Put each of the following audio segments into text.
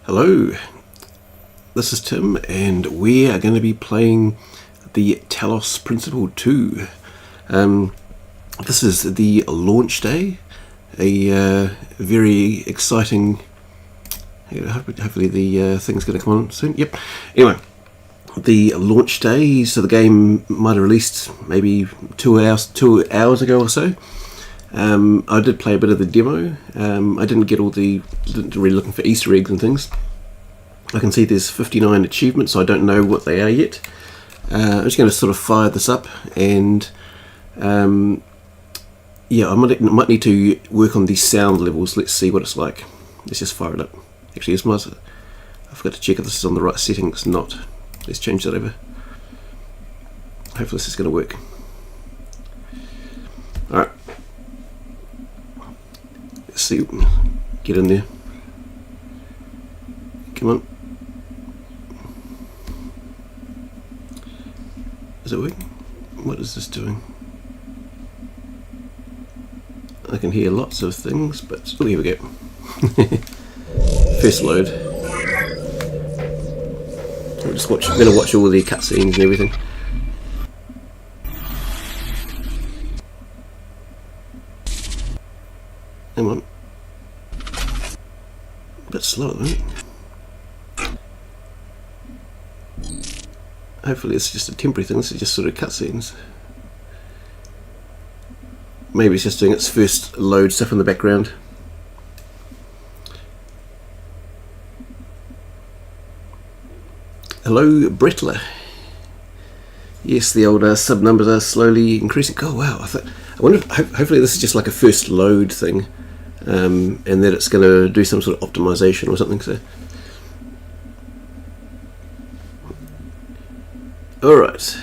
Hello, this is Tim, and we are going to be playing the Talos Principle 2. This is the launch day, a very exciting... Hopefully the thing's going to come on soon. Yep. Anyway, the launch day, so the game might have released maybe 2 hours ago or so. I did play a bit of the demo. I didn't really looking for Easter eggs and things. I can see there's 59 achievements, so I don't know what they are yet. I'm just going to sort of fire this up, and yeah, I might need to work on these sound levels. Let's see what it's like. Let's just fire it up. Actually, I forgot to check if this is on the right setting. It's not. Let's change that over. Hopefully this is going to work. Alright. Let's see. Get in there. Come on. Is it working? What is this doing? I can hear lots of things, but oh, here we go. First load. We're just going to watch all the cutscenes and everything. Hang on. A bit slow, isn't it? Hopefully it's just a temporary thing. This is just sort of cutscenes. Maybe it's just doing its first load stuff in the background. Hello, Brettler. Yes, the old sub numbers are slowly increasing. Oh wow! I wonder if hopefully this is just like a first load thing, and that it's going to do some sort of optimization or something. So, all right.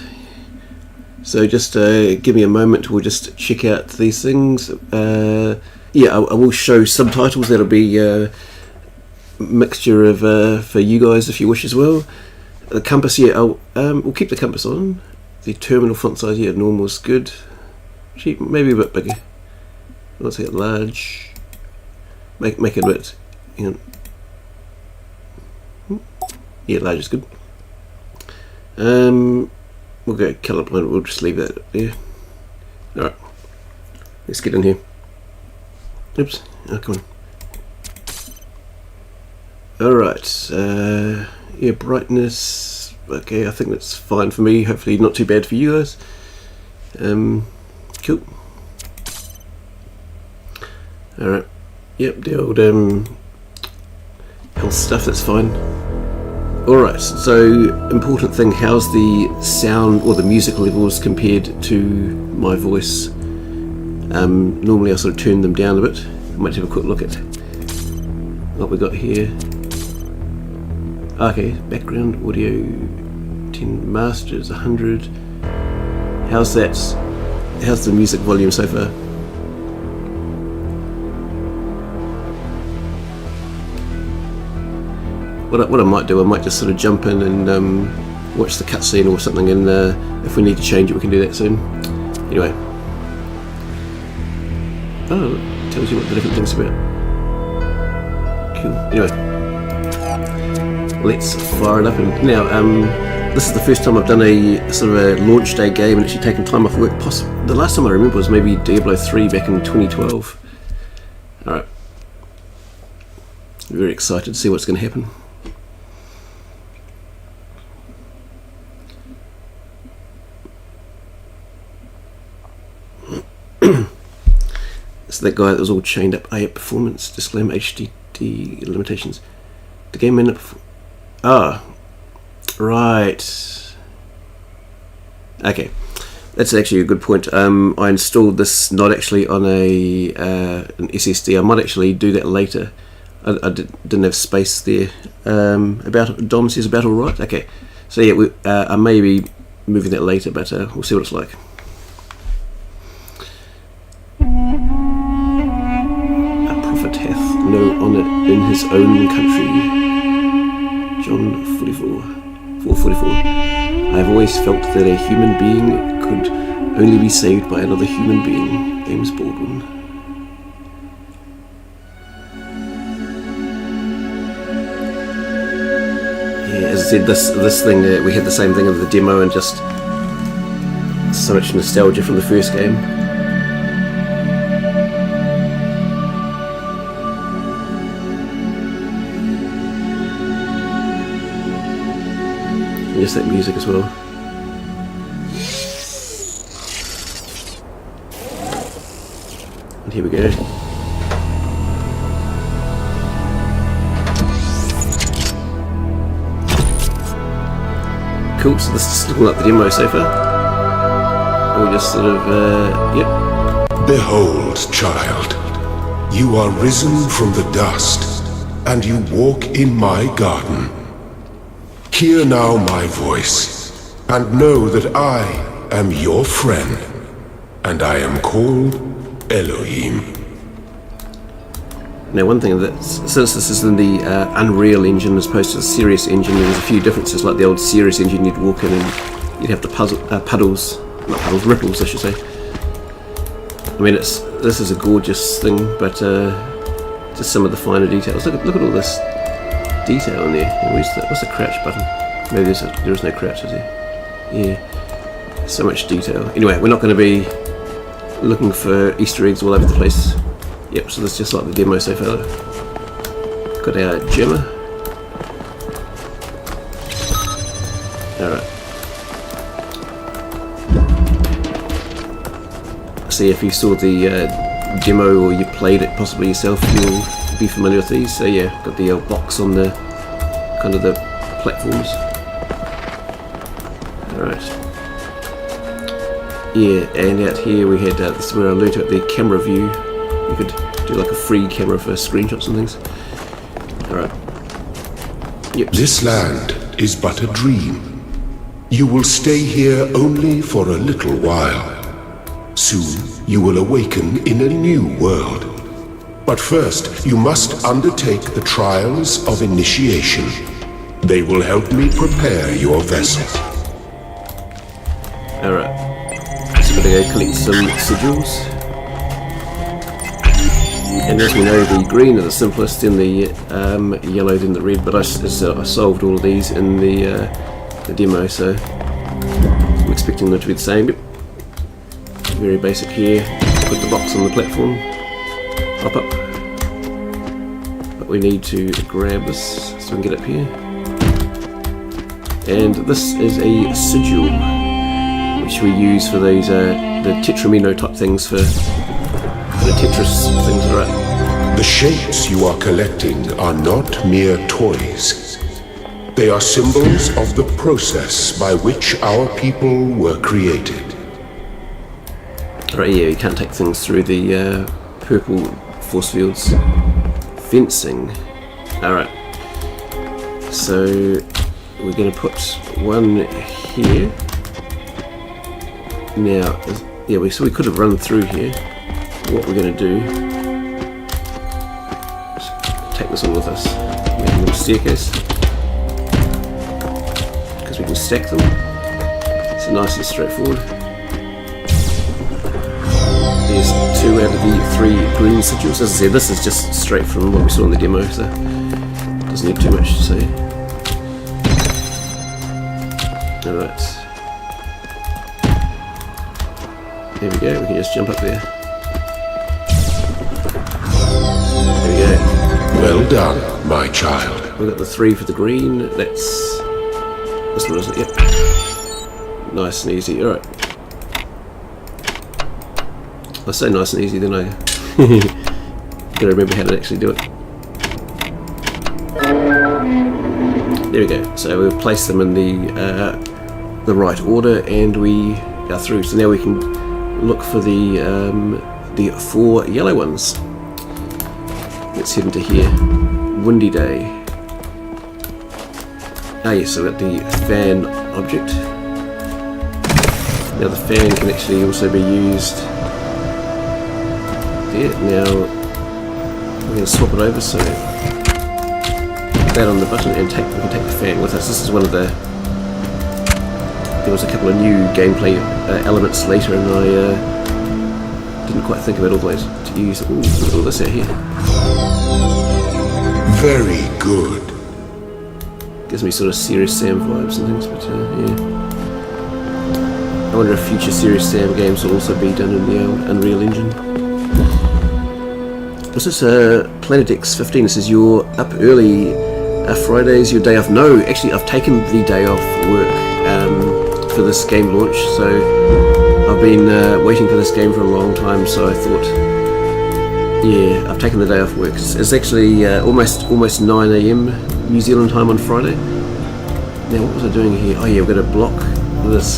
So just give me a moment. We'll just check out these things. Yeah, I will show subtitles. That'll be a mixture of for you guys if you wish as well. The compass, yeah, we'll keep the compass on. The terminal font size, yeah, normal is good. Cheap, maybe a bit bigger. Let's get large. Make it a bit. You know. Yeah, large is good. We'll go colorblind. We'll just leave that there. All right, let's get in here. Oops. Oh, come on. All right. Yeah, brightness. Okay, I think that's fine for me. Hopefully, not too bad for you guys. Cool. All right. Yep, the old health stuff. That's fine. All right. So, important thing. How's the sound or the music levels compared to my voice? Normally, I sort of turn them down a bit. I might have a quick look at what we got here. Okay, background audio 10, masters 100. How's that? How's the music volume so far? What I might do, I might just sort of jump in and watch the cutscene or something, and if we need to change it, we can do that soon. Anyway. Oh, it tells you what the different things are about. Cool. Anyway. Let's fire it up, and now this is the first time I've done a sort of a launch day game and actually taken time off work. The last time I remember was maybe Diablo 3 back in 2012. Alright. Very excited to see what's going to happen. It's that guy that was all chained up. Performance, disclaimer, HDD limitations. The game ended up... Ah, right. Okay, that's actually a good point. I installed this not actually on an SSD. I might actually do that later. I didn't have space there. Dom says about all right. Okay, so yeah, I may be moving that later, but we'll see what it's like. A prophet hath no honour in his own country. John 4:44. I have always felt that a human being could only be saved by another human being. James Baldwin. said, this thing, we had the same thing in the demo, and just so much nostalgia from the first game. And just that music as well. And here we go. Cool, so this is looking like the demo so far. We'll just sort of, yep. Behold, child, you are risen from the dust, and you walk in my garden. Hear now my voice, and know that I am your friend, and I am called Elohim. Now, one thing that, since this is in the Unreal Engine as opposed to the Serious Engine, there's a few differences. Like the old Serious Engine, you'd walk in and you'd have the ripples, I should say. I mean, this is a gorgeous thing, but just some of the finer details. Look at all this detail in there. What's the crouch button? Maybe there is no crouch, is there? Yeah, so much detail. Anyway, we're not going to be looking for Easter eggs all over the place. Yep, so that's just like the demo so far. Got our gemmer. Alright. See, if you saw the demo or you played it possibly yourself, you'll be familiar with these. So yeah, got the box on the kind of the platforms. Alright. Yeah, and out here we had, this is where I learned about the camera view. You could do like a free camera for screenshots and things. Alright. Yep. This land is but a dream. You will stay here only for a little while. Soon you will awaken in a new world. But first you must undertake the trials of initiation. They will help me prepare your vessel. Alright. So we're going to go collect some sigils. And as we know, the green are the simplest, then the yellow, then the red, but I solved all of these in the demo, so I'm expecting them to be the same. Yep. Very basic here. Put the box on the platform, hop up. But we need to grab this so we can get up here. And this is a sigil, which we use for those the tetramino type things for the Tetris things, right? The shapes you are collecting are not mere toys. They are symbols of the process by which our people were created. Right, yeah, you can't take things through the purple force fields. Fencing. Alright. So we're going to put one here. Now, yeah, so we could have run through here. What we're going to do, just take this on with us, make a little staircase, because we can stack them. It's nice and straightforward. There's 2 out of the 3 green sigils. As I said, this is just straight from what we saw in the demo, so it doesn't need too much to see. Alright. There we go, we can just jump up there. There we go. Well done, my child. We've got the 3 for the green. That's this one, isn't it? Yep. Nice and easy. Alright. I say nice and easy, then I gotta remember how to actually do it. There we go. So we've placed them in the right order, and we are through. So now we can look for the 4 yellow ones. Let's head into here. Windy day. Ah yes, so we've got the fan object. Now the fan can actually also be used there. Now we're going to swap it over, so that on the button, and we can take the fan with us. This is one of the, there was a couple of new gameplay elements later, and I didn't quite think about all the ways to use. Ooh, look at all this out here. Very good. Gives me sort of Serious Sam vibes and things, but yeah. I wonder if future Serious Sam games will also be done in the Unreal Engine. This is Planet X15. This is your up early Friday's your day off. No, actually I've taken the day off work for this game launch, so I've been waiting for this game for a long time, so I thought, yeah, I've taken the day off work. It's actually almost 9 AM New Zealand time on Friday. Now what was I doing here? Oh yeah, we're going to block this.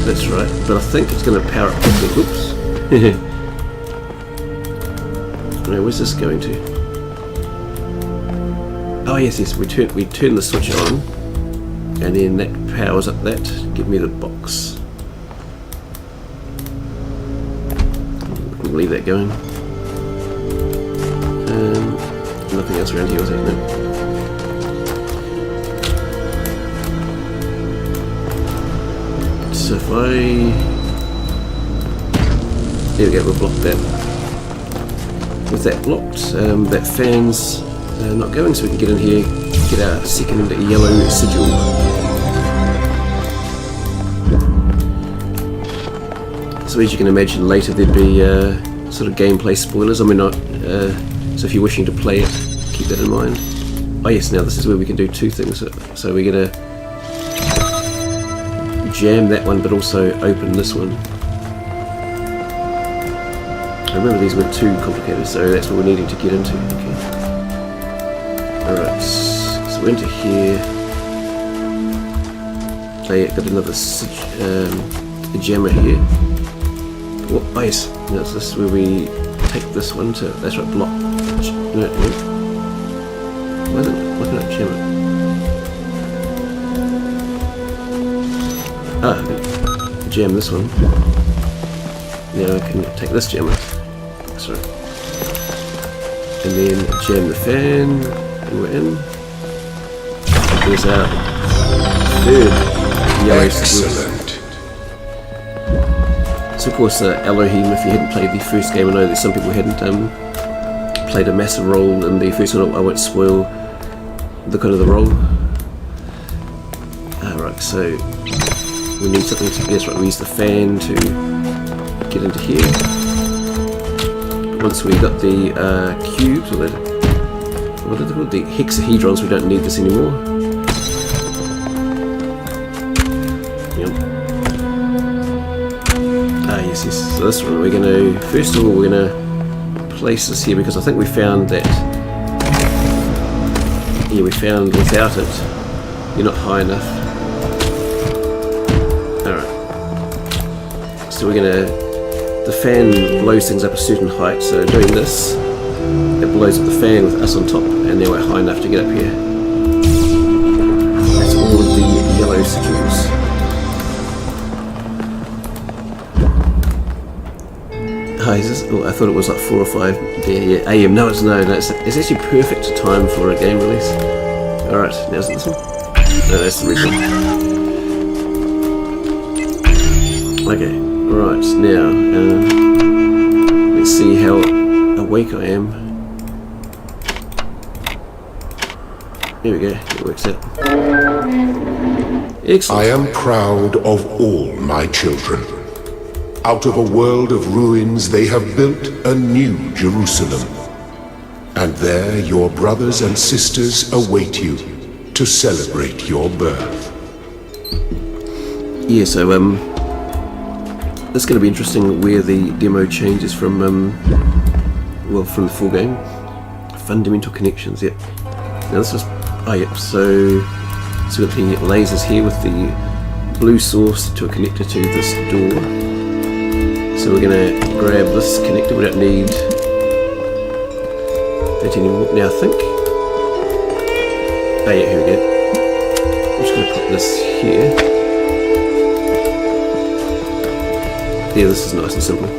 That's right, but I think it's going to power up quickly. Oops. Now where's this going to? Oh yes, we turn the switch on, and then that powers up that. Give me the box. We'll leave that going. Nothing else around here, was there? No. So if there we go, we'll block that. With that blocked, that fan's not going, so we can get in here, get our second yellow sigil. So as you can imagine, later there'd be sort of gameplay spoilers. I mean, not. So if you're wishing to play it, keep that in mind. Oh yes, now this is where we can do two things. So we're going to jam that one, but also open this one. I remember these weren't too complicated, so that's what we're needing to get into. Okay. Alright, so we're into here. Oh yeah, got another jammer here. Oh yes, now this is where we take this one to, that's right, block. No. Why can't I jam it? Ah, jam this one. Now I can take this jammer. Sorry. And then jam the fan, and we're in. There's our third yellow sigil. So of course Elohim, if you hadn't played the first game, I know that some people hadn't played a massive role in the first one. I won't spoil the kind of the role. Alright, so we need something to, yes right, we use the fan to get into here. Once we got the cubes, or what are they called? The hexahedrons, we don't need this anymore. Yep. Ah yes, so this one we're going to, first of all we're going to place this here, because I think we found that, yeah, we found without it, you're not high enough. Alright. So we're going to, the fan blows things up a certain height, so doing this, it blows up the fan with us on top, and then we're high enough to get up here. That's all of the yellow sigils. Hi, is this, oh, I thought it was like 4 or 5 yeah, AM. No, it's it's actually perfect time for a game release. Alright, now is it this one? No, that's the red one. Okay. Right, now, let's see how awake I am. There we go, it works out. Excellent. I am proud of all my children. Out of a world of ruins, they have built a new Jerusalem. And there your brothers and sisters await you to celebrate your birth. Yeah, so, it's going to be interesting where the demo changes from, well, from the full game. Fundamental connections, yep. Now this is, oh yep, so we've got the lasers here with the blue source to a connector to this door. So we're going to grab this connector, we don't need that anymore. Now I think, oh yeah, here we go. I'm just going to put this here. Yeah, this is nice and simple.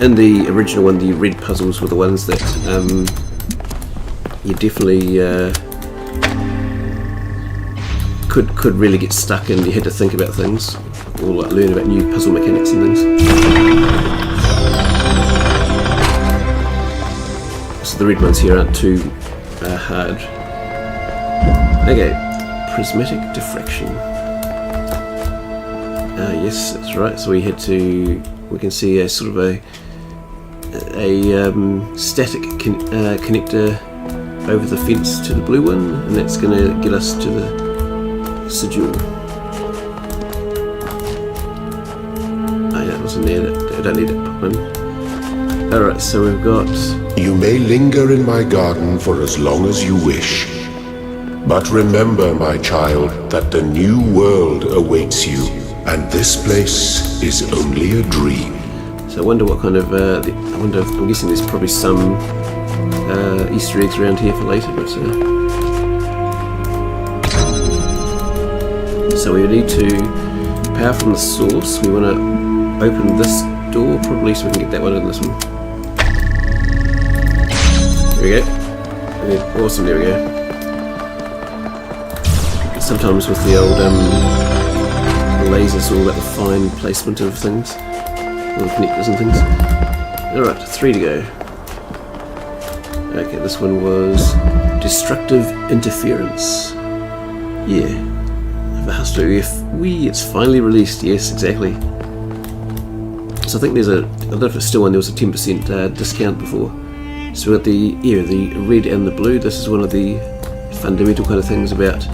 In the original one, the red puzzles were the ones that you definitely could really get stuck in. You had to think about things, or like learn about new puzzle mechanics and things. So the red ones here aren't too hard. Okay, prismatic diffraction. Yes, that's right. So we can see a sort of a static connector over the fence to the blue one, and that's going to get us to the sigil. Oh, yeah, it wasn't there. I don't need it put in. Alright, so we've got... You may linger in my garden for as long as you wish. But remember, my child, that the new world awaits you, and this place is only a dream. So I wonder what kind of... I'm guessing there's probably some Easter eggs around here for later, but... So we need to power from the source. We want to open this door, probably, so we can get that one and this one. There we go. Awesome, there we go. Sometimes with the old lasers, all about the fine placement of things, little connectors and things. Alright, 3 to go. Okay, this one was destructive interference. Yeah. It's finally released. Yes, exactly. So I think there's I don't know if it's still on, there was a 10% discount before. So we've got the red and the blue. This is one of the fundamental kind of things about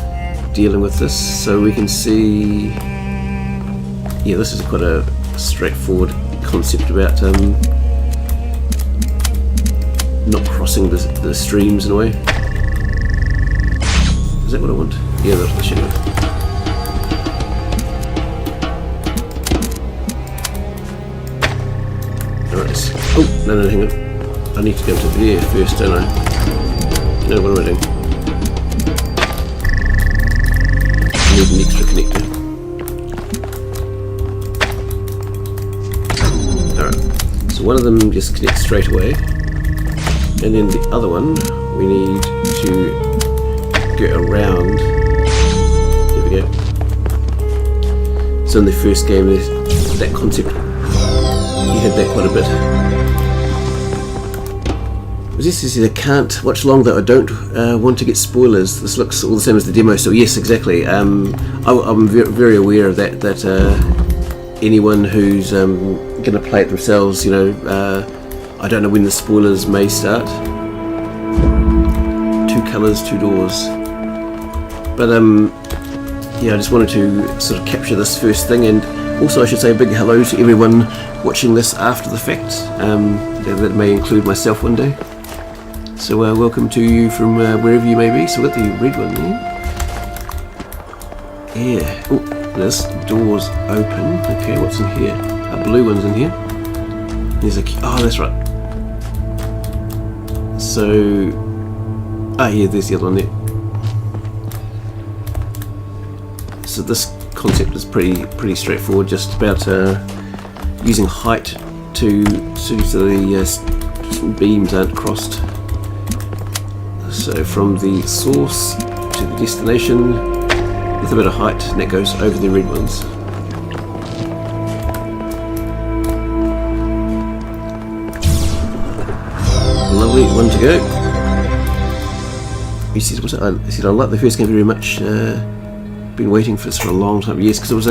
dealing with this. So we can see, yeah, this is quite a straightforward concept about not crossing the streams in a way. Is that what I want? Yeah, that's the shadow. Alright. Oh, no, hang on. I need to go to there first, don't I? No, what am I doing? I need an extra connector. Alright. So one of them just connects straight away. And then the other one, we need to go around. There we go. So in the first game, there's that concept. You had that quite a bit. This is I can't watch long though. I don't want to get spoilers. This looks all the same as the demo, so yes, exactly. I'm very aware of that. That anyone who's going to play it themselves, you know, I don't know when the spoilers may start. 2 colours, 2 doors. But yeah, I just wanted to sort of capture this first thing, and also I should say a big hello to everyone watching this after the fact. That may include myself one day. So welcome to you from wherever you may be. So we've got the red one there. Yeah. Oh, this door's open. Okay, what's in here? A blue one's in here. There's a key. Oh, that's right. So, yeah, there's the other one there. So this concept is pretty straightforward. Just about using height so the beams aren't crossed. So from the source to the destination with a bit of height, and that goes over the red ones. Lovely, one to go. He said, I like the first game very much. Been waiting for this for a long time. Yes, because it was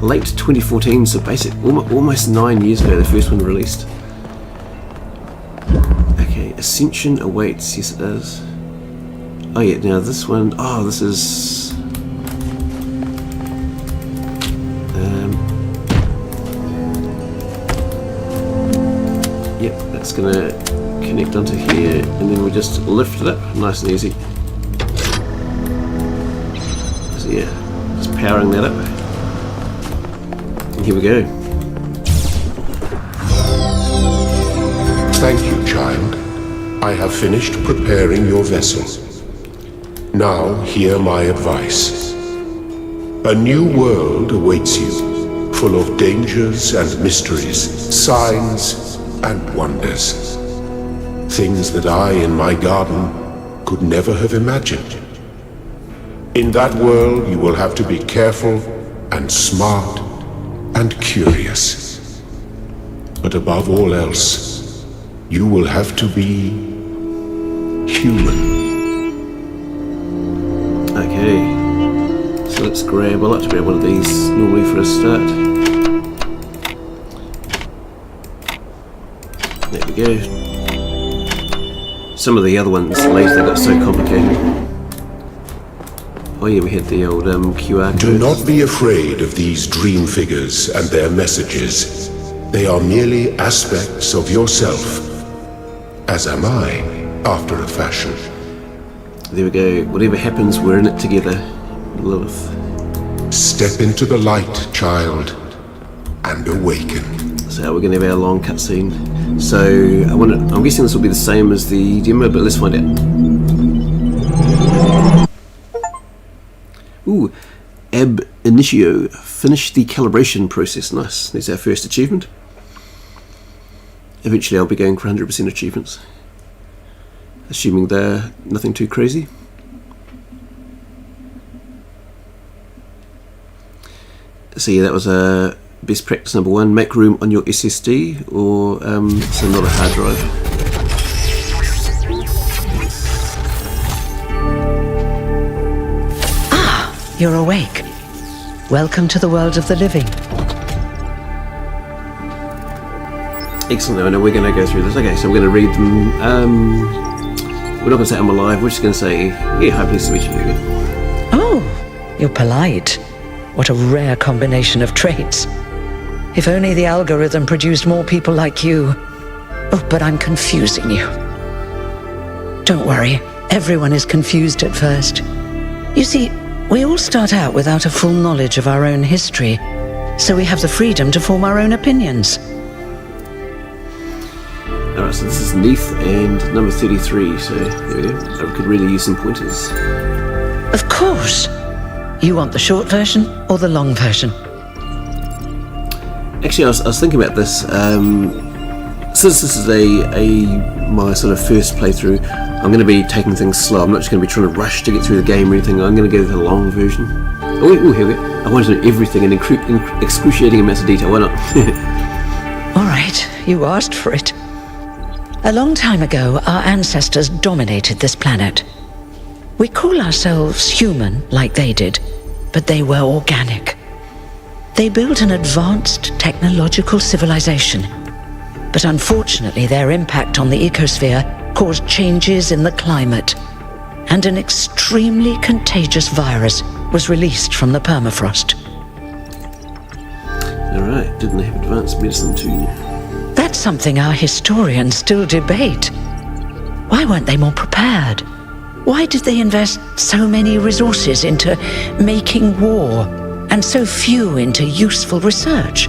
late 2014, so basically almost 9 years ago the first one released. Okay, Ascension awaits. Yes, it does. Oh yeah, now this one. Oh, this is. Yep, that's gonna connect onto here, and then we just lift it up, nice and easy. So yeah, just powering that up. And here we go. Thank you, child. I have finished preparing your vessel. Now hear my advice. A new world awaits you, full of dangers and mysteries, signs and wonders. Things that I in my garden could never have imagined. In that world you will have to be careful and smart and curious. But above all else, you will have to be human. Okay. let's grab. I like to grab one of these normally for a start. There we go. Some of the other ones later they got so complicated. Oh yeah, we had the old QR codes. Do not be afraid of these dream figures and their messages. They are merely aspects of yourself, as am I, after a fashion. There we go. Whatever happens, we're in it together. Lilith. Step into the light, child, and awaken. So we're going to have our long cutscene. So I'm guessing this will be the same as the demo, but let's find out. Ooh, ab initio. Finish the calibration process. Nice. There's our first achievement. Eventually I'll be going for 100% achievements. Assuming they're nothing too crazy. So yeah, that was best practice number 1. Make room on your SSD, or so not a hard drive. Ah, you're awake. Welcome to the world of the living. Excellent. I know we're going to go through this. Okay, so we're going to read them. We're not going to say I'm alive. We're just going to say, yeah, hi, pleased to meet you. Oh, you're polite. What a rare combination of traits. If only the algorithm produced more people like you. Oh, but I'm confusing you. Don't worry, everyone is confused at first. You see, we all start out without a full knowledge of our own history, so we have the freedom to form our own opinions. Alright, so this is Neath and number 33, so there we go. I could really use some pointers. Of course. You want the short version or the long version? Actually, I was thinking about this. Since this is my sort of first playthrough, I'm going to be taking things slow. I'm not just going to be trying to rush to get through the game or anything. I'm going to go with the long version. Oh, here we go. I want to know everything in excruciating amounts of detail. Why not? All right, you asked for it. A long time ago, our ancestors dominated this planet. We call ourselves human, like they did, but they were organic. They built an advanced technological civilization, but unfortunately their impact on the ecosphere caused changes in the climate, and an extremely contagious virus was released from the permafrost. Alright, didn't they have advanced medicine too? That's something our historians still debate. Why weren't they more prepared? Why did they invest so many resources into making war, and so few into useful research?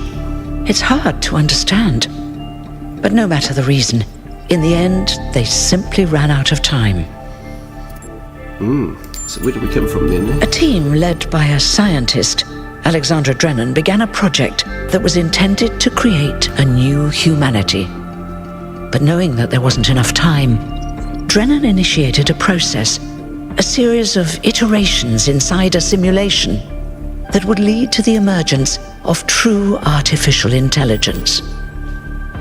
It's hard to understand. But no matter the reason, in the end, they simply ran out of time. So where did we come from then? A team led by a scientist, Alexandra Drennan, began a project that was intended to create a new humanity. But knowing that there wasn't enough time, Drennan initiated a process, a series of iterations inside a simulation that would lead to the emergence of true artificial intelligence.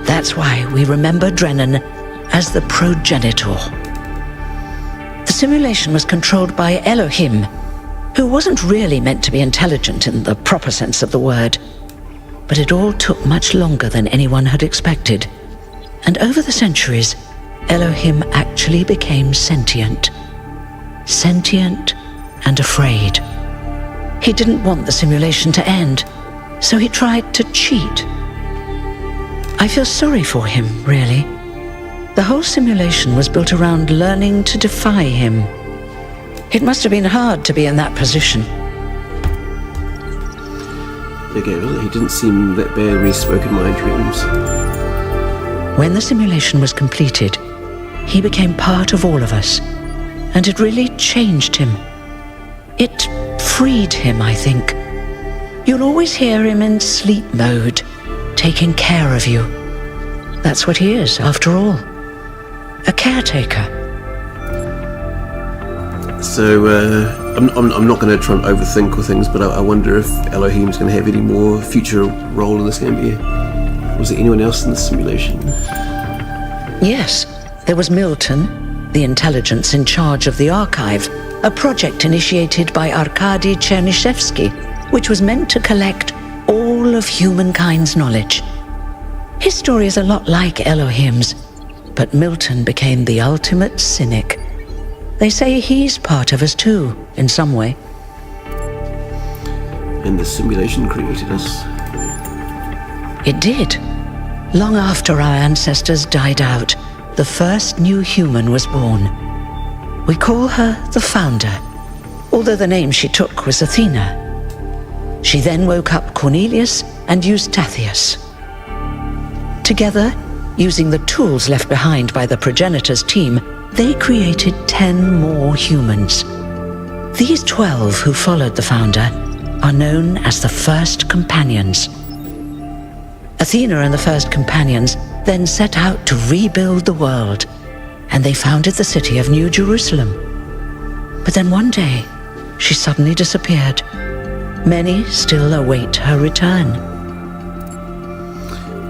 That's why we remember Drennan as the progenitor. The simulation was controlled by Elohim, who wasn't really meant to be intelligent in the proper sense of the word. But it all took much longer than anyone had expected. And over the centuries, Elohim actually became sentient. Sentient and afraid. He didn't want the simulation to end, so he tried to cheat. I feel sorry for him, really. The whole simulation was built around learning to defy him. It must have been hard to be in that position. Okay, well, he didn't seem that bad when he spoke in my dreams. When the simulation was completed, he became part of all of us, and it really changed him. It freed him, I think. You'll always hear him in sleep mode, taking care of you. That's what he is, after all. A caretaker. So, I'm not going to try and overthink or things, but I wonder if Elohim's going to have any more future role in this game here. Was there anyone else in the simulation? Yes, there was Milton, the intelligence in charge of the archive, a project initiated by Arkady Chernyshevsky, which was meant to collect all of humankind's knowledge. His story is a lot like Elohim's, but Milton became the ultimate cynic. They say he's part of us too, in some way. And the simulation created us. It did. Long after our ancestors died out, the first new human was born. We call her the Founder, although the name she took was Athena. She then woke up Cornelius and Eustathius. Together, using the tools left behind by the progenitors' team, they created 10 more humans. These 12 who followed the Founder are known as the First Companions. Athena and the First Companions then set out to rebuild the world, and they founded the city of New Jerusalem. But then one day, she suddenly disappeared. Many still await her return.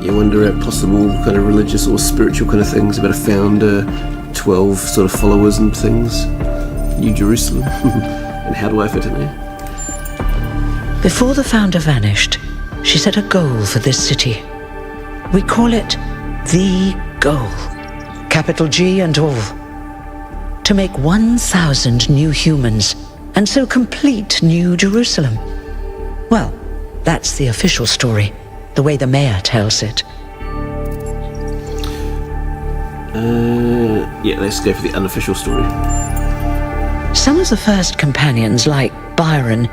You wonder at possible kind of religious or spiritual kind of things about a founder, 12 sort of followers and things. New Jerusalem. And how do I fit in there? Before the Founder vanished, she set a goal for this city. We call it the goal, capital G and all. To make 1,000 new humans, and so complete New Jerusalem. Well, that's the official story, the way the mayor tells it. Yeah, let's go for the unofficial story. Some of the First Companions, like Byron,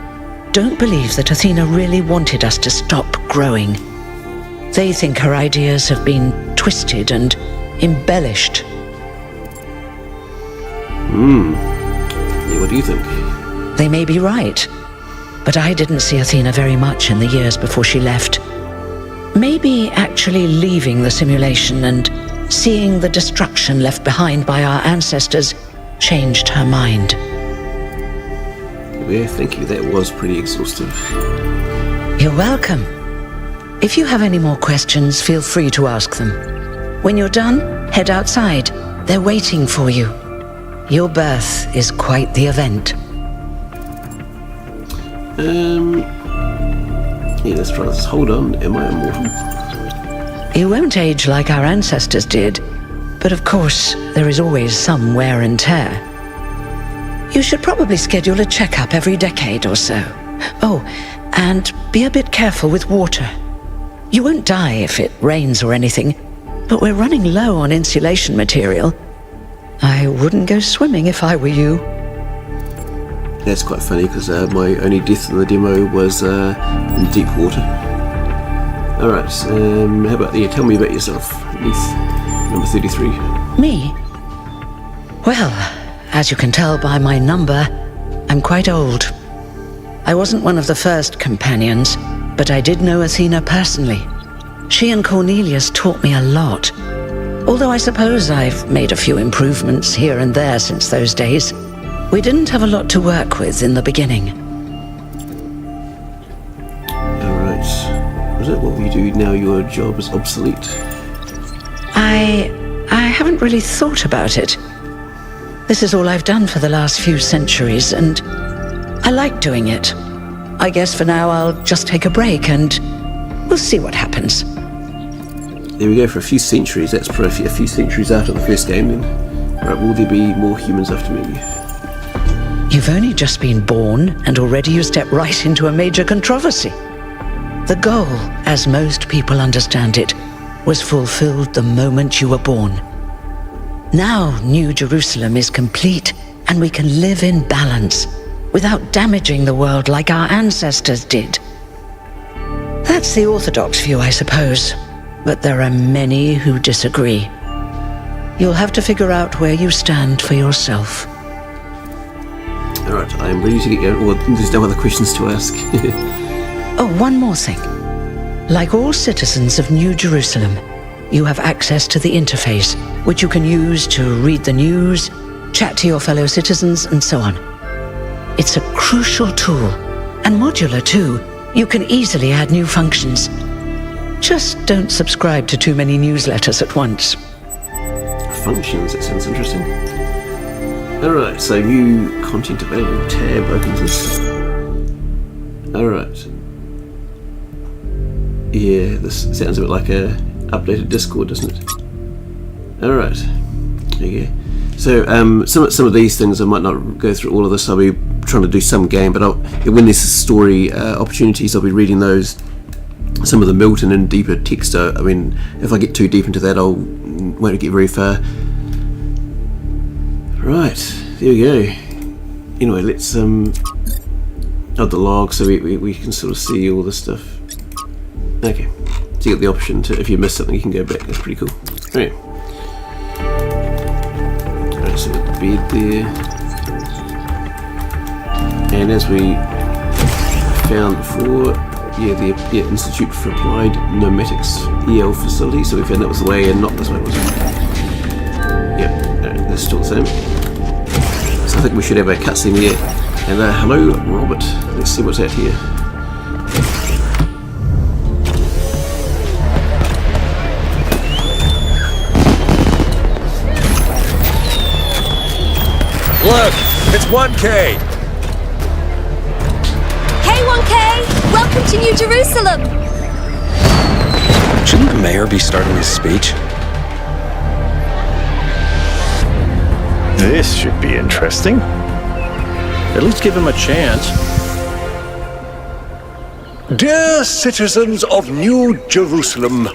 don't believe that Athena really wanted us to stop growing. They think her ideas have been twisted and embellished. Yeah, what do you think? They may be right, but I didn't see Athena very much in the years before she left. Maybe actually leaving the simulation and seeing the destruction left behind by our ancestors changed her mind. Yeah, thank you. That was pretty exhaustive. You're welcome. If you have any more questions, feel free to ask them. When you're done, head outside. They're waiting for you. Your birth is quite the event. Yeah, let's try this. Hold on, am I immortal? You won't age like our ancestors did, but of course, there is always some wear and tear. You should probably schedule a checkup every decade or so. Oh, and be a bit careful with water. You won't die if it rains or anything, but we're running low on insulation material. I wouldn't go swimming if I were you. That's quite funny because my only death in the demo was in deep water. Alright, how about tell me about yourself, Leith, number 33. Me? Well, as you can tell by my number, I'm quite old. I wasn't one of the First Companions, but I did know Athena personally. She and Cornelius taught me a lot, although I suppose I've made a few improvements here and there since those days. We didn't have a lot to work with in the beginning. Alright, is that what we do now your job is obsolete? I haven't really thought about it. This is all I've done for the last few centuries, and I like doing it. I guess for now I'll just take a break and we'll see what happens. There we go, for a few centuries. That's probably a few centuries after the first game then. Alright, will there be more humans after me? You've only just been born, and already you step right into a major controversy. The goal, as most people understand it, was fulfilled the moment you were born. Now New Jerusalem is complete, and we can live in balance, without damaging the world like our ancestors did. That's the orthodox view, I suppose, but there are many who disagree. You'll have to figure out where you stand for yourself. Alright, I am ready to get going. Well, there's no other questions to ask. Oh, one more thing. Like all citizens of New Jerusalem, you have access to the interface, which you can use to read the news, chat to your fellow citizens, and so on. It's a crucial tool, and modular too. You can easily add new functions. Just don't subscribe to too many newsletters at once. Functions, that sounds interesting. Alright, so new content available tab opens this. Alright. Yeah, this sounds a bit like a updated Discord, doesn't it? Alright. There you go. So some of these things I might not go through all of this. I'll be trying to do some game, but when there's story opportunities, I'll be reading those. Some of the Milton and deeper text. I mean, if I get too deep into that, I won't get very far. Right, there we go. Anyway, let's add the log so we can sort of see all this stuff. Okay, so you get the option to, if you miss something, you can go back. That's pretty cool. Right. Alright, so the bed there. And as we found before, the Institute for Applied Pneumatics EL facility. So we found that was the way, and not this way, was it? Yep, that's still the same. So I think we should have a cutscene here. And hello, Robert. Let's see what's out here. Look, it's 1K. Hey 1K! Welcome to New Jerusalem! Shouldn't the mayor be starting his speech? This should be interesting. At least give him a chance. Dear citizens of New Jerusalem,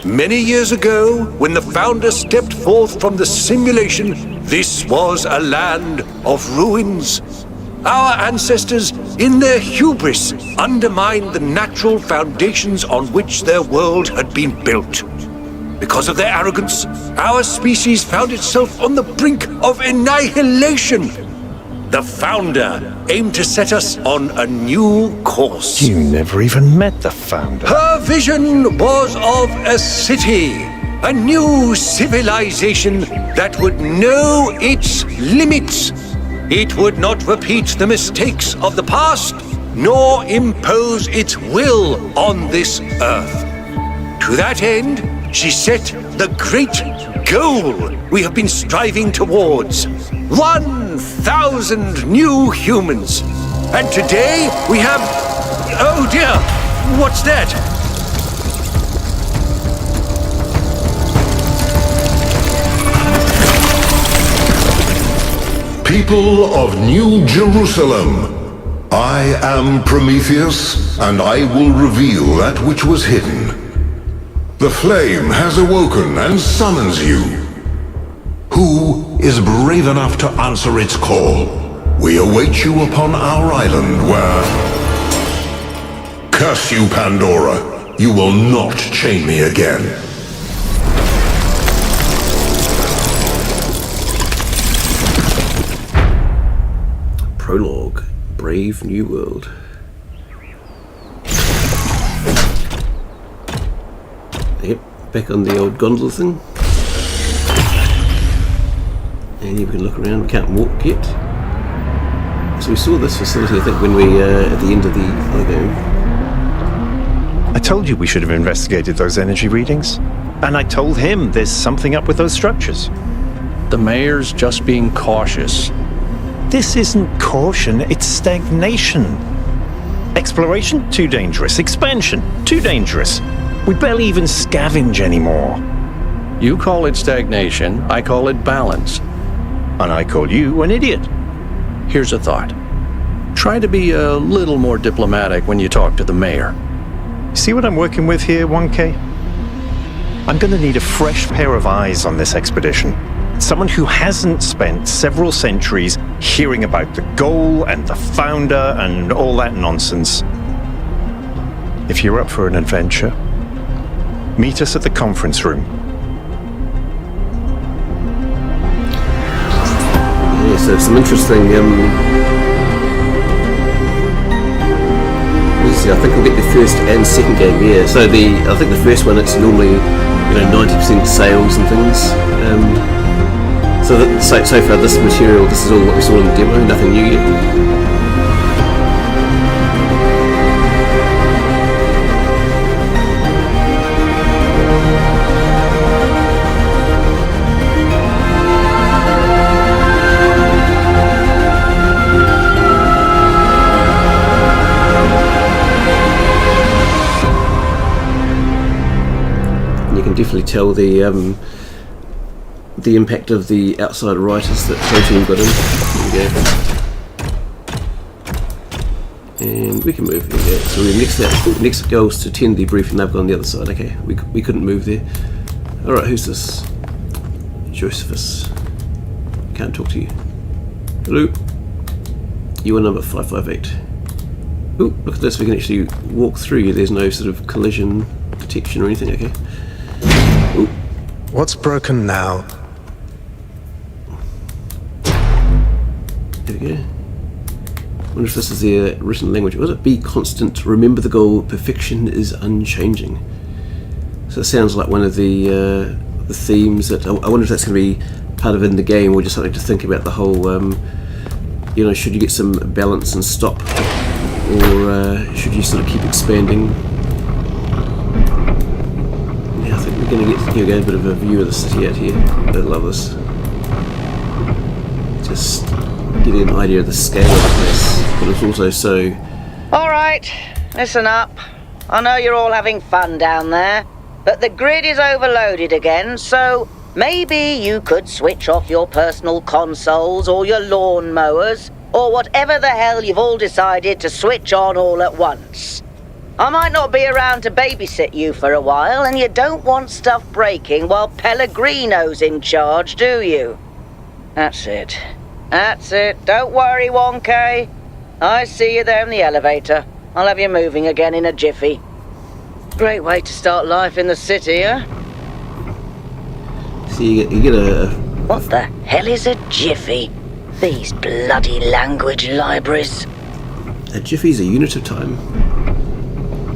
many years ago, when the founder stepped forth from the simulation, this was a land of ruins. Our ancestors, in their hubris, undermined the natural foundations on which their world had been built. Because of their arrogance, our species found itself on the brink of annihilation. The founder aimed to set us on a new course. You never even met the founder. Her vision was of a city, a new civilization that would know its limits. It would not repeat the mistakes of the past, nor impose its will on this earth. To that end, she set the great goal we have been striving towards. 1,000 new humans. And today we have... Oh dear! What's that? People of New Jerusalem, I am Prometheus, and I will reveal that which was hidden. The flame has awoken and summons you. Who is brave enough to answer its call? We await you upon our island where... Curse you, Pandora! You will not chain me again. Prologue. Brave New World. Yep, back on the old gondola thing. And here we can look around. We can't walk yet. So we saw this facility, I think, when we at the end of the other game. I told you we should have investigated those energy readings. And I told him there's something up with those structures. The mayor's just being cautious. This isn't caution, it's stagnation. Exploration? Too dangerous. Expansion? Too dangerous. We barely even scavenge anymore. You call it stagnation, I call it balance. And I call you an idiot. Here's a thought. Try to be a little more diplomatic when you talk to the mayor. See what I'm working with here, 1K? I'm gonna need a fresh pair of eyes on this expedition. Someone who hasn't spent several centuries hearing about the goal and the founder and all that nonsense. If you're up for an adventure, meet us at the conference room. Yeah, so some interesting... I think we'll get the first and second game, yeah. So I think the first one, it's normally 90% sales and things. So far this material, this is all what we saw in the demo, nothing new yet. definitely tell the impact of the outside writers that Protein got in. There we go. And we can move. There we go. So the next goal is to attend the briefing. They've gone on the other side. Okay, we couldn't move there. All right, who's this? Josephus. Can't talk to you. Hello. You are number 558. Ooh, look at this. We can actually walk through. There's no sort of collision detection or anything. Okay. Ooh. What's broken now? There we go. I wonder if this is their written language. Will it be constant? Remember the goal. Perfection is unchanging. So it sounds like one of the themes that I wonder if that's going to be part of in the game, or just something to think about the whole. Should you get some balance and stop, or should you sort of keep expanding? Yeah, I think we're going to get a bit of a view of the city out here. I love this. Just getting an idea of the scale of the place, but it's also so. All right, listen up. I know you're all having fun down there, but the grid is overloaded again, so maybe you could switch off your personal consoles or your lawn mowers, or whatever the hell you've all decided to switch on all at once. I might not be around to babysit you for a while, and you don't want stuff breaking while Pellegrino's in charge, do you? That's it. Don't worry, 1K. I see you there in the elevator. I'll have you moving again in a jiffy. Great way to start life in the city, huh? So you get a. What the hell is a jiffy? These bloody language libraries. A jiffy's a unit of time.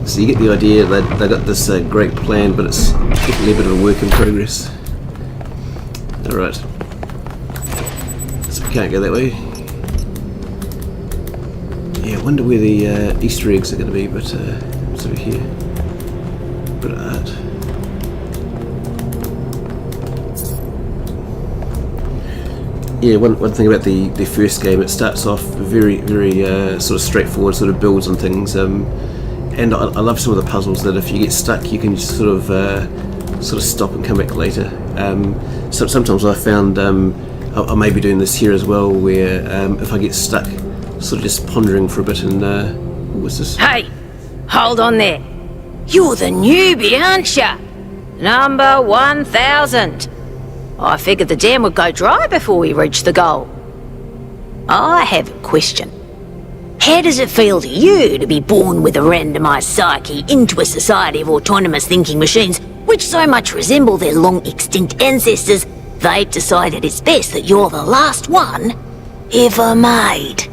So you get the idea that they got this great plan, but it's definitely a bit of a work in progress. Alright. So we can't go that way. Yeah, I wonder where the Easter eggs are going to be, but it's over here. Bit of art. Yeah, one thing about the first game, it starts off very, very sort of straightforward, sort of builds on things, and I love some of the puzzles that if you get stuck, you can just sort of stop and come back later. So sometimes I found I may be doing this here as well, where if I get stuck, sort of just pondering for a bit, and what's this? Hey, hold on there. You're the newbie, aren't ya? Number 1000. I figured the dam would go dry before we reach the goal. I have a question. How does it feel to you to be born with a randomised psyche into a society of autonomous thinking machines which so much resemble their long-extinct ancestors, they've decided it's best that you're the last one ever made?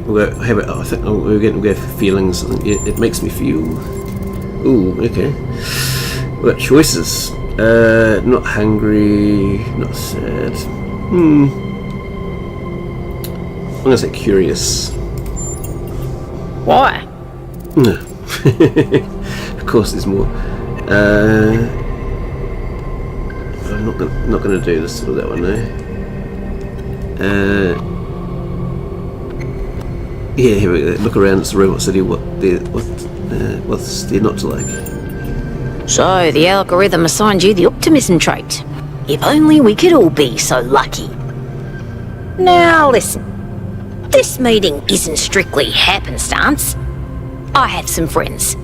We'll go, I think we're going to go for feelings. It makes me feel. Ooh, okay. We've got choices. Not hungry, not sad. I'm going to say curious. Why? Of course there's more. I'm not going to do this or that one, no. Yeah, here we go. Look around, it's a robot city. What's there not to like? So, the algorithm assigned you the optimism trait. If only we could all be so lucky. Now listen, this meeting isn't strictly happenstance. I have some friends.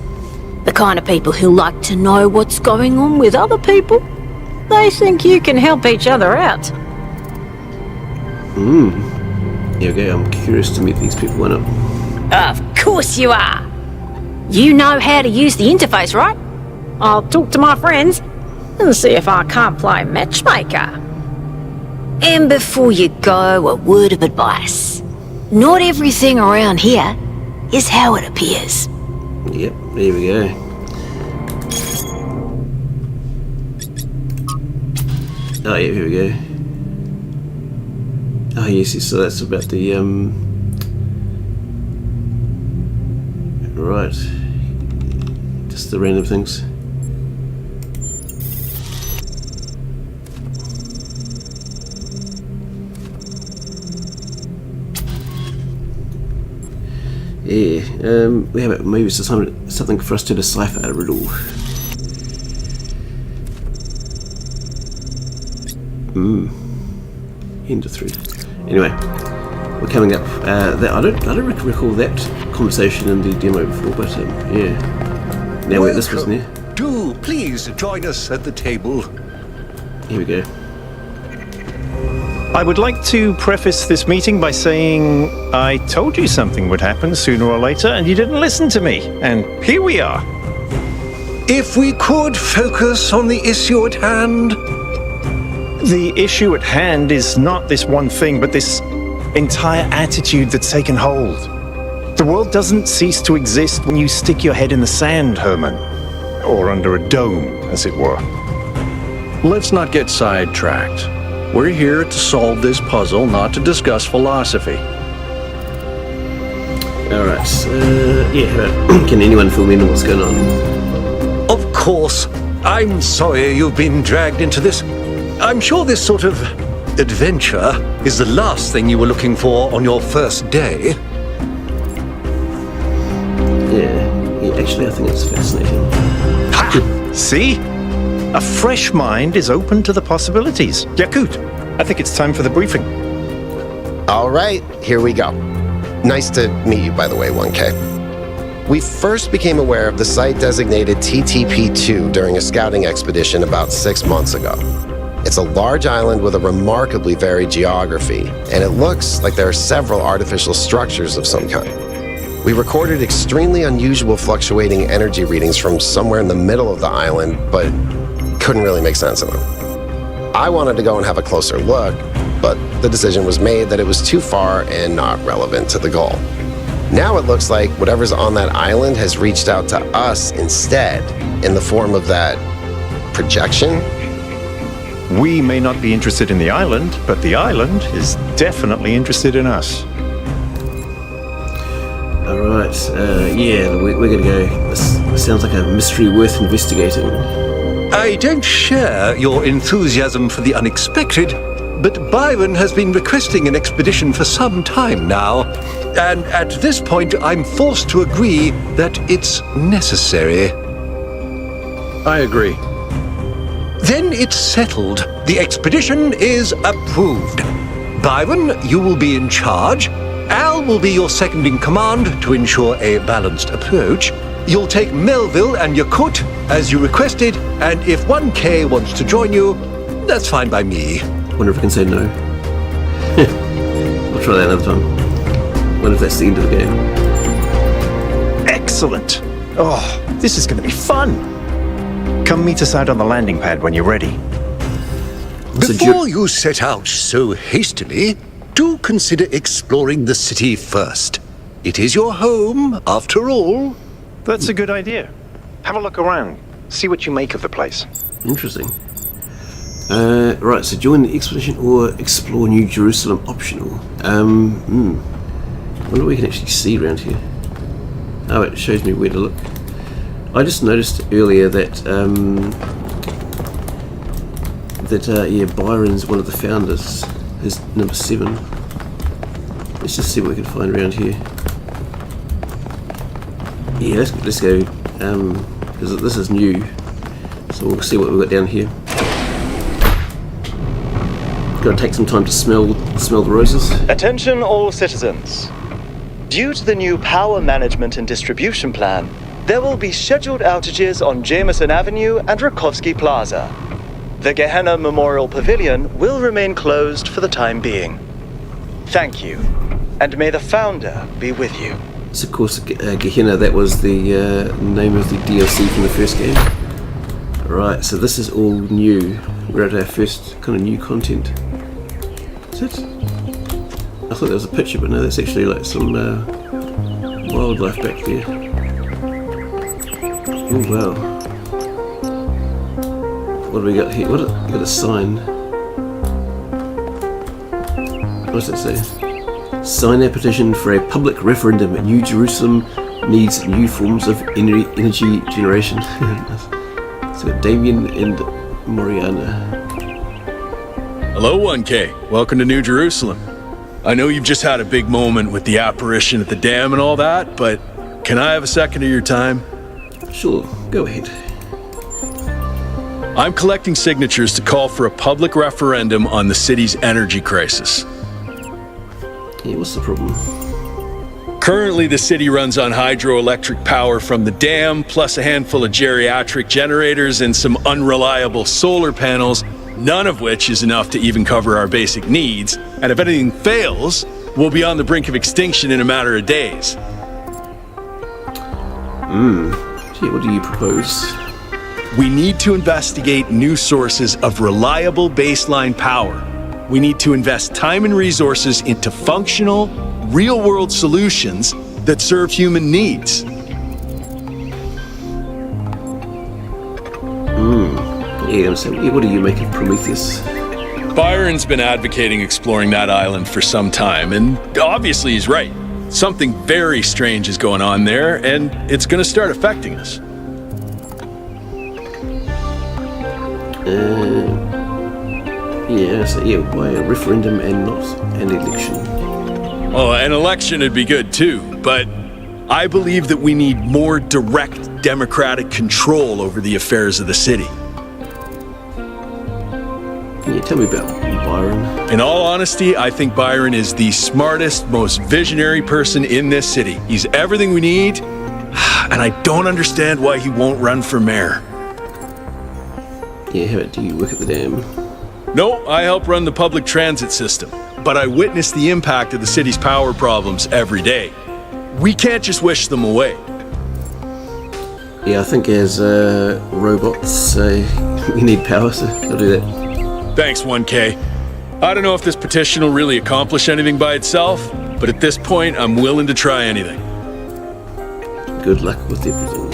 The kind of people who like to know what's going on with other people. They think you can help each other out. Here we go, I'm curious to meet these people, why not? Of course you are. You know how to use the interface, right? I'll talk to my friends and see if I can't play matchmaker. And before you go, a word of advice. Not everything around here is how it appears. Yep, there we go. Oh yeah, here we go. Oh yes, so that's about the right. Just the random things. Yeah, we have maybe it's something for us to decipher a riddle. End of 3. Anyway, we're coming up. I don't recall that conversation in the demo before, but yeah. Now we're at this person here. Do please join us at the table. Here we go. I would like to preface this meeting by saying I told you something would happen sooner or later, and you didn't listen to me. And here we are. If we could focus on the issue at hand. The issue at hand is not this one thing, but this entire attitude that's taken hold. The world doesn't cease to exist when you stick your head in the sand, Herman. Or under a dome, as it were. Let's not get sidetracked. We're here to solve this puzzle, not to discuss philosophy. Alright, can anyone fill me in on what's going on? Of course. I'm sorry you've been dragged into this. I'm sure this sort of adventure is the last thing you were looking for on your first day. Yeah, actually I think it's fascinating. Ha! See? A fresh mind is open to the possibilities. Yakut, I think it's time for the briefing. All right, here we go. Nice to meet you, by the way, 1K. We first became aware of the site designated TTP-2 during a scouting expedition about 6 months ago. It's a large island with a remarkably varied geography, and it looks like there are several artificial structures of some kind. We recorded extremely unusual fluctuating energy readings from somewhere in the middle of the island, but couldn't really make sense of them. I wanted to go and have a closer look, but the decision was made that it was too far and not relevant to the goal. Now it looks like whatever's on that island has reached out to us instead, in the form of that projection. We may not be interested in the island, but the island is definitely interested in us. Alright, we're gonna go. This sounds like a mystery worth investigating. I don't share your enthusiasm for the unexpected, but Byron has been requesting an expedition for some time now, and at this point I'm forced to agree that it's necessary. I agree. Then it's settled. The expedition is approved. Byron, you will be in charge. Al will be your second in command to ensure a balanced approach. You'll take Melville and Yakut as you requested, and if 1K wants to join you, that's fine by me. Wonder if I can say no. I'll try that another time. Wonder if that's the end of the game. Excellent! Oh, this is going to be fun! Come meet us out on the landing pad when you're ready. Before you set out so hastily, do consider exploring the city first. It is your home, after all. That's a good idea. Have a look around. See what you make of the place. Interesting. Right, so join the expedition or explore New Jerusalem optional. Wonder what we can actually see around here. Oh, it shows me where to look. I just noticed earlier that Byron's one of the founders. Is number 7. Let's just see what we can find around here. Yeah, let's go. Because this is new, so we'll see what we've got down here. Got to take some time to smell the roses. Attention all citizens. Due to the new power management and distribution plan, there will be scheduled outages on Jameson Avenue and Rakovsky Plaza. The Gehenna Memorial Pavilion will remain closed for the time being. Thank you, and may the Founder be with you. So of course, Gehenna, that was the name of the DLC from the first game. Right, so this is all new. We're at our first kind of new content. Is it? I thought there was a picture, but no, that's actually like some wildlife back there. Oh wow. What do we got here? We got a sign. What does it say? Sign a petition for a public referendum. New Jerusalem needs new forms of energy generation. So Damien and Moriana. Hello, 1K. Welcome to New Jerusalem. I know you've just had a big moment with the apparition at the dam and all that, but can I have a second of your time? Sure, go ahead. I'm collecting signatures to call for a public referendum on the city's energy crisis. Yeah, what's the problem? Currently, the city runs on hydroelectric power from the dam, plus a handful of geriatric generators and some unreliable solar panels, none of which is enough to even cover our basic needs. And if anything fails, we'll be on the brink of extinction in a matter of days. Gee, what do you propose? We need to investigate new sources of reliable baseline power. We need to invest time and resources into functional, real-world solutions that serve human needs. Yeah, so what do you make of Prometheus? Byron's been advocating exploring that island for some time, and obviously he's right. Something very strange is going on there, and it's going to start affecting us. Why a referendum and not an election? Well, an election would be good too, but I believe that we need more direct democratic control over the affairs of the city. Yeah, tell me about Byron. In all honesty, I think Byron is the smartest, most visionary person in this city. He's everything we need, and I don't understand why he won't run for mayor. Yeah, how about do you work at the dam? No, I help run the public transit system, but I witness the impact of the city's power problems every day. We can't just wish them away. Yeah, I think as robots, we need power, so I'll do that. Thanks, 1K. I don't know if this petition will really accomplish anything by itself, but at this point, I'm willing to try anything. Good luck with everything.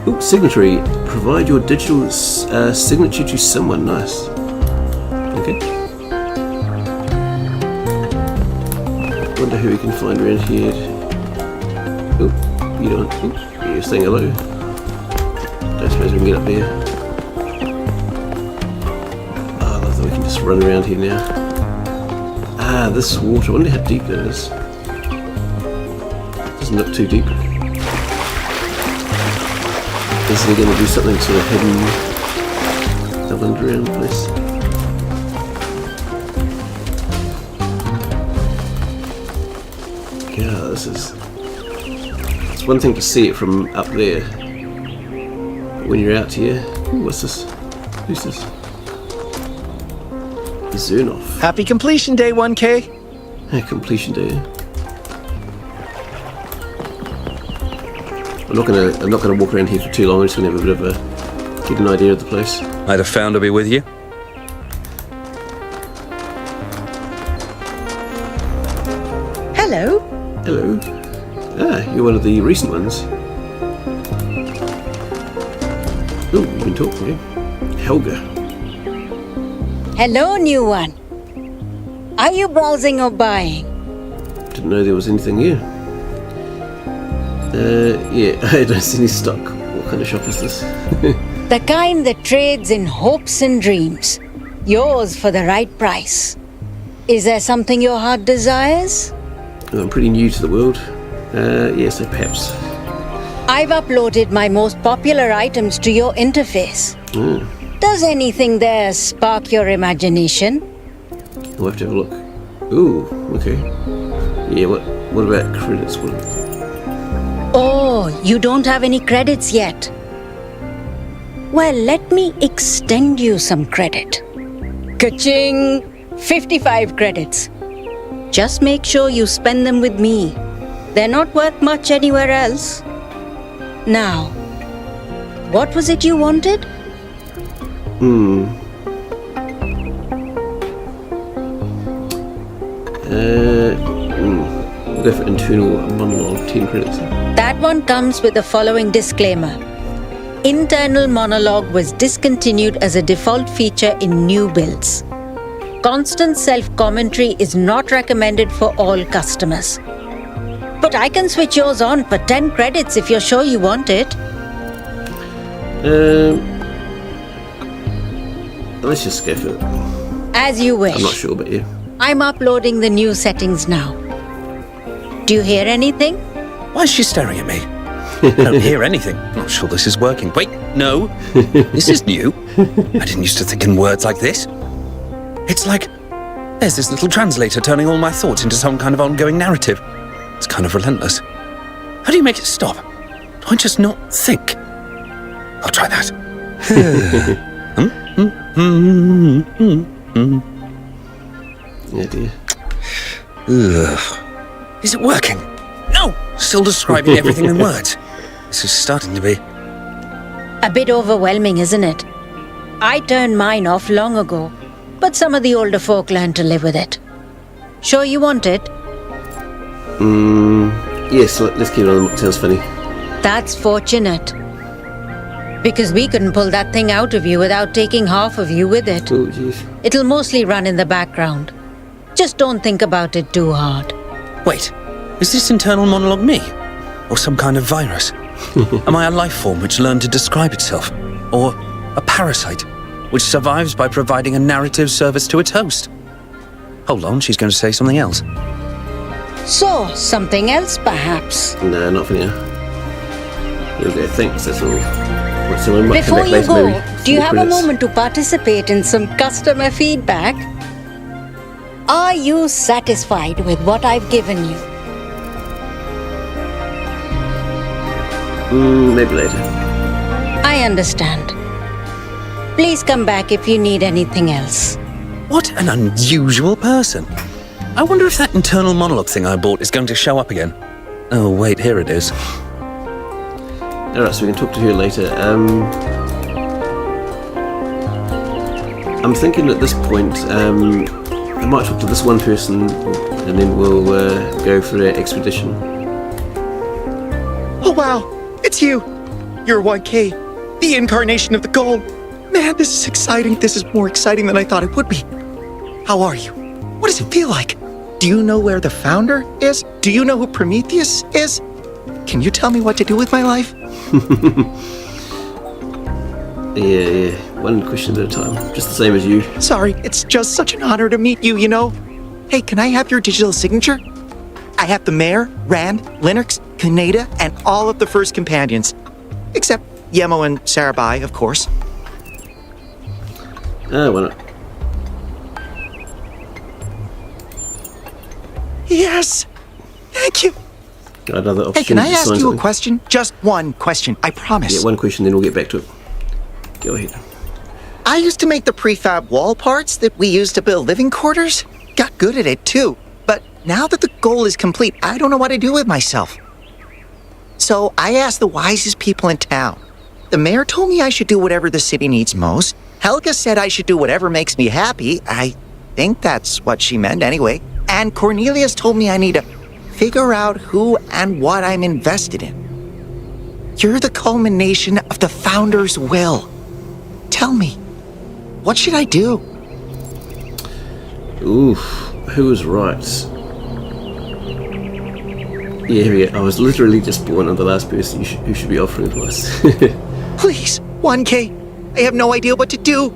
Ooh, signatory. Provide your digital signature to someone. Nice. Okay. Wonder who we can find around here. Oh, you don't. You're saying hello. Don't suppose we can get up there. Oh, I love that we can just run around here now. Ah, this water. I wonder how deep that is. Doesn't look too deep. Is he going to do something sort of hidden up underground place? Yeah, this is... It's one thing to see it from up there. But when you're out here... Ooh, what's this? Who's this? Zernoff. Happy completion day, 1K! Completion day. I'm not gonna walk around here for too long. I'm just gonna have a bit of a get an idea of the place. I'd have found to be with you. Hello. Hello. Ah, you're one of the recent ones. Oh, you can talk to you. Helga. Hello, new one. Are you browsing or buying? Didn't know there was anything here. Yeah, I don't see any stock. What kind of shop is this? The kind that trades in hopes and dreams. Yours for the right price. Is there something your heart desires? I'm pretty new to the world. Yes, so perhaps. I've uploaded my most popular items to your interface. Does anything there spark your imagination? We'll have to have a look. Ooh, okay. Yeah, what about credits? Oh, you don't have any credits yet. Well, let me extend you some credit. Ka-ching! 55 credits. Just make sure you spend them with me. They're not worth much anywhere else. Now, what was it you wanted? We'll go for internal monologue, 10 credits. That one comes with the following disclaimer. Internal monologue was discontinued as a default feature in new builds. Constant self-commentary is not recommended for all customers. But I can switch yours on for 10 credits if you're sure you want it. Let's just go for it. As you wish. I'm not sure, but yeah. I'm uploading the new settings now. Do you hear anything? Why is she staring at me? I don't hear anything. I'm not sure this is working. Wait, no. This is new. I didn't used to think in words like this. It's like there's this little translator turning all my thoughts into some kind of ongoing narrative. It's kind of relentless. How do you make it stop? Do I just not think? I'll try that. Yeah, dear. Ugh. Is it working? No! Still describing everything in words. This is starting to be... A bit overwhelming, isn't it? I turned mine off long ago, but some of the older folk learned to live with it. Sure you want it? Yes, let's keep it on. It sounds funny. That's fortunate. Because we couldn't pull that thing out of you without taking half of you with it. Oh, jeez. It'll mostly run in the background. Just don't think about it too hard. Wait, is this internal monologue me? Or some kind of virus? Am I a life form which learned to describe itself? Or a parasite which survives by providing a narrative service to its host? Hold on, she's going to say something else. So, something else perhaps? No, not for now. There we go, thanks, that's all. So we might come Before back you later, go, maybe. do you More have credits. a moment to participate in some customer feedback? Are you satisfied with what I've given you? Maybe later. I understand. Please come back if you need anything else. What an unusual person. I wonder if that internal monologue thing I bought is going to show up again. Oh, wait, here it is. Alright, so we can talk to her later. I'm thinking at this point, I might talk to this one person and then we'll go for our expedition. Oh wow, it's you! You're 1K, the incarnation of the goal. Man, this is exciting. This is more exciting than I thought it would be. How are you? What does it feel like? Do you know where the founder is? Do you know who Prometheus is? Can you tell me what to do with my life? Yeah, one question at a time. Just the same as you. Sorry, it's just such an honor to meet you, you know? Hey, can I have your digital signature? I have the Mayor, Rand, Linux, Kaneda, and all of the first companions. Except Yemo and Sarabai, of course. Ah, why not? Yes! Thank you! Got another opportunity. Hey, can I to ask sign you a something? question? Just one question, I promise. Yeah, one question, then we'll get back to it. Go ahead. I used to make the prefab wall parts that we used to build living quarters. Got good at it, too. But now that the goal is complete, I don't know what to do with myself. So I asked the wisest people in town. The mayor told me I should do whatever the city needs most. Helga said I should do whatever makes me happy. I think that's what she meant anyway. And Cornelius told me I need to figure out who and what I'm invested in. You're the culmination of the founder's will. Tell me, what should I do? Oof, who was right? Yeah, here we go. I was literally just born on the last person who should be offering advice. Please, 1K, I have no idea what to do.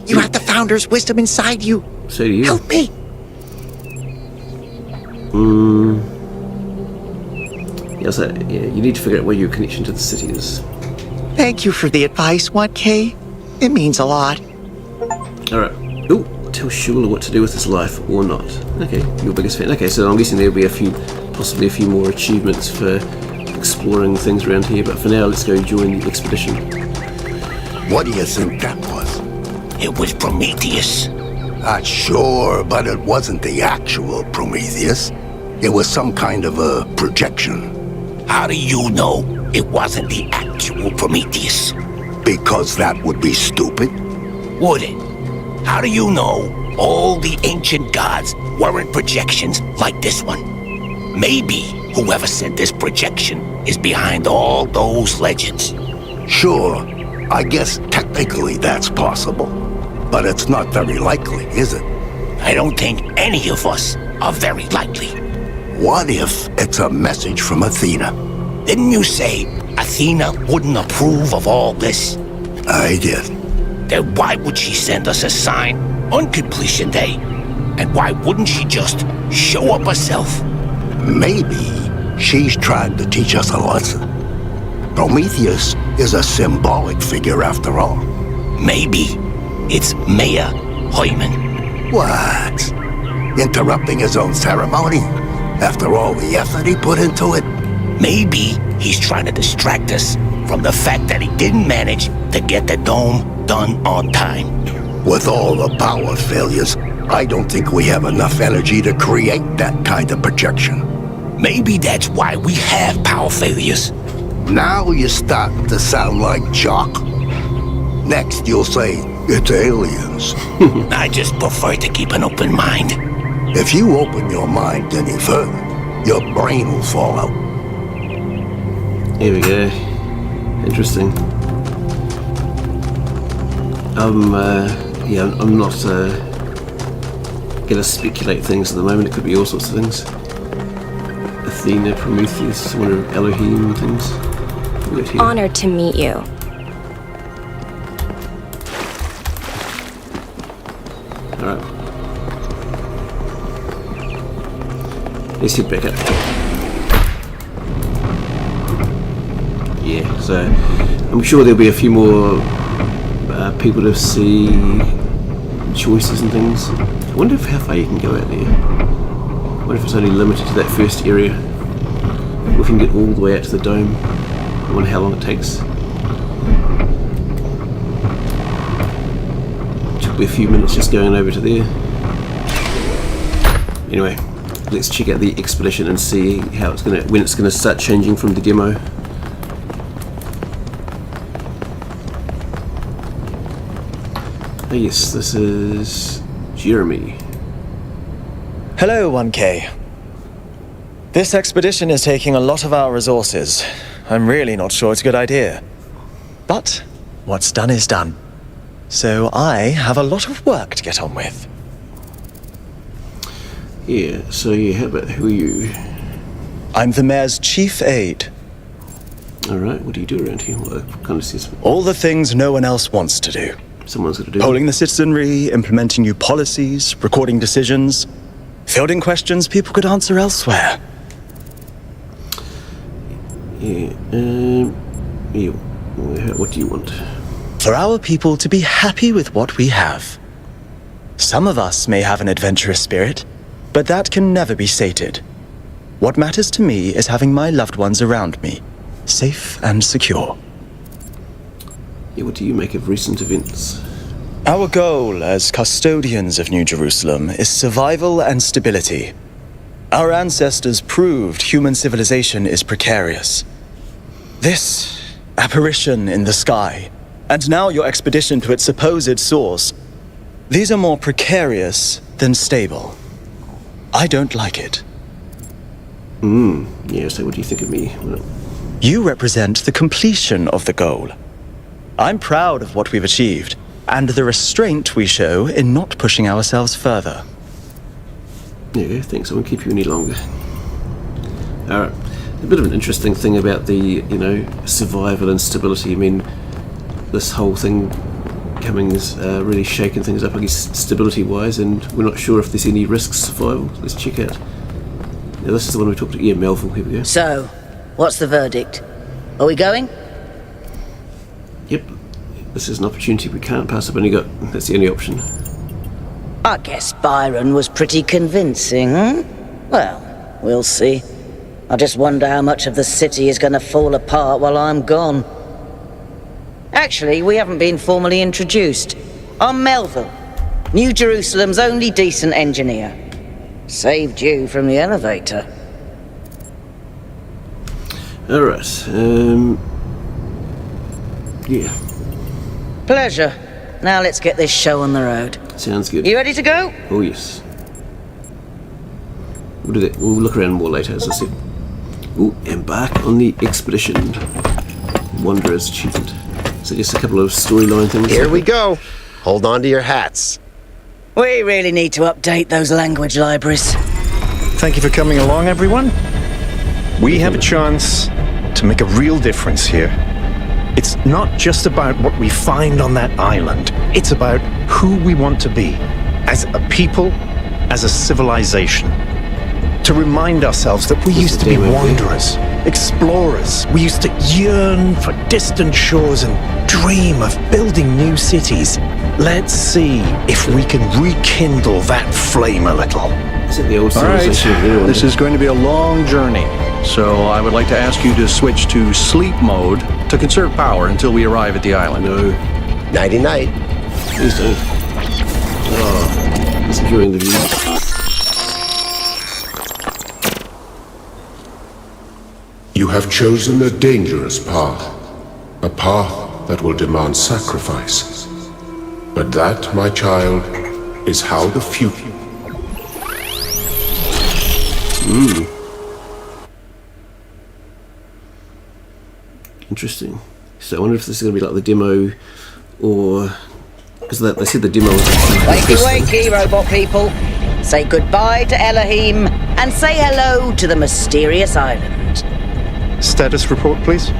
You have the founder's wisdom inside you. So do you. Help me. Yes, yeah, you need to figure out where your connection to the city is. Thank you for the advice, 1K. It means a lot. Alright. Ooh, tell Shula what to do with his life or not. Okay, your biggest fan. Okay, so I'm guessing there'll be possibly a few more achievements for exploring things around here, but for now, let's go join the expedition. What do you think that was? It was Prometheus. Sure, but it wasn't the actual Prometheus. It was some kind of a projection. How do you know it wasn't the actual Prometheus? Because that would be stupid. Would it? How do you know all the ancient gods weren't projections like this one? Maybe whoever said this projection is behind all those legends. Sure, I guess technically that's possible. But it's not very likely, is it? I don't think any of us are very likely. What if it's a message from Athena? Didn't you say Athena wouldn't approve of all this? I did. Then why would she send us a sign on completion day? And why wouldn't she just show up herself? Maybe she's trying to teach us a lesson. Prometheus is a symbolic figure after all. Maybe it's Mayor Hyman. What? Interrupting his own ceremony? After all the effort he put into it? Maybe he's trying to distract us from the fact that he didn't manage to get the dome done on time. With all the power failures, I don't think we have enough energy to create that kind of projection. Maybe that's why we have power failures. Now you're starting to sound like Jock. Next you'll say, it's aliens. I just prefer to keep an open mind. If you open your mind any further, your brain will fall out. Here we go. Interesting. I'm not gonna speculate things at the moment. It could be all sorts of things. Athena, Prometheus, one of Elohim things. Honored to meet you. Alright. Let's head back up. Yeah, so I'm sure there'll be a few more people to see, choices and things. I wonder how far you can go out there. I wonder if it's only limited to that first area. Or if you can get all the way out to the dome. I wonder how long it takes. Took me a few minutes just going over to there. Anyway, let's check out the expedition and see how it's when it's gonna start changing from the demo. Oh yes, this is Jeremy. Hello, 1K. This expedition is taking a lot of our resources. I'm really not sure it's a good idea. But what's done is done. So I have a lot of work to get on with. Yeah, so yeah, who are you? I'm the mayor's chief aide. Alright, what do you do around here? What kind of assessment? All the things no one else wants to do. Someone's got to do polling the citizenry, implementing new policies, recording decisions, fielding questions people could answer elsewhere. Yeah, what do you want? For our people to be happy with what we have. Some of us may have an adventurous spirit, but that can never be sated. What matters to me is having my loved ones around me, safe and secure. Yeah, what do you make of recent events? Our goal as custodians of New Jerusalem is survival and stability. Our ancestors proved human civilization is precarious. This apparition in the sky, and now your expedition to its supposed source, these are more precarious than stable. I don't like it. Yeah, so what do you think of me? Well, you represent the completion of the goal. I'm proud of what we've achieved, and the restraint we show in not pushing ourselves further. There you go, thanks, I won't keep you any longer. Alright, a bit of an interesting thing about the, survival and stability. I mean, this whole thing coming is really shaking things up, I guess, stability-wise, and we're not sure if there's any risks to survival. Let's check out. Now, this is the one we talked to. Yeah, Melville, here we go. So, what's the verdict? Are we going? Yep, this is an opportunity we can't pass up. That's the only option. I guess Byron was pretty convincing, huh? Well, we'll see. I just wonder how much of the city is going to fall apart while I'm gone. Actually, we haven't been formally introduced. I'm Melville, New Jerusalem's only decent engineer. Saved you from the elevator. Alright, yeah. Pleasure. Now let's get this show on the road. Sounds good. You ready to go? Oh, yes. We'll do that. We'll look around more later, as I said. Ooh, embark on the expedition. Wanderer's achievement. So just a couple of storyline things. Here we go. Hold on to your hats. We really need to update those language libraries. Thank you for coming along, everyone. We have a chance to make a real difference here. It's not just about what we find on that island. It's about who we want to be as a people as a civilization. To remind ourselves that we used to be wanderers, explorers. We used to yearn for distant shores and dream of building new cities. Let's see if we can rekindle that flame a little. Is it the old All right, civilization? this is going to be a long journey, so I would like to ask you to switch to sleep mode to conserve power until we arrive at the island. No. Nighty-night. Please don't. Oh, just enjoying the view. You have chosen a dangerous path. A path that will demand sacrifice. But that, my child, is how the future... Interesting. So I wonder if this is going to be like the demo, or... Because they said the demo was... Wakey, wakey, robot people. Say goodbye to Elohim, and say hello to the mysterious island. Status report, please.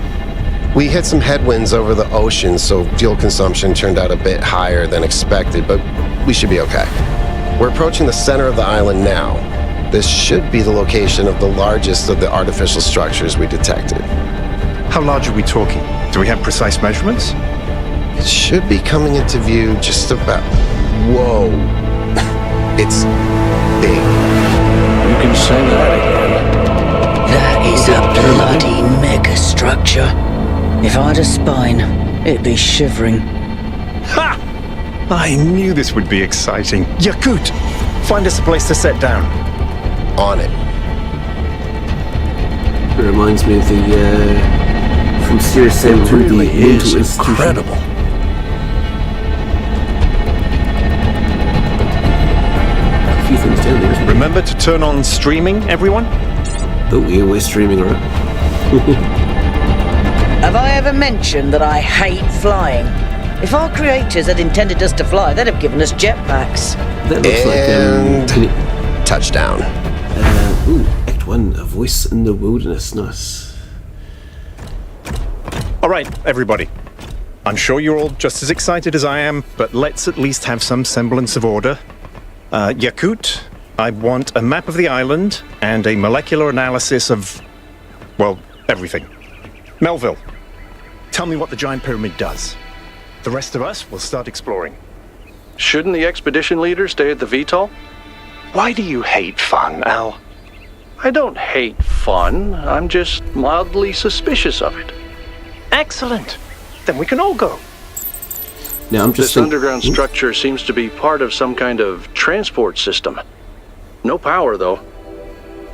We hit some headwinds over the ocean, so fuel consumption turned out a bit higher than expected, but we should be okay. We're approaching the center of the island now. This should be the location of the largest of the artificial structures we detected. How large are we talking? Do we have precise measurements? It should be coming into view just about... Whoa. It's big. You can say that again. That is a bloody megastructure. If I had a spine, it'd be shivering. Ha! I knew this would be exciting. Yakut, find us a place to set down. On it. It reminds me of the... from Serious Sam to the mental institution. Incredible. A few things down there, isn't there? Remember to turn on streaming, everyone? Oh yeah, we're streaming, alright. Have I ever mentioned that I hate flying? If our creators had intended us to fly, they'd have given us jetpacks. That looks like touchdown. Act 1, A Voice in the Wilderness. Nice. All right, everybody. I'm sure you're all just as excited as I am, but let's at least have some semblance of order. Yakut, I want a map of the island and a molecular analysis of, well, everything. Melville, tell me what the giant pyramid does. The rest of us will start exploring. Shouldn't the expedition leader stay at the VTOL? Why do you hate fun, Al? I don't hate fun. I'm just mildly suspicious of it. Excellent. Then we can all go. Now I'm just This underground structure seems to be part of some kind of transport system. No power, though.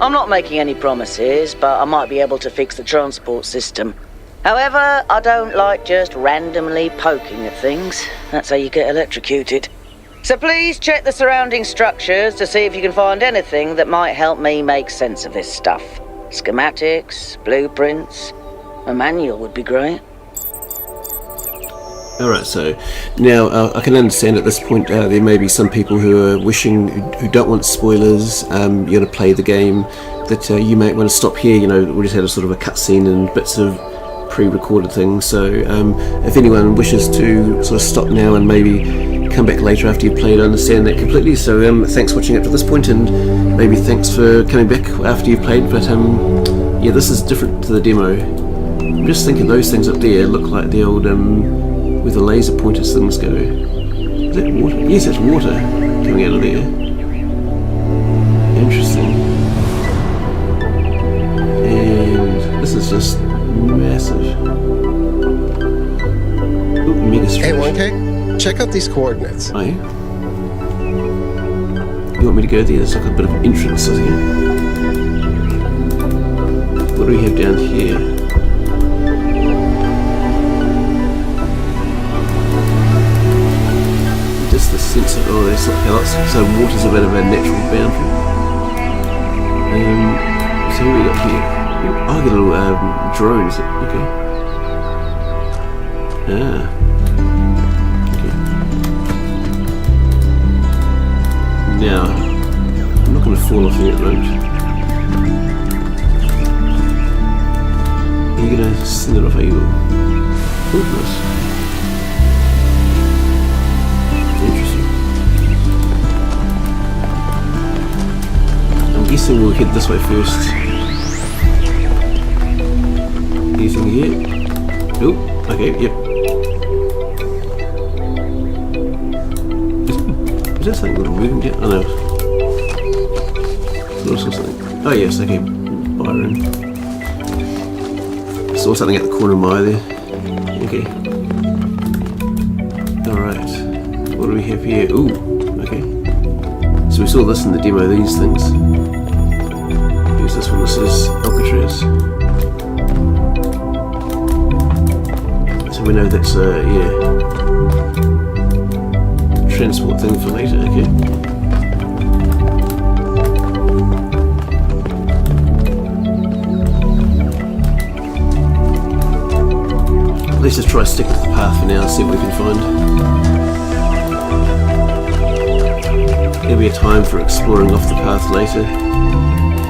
I'm not making any promises, but I might be able to fix the transport system. However, I don't like just randomly poking at things. That's how you get electrocuted. So please check the surrounding structures to see if you can find anything that might help me make sense of this stuff. Schematics, blueprints, a manual would be great. Alright, so now I can understand at this point there may be some people who are wishing, who don't want spoilers, you're going to play the game, that you might want to stop here. You know, we just had a sort of a cutscene and bits of pre-recorded things, so if anyone wishes to sort of stop now and maybe come back later after you've played, I understand that completely. So thanks for watching up to this point, and maybe thanks for coming back after you've played, but yeah, this is different to the demo. I'm just thinking those things up there look like the old where the laser pointers things go. Is that water? Yes, that's water coming out of there. Interesting. And this is just massive. Ooh, mega stretch. Hey, 1K, check out these coordinates. Oh, yeah? You want me to go there? There's like a bit of entrance here. What do we have down here? Just the sense of, oh, there's something else. So water's a bit of a natural boundary. So what we got here? Oh, I got a little drone, is it? Okay. Ah. Okay. Now, I'm not going to fall off here at the moment. Are you going to send it off, are you? Oh, nice. guessing we'll head this way first. Anything here? Oh, okay, yep. Is that something we're moving yet? Oh no. Saw something. Oh yes, okay. Byron. Saw something at the corner of my eye there. Okay. Alright. What do we have here? Ooh, okay. So we saw this in the demo, these things. Here's this one, this is Alcatraz. So we know that's transport thing for later, okay. Let's just try to stick with the path for now and see what we can find. There'll be a time for exploring off the path later.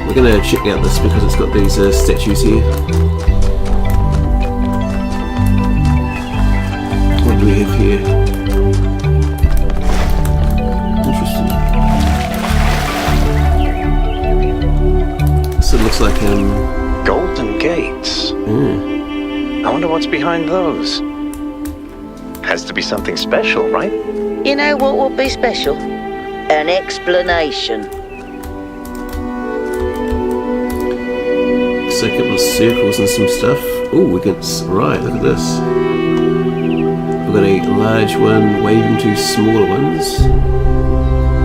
We're going to check out this because it's got these statues here. What do we have here? Interesting. So it looks like Golden gates. I wonder what's behind those. Has to be something special, right? You know what would be special? An explanation. So a couple of circles and some stuff. Oh, we can. Right, look at this. We've got a large one waving to smaller ones.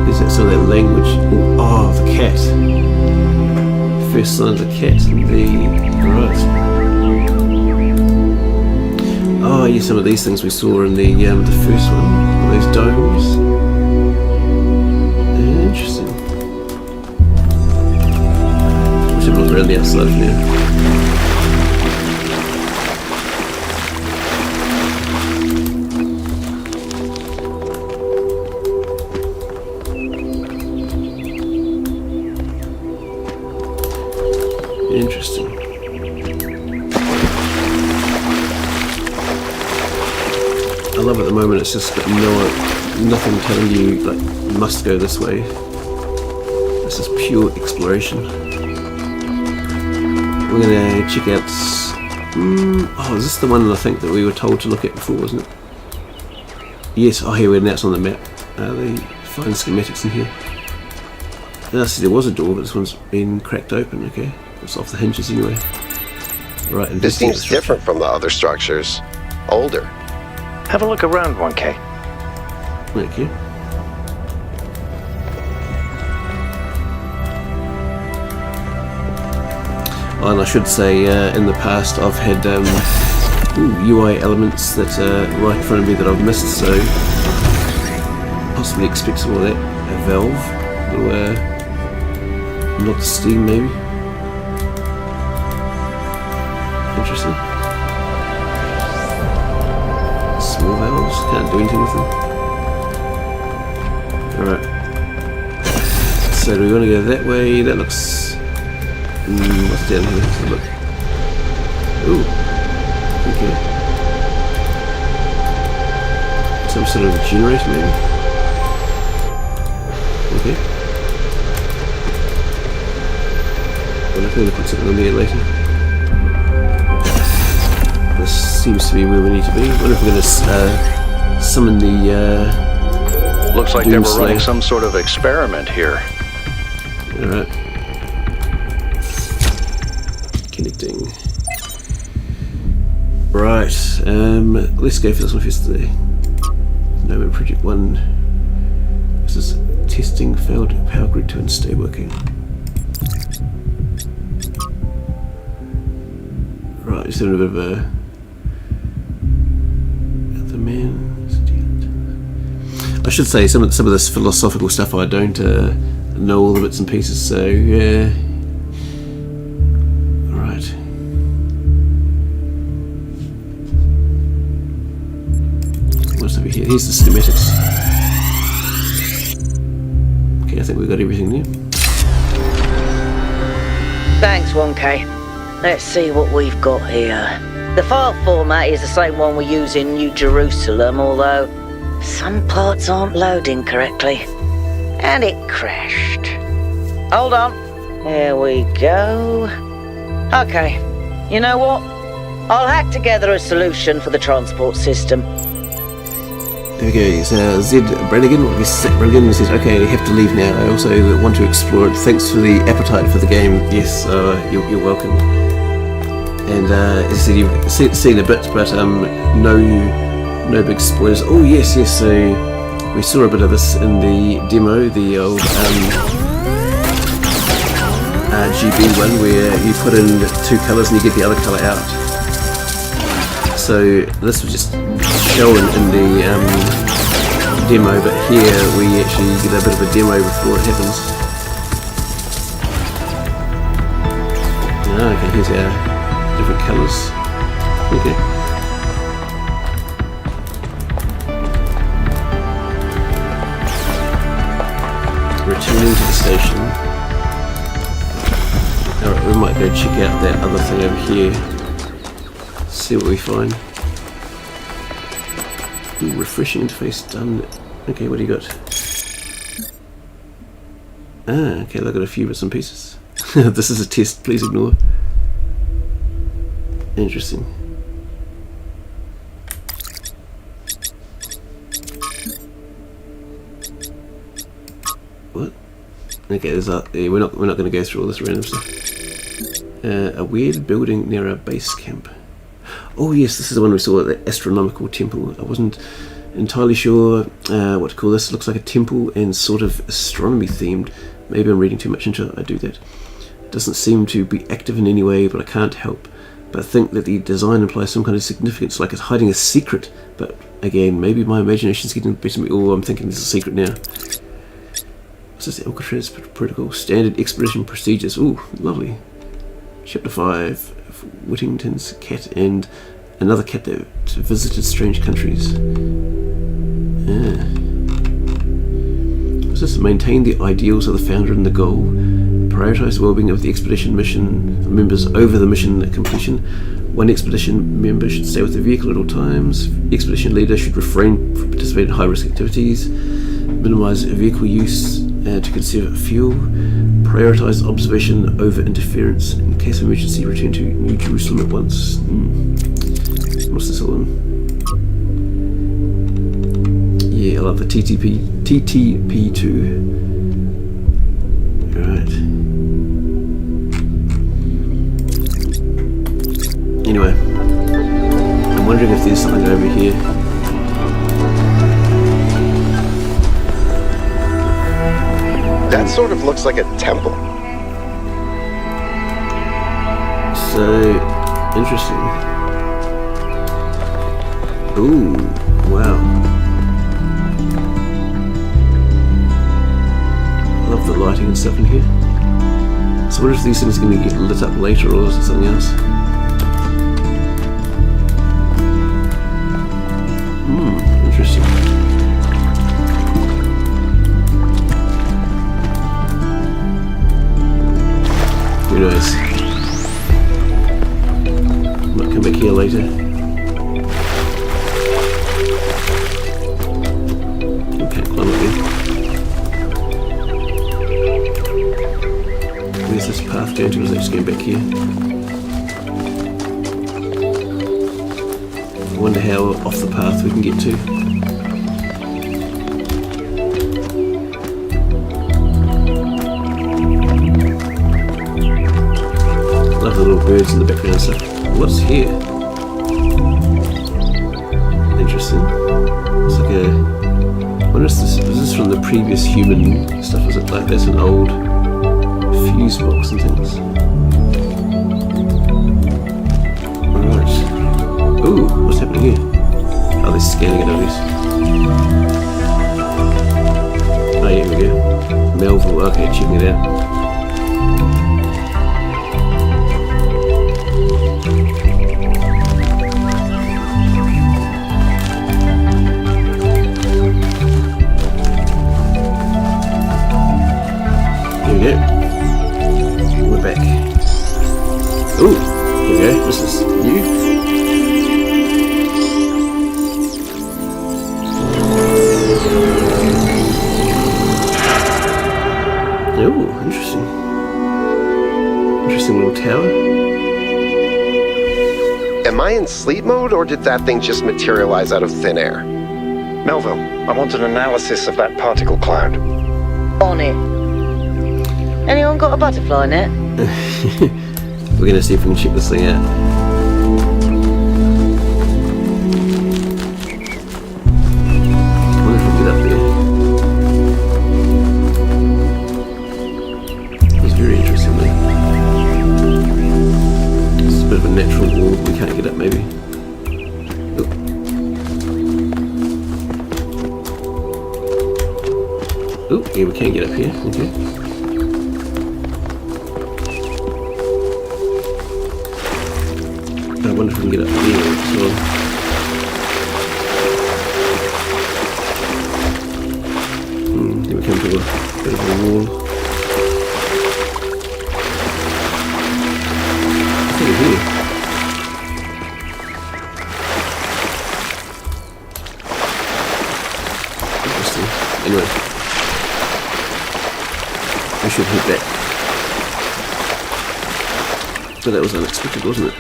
Is that some of that language? Oh, the cat. First sign of the cat. Right. Oh, yeah, some of these things we saw in the first one. Those domes. Interesting. We should look around the outside now. Interesting. I love at the moment it's just got nothing telling you like you must go this way. This is pure exploration. We're gonna check out. Oh, is this the one I think that we were told to look at before, wasn't it? Yes. Oh, here we're now. It's on the map. The fine schematics in here. I see there was a door, but this one's been cracked open. Okay, it's off the hinges anyway. Right. This seems different from the other structures. Older. Have a look around, 1K. Thank you. Oh, and I should say, in the past I've had UI elements that are right in front of me that I've missed, so possibly expect some of that. A valve, or not steam maybe. Interesting. Small valves, can't do anything with them. Alright. So do we want to go that way? That looks... what's down here? Let's have a look. Ooh. Okay. Some sort of generator maybe? Okay. Well, I'm going to put something on there later. This seems to be where we need to be. I wonder if we're going to summon the looks like they were running some sort of experiment here. Alright. Connecting. Right, let's go for this one first today. No, Project 1. This is testing failed power grid to unstable. Okay. Right, just having a bit of a... The man... I should say some of this philosophical stuff I don't know all the bits and pieces, so yeah. Right. What's over here? Here's the schematics. Okay, I think we've got everything there. Thanks, 1K. Let's see what we've got here. The file format is the same one we use in New Jerusalem, although some parts aren't loading correctly. And it crashed. Hold on. There we go. Okay, you know what? I'll hack together a solution for the transport system. There we go. So Zed Brannigan, Brannigan says, okay, I have to leave now. I also want to explore it. Thanks for the appetite for the game. Yes, you're welcome. And as I said, you've seen a bit, but no big spoilers. Oh yes. So we saw a bit of this in the demo, the old GB one, where you put in 2 colours and you get the other colour out. So this was just shown in the demo, but here we actually get a bit of a demo before it happens. Okay, here's our different colours. Okay. Returning to the station. Alright, we might go check out that other thing over here. See what we find. Ooh, refreshing interface done. Okay, what do you got? Okay, I've got a few bits and pieces. This is a test, please ignore. Interesting. What? Okay, there's we're not going to go through all this random stuff. A weird building near our base camp. Oh yes, this is the one we saw at the astronomical temple. I wasn't entirely sure what to call this. Looks like a temple and sort of astronomy themed. Maybe I'm reading too much into it. I do that. It doesn't seem to be active in any way, but I can't help but think that the design implies some kind of significance, like it's hiding a secret. But again, maybe my imagination's getting the better of me. Oh, I'm thinking there's a secret now. What's this? Alcatraz Protocol. Standard expedition procedures. Ooh, lovely. Chapter 5. Whittington's cat and another cat that visited strange countries. What's this? Maintain the ideals of the founder and the goal. Prioritize the well-being of the expedition mission members over the mission completion. One expedition member should stay with the vehicle at all times. The expedition leader should refrain from participating in high-risk activities. Minimize vehicle use to conserve fuel. Prioritize observation over interference. In case of emergency, return to New Jerusalem at once. What's this all in? Yeah, I love the TTP2. Right. Anyway, I'm wondering if there's something over here. That sort of looks like a temple. So interesting. Ooh, wow. Love the lighting and stuff in here. So what if these things are going to get lit up later, or is it something else? Interesting. Who knows? Might come back here later. Okay, climb up here. Where's this path going to? Is it just going back here? I wonder how off the path we can get to. Love the little birds in the background and stuff. What's here? Interesting. It's like a... I wonder if this is this from the previous human stuff. Is it like that's an old fuse box and things? Alright. Ooh, what's happening here? Oh, they're scanning it, I guess. Oh, here we go. Melville, okay, checking it out. We're back. Ooh, here we go. This is new. Ooh, interesting. interesting little tower. Am I in sleep mode, or did that thing just materialize out of thin air? Melville, I want an analysis of that particle cloud. On it. Anyone got a butterfly net? We're going to see if we can check this thing out. I wonder if we can get up there. It's very interesting though. It's a bit of a natural wall. We can't get up maybe. Oh, yeah, we can get up here. Okay. I wonder if we can get up here as well. Here we come to a bit of a wall. I think we're here. Interesting. Anyway. I should hit that. But that was unexpected, wasn't it?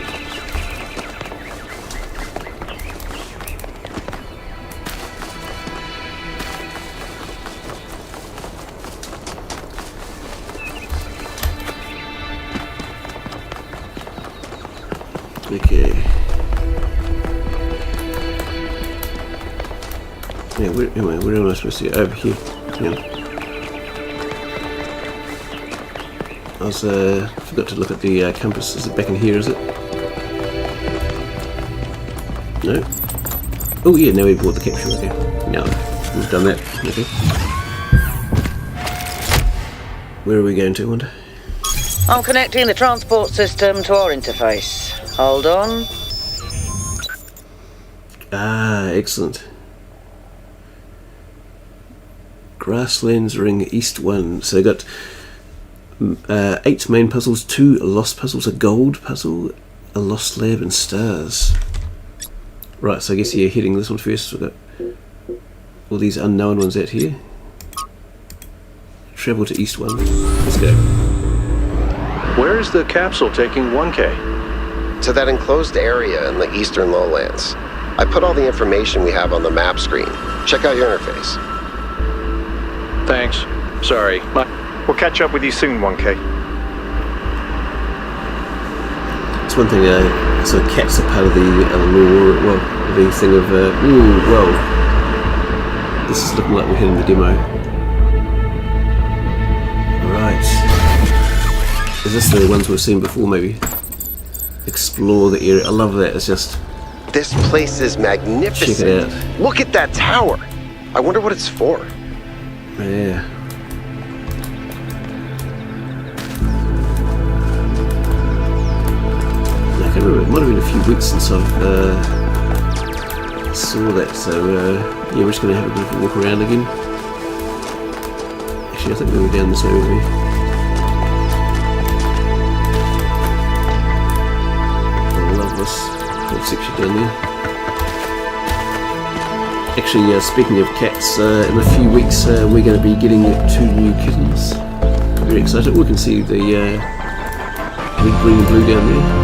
Okay. Yeah, where am I? Where am I supposed to go? Over here. Yeah. I forgot to look at the compass. Is it back in here, is it? No? Oh yeah, now we've bought the capsule. Okay. Now we've done that. Okay. Where are we going to, wonder? I'm connecting the transport system to our interface. Hold on. Ah, excellent. Grasslands Ring East 1. So I got 8 main puzzles, 2 lost puzzles, a gold puzzle, a lost lab, and stars. Right, so I guess you're hitting this one first. We've got all these unknown ones out here. Travel to East 1. Let's go. Where is the capsule taking 1K? To that enclosed area in the eastern lowlands. I put all the information we have on the map screen. Check out your interface. Thanks. Sorry. We'll catch up with you soon, 1K. It's one thing, so cats are part of the lore, well, the thing of, well, this is looking like we're hitting the demo. Right. Is this the ones we've seen before, maybe? Explore the area. I love that, it's just... This place is magnificent. Check it out. Look at that tower. I wonder what it's for. Yeah. I can't remember, it might have been a few weeks since I've saw that, so yeah, we're just going to have a bit of a walk around again. Actually, I think we were down this way, weren't we? I love this whole section down there. Actually, speaking of cats, in a few weeks we're going to be getting 2 new kittens. Very excited. We can see the red, green and blue down there.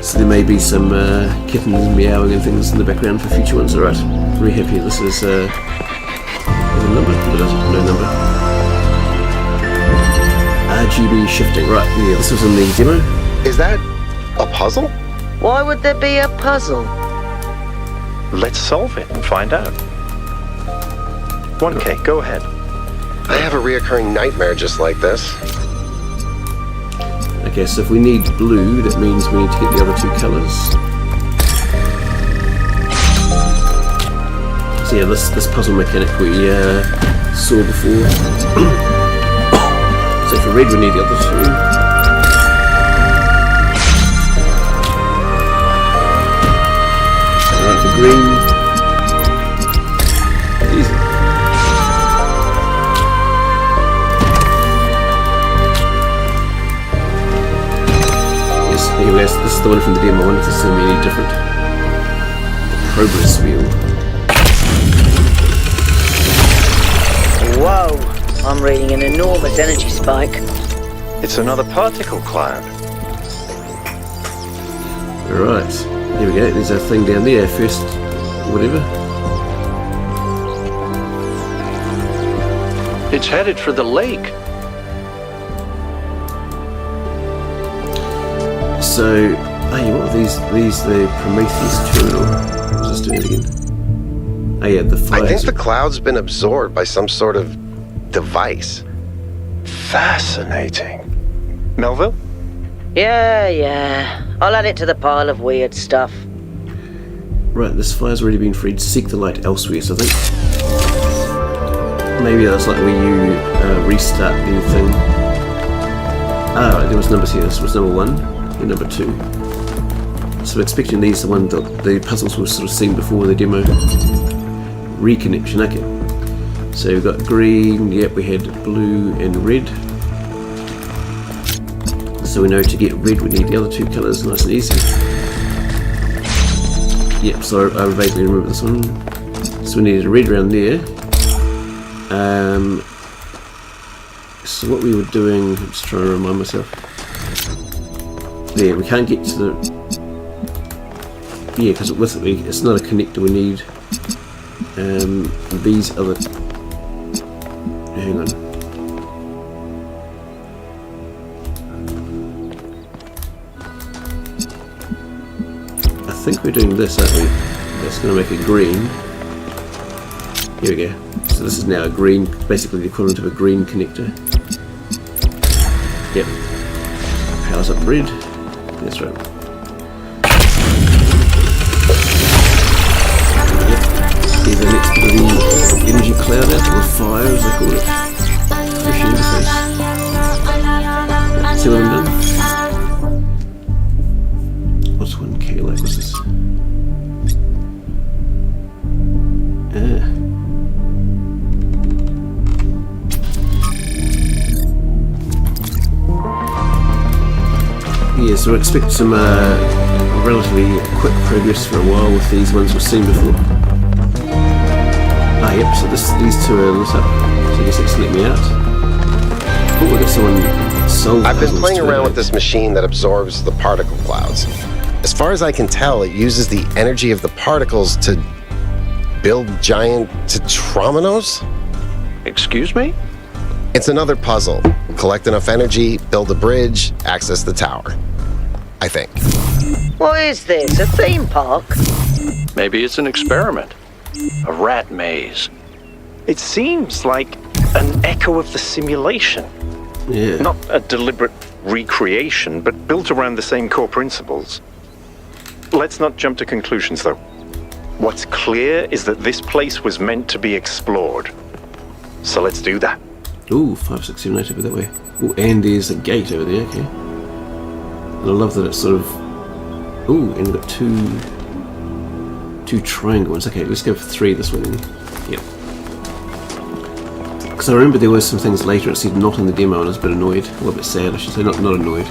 So there may be some kittens meowing and things in the background for future ones. Alright, very happy. This is a number? No number. RGB shifting. Right, yeah, this was in the demo. Is that a puzzle? Why would there be a puzzle? Let's solve it and find out. 1K, go ahead. I have a reoccurring nightmare just like this. Okay, so if we need blue, that means we need to get the other 2 colours. So yeah, this puzzle mechanic we saw before. So for red we need the other 2. For green, easy. Yes, anyway, this is the one from the demo. I wonder if this is going to be any different. Progress wheel. Whoa, I'm I'm reading an enormous energy spike. It's another particle cloud. Right, here we go. There's a thing down there. First, whatever. It's headed for the lake. So, hey, what are these? These the Prometheus terminal. Let's just do it again. Oh yeah, the fires. I think the cloud's been absorbed by some sort of device. Fascinating. Melville? Yeah. I'll add it to the pile of weird stuff. Right, this fire's already been freed. Seek the light elsewhere, so I think maybe that's like where you restart the thing. Ah, right, there was numbers here. This was number 1 and number 2. So expecting these, the puzzles we've sort of seen before the demo. Reconnection, okay. So we've got green, yep, we had blue and red. So we know to get red we need the other 2 colours, nice and easy. Yep, so I vaguely remember this one. So we needed a red around there. So what we were doing, I'm just trying to remind myself. There, we can't get to the... Yeah, because it's not a connector, we need these other... Hang on. I think we're doing this, aren't we? That's going to make it green. Here we go. So this is now a green, basically the equivalent of a green connector. Yep. Powers up red. That's right. Yep. Either next to the energy cloud out, or fire as they call it. Push interface. Yep. See what I'm done? What's 1K like? What's this? Yeah, so I expect some relatively quick progress for a while with these ones we've seen before. Ah, yep, so these 2 are lit up, so I guess it's let me out. Oh, we've got someone solve I've been playing around with this machine that absorbs the particle clouds. As far as I can tell, it uses the energy of the particles to build giant tetrominos? Excuse me? It's another puzzle. Collect enough energy, build a bridge, access the tower. I think. What is this, a theme park? Maybe it's an experiment. A rat maze. It seems like an echo of the simulation. Yeah. Not a deliberate recreation, but built around the same core principles. Let's not jump to conclusions, though. What's clear is that this place was meant to be explored. So let's do that. Ooh, 5, 6, 7, 8 over that way. Ooh, and there's a gate over there, okay. And I love that it's sort of... Ooh, and we've got two triangle ones. Okay, let's go for 3 this way then. Yep. Because I remember there were some things later it said not in the demo and I was a bit annoyed. A little bit sad, I should say, not annoyed.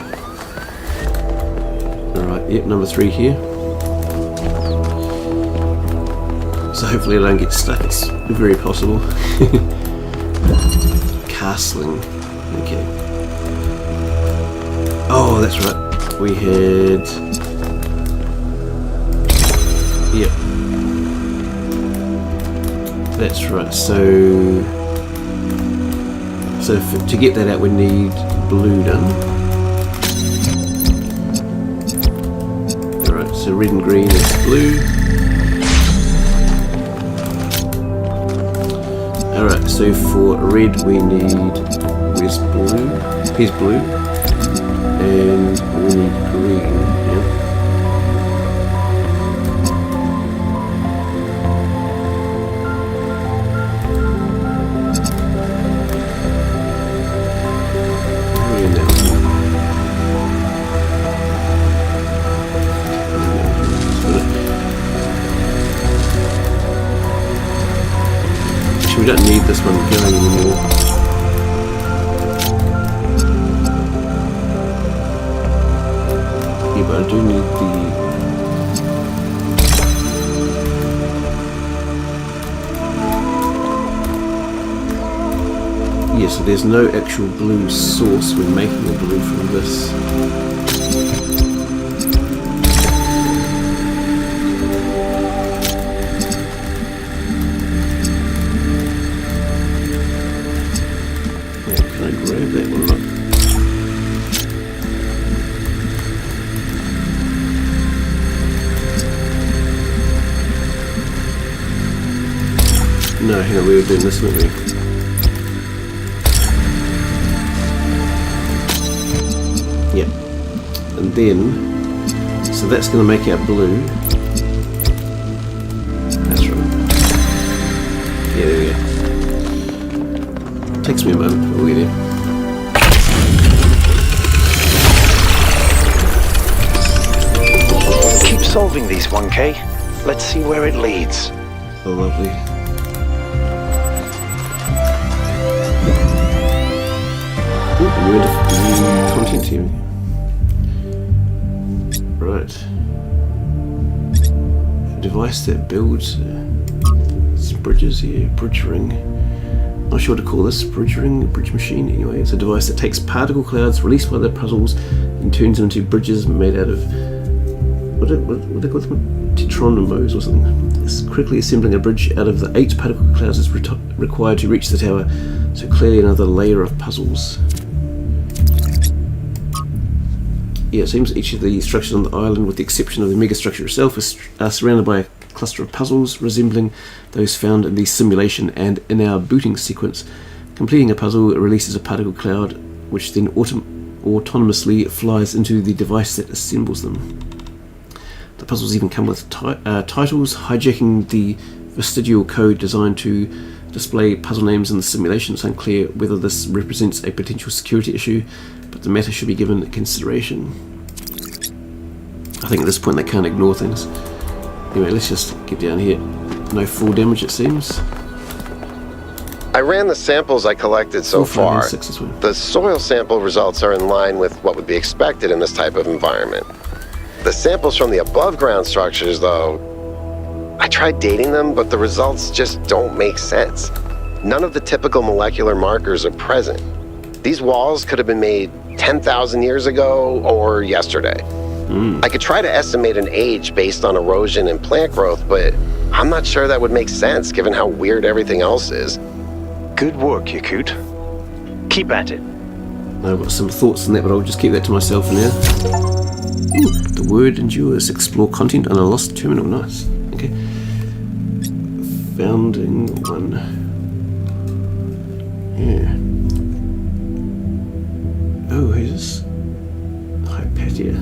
Alright, yep, number 3 here. So hopefully I don't get stuck, it's very possible. Castling. Okay. Oh, that's right. We had... Yep. That's right. So to get that out we need blue done. Alright, so red and green is blue. Alright, so for red we need, where's blue? Here's blue. And we need green, yeah. Green now. We don't need this one going anymore. Yeah, but I do need the... Yeah, so there's no actual blue source when making the blue from this. Can I grab that one up? No, hang on, we were doing this, weren't we? Yeah. And then, so that's going to make our blue. That's right. Yeah, there we go. Takes me a moment, but we'll get there. Keep solving these, 1K. Let's see where it leads. Oh, lovely. Ooh, new content here. Right. A device that builds bridges here, bridge ring. Not sure what to call this, bridge ring, bridge machine. Anyway, it's a device that takes particle clouds released by the puzzles and turns them into bridges made out of what they call them, tetronomos or something. It's quickly assembling a bridge out of the 8 particle clouds is required to reach the tower. So clearly another layer of puzzles. Yeah, it seems each of the structures on the island, with the exception of the megastructure itself, are surrounded by a cluster of puzzles resembling those found in the simulation and in our booting sequence. Completing a puzzle releases a particle cloud, which then autonomously flies into the device that assembles them. The puzzles even come with titles, hijacking the vestigial code designed to display puzzle names in the simulation. It's unclear whether this represents a potential security issue, but the matter should be given consideration. I think at this point they can't ignore things. Anyway, let's just get down here. No full damage, it seems. I ran the samples I collected so far. The soil sample results are in line with what would be expected in this type of environment. The samples from the above ground structures, though, I tried dating them, but the results just don't make sense. None of the typical molecular markers are present. These walls could have been made 10,000 years ago or yesterday. I could try to estimate an age based on erosion and plant growth, but I'm not sure that would make sense given how weird everything else is. Good work, Yakut. Keep at it. I've got some thoughts on that, but I'll just keep that to myself for now. Ooh, the word endures. Explore content on a lost terminal. Nice. Okay. Founding 1. Yeah. Oh, who's this? Hypatia.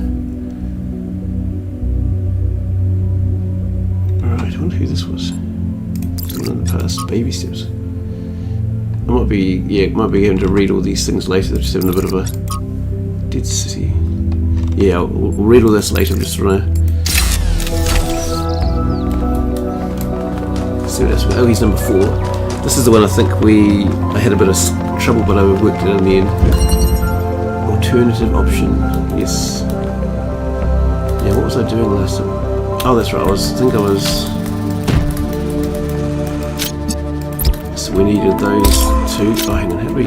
Alright, I wonder who this was. Someone in the past. Baby steps. I might be having to read all these things later. They're just having a bit of a dead city. Yeah, we'll read all this later. I'm just trying to see what else. Oh, he's number 4. This is the one I think I had a bit of trouble, but I worked it in the end. Alternative option. Yes. Yeah, what was I doing last time? Oh, that's right. I think I was. So we needed those 2. Oh, hang on. How do we?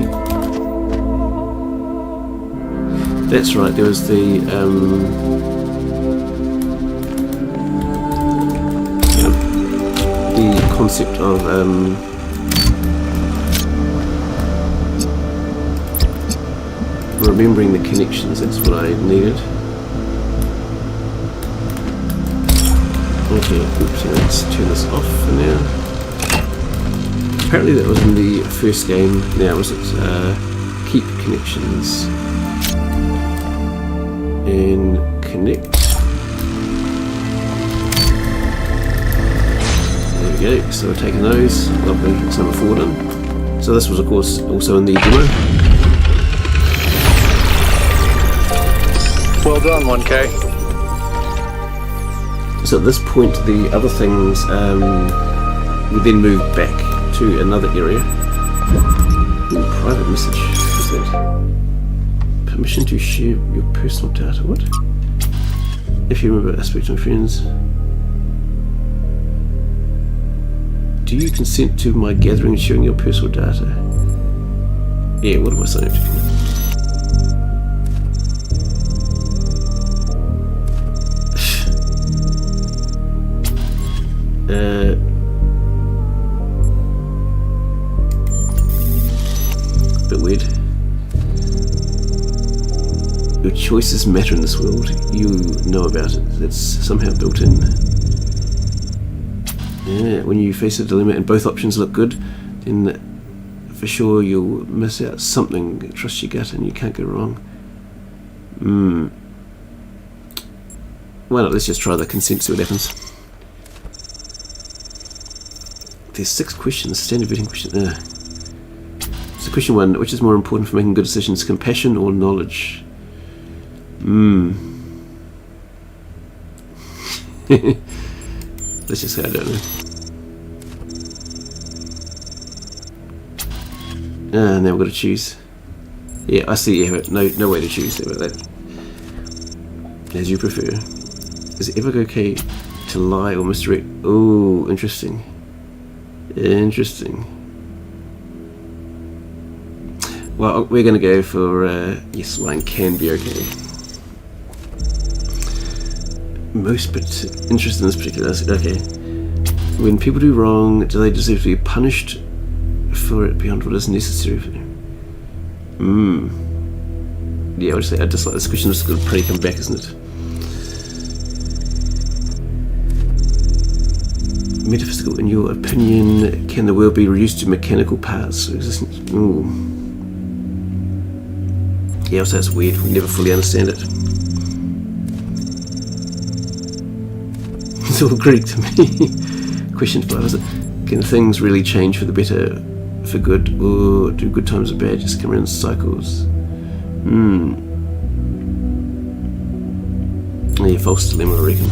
That's right. There was the concept of remembering the connections. That's what I needed. Okay, oops, let's turn this off for now. Apparently that was in the first game. Now was it keep connections and connect. There we go. So we're taking those. Lovely. It's number 4 done. So this was of course also in the demo. Well done, 1K. So at this point, the other things we then moved back to another area. Ooh, private message. What is that? Permission to share your personal data. What? If you remember, aspect to my friends. Do you consent to my gathering and sharing your personal data? Yeah, what am I signing up to? Bit weird. Your choices matter in this world. You know about it. That's somehow built in. Yeah, when you face a dilemma and both options look good, then for sure you'll miss out something. Trust your gut and you can't go wrong. Why not? Let's just try the consent, see what happens. There's 6 questions, standard vetting question. So question 1, which is more important for making good decisions, compassion or knowledge? Let's just say I don't know. Now we've got to choose. Yeah, I see. Yeah, no way to choose about that. As you prefer. Is it ever okay to lie or misdirect? Oh, interesting. Interesting. Well, we're going to go for yes, lying can be okay. Most interested in this particular aspect. Okay. When people do wrong, do they deserve to be punished for it beyond what is necessary for them? Yeah, I would say I dislike this question. It's going to probably come back, isn't it? Metaphysical, in your opinion, can the world be reduced to mechanical parts of existence? Ooh. Yeah, also that's weird. We never fully understand it. It's all Greek to me. Question 5 is it? Can things really change for the better, for good, or do good times or bad just come around in cycles? Yeah, false dilemma, I reckon.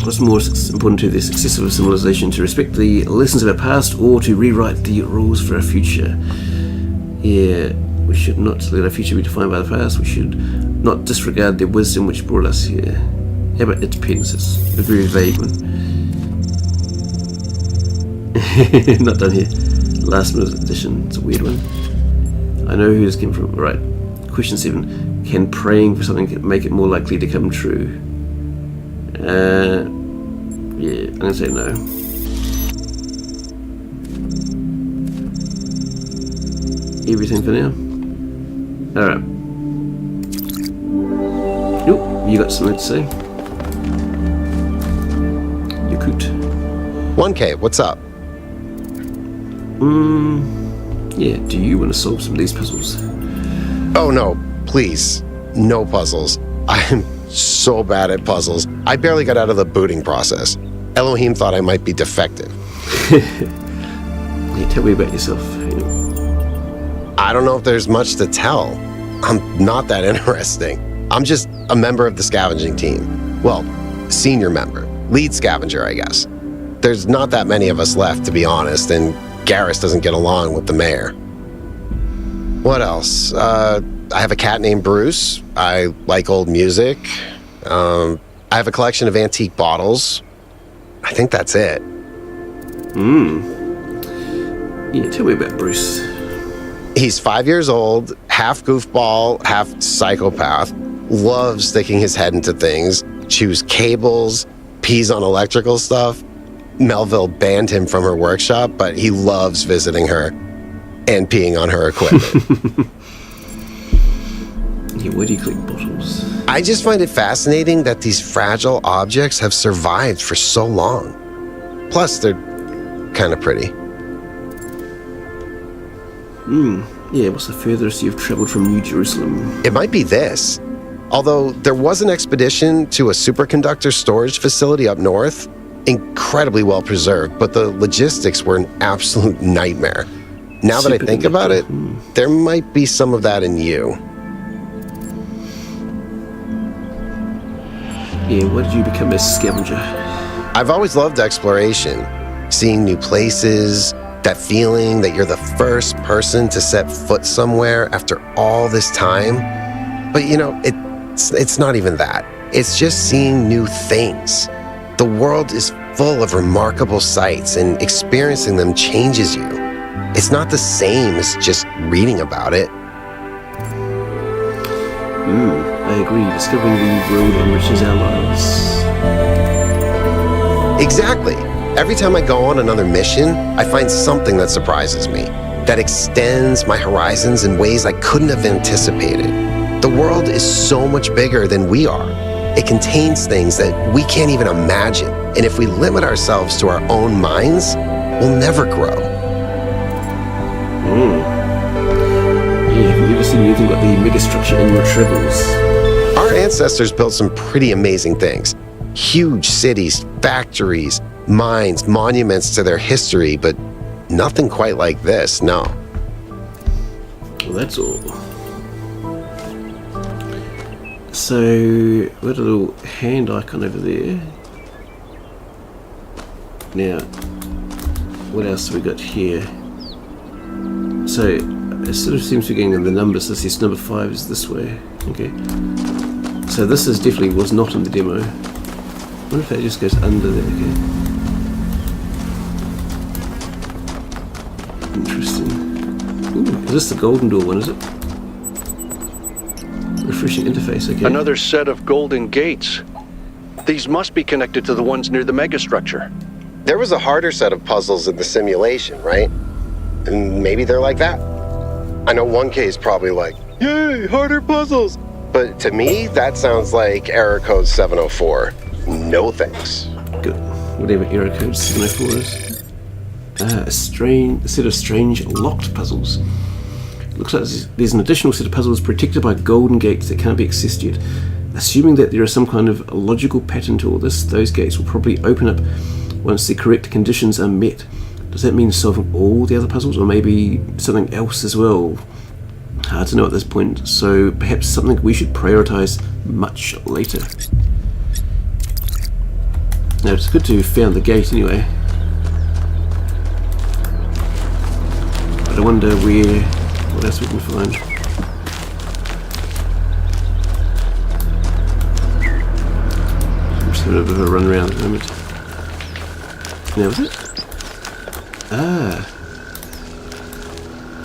What's more important to the success of a civilization, to respect the lessons of our past or to rewrite the rules for our future? Yeah, we should not let our future be defined by the past. We should not disregard the wisdom which brought us here. How about it depends? It's a very vague one. Not done here. Last minute edition. It's a weird one. I know who this came from. Right. Question 7. Can praying for something make it more likely to come true? Yeah, I'm gonna say no. Everything for now. Alright. Nope, you got something to say? Yakut. 1K, what's up? Yeah, do you want to solve some of these puzzles? Oh no, please. No puzzles. I'm so bad at puzzles. I barely got out of the booting process. Elohim thought I might be defective. Yeah, tell me about yourself. I don't know if there's much to tell. I'm not that interesting. I'm just a member of the scavenging team. Well, senior member. Lead scavenger, I guess. There's not that many of us left, to be honest, and Garrus doesn't get along with the mayor. What else? I have a cat named Bruce. I like old music. I have a collection of antique bottles. I think that's it. Yeah, tell me about Bruce. He's 5 years old, half goofball, half psychopath, loves sticking his head into things, chews cables, pees on electrical stuff. Melville banned him from her workshop, but he loves visiting her and peeing on her equipment. Yeah, where do you collect bottles? I just find it fascinating that these fragile objects have survived for so long. Plus, they're kind of pretty. Yeah, what's the furthest you've traveled from New Jerusalem? It might be this. Although there was an expedition to a superconductor storage facility up north, incredibly well preserved, but the logistics were an absolute nightmare. Now that I think about it, there might be some of that in you. Yeah, why did you become a scavenger? I've always loved exploration, seeing new places, that feeling that you're the first person to set foot somewhere after all this time. But you know, it's not even that. It's just seeing new things. The world is full of remarkable sights, and experiencing them changes you. It's not the same as just reading about it. I agree. Discovering the world enriches our lives. Exactly. Every time I go on another mission, I find something that surprises me, that extends my horizons in ways I couldn't have anticipated. The world is so much bigger than we are. It contains things that we can't even imagine. And if we limit ourselves to our own minds, we'll never grow. Yeah, have you ever seen anything about the megastructure in your travels? Our ancestors built some pretty amazing things. Huge cities, factories, mines, monuments to their history, but nothing quite like this, no. Well, that's all. So, we've got a little hand icon over there. Now, what else have we got here? So, it sort of seems to be getting the numbers. This number 5 is this way. Okay. So this is definitely was not in the demo. I wonder if that just goes under there. Okay. Interesting. Ooh, is this the golden door one, is it? Refreshing interface, okay. Another set of golden gates. These must be connected to the ones near the megastructure. There was a harder set of puzzles in the simulation, right? And maybe they're like that. I know 1K is probably like, yay, harder puzzles. But to me, that sounds like error code 704. No thanks. Good. Whatever error code 704 is. A set of strange locked puzzles. Looks like there's an additional set of puzzles protected by golden gates that can't be accessed yet. Assuming that there is some kind of logical pattern to all this, those gates will probably open up once the correct conditions are met. Does that mean solving all the other puzzles, or maybe something else as well? Hard to know at this point, so perhaps something we should prioritize much later. Now, it's good to have found the gate anyway. But I wonder what else we can find. I'm just having a bit of a run around at the moment. Now, is it? Ah.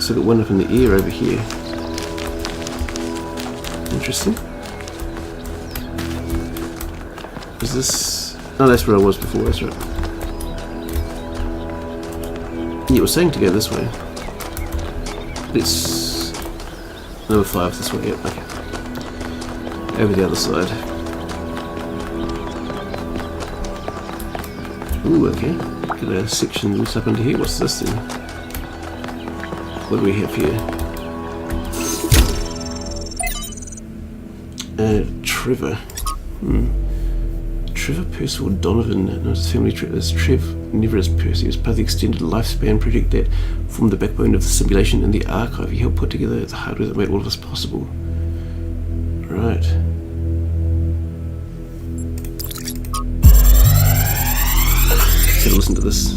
So I've got one up in the ear over here. Interesting. Is this... Oh, that's where I was before, that's right. Yeah, it was saying to go this way. It's... number 5 this way, yep, okay. Over the other side. Ooh, okay. Got a section loose up under here. What's this thing? What do we have here? Trevor. Trevor Percival Donovan. No, his family tree is Trev, never as Percy. He was part of the extended lifespan project that formed the backbone of the simulation and the archive. He helped put together the hardware that made all of this possible. Right. Let's listen to this.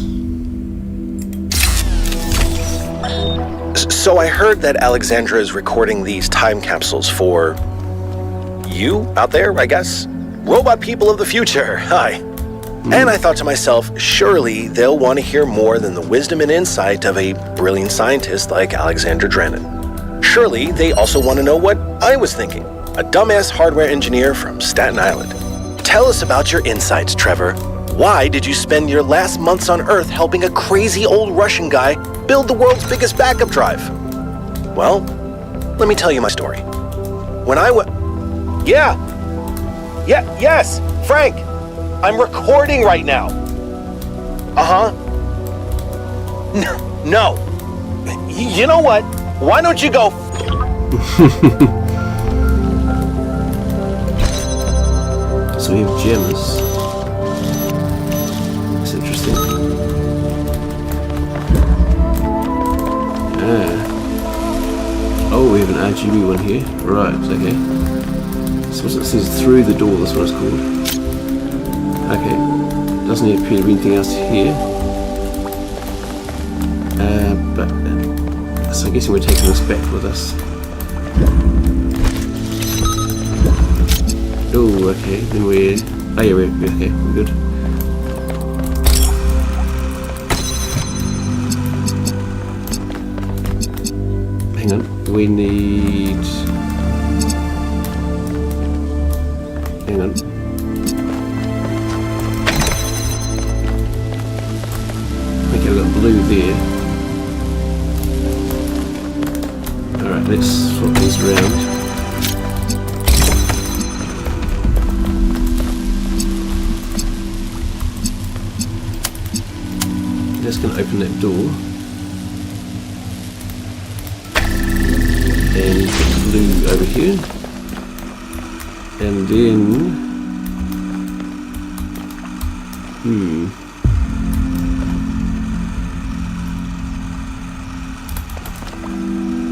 So I heard that Alexandra is recording these time capsules for you out there, I guess? Robot people of the future, hi. And I thought to myself, surely they'll want to hear more than the wisdom and insight of a brilliant scientist like Alexandra Drennan. Surely they also want to know what I was thinking, a dumbass hardware engineer from Staten Island. Tell us about your insights, Trevor. Why did you spend your last months on Earth helping a crazy old Russian guy build the world's biggest backup drive? Well, let me tell you my story. When I went... Yes, Frank! I'm recording right now. Uh-huh. No. You know what? Why don't you go... So we have gems. That's interesting. Oh, we have an RGB one here. Right, okay. So it says through the door, that's what it's called. Okay. Doesn't appear to be anything else here. So I guess we're taking this back with us. Oh, okay. Then we're... Oh yeah, okay, we're good. we need... Hang on. Okay, we've got blue there. Alright, let's swap these around. Just going to open that door. And put blue over here. And then...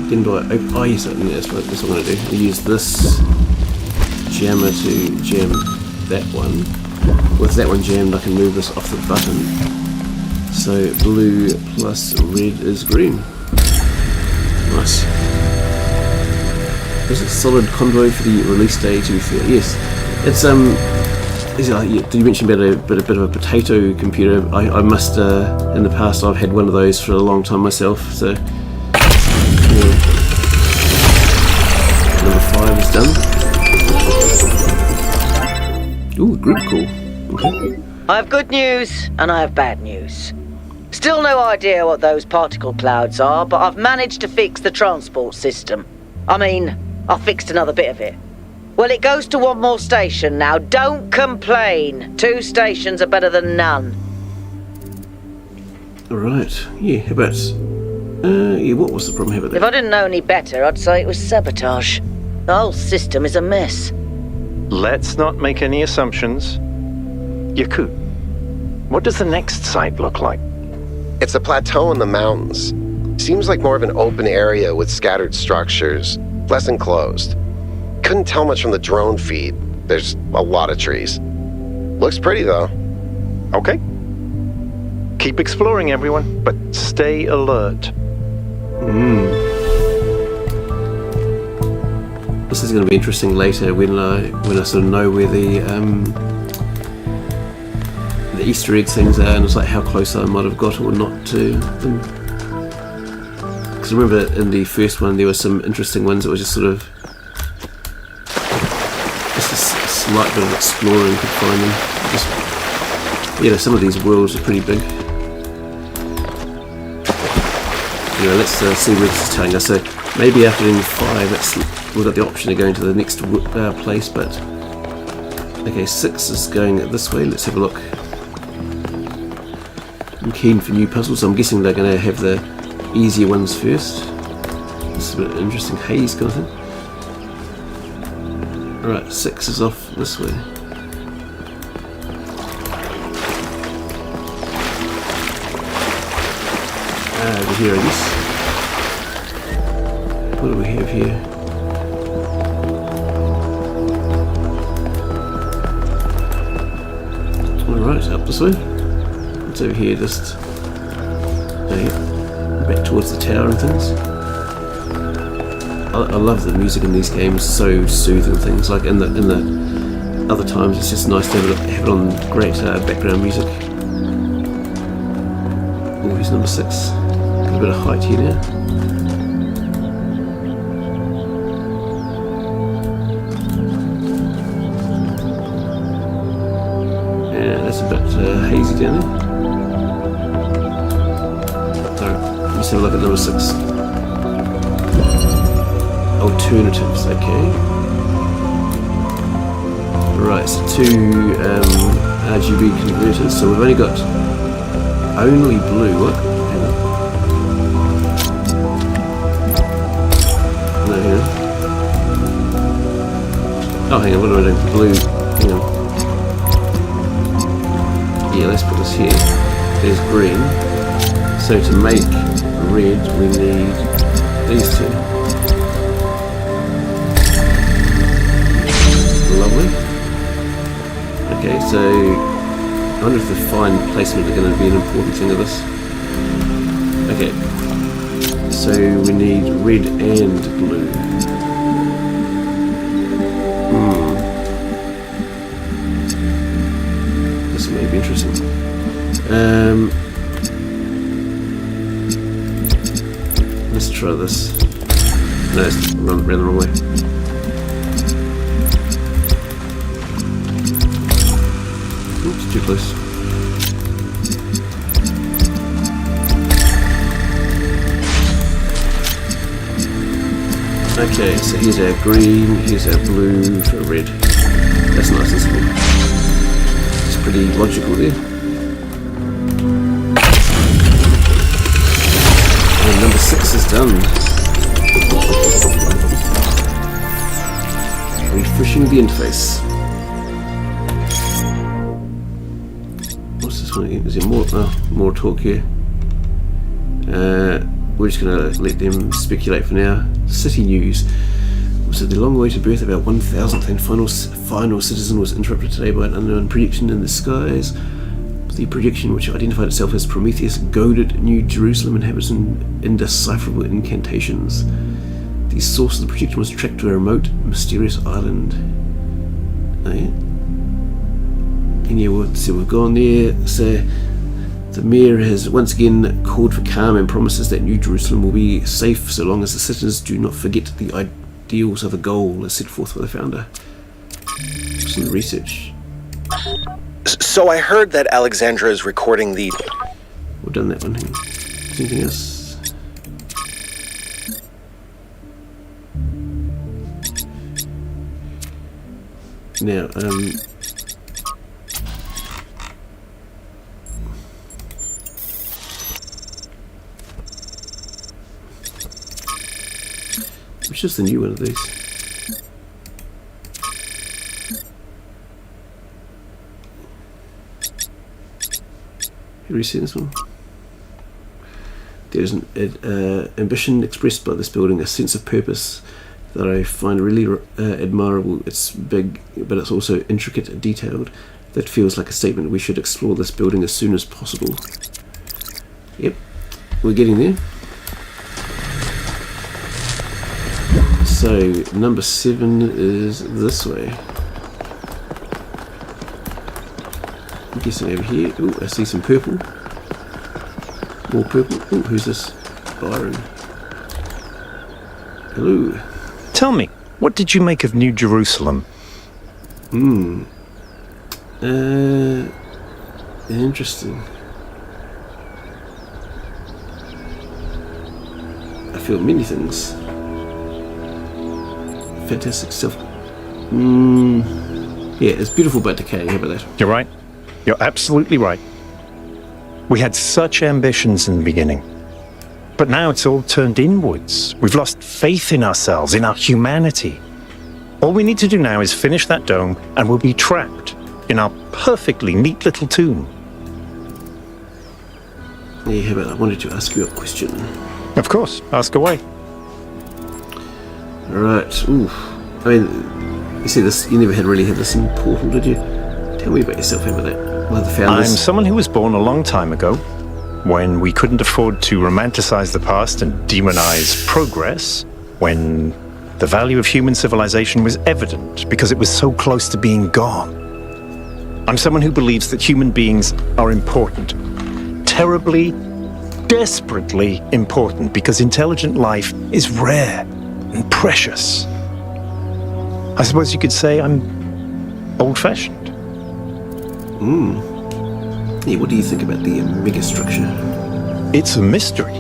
Then do I open... Oh yes, that's what I'm going to do. I use this jammer to jam that one. With that one jammed, I can move this off the button. So blue plus red is green. Nice. Is it solid convoy for the release day, to be fair? Yes. It's did you mention about a bit of a potato computer? I must in the past I've had one of those for a long time myself, so yeah. Number 5 is done. Ooh, group call. Okay. I have good news and I have bad news. Still no idea what those particle clouds are, but I've managed to fix the transport system. I mean, I fixed another bit of it. Well, it goes to one more station now. Don't complain. 2 stations are better than none. Alright, yeah, how about... yeah, what was the problem? How about that? If I didn't know any better, I'd say it was sabotage. The whole system is a mess. Let's not make any assumptions. Yaku, what does the next site look like? It's a plateau in the mountains. Seems like more of an open area with scattered structures, less enclosed. Couldn't tell much from the drone feed. There's a lot of trees. Looks pretty though. Okay. Keep exploring, everyone, but stay alert. This is going to be interesting later when I sort of know where the Easter egg things are, and it's like how close I might have got or not to them. Because I remember in the first one there were some interesting ones that were just sort of just a slight bit of exploring to find them. Just, yeah, some of these worlds are pretty big. Anyway, let's see where this is telling us. So maybe after doing 5, we've got the option of going to the next place, but okay, 6 is going this way. Let's have a look. I'm keen for new puzzles, so I'm guessing they're going to have the easier ones first. This is a bit of an interesting haze kind of thing. Alright, 6 is off this way. Over here, I guess. What do we have here? Alright, up this way. It's over here, just back towards the tower and things. I love the music in these games, so soothing things. Like in the other times, it's just nice to have it on great background music. Oh, here's number 6. Got a bit of height here now. Yeah, that's a bit hazy down there. Let's have a look at number 6. Alternatives, okay. Right, so 2 RGB converters. So we've only got only blue. What? Hang on. No, hang on. Oh, hang on. What am I doing? Blue. Hang on. Yeah, let's put this here. There's green. So to make red, we need these 2. Lovely. Okay, so I wonder if the fine placement is going to be an important thing of this. Okay, so we need red and blue. This may be interesting. Let's try this. No, it's ran the wrong way. Oops, too close. Okay, so here's our green, here's our blue for red. That's nice and simple. It's pretty logical there. And number 6 is done. Refreshing the interface. What's this one again? Is there more talk here? We're just going to let them speculate for now. City news. So the long-awaited birth of our 1000th and final citizen was interrupted today by an unknown prediction in the skies. The prediction, which identified itself as Prometheus, goaded New Jerusalem inhabitants in indecipherable incantations. The source of the prediction was tracked to a remote, mysterious island. Oh, yeah. And yeah, we've gone there. So the mayor has once again called for calm and promises that New Jerusalem will be safe so long as the citizens do not forget the ideals of the goal as set forth by the founder. Some research. So I heard that Alexandra is recording the... We've done that one. Is anything else? Now, which is the new one of these? Have you seen this one? There's an ambition expressed by this building, a sense of purpose that I find really admirable. It's big, but it's also intricate and detailed. That feels like a statement. We should explore this building as soon as possible. Yep, we're getting there. So, number 7 is this way. I'm guessing over here. Oh, I see some purple. More purple. Oh, who's this? Byron. Hello. Tell me, what did you make of New Jerusalem? Interesting. I feel many things. Fantastic stuff. Yeah, it's beautiful but decaying. How about that? You're right. You're absolutely right. We had such ambitions in the beginning. But now it's all turned inwards. We've lost faith in ourselves, in our humanity. All we need to do now is finish that dome and we'll be trapped in our perfectly neat little tomb. Yeah, but I wanted to ask you a question. Of course, ask away. Right. Ooh. I mean, you see this. You never really had this in Portal, did you? Tell me about yourself. How about that? Well, the founders. I'm someone who was born a long time ago, when we couldn't afford to romanticize the past and demonize progress, when the value of human civilization was evident because it was so close to being gone. I'm someone who believes that human beings are important, terribly, desperately important, because intelligent life is rare and precious. I suppose you could say I'm old-fashioned. Yeah, what do you think about the megastructure? It's a mystery.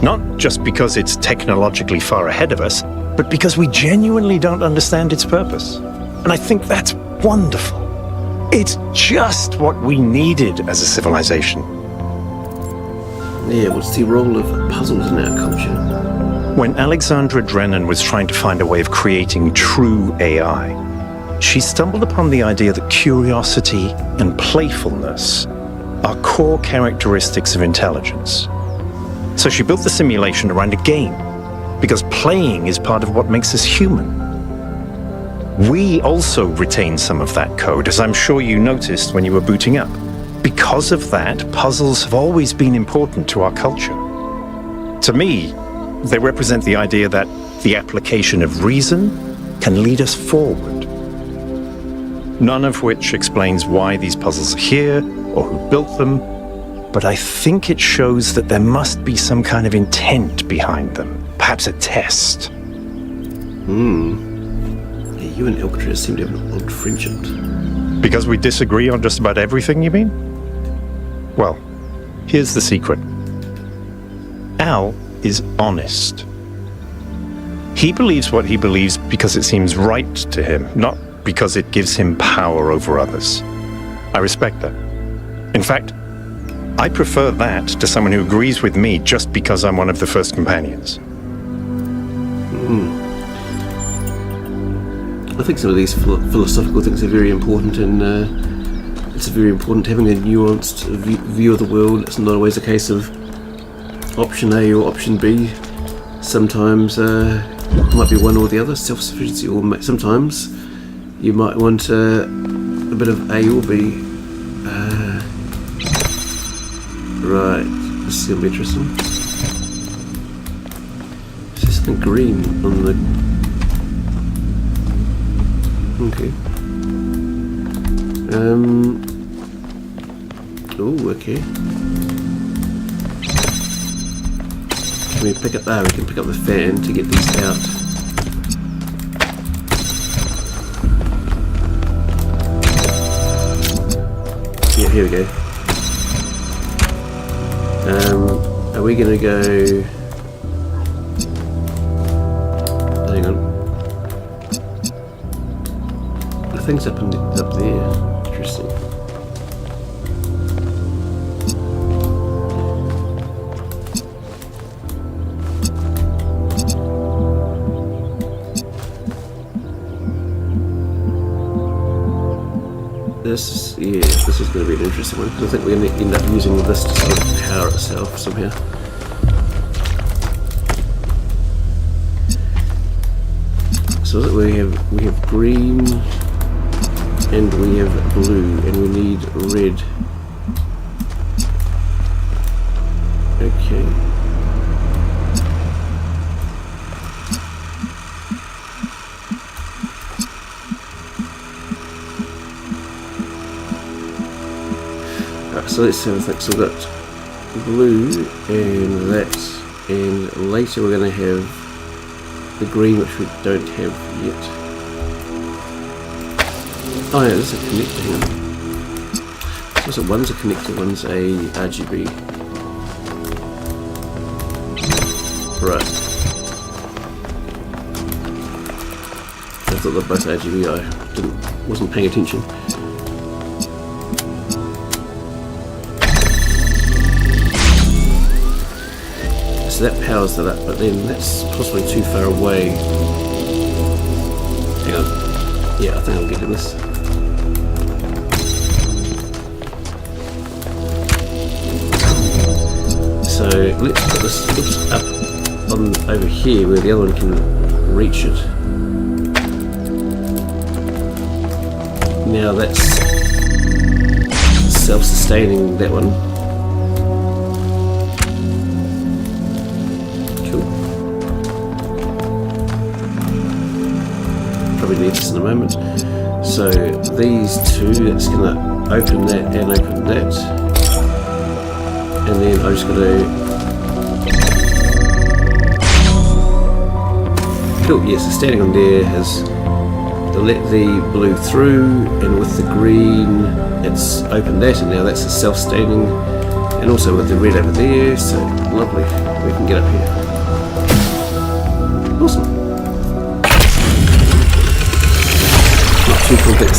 Not just because it's technologically far ahead of us, but because we genuinely don't understand its purpose. And I think that's wonderful. It's just what we needed as a civilization. Yeah, what's the role of puzzles in our culture? When Alexandra Drennan was trying to find a way of creating true AI, she stumbled upon the idea that curiosity and playfulness are core characteristics of intelligence. So she built the simulation around a game, because playing is part of what makes us human. We also retain some of that code, as I'm sure you noticed when you were booting up. Because of that, puzzles have always been important to our culture. To me, they represent the idea that the application of reason can lead us forward. None of which explains why these puzzles are here or who built them, but I think it shows that there must be some kind of intent behind them. perhaps a test. Yeah, you and Alcatraz seem to have an odd friendship. Because we disagree on just about everything, you mean? Well, here's the secret. Al is honest. He believes what he believes because it seems right to him, not because it gives him power over others. I respect that. In fact, I prefer that to someone who agrees with me just because I'm one of the first companions. I think some of these philosophical things are very important, and it's very important having a nuanced view of the world. It's not always a case of option A or option B. Sometimes it might be one or the other, self-sufficiency, or sometimes you might want a bit of A or B. Right, this is going to be interesting. There's something green on the... Okay. Oh, okay. Can we pick up... we can pick up the fan to get these out. Yeah, here we go. Are we gonna go... Hang on. The thing's up there. Interesting. This is going to be an interesting one, because I think we're going to end up using this to sort of power itself somehow. So we have green, and we have blue, and we need red. Okay. So let's have a think. So we've got blue and that, and later we're going to have the green, which we don't have yet. Oh yeah, this is a connector. Hang on. So one's a connector, one's a RGB. Right. I thought they were both RGB. I wasn't paying attention. So that powers that up, but then that's possibly too far away. Hang on. Yeah, I think I'll get to this. So let's put this up on over here where the other one can reach it. Now that's self-sustaining, that one. Probably need this in a moment. So these two, that's going to open that and open that, and then I'm just going to cool. Yes, so standing on there has let the blue through, and with the green it's opened that, and now that's a self-staining, and also with the red over there. So lovely, we can get up here. Awesome. Too complex.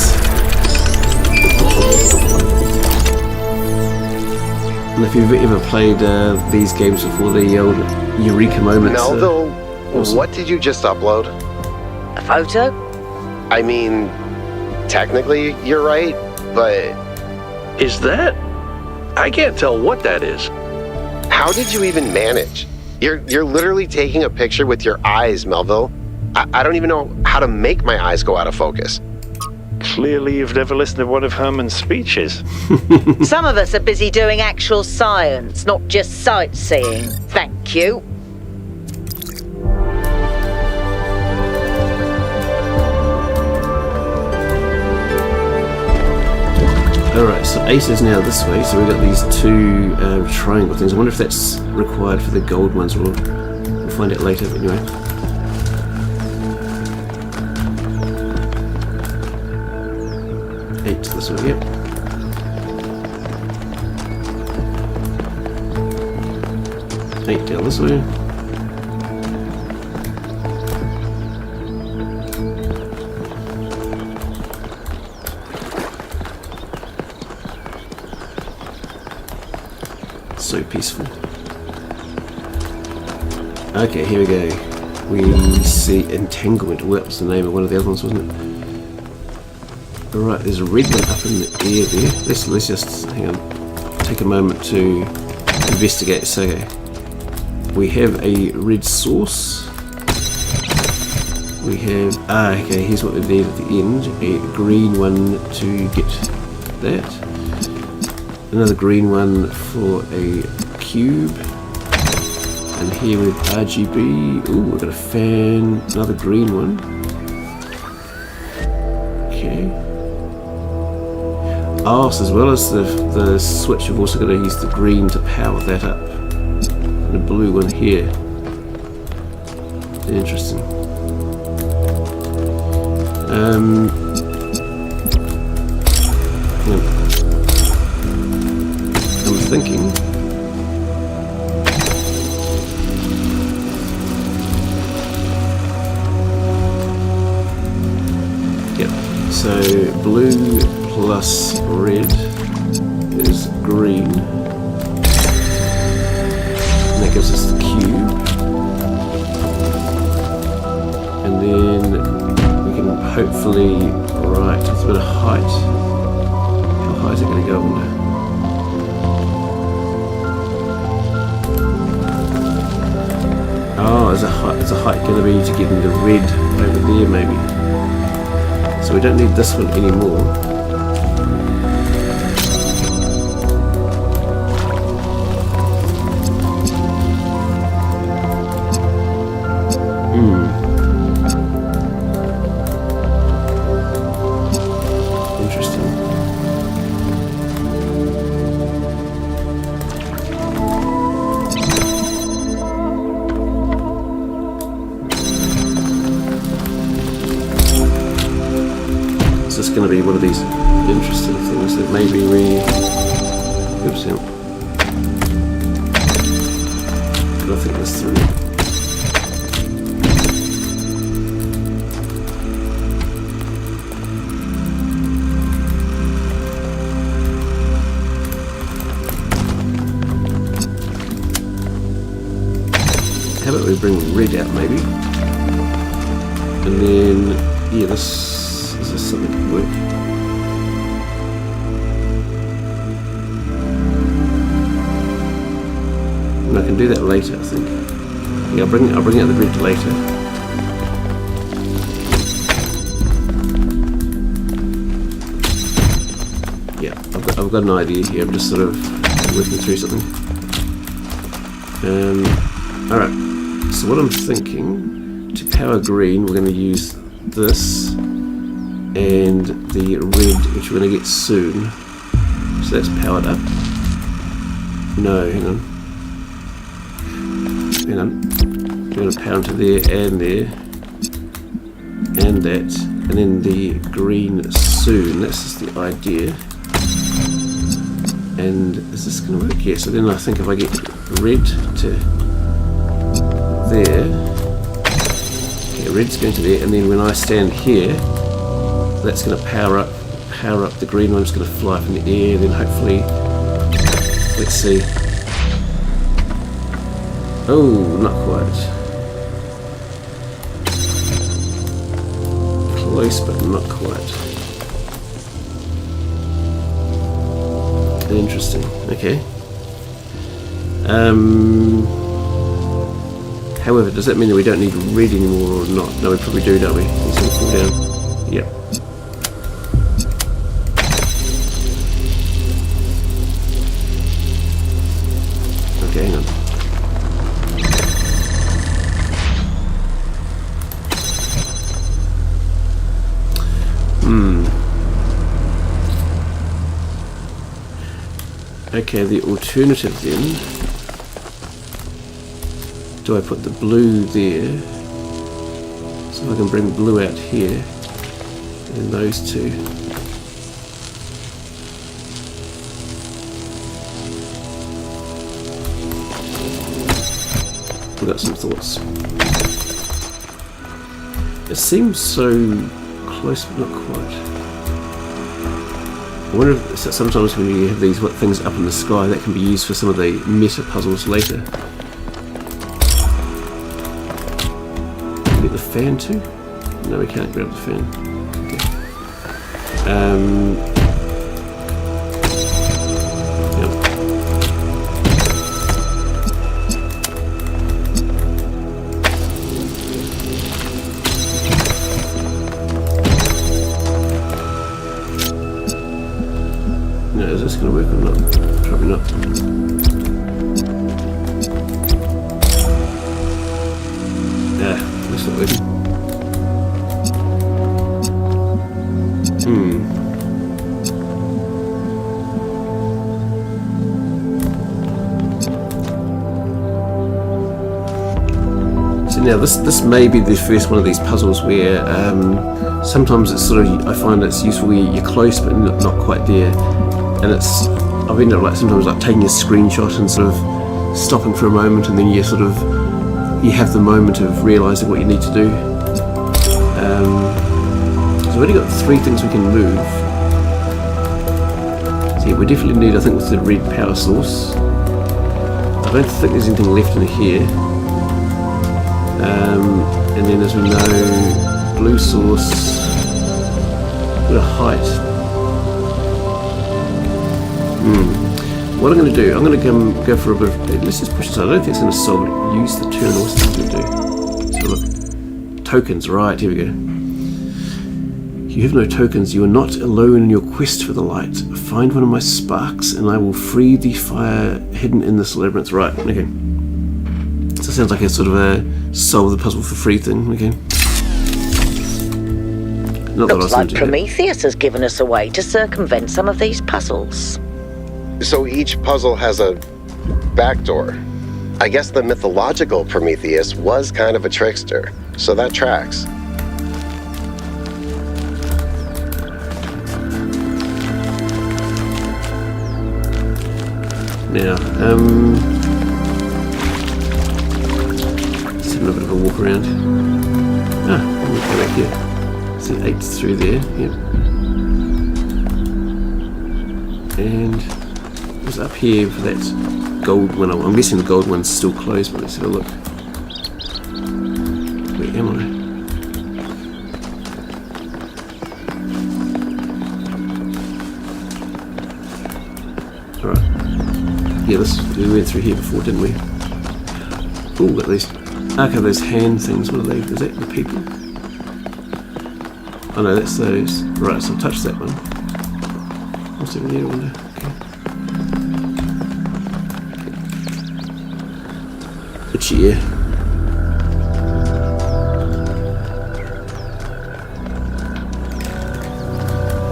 And if you've ever played these games before, the old Eureka moments. Melville, awesome. What did you just upload? A photo? I mean, technically you're right, but... Is that? I can't tell what that is. How did you even manage? You're literally taking a picture with your eyes, Melville. I don't even know how to make my eyes go out of focus. Clearly you've never listened to one of Herman's speeches. Some of us are busy doing actual science, not just sightseeing. Thank you. Alright, so 8 is now this way, so we've got these two triangle things. I wonder if that's required for the gold ones or find out later, but anyway. Eight this way, yep. Eight down this way. So peaceful. Okay, here we go. We see entanglement. Well, that was the name of one of the other ones, wasn't it? Alright, there's a red one up in the air there. Let's just hang on. Take a moment to investigate. So we have a red source. We have okay, here's what we need at the end. A green one to get that. Another green one for a cube. And here with RGB, ooh, we've got a fan, another green one. Okay. Oh, so as well as the switch, we've also got to use the green to power that up. And the blue one here. Interesting. I'm thinking. So blue plus red is green, and that gives us the cube, and then we can hopefully, right, with a bit of height, how high is it going to go under? Oh, is a height going to be to get into red over there maybe? So we don't need this one anymore. Interesting. It's just going to be one of these interesting things that maybe we... Oops, yeah. Gotta think this through. How about we bring red out maybe? And then, yeah, this is something that could work. And I can do that later, I think. Yeah, I'll bring out the red later. Yeah, I've got an idea here. I'm just sort of working through something. Alright, so what I'm thinking, to power green, we're going to use this and the red, which we're going to get soon. So that's powered up. No, hang on. Hang on. We're going to power into there and there. And that. And then the green soon. That's just the idea. And is this going to work? Yeah, so then I think if I get red to there. Okay, red's going to there. And then when I stand here, that's going to power up the green one's going to fly up in the air, then hopefully, let's see. Oh, not quite. Close, but not quite. Interesting. Okay. However, does that mean that we don't need red anymore or not? No, we probably do, don't we? It's going to fall down. Yep. Okay, hang on. Okay, the alternative then do I put the blue there? So if I can bring blue out here, and those two. I've got some thoughts. It seems so close, but not quite. I wonder if sometimes when you have these things up in the sky, that can be used for some of the meta puzzles later. Get the fan too? No, we can't grab the fan. Okay. No, is this going to work or not? Probably not. That's not working. So now this may be the first one of these puzzles where sometimes it's sort of, I find it's useful where you're close but not quite there. And it's, I've ended up like sometimes like taking a screenshot and sort of stopping for a moment, and then you sort of, you have the moment of realising what you need to do. So we've already got 3 things we can move. So yeah, we definitely need, I think, with the red power source. I don't think there's anything left in here. And then as we know, blue source, bit of height. What I'm going to do, I'm going to go for a bit of, let's just push this. I don't think it's going to solve it. Use the turn, what's it going to do? So look, tokens, right, here we go. You have no tokens, you are not alone in your quest for the light. Find one of my sparks and I will free the fire hidden in this labyrinth. Right, okay. So it sounds like a sort of a solve the puzzle for free thing, okay. Not Looks like Prometheus has given us a way to circumvent some of these puzzles. So each puzzle has a backdoor. I guess the mythological Prometheus was kind of a trickster, so that tracks. Now, let's have a bit of a walk around. We'll go back here. See 8's through there, yep. And it was up here for that gold one. I'm guessing the gold one's still closed, but let's have a look. Where am I? Alright. Yeah, we went through here before, didn't we? Ooh, got these. Okay, those hand things. What are they? Is that the people? Oh no, that's those. Right, so I'll touch that one. What's over there, I wonder? Okay. A chair.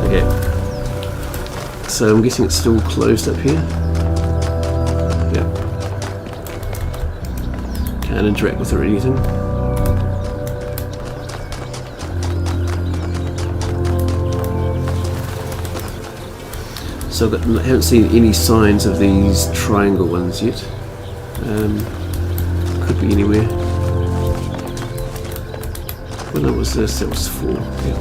Okay. So I'm guessing it's still closed up here. Yeah. Can't interact with it or anything. So I haven't seen any signs of these triangle ones yet. Could be anywhere. Well, that was this. That was 4. Yeah.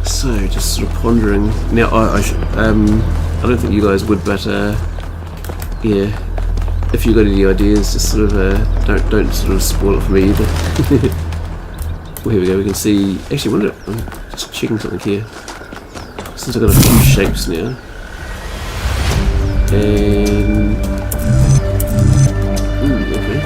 So just sort of pondering. Now I don't think you guys would, but yeah. If you've got any ideas, just sort of don't sort of spoil it for me either. Well, here we go. We can see. Actually, I'm just checking something here. Since I've got a few shapes now, and okay.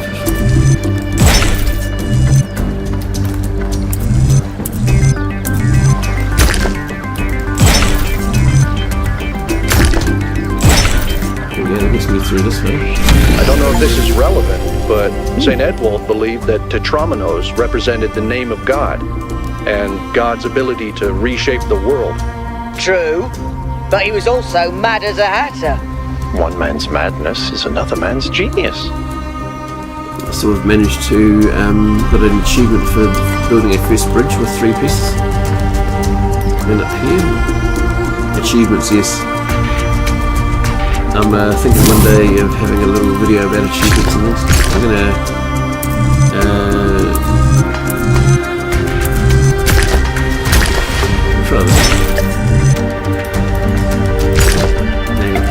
Yeah, that gets me through this way. I don't know if this is relevant, but St. Edwald believed that Tetramenos represented the name of God and God's ability to reshape the world. true, but he was also mad as a hatter. One man's madness is another man's genius. So we've managed to got an achievement for building a first bridge with 3 pieces. And up here, achievements, yes. I'm thinking one day of having a little video about achievements and this. I'm gonna try this.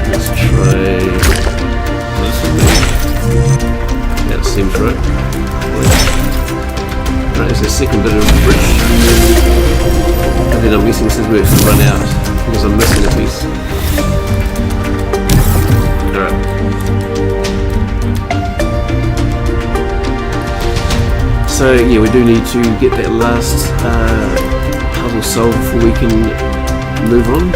Let's try this one maybe. That seems right. Right, there's a second bit of bridge. And then I'm guessing this is where it's run out because I'm missing a piece. Alright. So yeah, we do need to get that last puzzle solved before we can move on.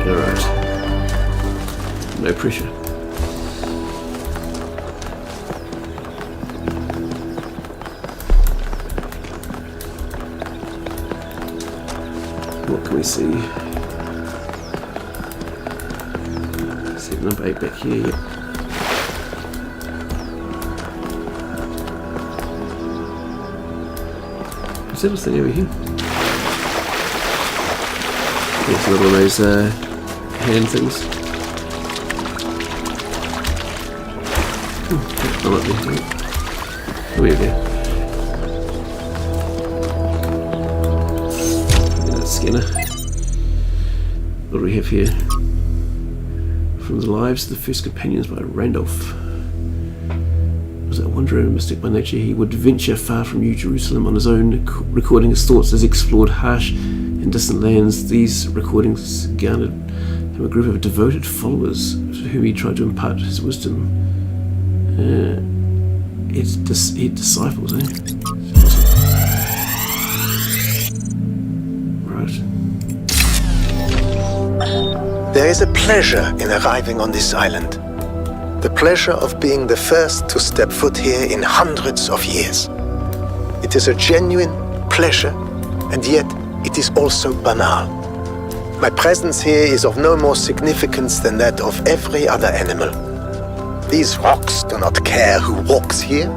Alright. No pressure. What can we see? Set number 8 back here, yep. Is that a thing over here? It's another one of those hand things. Oh, there we go. Scanner. What do we have here? From the Lives of the First Companions by Randolph. Was that wanderer and mystic by nature? He would venture far from New Jerusalem on his own, recording his thoughts as he explored harsh and distant lands. These recordings garnered him a group of devoted followers to whom he tried to impart his wisdom. He had disciples, eh? There is a pleasure in arriving on this island. The pleasure of being the first to step foot here in hundreds of years. It is a genuine pleasure, and yet it is also banal. My presence here is of no more significance than that of every other animal. These rocks do not care who walks here,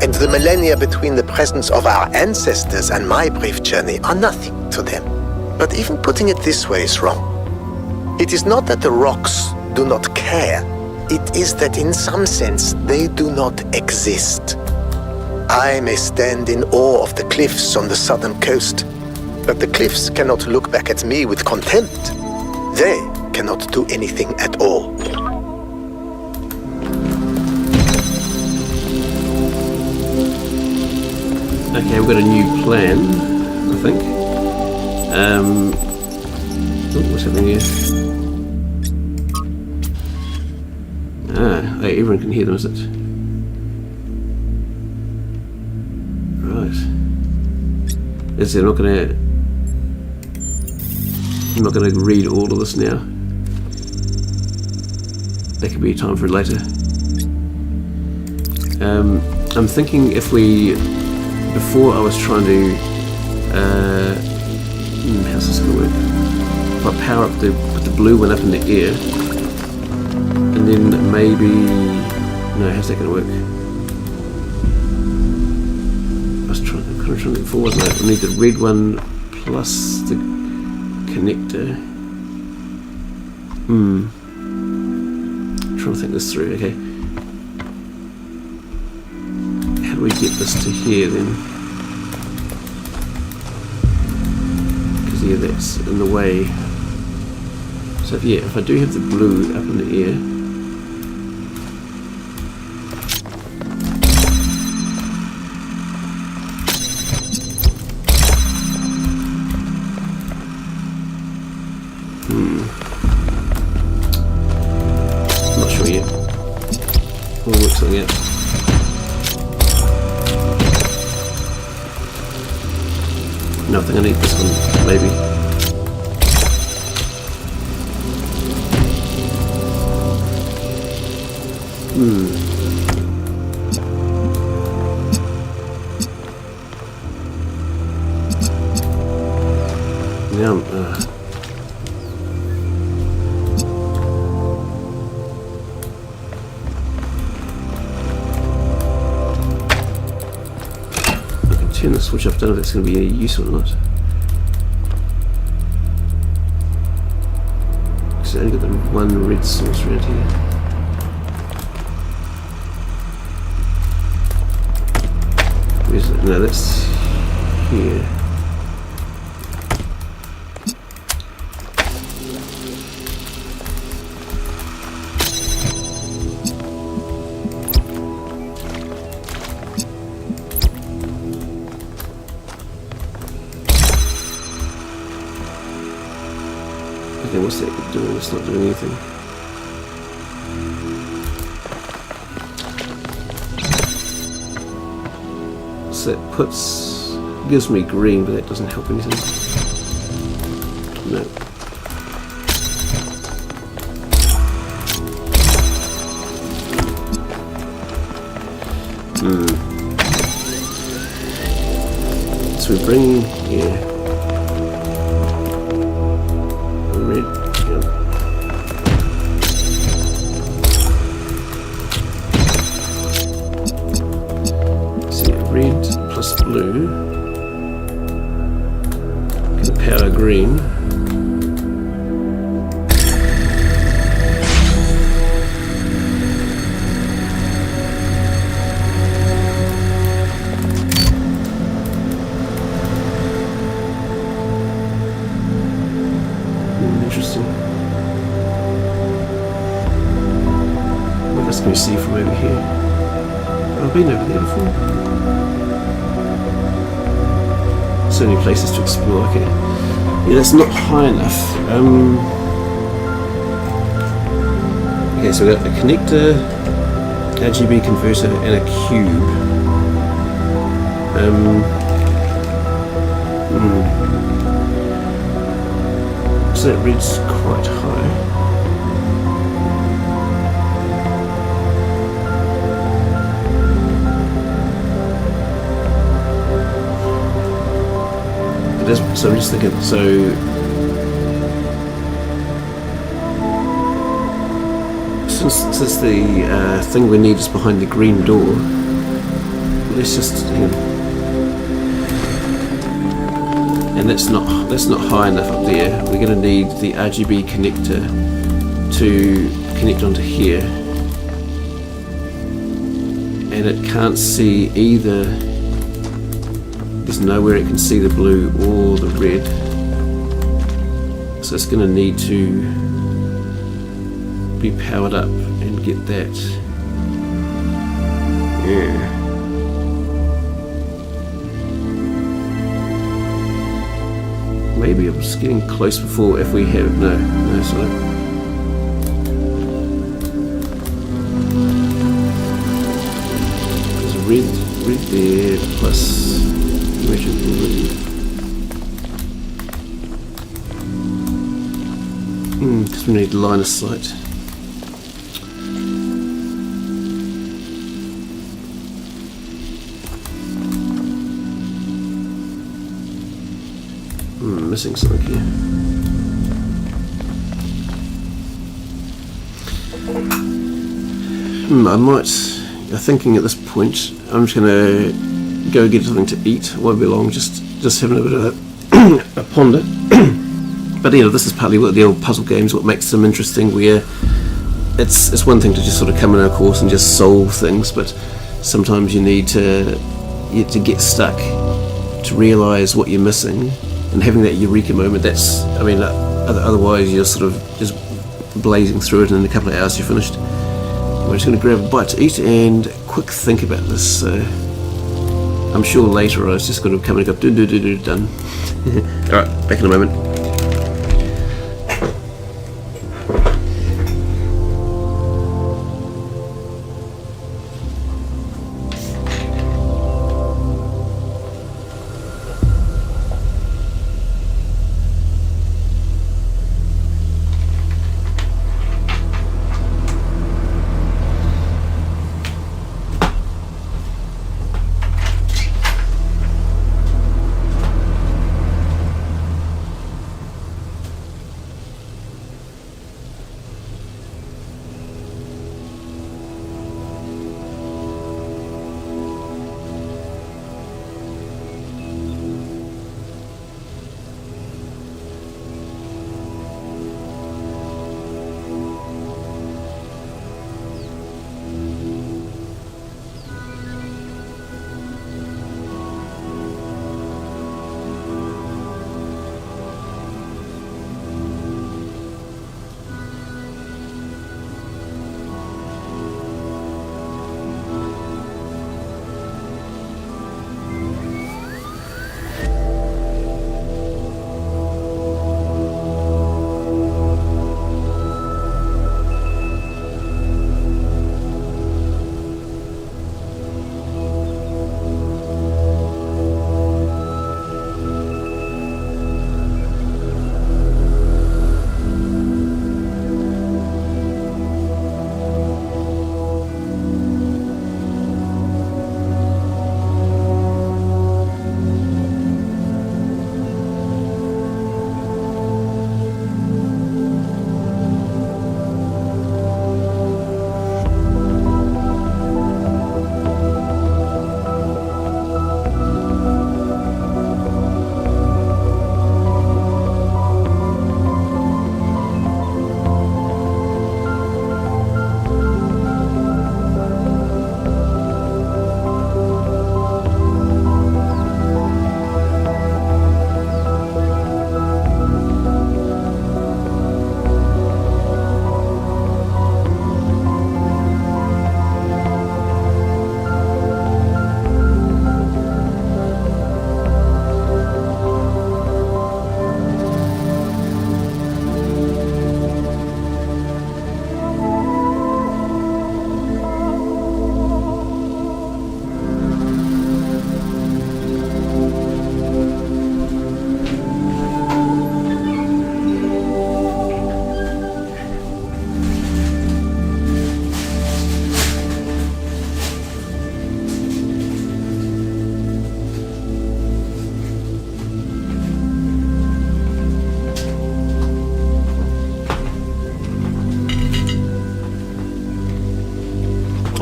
and the millennia between the presence of our ancestors and my brief journey are nothing to them. But even putting it this way is wrong. It is not that the rocks do not care, it is that in some sense they do not exist. I may stand in awe of the cliffs on the southern coast, but the cliffs cannot look back at me with contempt. They cannot do anything at all. Okay, we've got a new plan, I think. What's happening here? Hey, everyone can hear them, is it? Right. Is I'm not gonna read all of this now. That could be time for later. I'm thinking if we, before I was trying to, how's this gonna work? If I power up put the blue one up in the air, and then maybe, no, how's that gonna work? I was trying to think forward. No, I need the red one plus the connector. I'm trying to think this through. Okay, how do we get this to here then? Because yeah, that's in the way. So yeah, if I do have the blue up in the air, not sure yet. We'll work something out. No, I think I need this one, maybe. Now, I can turn the switch off. Don't know if that's going to be any use or not. Because I only got the one red source around here. Where's it? No, that's here. Okay, what's that doing? It's not doing anything. So it gives me green, but that doesn't help anything. No. So we bring here. Red plus blue can power green. Interesting. What else can we see from over here? I've been over there before. So many places to explore. Okay, yeah, that's not high enough. Okay, so we've got a connector, RGB converter, and a cube. So that red's quite high. So I'm just thinking, since the thing we need is behind the green door, let's just, and that's not high enough up there. We're going to need the RGB connector to connect onto here, and it can't see either. There's nowhere it can see the blue or the red, so it's going to need to be powered up and get that. Yeah. Maybe I was getting close before. If we have no, sorry. There's a red there plus. Because we need line of sight. Missing something here. I might. I'm thinking at this point, I'm just going to go get something to eat. Won't be long. Just having a bit of a ponder. But this is partly what the old puzzle games, what makes them interesting. Where it's one thing to just sort of come in a course and just solve things, but sometimes you need to get stuck to realise what you're missing, and having that eureka moment. That's, otherwise you're sort of just blazing through it, and in a couple of hours you're finished. We're just going to grab a bite to eat and quick think about this. I'm sure later I was just going to come and go done. Alright, back in a moment.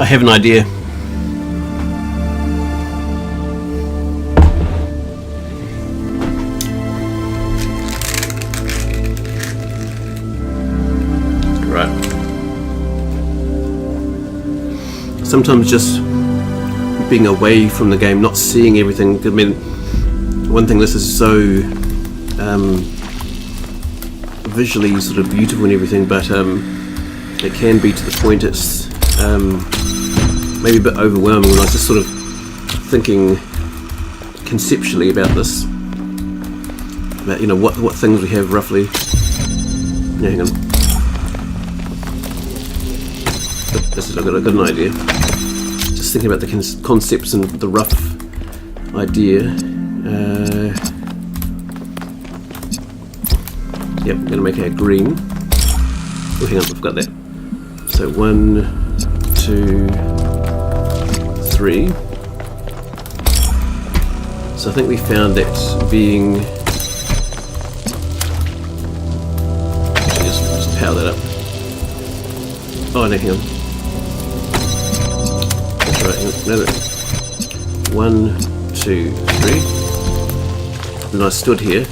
I have an idea. Right. Sometimes just being away from the game, not seeing everything. I mean, one thing, this is so visually sort of beautiful and everything, but it can be to the point it's maybe a bit overwhelming. When I was just sort of thinking conceptually about this, about what things we have roughly. Yeah, hang on. I've got an idea. Just thinking about the concepts and the rough idea. Yep, I'm going to make our green. Oh, hang on, I forgot that. So 1, 2, 3. So I think we found that being. Just power that up. Oh no, hang on. That's right. Hang on. No. 1, 2, 3. And I stood here.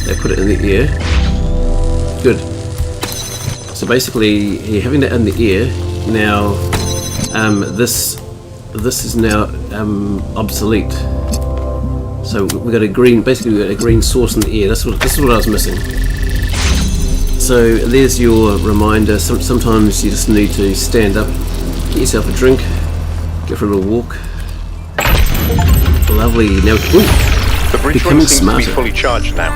They put it in the ear. Good. So basically, you're having that in the ear. Now, this is now obsolete. So we got a green. Basically, we got a green source in the ear. This is what I was missing. So there's your reminder. Sometimes you just need to stand up, get yourself a drink, go for a little walk. Lovely. Now, the bridge becoming seems smarter. to be fully charged now.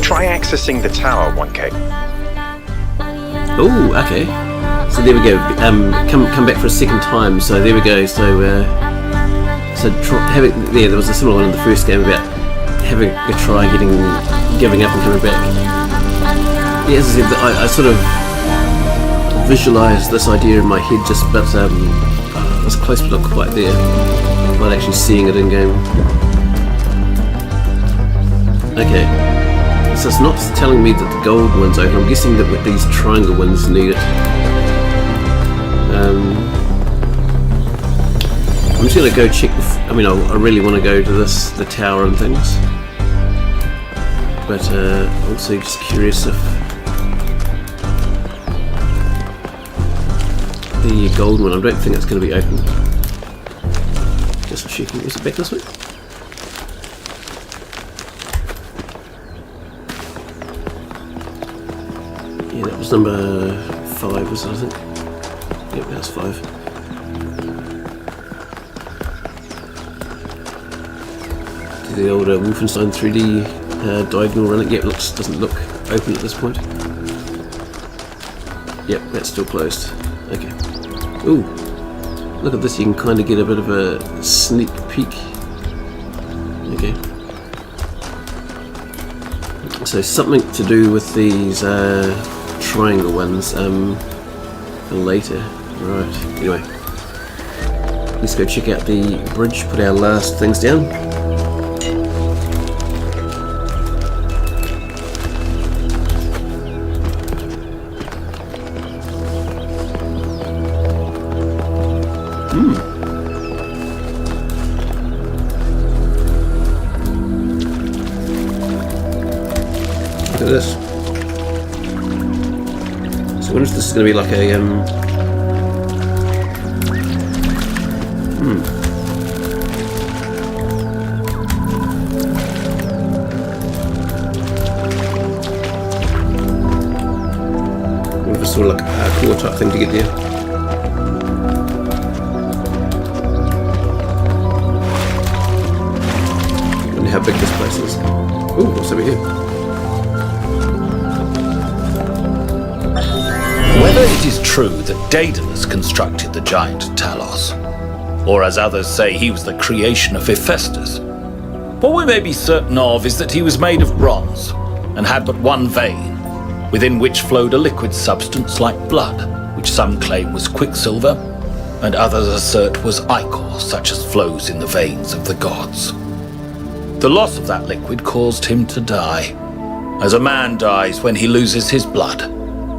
Try accessing the tower, 1K. Oh, okay. So there we go. Come back for a second time. So there we go. So there was a similar one in the first game about having a try, giving up and coming back. Yeah, as I said, I sort of visualised this idea in my head, but I was close but not quite there, without actually seeing it in game. Okay. So it's not telling me that the gold one's open. I'm guessing that with these triangle ones need it. I'm just going to go check. I really want to go to the tower and things. But also just curious if the gold one, I don't think it's going to be open. Just checking. Is it back this way? Yeah, that was number 5, was it, I think? Yep, that's 5. Do the old Wolfenstein 3D diagonal run it. Yep, doesn't look open at this point. Yep, that's still closed. Okay. Ooh, look at this, you can kind of get a bit of a sneak peek. Okay. So something to do with these triangle ones for later. Right, anyway. Let's go check out the bridge, put our last things down. Look at this. So I wonder if this is going to be like a I wonder if it's sort of like a parkour type thing to get there. I wonder how big this place is. Ooh, what's over here? Whether it is true that Daedalus constructed the giant Talos, or as others say he was the creation of Hephaestus, what we may be certain of is that he was made of bronze and had but one vein, within which flowed a liquid substance like blood, which some claim was quicksilver, and others assert was ichor, such as flows in the veins of the gods. The loss of that liquid caused him to die, as a man dies when he loses his blood.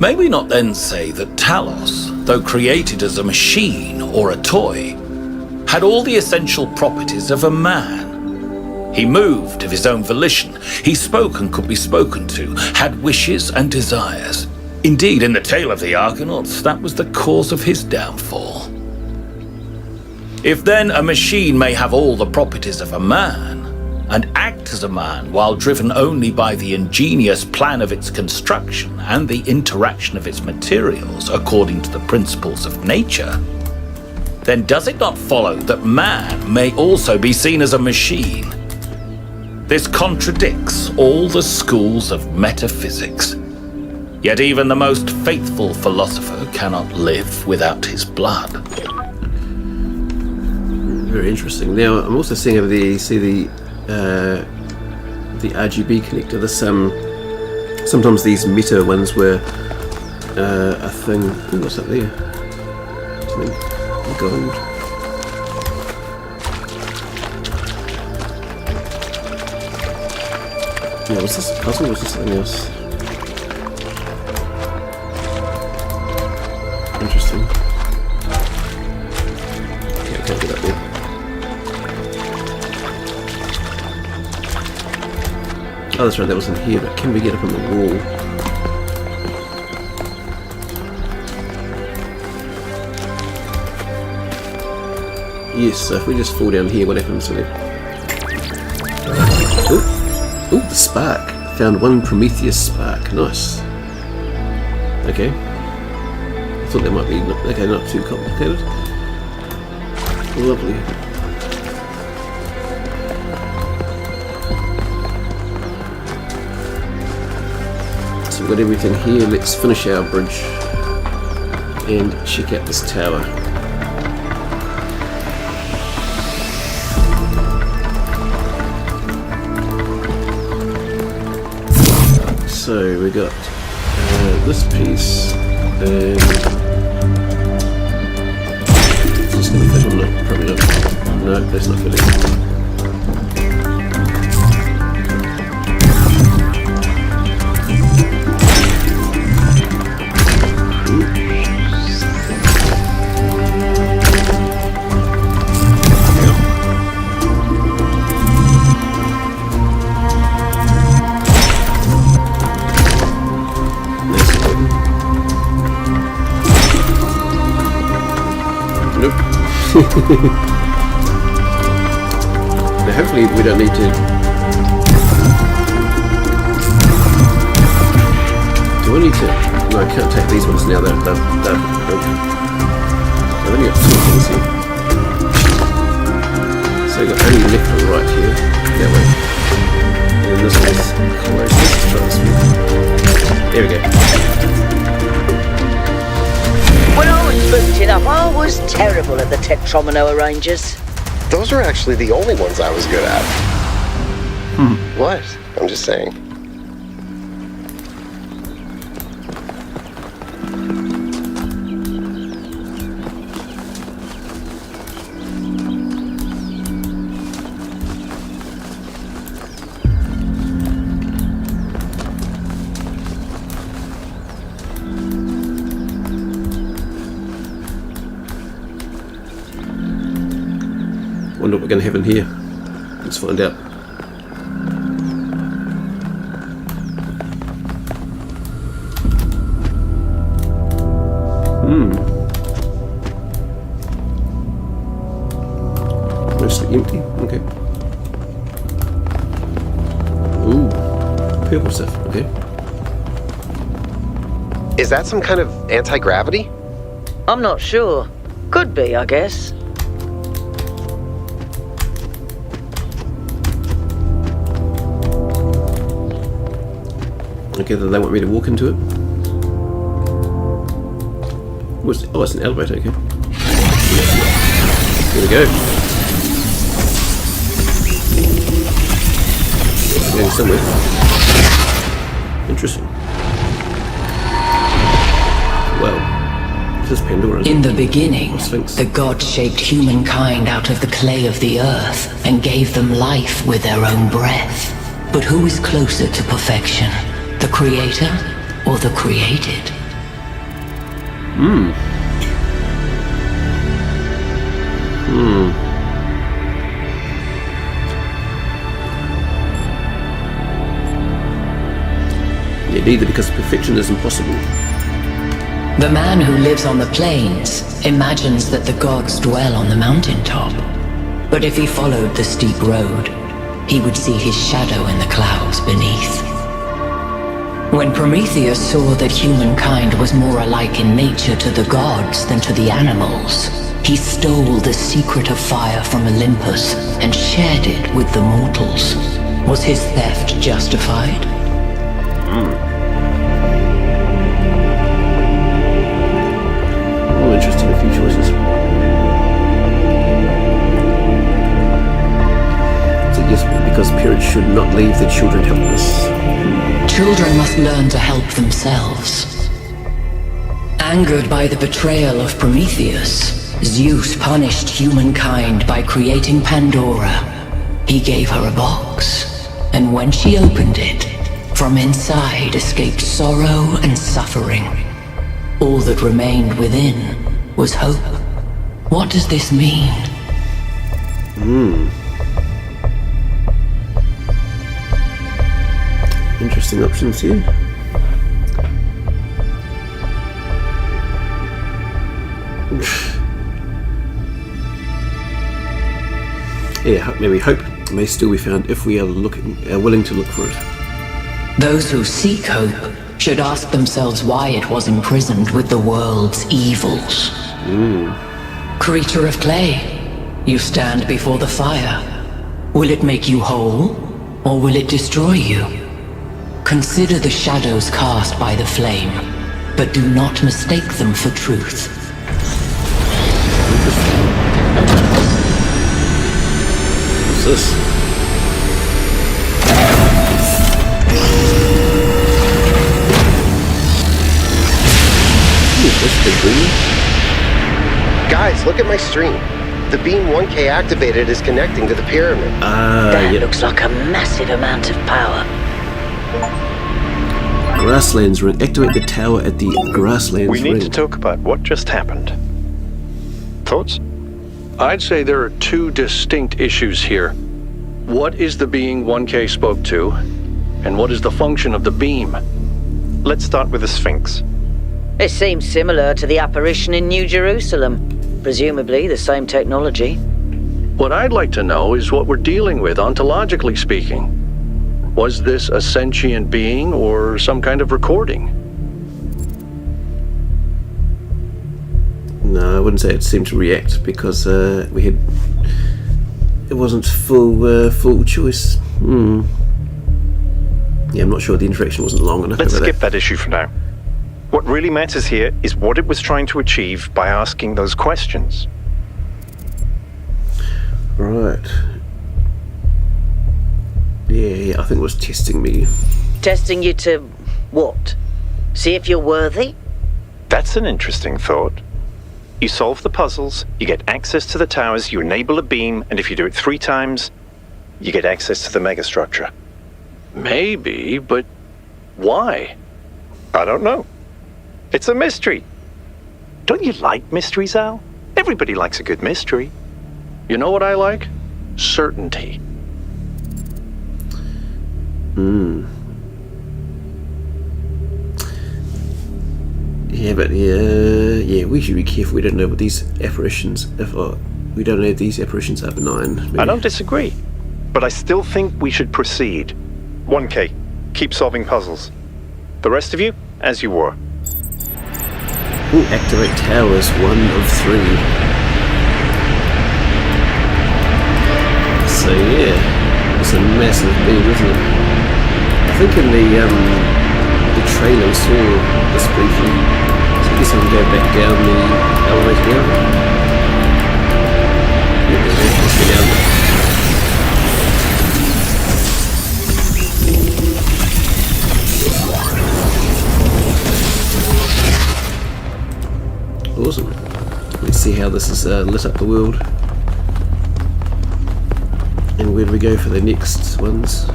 May we not then say that Talos though created as a machine or a toy, had all the essential properties of a man. He moved of his own volition. He spoke and could be spoken to, had wishes and desires. Indeed, in the tale of the Argonauts, that was the cause of his downfall. If then a machine may have all the properties of a man, and act as a man while driven only by the ingenious plan of its construction and the interaction of its materials according to the principles of nature, then does it not follow that man may also be seen as a machine? This contradicts all the schools of metaphysics. Yet even the most faithful philosopher cannot live without his blood. Very interesting. Now, I'm also seeing over there, you see the RGB connector. This sometimes these meta ones were a thing. Ooh, what's that there? Something gold. Yeah, was this a puzzle or was this something else? Interesting. Okay, I can't get up there. Oh, that's right, that wasn't here, but can we get up on the wall? Yes, so if we just fall down here, what happens to it? Ooh, the spark. Found one Prometheus spark. Nice. Okay. I thought that might be, okay, not too complicated. Lovely. So we've got everything here. Let's finish our bridge and check out this tower. So we got this piece, and is this going to fit or not? Probably not. No, that's not fitting. Now hopefully we don't need to. Do I need to? No, I can't take these ones now. They're broken. I've only got two things here. So we've got only left and right here. That way. And this one's close. Let's try this one. There we go. When I was booted up, I was terrible at the Tetromino arrangers. Those are actually the only ones I was good at. What? I'm just saying. Wonder what we're going to have in here. Let's find out. Mostly empty. Okay. Ooh, purple stuff. Okay. Is that some kind of anti-gravity? I'm not sure. Could be, I guess. Okay, then they want me to walk into it. Oh, it's an elevator, okay. Here we go. I'm going somewhere. Interesting. Well, this is Pandora. In the beginning, the gods shaped humankind out of the clay of the earth and gave them life with their own breath. But who is closer to perfection? The creator or the created? either because perfection is impossible. The man who lives on the plains imagines that the gods dwell on the mountaintop. But if he followed the steep road, he would see his shadow in the clouds beneath. When Prometheus saw that humankind was more alike in nature to the gods than to the animals, he stole the secret of fire from Olympus and shared it with the mortals. Was his theft justified? Oh, interesting, a few choices. So yes, because parents should not leave their children helpless. Children must learn to help themselves. Angered by the betrayal of Prometheus, Zeus punished humankind by creating Pandora. He gave her a box, and when she opened it, from inside escaped sorrow and suffering. All that remained within was hope. What does this mean? Interesting options here. Yeah, maybe hope may still be found if we are willing to look for it. Those who seek hope should ask themselves why it was imprisoned with the world's evils. Creature of clay, you stand before the fire. Will it make you whole, or will it destroy you? Consider the shadows cast by the flame, but do not mistake them for truth. What's this? Guys, look at my stream. The beam 1K activated is connecting to the pyramid. That looks like a massive amount of power. Grasslands ring. Activate the tower at the Grasslands We ring. need to talk about what just happened. Thoughts? I'd say there are two distinct issues here. What is the being 1K spoke to, and what is the function of the beam? Let's start with the Sphinx. It seems similar to the apparition in New Jerusalem. Presumably the same technology. What I'd like to know is what we're dealing with, ontologically speaking. Was this a sentient being or some kind of recording? No, I wouldn't say it seemed to react because it wasn't full choice. Yeah, I'm not sure the interaction wasn't long enough. Let's skip that issue for now. What really matters here is what it was trying to achieve by asking those questions. Right. Yeah, I think it was testing me. Testing you to what? See if you're worthy? That's an interesting thought. You solve the puzzles, you get access to the towers, you enable a beam, and if you do it 3 times, you get access to the megastructure. Maybe, but why? I don't know. It's a mystery. Don't you like mysteries, Al? Everybody likes a good mystery. You know what I like? Certainty. Yeah, but yeah, we should be careful. We don't know what these apparitions. We don't know if these apparitions are benign. Maybe. I don't disagree, but I still think we should proceed. 1K, keep solving puzzles. The rest of you, as you were. Ooh, activate towers 1 of 3. So yeah, it's a massive beam, isn't it? I think in the trailer we saw this briefly. So I guess I can go back down the elevator now. Yeah, let's go down there. Awesome. Let's see how this has lit up the world. And where do we go for the next ones?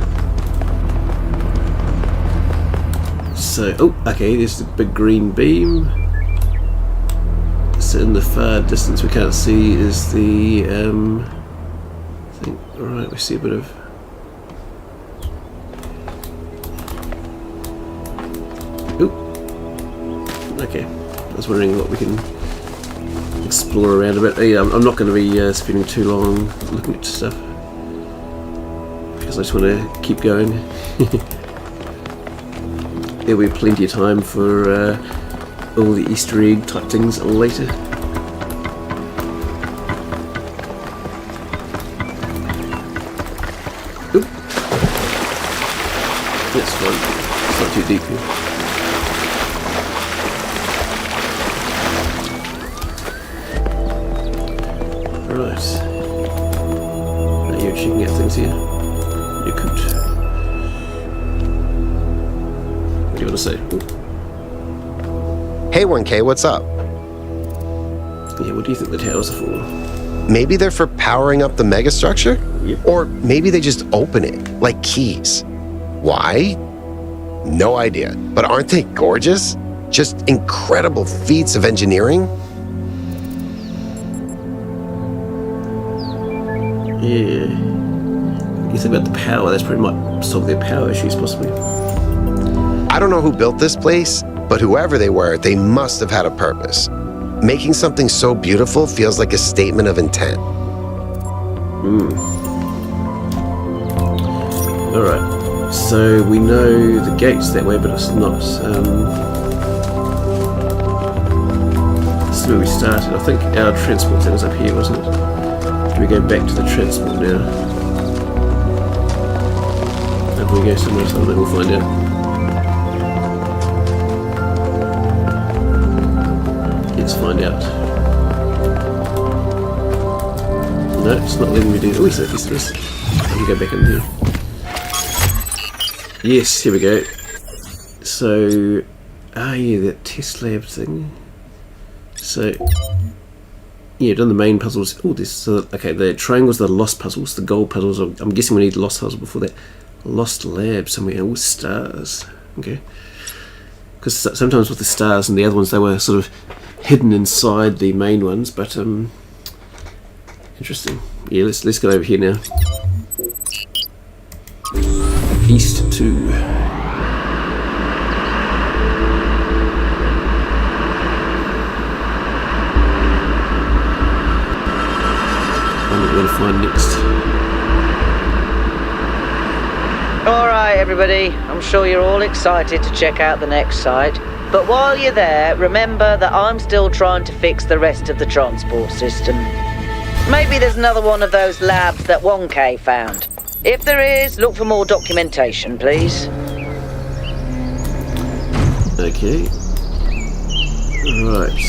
So, oh, okay, there's the big green beam. So in the far distance we can't see is the, I think, alright, we see a bit of... Okay, I was wondering what we can explore around a bit. Yeah, I'm not going to be spending too long looking at stuff because I just want to keep going. There'll be plenty of time for all the Easter egg type things later. Oop. That's fine. It's not too deep here. Right. Now you're checking out things here. You could. What do you want to say? Ooh. Hey 1K, what's up? Yeah, what do you think the towers are for? Maybe they're for powering up the megastructure? Yep. Or maybe they just open it, like keys. Why? No idea. But aren't they gorgeous? Just incredible feats of engineering? Yeah. You think about the power, that's pretty much solve their power issues, possibly. I don't know who built this place, but whoever they were, they must have had a purpose. Making something so beautiful feels like a statement of intent. Alright. So we know the gate's that way, but it's not. This is where we started. I think our transport thing was up here, wasn't it? Do we go back to the transport now? If we go somewhere else, we'll find out. Let's find out. No, it's not letting me do. Oh, yes, it is. I can go back in here. Yes, here we go. So, yeah, that test lab thing. So, yeah, done the main puzzles. Oh, this. So, okay, the triangles, the lost puzzles, the gold puzzles. I'm guessing we need lost puzzles before that. Lost lab somewhere. Oh, stars. Okay. Because sometimes with the stars and the other ones, they were sort of hidden inside the main ones, but interesting. Yeah, let's go over here now. East 2. I'm going to find next. Alright everybody, I'm sure you're all excited to check out the next site. But while you're there, remember that I'm still trying to fix the rest of the transport system. Maybe there's another one of those labs that 1K found. If there is, look for more documentation, please. Okay. Right.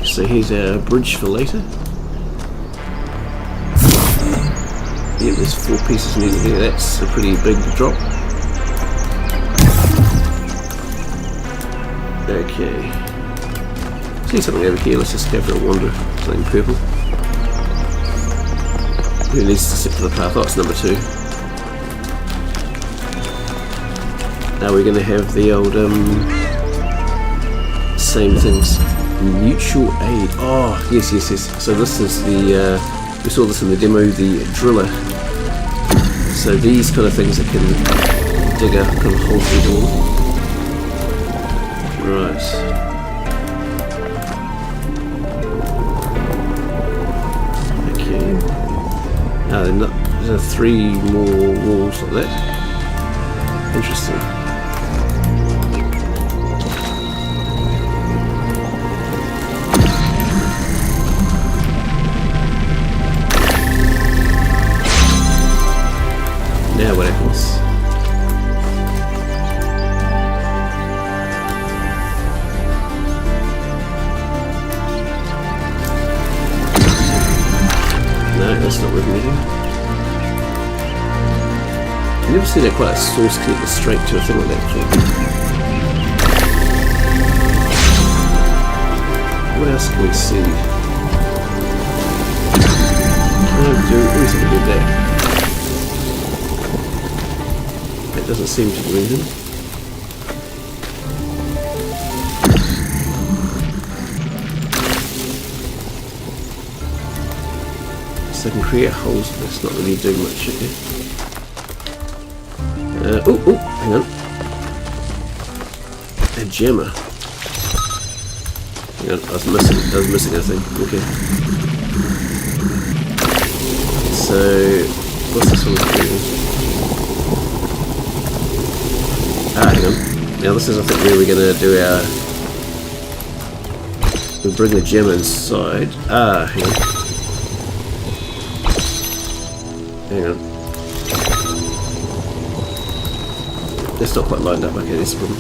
So here's our bridge for later. Yeah, there's 4 pieces needed there. That's a pretty big drop. Okay. See something over here. Let's just go for a wander. Something purple. Who needs to stick to the path? Oh, it's number 2. Now we're going to have the old same things. Mutual aid. Oh, yes. So this is the we saw this in the demo, the driller. So these kind of things that can dig a kind of hole through the wall. Right. Okay. There's 3 more walls like that. Interesting. Now what happens? No, that's not working either. I've never seen quite a source connected straight to a thing like that before. What else can we see? At least I can do that. That doesn't seem to do anything. So I can create holes, but that's not really doing much, okay. Oh, hang on. A gemmer. Yeah, I was missing a thing. Okay. So, what's this one doing? Hang on. Now this is, I think, where we're going to do our... We'll bring the gem inside. Hang on. Hang on. It's not quite lined up. Okay, this problem.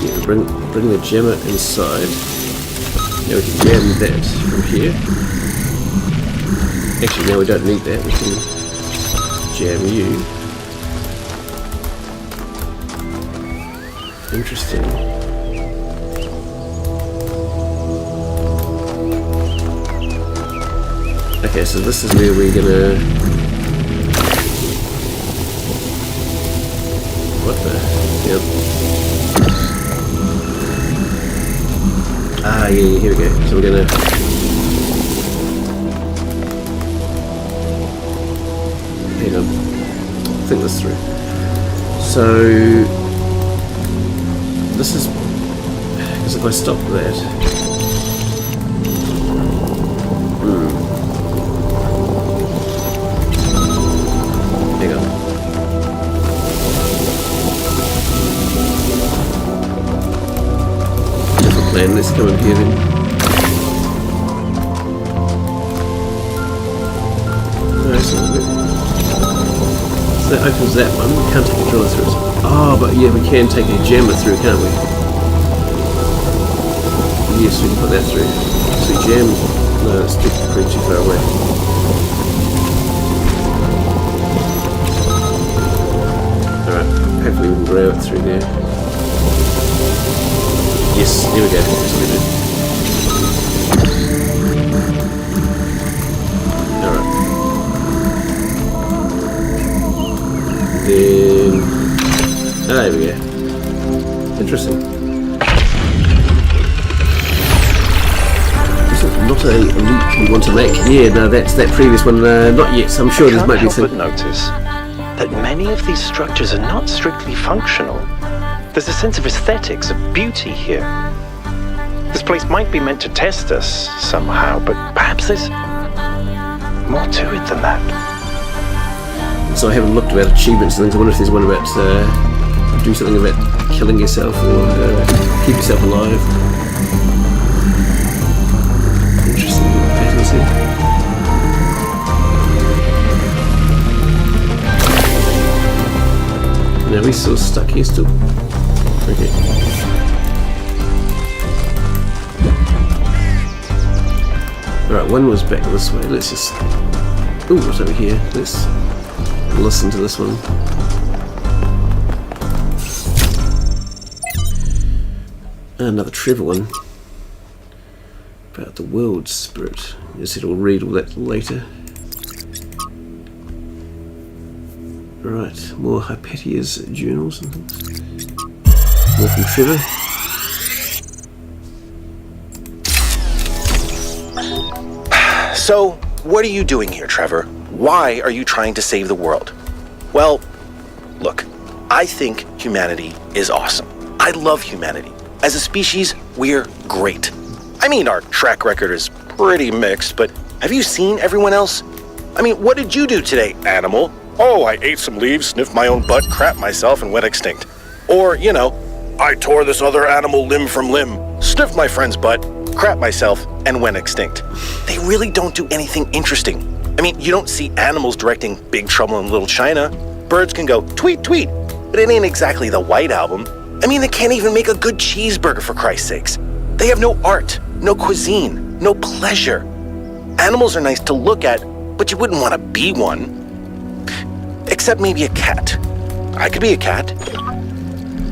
Yeah, bring the gemmer inside. Now we can jam that from here. Actually, now we don't need that. We can jam you. Interesting. Okay, so this is where we're gonna... What the? Yep. Yeah, here we go. So we're gonna... Hang on. Think this through. So... This is... Because if I stop that... Hang on. Different plan. Let's come in here then. So that opens that one. We can't take a driller through it. Oh, but yeah, we can take a jammer through, can't we? Yes, we can put that through. So we jam... No, it's pretty too far away. Alright, hopefully we can grab it through there. Yes, here we go. That's what we do. Alright. Then... there we go. Interesting. Is it not a loop we want to make? Yeah, no, that's that previous one. Not yet, so I'm sure there might be some... I can't help but notice that many of these structures are not strictly functional. There's a sense of aesthetics, of beauty here. This place might be meant to test us somehow, but perhaps there's more to it than that. So I haven't looked about achievements and things. I wonder if there's one about do something about killing yourself or keep yourself alive. Interesting patterns here. Now we're still stuck here still. Okay. Alright, one was back this way. Let's just... Ooh, what's over here? Let's listen to this one. Another Trevor one. About the world spirit. I said we'll read all that later. Right, more Hypatia's journals and things. More from Trevor. So, what are you doing here, Trevor? Why are you trying to save the world? Well, look, I think humanity is awesome. I love humanity. As a species, we're great. I mean, our track record is pretty mixed, but have you seen everyone else? I mean, what did you do today, animal? Oh, I ate some leaves, sniffed my own butt, crapped myself, and went extinct. Or, you know, I tore this other animal limb from limb, sniffed my friend's butt, crapped myself, and went extinct. They really don't do anything interesting. I mean, you don't see animals directing Big Trouble in Little China. Birds can go tweet, tweet, but it ain't exactly the White Album. I mean, they can't even make a good cheeseburger, for Christ's sakes. They have no art, no cuisine, no pleasure. Animals are nice to look at, but you wouldn't want to be one. Except maybe a cat. I could be a cat.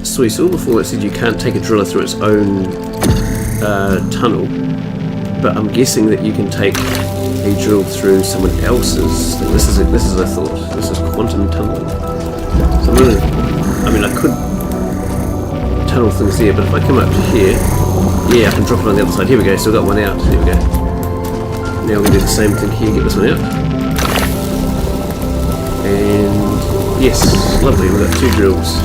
So we saw before it said you can't take a driller through its own tunnel, but I'm guessing that you can take a drill through someone else's thing. This is a thought. This is quantum tunneling. So I'm really, I mean, I could tunnel things there, but if I come up to here, yeah, I can drop it on the other side. Here we go. So we've got one out. Here we go. Now we do the same thing here. Get this one out. And yes, lovely. We've got two drills.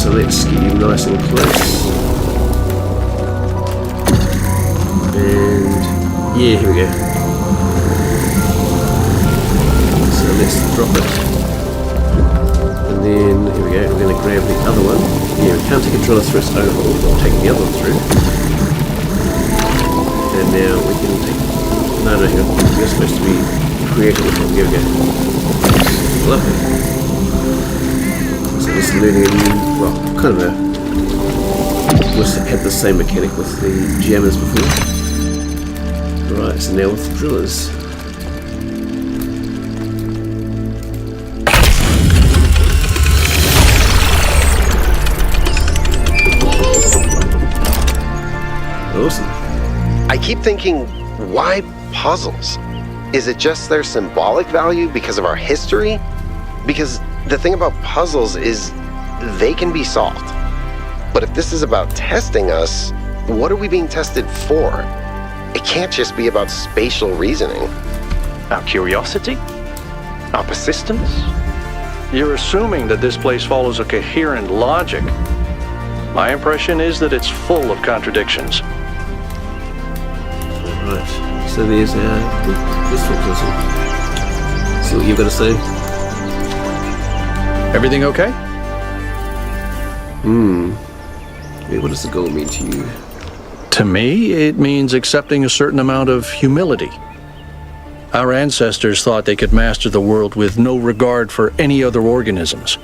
so let's get you nice and close. And yeah, here we go. So let's drop it. And then here we go, we're going to grab the other one. Yeah, we can't take a driller thrust over, we'll take the other one through. And now we can take... No, hang on. We're supposed to be creating this one. Here we go. Lovely. So just learning a new, well, kind of a... We had the same mechanic with the jammers before. Right, so now with the drillers. Awesome. I keep thinking, why puzzles? Is it just their symbolic value because of our history? Because the thing about puzzles is they can be solved. But if this is about testing us, what are we being tested for? It can't just be about spatial reasoning. Our curiosity? Our persistence? You're assuming that this place follows a coherent logic. My impression is that it's full of contradictions. Right, so there's this one puzzle. See what you've got to say. Everything okay? Yeah, what does the goal mean to you? To me, it means accepting a certain amount of humility. Our ancestors thought they could master the world with no regard for any other organisms.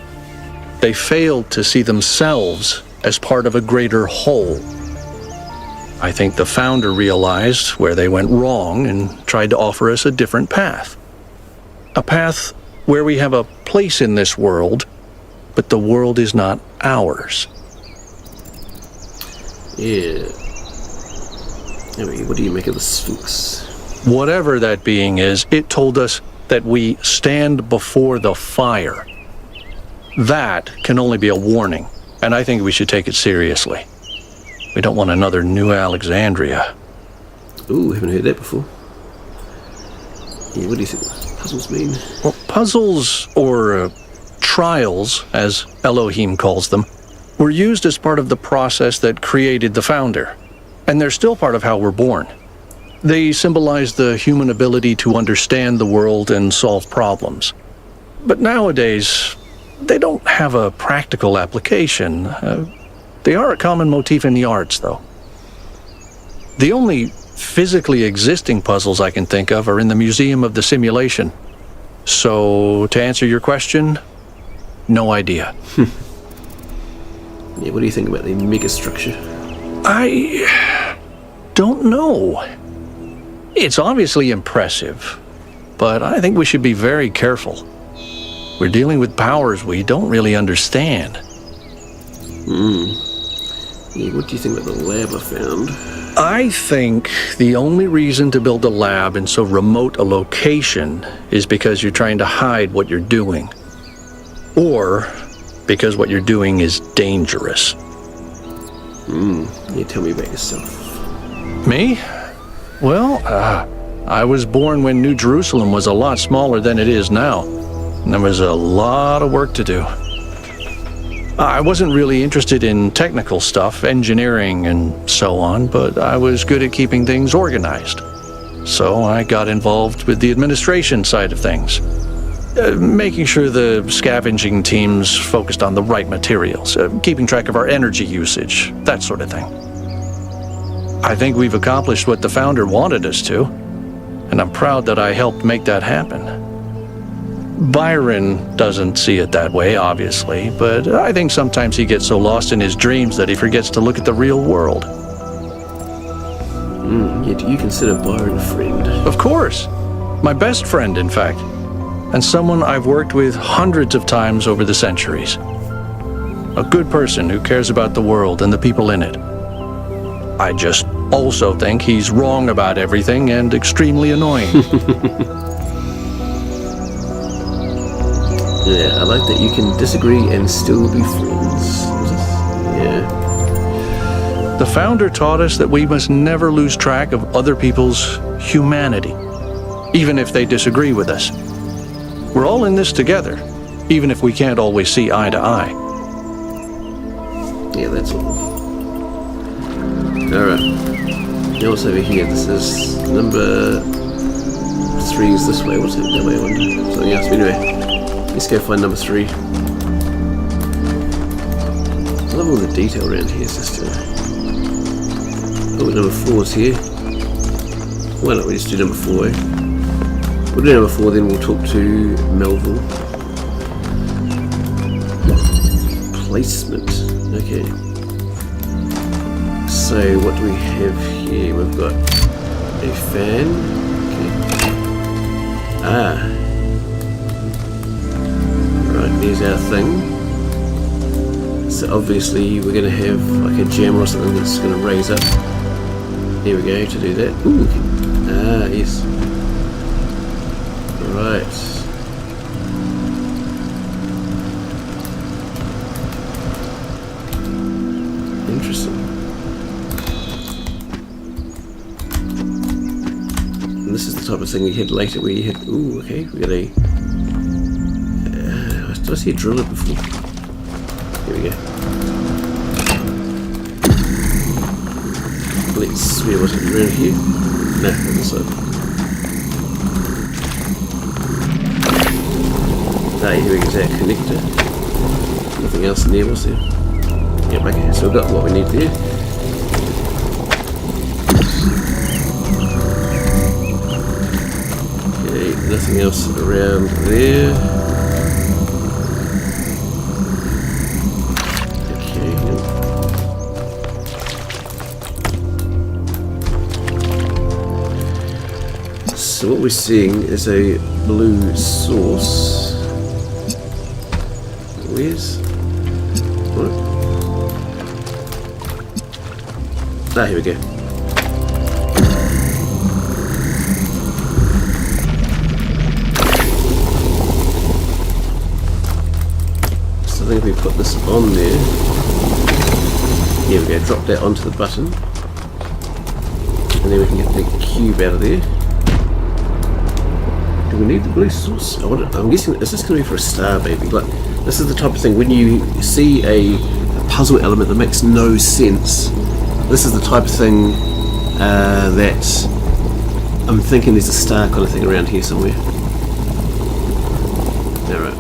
They failed to see themselves as part of a greater whole. I think the founder realized where they went wrong and tried to offer us a different path. A path where we have a place in this world, but the world is not ours. Yeah. Anyway, what do you make of the Sphinx? Whatever that being is, it told us that we stand before the fire. That can only be a warning, and I think we should take it seriously. We don't want another New Alexandria. Ooh, haven't heard that before. Yeah, what do you think puzzles mean? Well, puzzles, or trials, as Elohim calls them, were used as part of the process that created the founder. And they're still part of how we're born. They symbolize the human ability to understand the world and solve problems. But nowadays, they don't have a practical application. They are a common motif in the arts, though. The only physically existing puzzles I can think of are in the Museum of the Simulation. So, to answer your question, no idea. Yeah, what do you think about the megastructure? I don't know. It's obviously impressive, but I think we should be very careful. We're dealing with powers we don't really understand. Yeah, what do you think about the lab I found? I think the only reason to build a lab in so remote a location is because you're trying to hide what you're doing. Or because what you're doing is dangerous. You tell me about yourself. Me? Well, I was born when New Jerusalem was a lot smaller than it is now. And there was a lot of work to do. I wasn't really interested in technical stuff, engineering and so on, but I was good at keeping things organized. So I got involved with the administration side of things. Making sure the scavenging teams focused on the right materials, keeping track of our energy usage, that sort of thing. I think we've accomplished what the founder wanted us to, and I'm proud that I helped make that happen. Byron doesn't see it that way, obviously, but I think sometimes he gets so lost in his dreams that he forgets to look at the real world. Yeah, do you consider Byron a friend? Of course. My best friend, in fact. And someone I've worked with hundreds of times over the centuries. A good person who cares about the world and the people in it. I just also think he's wrong about everything and extremely annoying. Yeah, I like that you can disagree and still be friends. Yeah. The founder taught us that we must never lose track of other people's humanity, even if they disagree with us. We're all in this together, even if we can't always see eye to eye. Yeah, that's all. Alright. Now what's over here? This is number 3 is this way. What's it that way? I wonder. Something else. But anyway, let's go find number 3. I love all the detail around here. It's just oh, number 4 is here. Why not we just do number 4, eh? We'll do number 4, then we'll talk to Melville. Placement. Okay. So what do we have here? We've got a fan. Okay. Ah. Right, there's our thing. So obviously we're going to have like a jammer or something that's going to raise up. There we go, to do that. Ooh. Ah, yes. Right. Interesting. And this is the type of thing we had later where you had... Ooh, okay, we got a... did I see a driller before? Here we go. Let's see what's around here. No, on the side. Ah, here we go, that connector. Nothing else in there, was there? Yep, okay, so we've got what we need there. Okay, nothing else around there. Okay, so what we're seeing is a blue source. Where's... What? Ah, here we go. So I think if we put this on there, here we go, drop that onto the button, and then we can get the cube out of there. Do we need the blue source? I'm guessing, is this going to be for a star, baby? Like, this is the type of thing, when you see a puzzle element that makes no sense, this is the type of thing that I'm thinking there's a star kind of thing around here somewhere. Alright.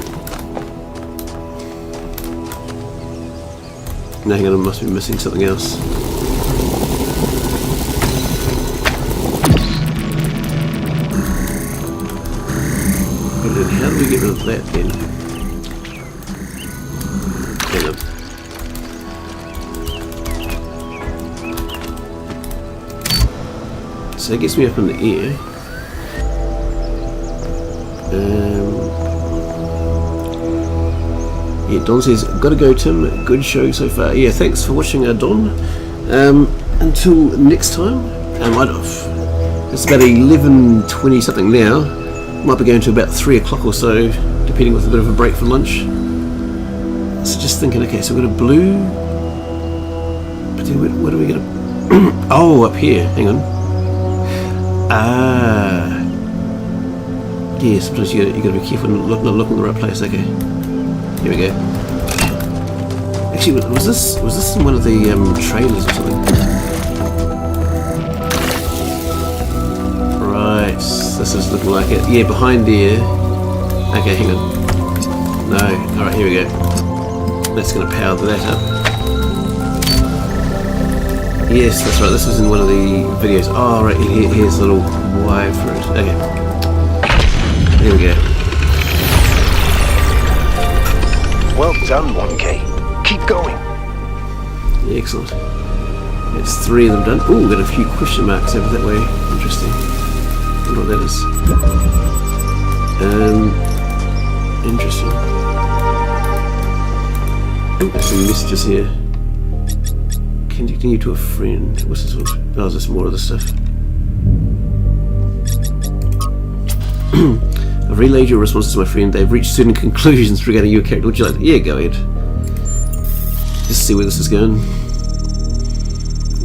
No, hang on, I must be missing something else. But then how do we get rid of that then? Hang on. So that gets me up in the air. Yeah, Don says, gotta go Tim, good show so far. Yeah, thanks for watching Don. Until next time, it's about 11:20 something now. Might be going to about 3 o'clock or so, depending with a bit of a break for lunch. So just thinking, okay, so we've got a blue, but then what are we gonna... oh, up here, hang on. Ah, yeah. Sometimes you gotta be careful not looking in the right place. Okay, here we go. Actually, was this in one of the trailers or something? Right, this is looking like it. Yeah, behind there. Okay, hang on. No, all right, here we go. That's gonna power that up. Yes, that's right, this is in one of the videos. Oh, right, here's a little wire for it. Okay. There we go. Well done, 1K. Keep going. Yeah, excellent. That's 3 of them done. Ooh, got a few question marks over that way. Interesting. I wonder what that is. Interesting. Oh, there's some messages here. Connecting you to a friend. What's this one? Oh, there's more of this stuff. I've relayed your responses to my friend. They've reached certain conclusions regarding your character. Would you like to? Yeah, go ahead. Just see where this is going.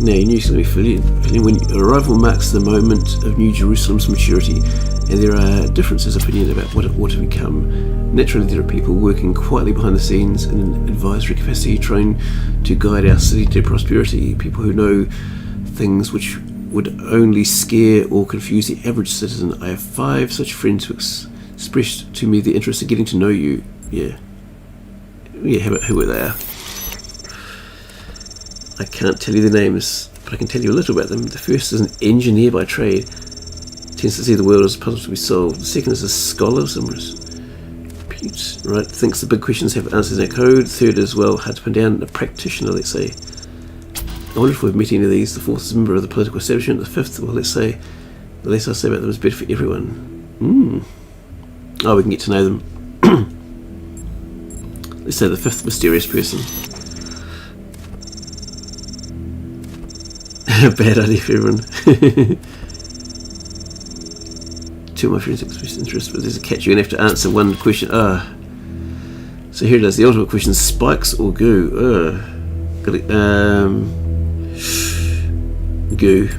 No, you knew it's going to be filling. When arrival marks the moment of New Jerusalem's maturity, and there are differences of opinion about what it ought to become. Naturally, there are people working quietly behind the scenes in an advisory capacity, trying to guide our city to prosperity, people who know things which would only scare or confuse the average citizen. I have 5 such friends who expressed to me the interest in getting to know you. Yeah, how about who they are? I can't tell you their names, but I can tell you a little about them. The first is an engineer by trade, tends to see the world as a puzzle to be solved. The second is a scholar of some repute, right? Thinks the big questions have answers in our code. Third is, well, hard to pin down. A practitioner, let's say. I wonder if we've met any of these. The fourth is a member of the political establishment. The fifth, well, let's say, the less I say about them is better for everyone. Oh, we can get to know them. Let's say the fifth mysterious person. Bad idea for everyone. 2 of my friends expressed interest, but there's a catch. You're going to have to answer one question. So here it is. The ultimate question: spikes or goo? Goo.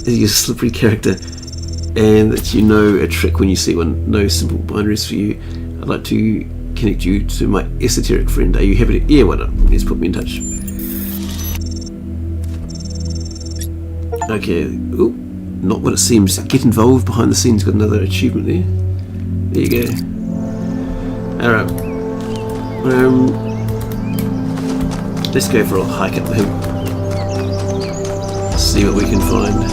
Is a slippery character, and that you know a trick when you see one. No simple binaries for you. I'd like to connect you to my esoteric friend. Are you happy to? Yeah, why not? Let's put me in touch. Okay. Ooh, not what it seems. Get involved behind the scenes. Got another achievement there. There you go. Alright. Let's go for a hike up the hill. See what we can find.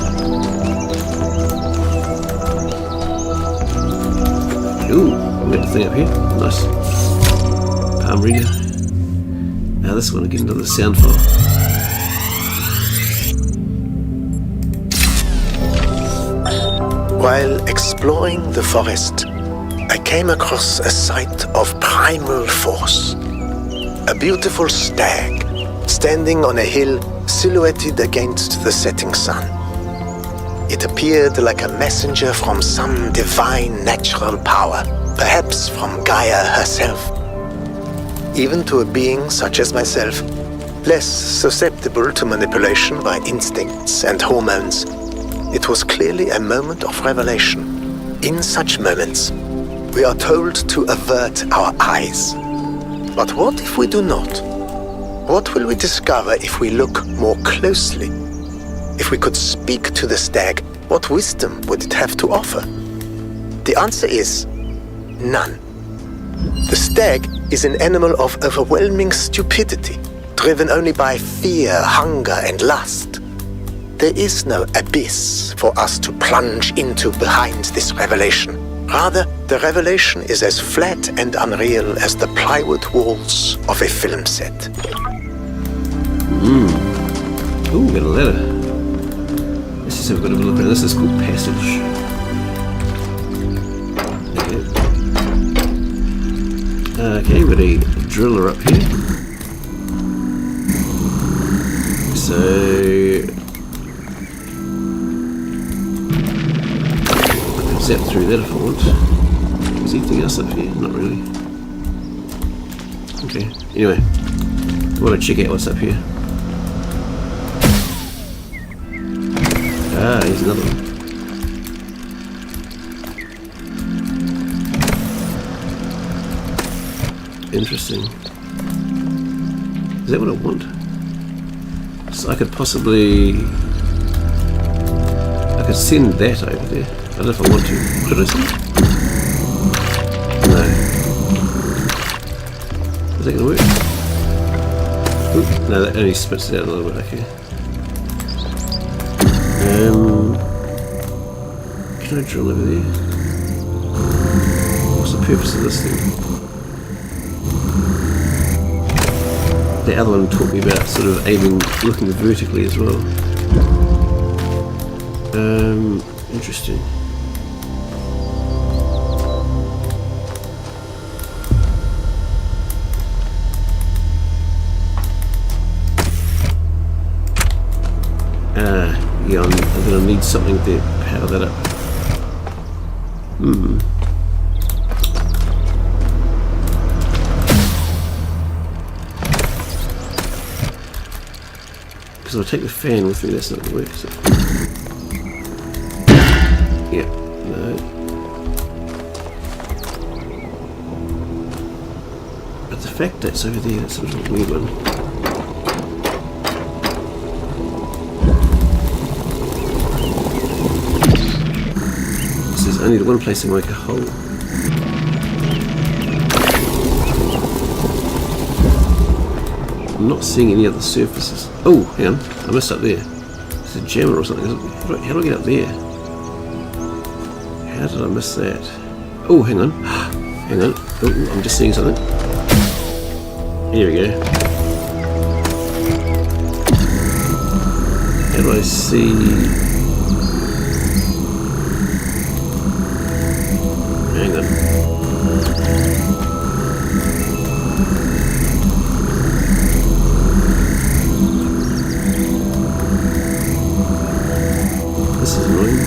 Ooh, we got the thing up here. Nice. Palm reader. Now this one again, another sound file. While exploring the forest, I came across a sight of primal force. A beautiful stag, standing on a hill silhouetted against the setting sun. It appeared like a messenger from some divine natural power, perhaps from Gaia herself. Even to a being such as myself, less susceptible to manipulation by instincts and hormones, it was clearly a moment of revelation. In such moments, we are told to avert our eyes. But what if we do not? What will we discover if we look more closely? If we could speak to the stag, what wisdom would it have to offer? The answer is none. The stag is an animal of overwhelming stupidity, driven only by fear, hunger, and lust. There is no abyss for us to plunge into behind this revelation. Rather, the revelation is as flat and unreal as the plywood walls of a film set. Ooh, got a letter. Let's just have a bit of a look around. This is called Passage. Okay, we've got a driller up here. So I can zap through that if I want. Is anything else up here? Not really. Okay, anyway, I want to check out what's up here. Ah, here's another one. Interesting. Is that what I want? So I could send that over there. I don't know if I want to. Could I send it? No. Is that going to work? Oop, no, that only spits it out a little bit. Okay. Can I drill over there? What's the purpose of this thing? The other one taught me about sort of aiming, looking vertically as well. Interesting. Yeah, I'm gonna need something to power that up. Because I'll take the fan with me, that's not going to work, is it? But the fact that it's over there, that's a little weird one. This is only the one place I can make a hole. I'm not seeing any other surfaces. Oh, hang on. I missed up there. It's a jammer or something. How do I get up there? How did I miss that? Oh, hang on. Hang on. Oh, I'm just seeing something. Here we go. How do I see... Hang on. This is annoying.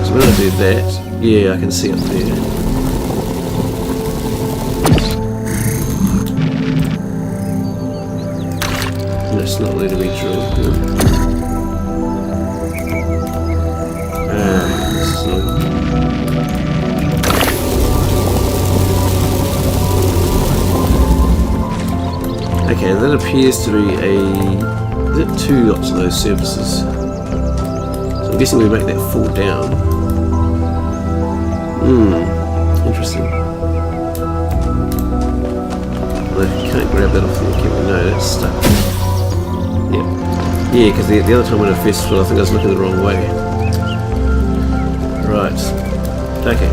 So when I do that, yeah, I can see up there. And it's not letting me drill. This is annoying. Okay, that appears to be a... Is it 2 lots of those surfaces? So I'm guessing we make that fall down. Interesting. I can't grab that off the camera. No, that's stuck. Yep. Yeah, because the other time when I first flew, I think I was looking the wrong way. Right. Okay.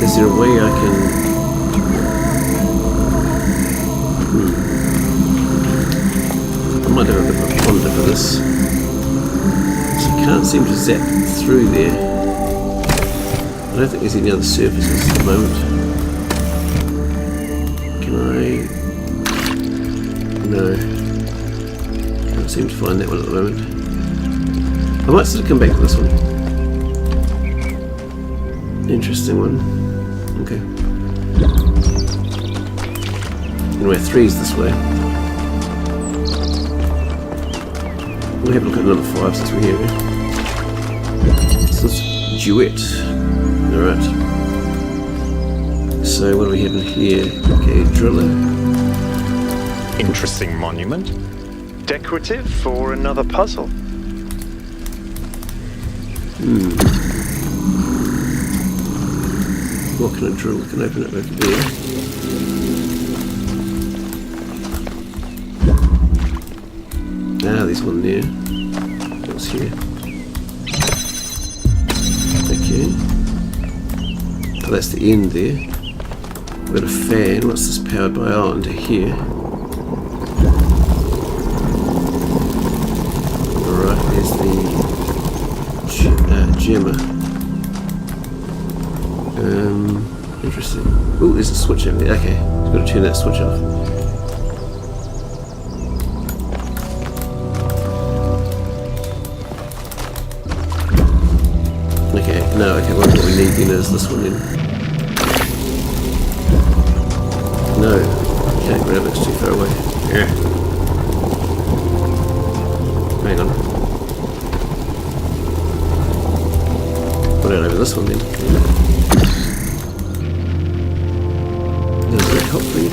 Is there a way I can... I might have a bit of a ponder for this. So I can't seem to zap through there. I don't think there's any other surfaces at the moment. Can I... No. Can't seem to find that one at the moment. I might sort of come back to this one. Interesting one. Okay. Anyway, 3 is this way. We'll have a look at another 5 since we're here. So let's duet. Alright. So what do we have in here? Okay, driller. Interesting monument. Decorative for another puzzle. What can I drill? We can open it over there. Ah, there's one there. What's here? Okay. Oh, that's the end there. We've got a fan. What's this powered by? Oh, into here. Alright, there's the gemmer. Interesting. Oh, there's a switch over there. Okay, we've got to turn that switch off. Okay, no, okay, well, what we need then is this one then. No, can't grab it, it's too far away. Yeah. Hang on. Put it over this one then. Does that help for you?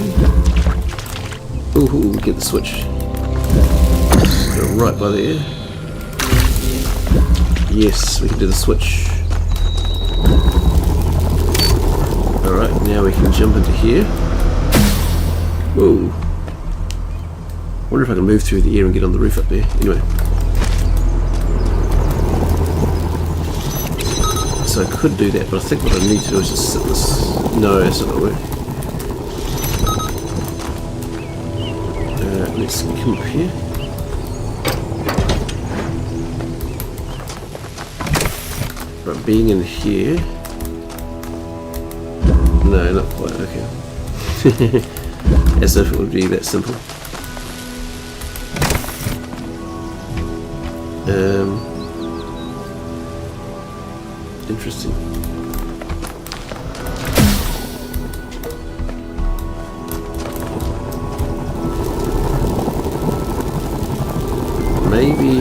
Ooh, get the switch. Go right by there. Yes, we can do the switch. Alright, now we can jump into here. Whoa. Wonder if I can move through the air and get on the roof up there. Anyway. So I could do that, but I think what I need to do is just sit this. No, that's not going to work. Let's come up here. But being in here... No, not quite, okay. As if it would be that simple. Interesting. Maybe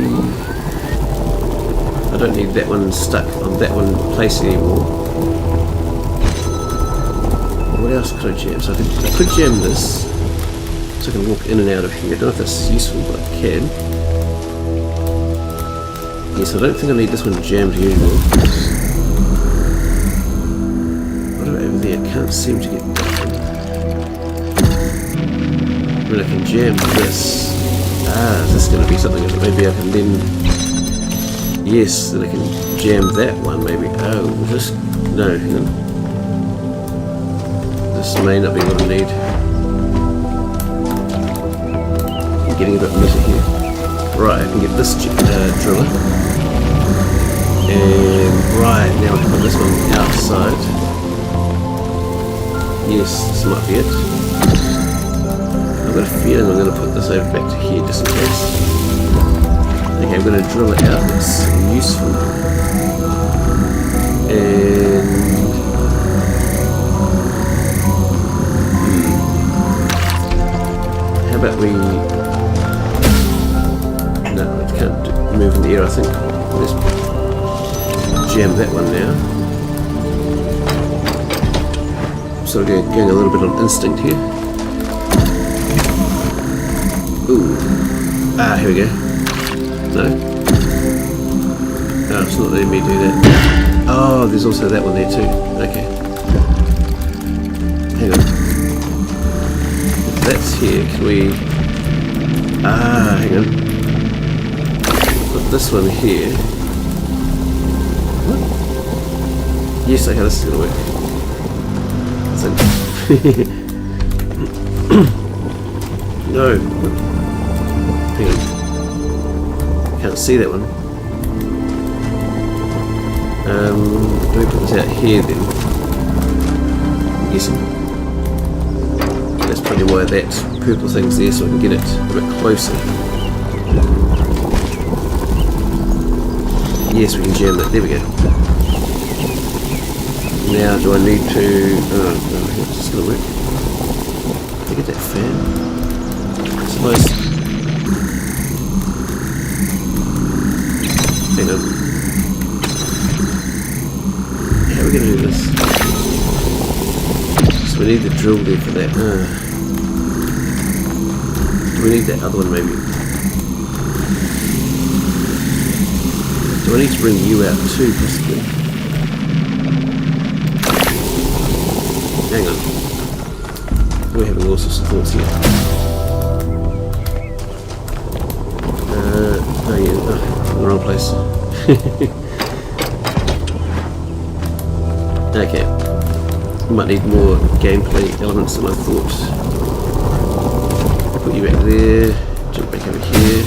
don't need that one stuck on that one place anymore. What else could I jam? So I could jam this, so I can walk in and out of here. I don't know if that's useful, but I can. Yes, I don't think I need this one jammed here anymore. What about over there? I can't seem to get that one. I mean, I can jam this. Is this going to be something that maybe I can then... Yes, then I can jam that one maybe. Oh, just... No, hang on. This may not be what I need. I'm getting a bit meta here. Right, I can get this driller. And right, now I can put this one outside. Yes, this might be it. I've got a feeling I'm going to put this over back to here just in case. Okay, I'm going to drill it out. That's useful. And how about we? No, it can't move in the air. I think let's jam that one now. Sort of going a little bit on instinct here. Ooh. Here we go. No. Oh, it's not letting me do that. Oh, there's also that one there too. Okay. Hang on. If that's here, can we... hang on. Put this one here. What? Yes, okay, this is gonna work. No. Hang on. Can't see that one. Do we put this out here then? I'm guessing. That's probably why that purple thing's there, so I can get it a bit closer. Yes, we can jam that. There we go. Now, do I need to... Oh, no, it's just gonna work. Can I get that fan? I suppose... Hang on. How are we going to do this? So we need the drill there for that. Do we need that other one maybe? Do I need to bring you out too, possibly? Hang on. We're having all sorts of thoughts here. Oh yeah, in the wrong place. Okay. Might need more gameplay elements than I thought. Put you back there, jump back over here.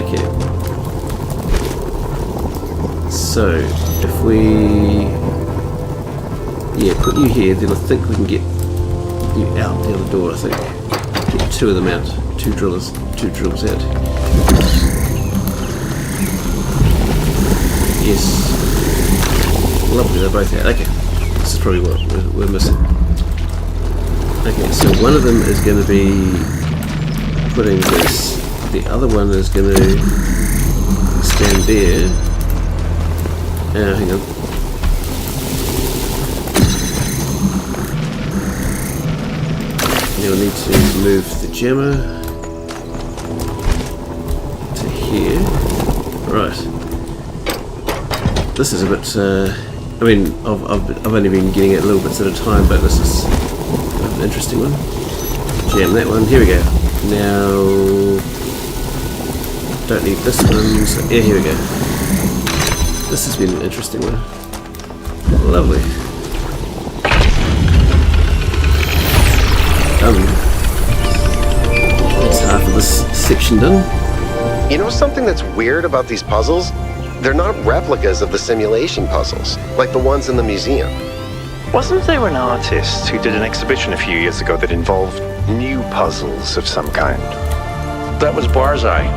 Okay. So, if we... Yeah, put you here, then I think we can get you out the other door, I think. Get two of them out. Two drills out. Yes. Lovely, they're both out. Okay. This is probably what we're missing. Okay, so one of them is going to be putting this. The other one is going to stand there. Hang on. Now we need to move the jammer to here. Right. This is a bit. I mean, I've only been getting it little bits at a time, but this is an interesting one. Jam that one. Here we go. Now, don't need this one. So, yeah, here we go. This has been an interesting one. Lovely. That's half of this section done. You know something that's weird about these puzzles? They're not replicas of the simulation puzzles, like the ones in the museum. Wasn't there an artist who did an exhibition a few years ago that involved new puzzles of some kind? That was Barzai.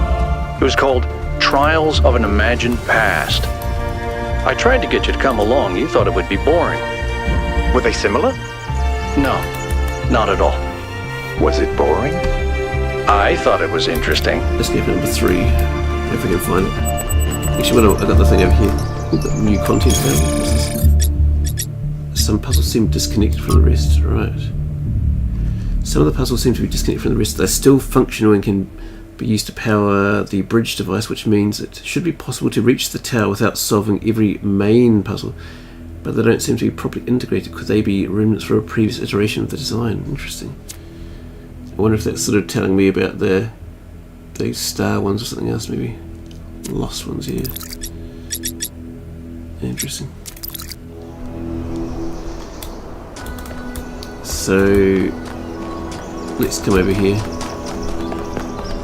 It was called Trials of an Imagined Past. I tried to get you to come along. You thought it would be boring. Were they similar? No, not at all. Was it boring? I thought it was interesting. Let's get number 3, if we can find it. Actually, I got the thing over here. We've got new content available. What's this? Some puzzles seem disconnected from the rest. Right. Some of the puzzles seem to be disconnected from the rest. They're still functional and can be used to power the bridge device, which means it should be possible to reach the tower without solving every main puzzle. But they don't seem to be properly integrated. Could they be remnants from a previous iteration of the design? Interesting. I wonder if that's sort of telling me about those star ones or something else, maybe. Lost ones, yeah. Interesting. So let's come over here.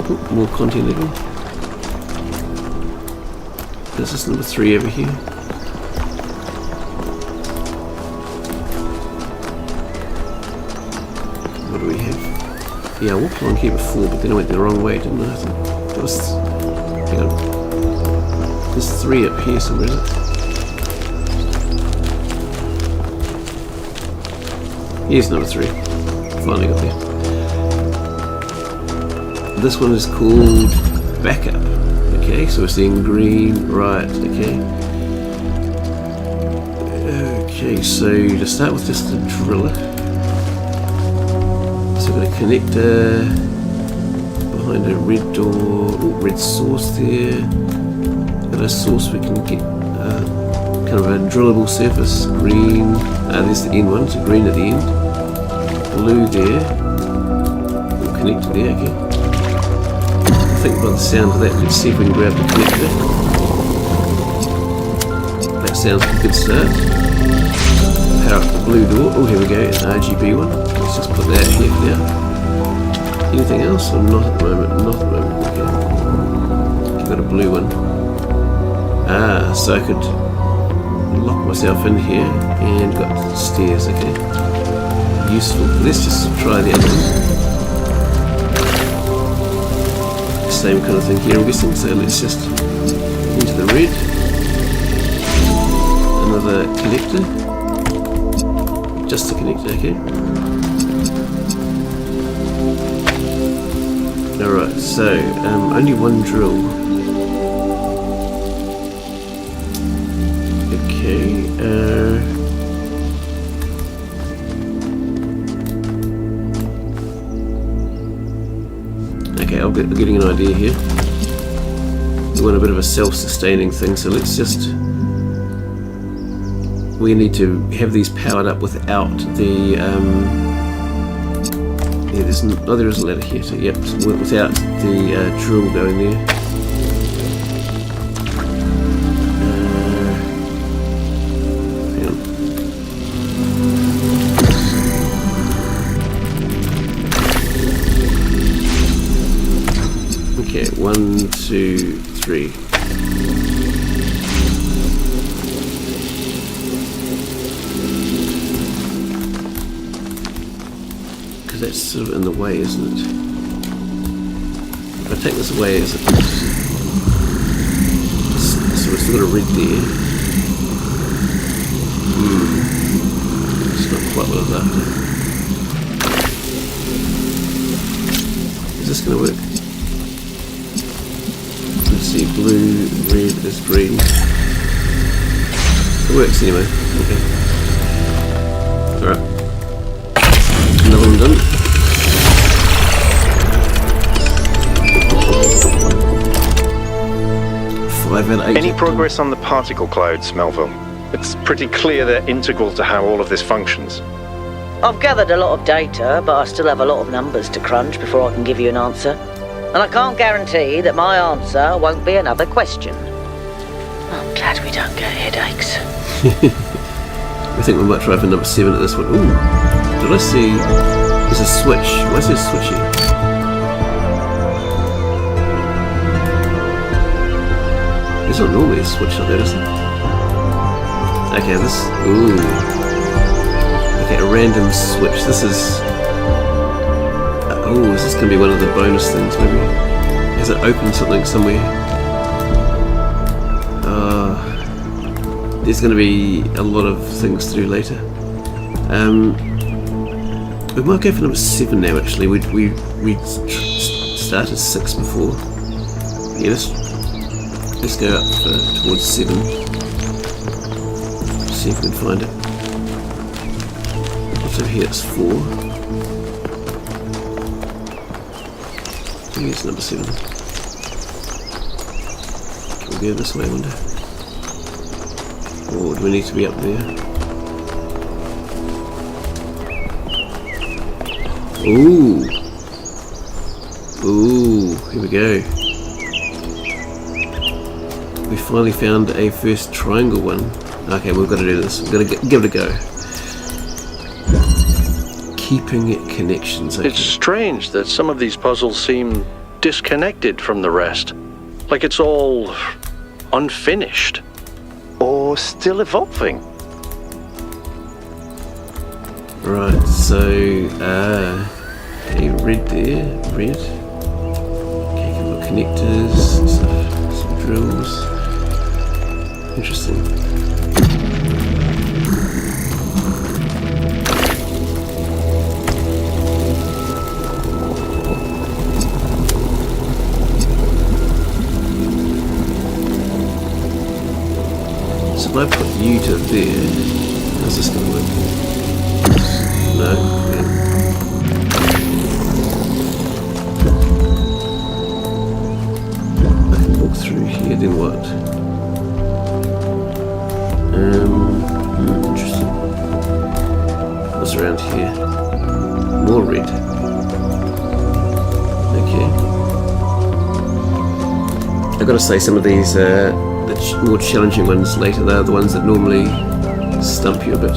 Ooh, more content again. There's this number 3 over here. What do we have? Yeah, I walked along here before, but then I went the wrong way, didn't I? I think that was. Hang on. There's 3 up here somewhere, is it? Here's number 3. Finally got there. This one is called Backup. Okay, so we're seeing green, right, okay. Okay, so to start with just the driller. So we've got a connector behind a red door, red source there. Got a source we can get kind of a drillable surface, green. There's the end one, so green at the end. Blue there. We'll connect it there, okay. I think by the sound of that, let's see if we can grab the connector. That sounds like a good start. Power up the blue door. Oh, here we go, an RGB one. Let's just put that here for now. Anything else? Or not at the moment? Not at the moment, okay. I've got a blue one. So I could lock myself in here and got stairs, okay. Useful. Let's just try the other one. Same kind of thing here, I'm guessing. So let's just into the red. Another connector. Just a connector, okay. Alright, so only one drill. Okay, okay, I'm getting an idea here. We want a bit of a self-sustaining thing, so let's just... We need to have these powered up without the... yeah, there is a ladder here, so yep, without the drill going there. Hang on. Okay, 1, 2, 3. Because that's sort of in the way, isn't it? If I take this away, is it? So we've still got a red there. It's not quite what I was after. Is this going to work? Let's see, blue, red is green. It works anyway. Okay. Alright. Another one done. Any progress on the particle clouds, Melville? It's pretty clear they're integral to how all of this functions. I've gathered a lot of data, but I still have a lot of numbers to crunch before I can give you an answer. And I can't guarantee that my answer won't be another question. I'm glad we don't get headaches. I think we might try for number 7 at this one. Ooh, did I see... There's a switch. Why is there a switch here? There's not normally a switch like that, is there? Okay, this... Ooh. Okay, a random switch. This is... oh, is this going to be one of the bonus things, maybe? Has it opened something somewhere? There's going to be a lot of things to do later. We might go for number 7 now, actually. We started 6 before. Yeah, Let's go up towards 7. See if we can find it. What's over here? It's 4. Maybe it's number 7. Can we go this way, I wonder? Or do we need to be up there? Ooh! Ooh, here we go. We finally found a first triangle one. Okay, we've got to do this. We've got to give it a go. Keeping connections. Okay. It's strange that some of these puzzles seem disconnected from the rest. Like it's all unfinished. Or still evolving. Right, so, okay, red there, red. Okay, we've got connectors, some drills. Interesting. So if I put you to there, how's this going to work? No. Okay. I can walk through here, then what? Interesting. What's around here? More red. Okay. I've got to say, some of these, the more challenging ones later, they're the ones that normally stump you a bit.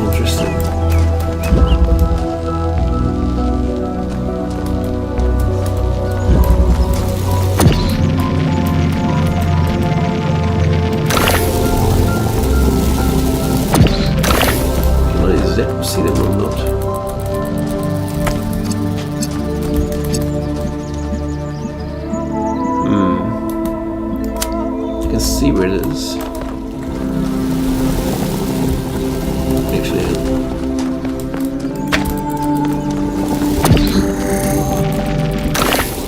Interesting. Can I see them or not? See where it is. Actually,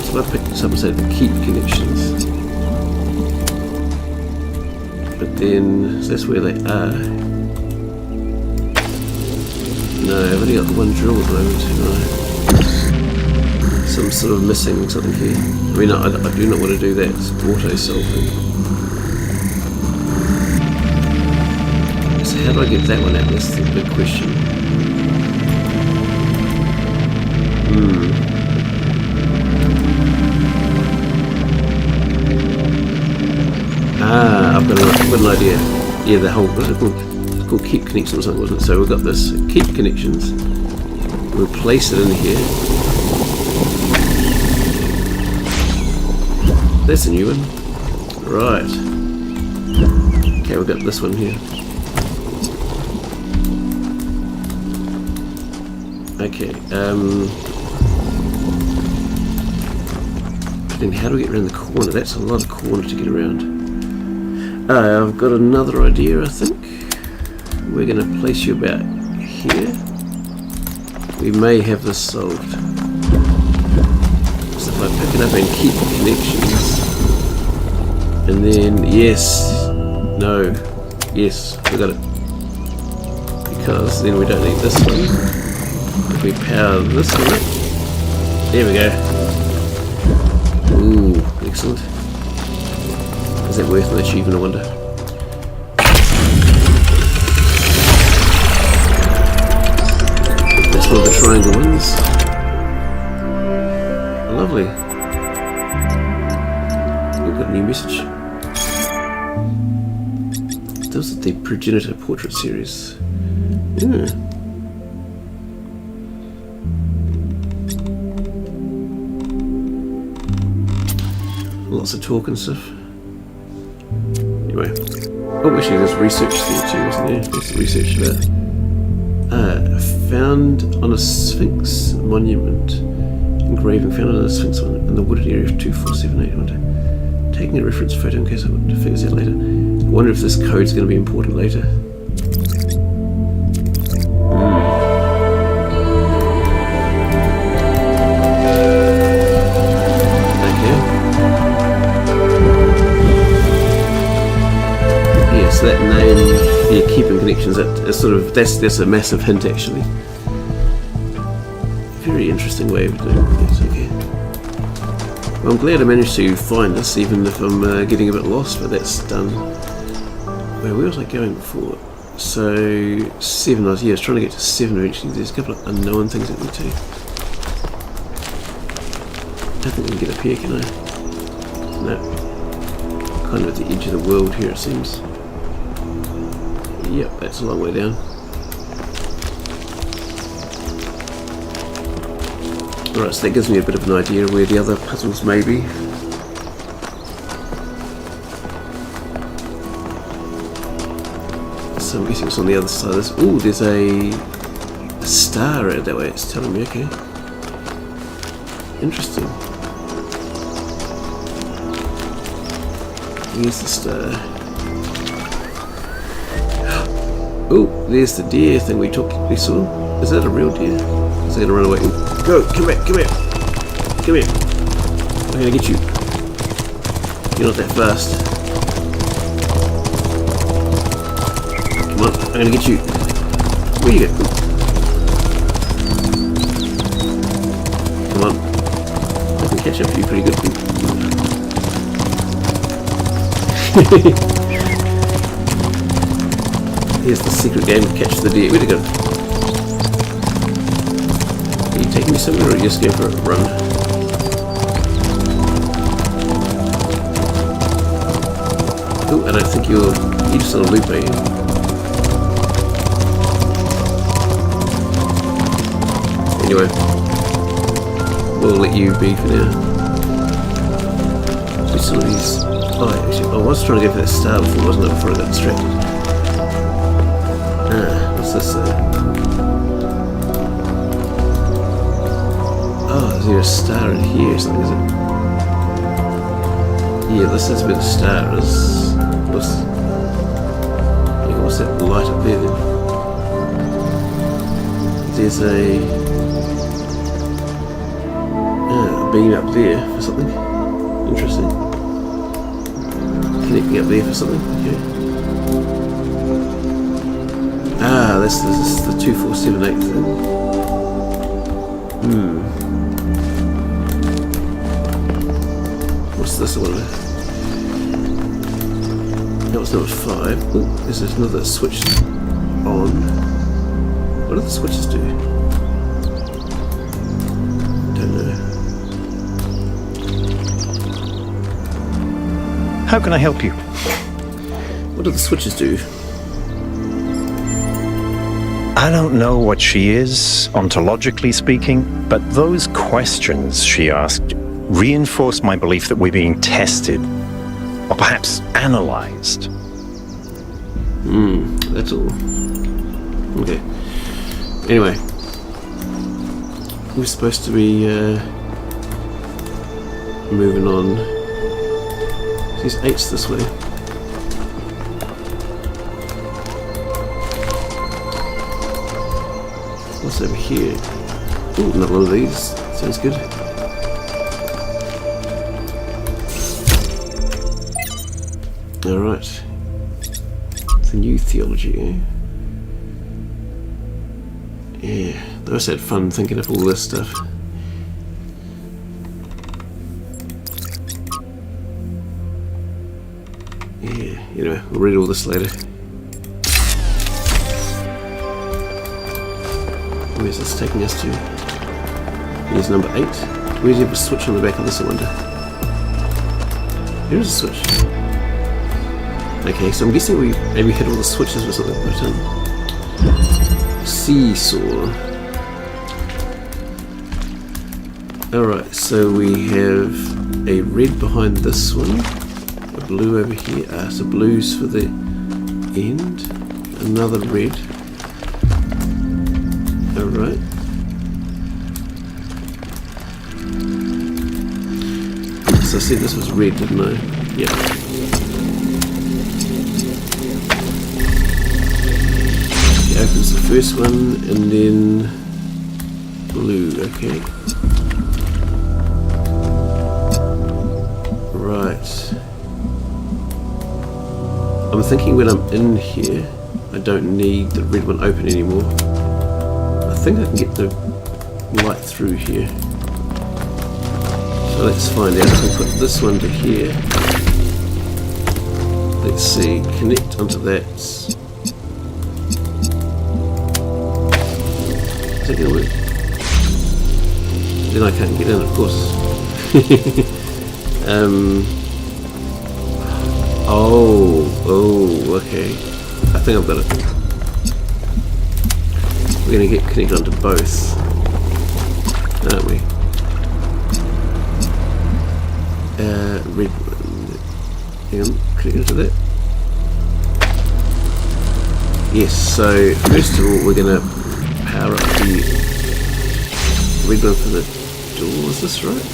so I picked this up and said keep connections. But then, so that's where they are. No, I've only got the one drill at the moment. No. So I'm sort of missing something here. I mean, I do not want to do that. It's auto-solving. How do I get that one out? That's the big question. I've got an idea. Yeah, the whole, what's it called? It's called keep connections or something, wasn't it? So we've got this keep connections. We'll place it in here. That's a new one. Right. Okay, we've got this one here. Okay, then how do we get around the corner? That's a lot of corner to get around. I've got another idea, I think. We're going to place you about here. We may have this solved. So if I pick it up and keep connections, and then, yes, no, yes, we got it. Because then we don't need this one. If we power this one up, there we go. Ooh, excellent. Is that worth an achievement, I wonder? That's one of the triangle ones. Lovely. We've got a new message. This is the Progenitor Portrait Series. Yeah. Lots of talk and stuff. Anyway. Oh, actually there's research there too, isn't there? There's research about found on a Sphinx monument. Engraving found on a Sphinx monument in the wooded area of 2478. Taking a reference photo in case I want to figure this out later. I wonder if this code's going to be important later. projections. It's sort of that's a massive hint actually. Very interesting way of doing it. Okay. Well, I'm glad I managed to find this, even if I'm getting a bit lost. But that's done. Where was I going before? So 7. I was trying to get to 7 eventually. There's a couple of unknown things that we do. I don't think we can get up here, can I? No. Kind of at the edge of the world here, it seems. Yep, that's a long way down. Alright, so that gives me a bit of an idea of where the other puzzles may be. So I'm guessing it's on the other side of this. Ooh, there's a star out that way, it's telling me, okay. Interesting. Here's the star. Oh, there's the deer thing we saw. Is that a real deer? Is it gonna run away? Go, come here. Come here. I'm gonna get you. You're not that fast. Come on, I'm gonna get you. Where you go? Come on. I can catch up to you pretty good. Here's the secret game to catch the deer. Where'd it go? Are you taking me somewhere or are you just going for a run? Oh, I don't think you're just on a loop, are you? Anyway, we'll let you be for now. What's some of these? Oh, actually, I was trying to go for that star before, wasn't I? Before I got distracted. What's this? Oh, is there a star in here or something, is it? Yeah, this is where the star is. What's that light up there then? There's a beam up there for something. Interesting. Connecting up there for something. Okay. Ah, this is the 2478 thing. What's this one? That was number 5. Oh, there's another switch on. What do the switches do? Don't know. How can I help you? What do the switches do? I don't know what she is, ontologically speaking, but those questions she asked reinforce my belief that we're being tested, or perhaps analyzed. That's all. Okay. Anyway, we're supposed to be moving on. These 8's this way. What's over here? Ooh, another one of these. Sounds good. Alright. The new theology, eh? Yeah, they always had fun thinking of all this stuff. Yeah, anyway, we'll read all this later. Where's this taking us to? Here's number 8. Where's the switch on the back of this, I wonder? Here's a switch. Okay, so I'm guessing we maybe hit all the switches or something. But, seesaw. Alright, so we have a red behind this one, a blue over here. So blue's for the end, another red. Alright. So I said this was red, didn't I? Yeah. Opens the first one and then blue, okay. Right. I'm thinking when I'm in here, I don't need the red one open anymore. I think I can get the light through here. So let's find out if we put this one to here. Let's see, connect onto that. Is that gonna work? Then I can't get in, of course. Oh, okay. I think I've got it. We're gonna get connected onto both, aren't we? Red one. Hang on, connect into that. Yes, so first of all we're gonna power up the red one for the door, is this right?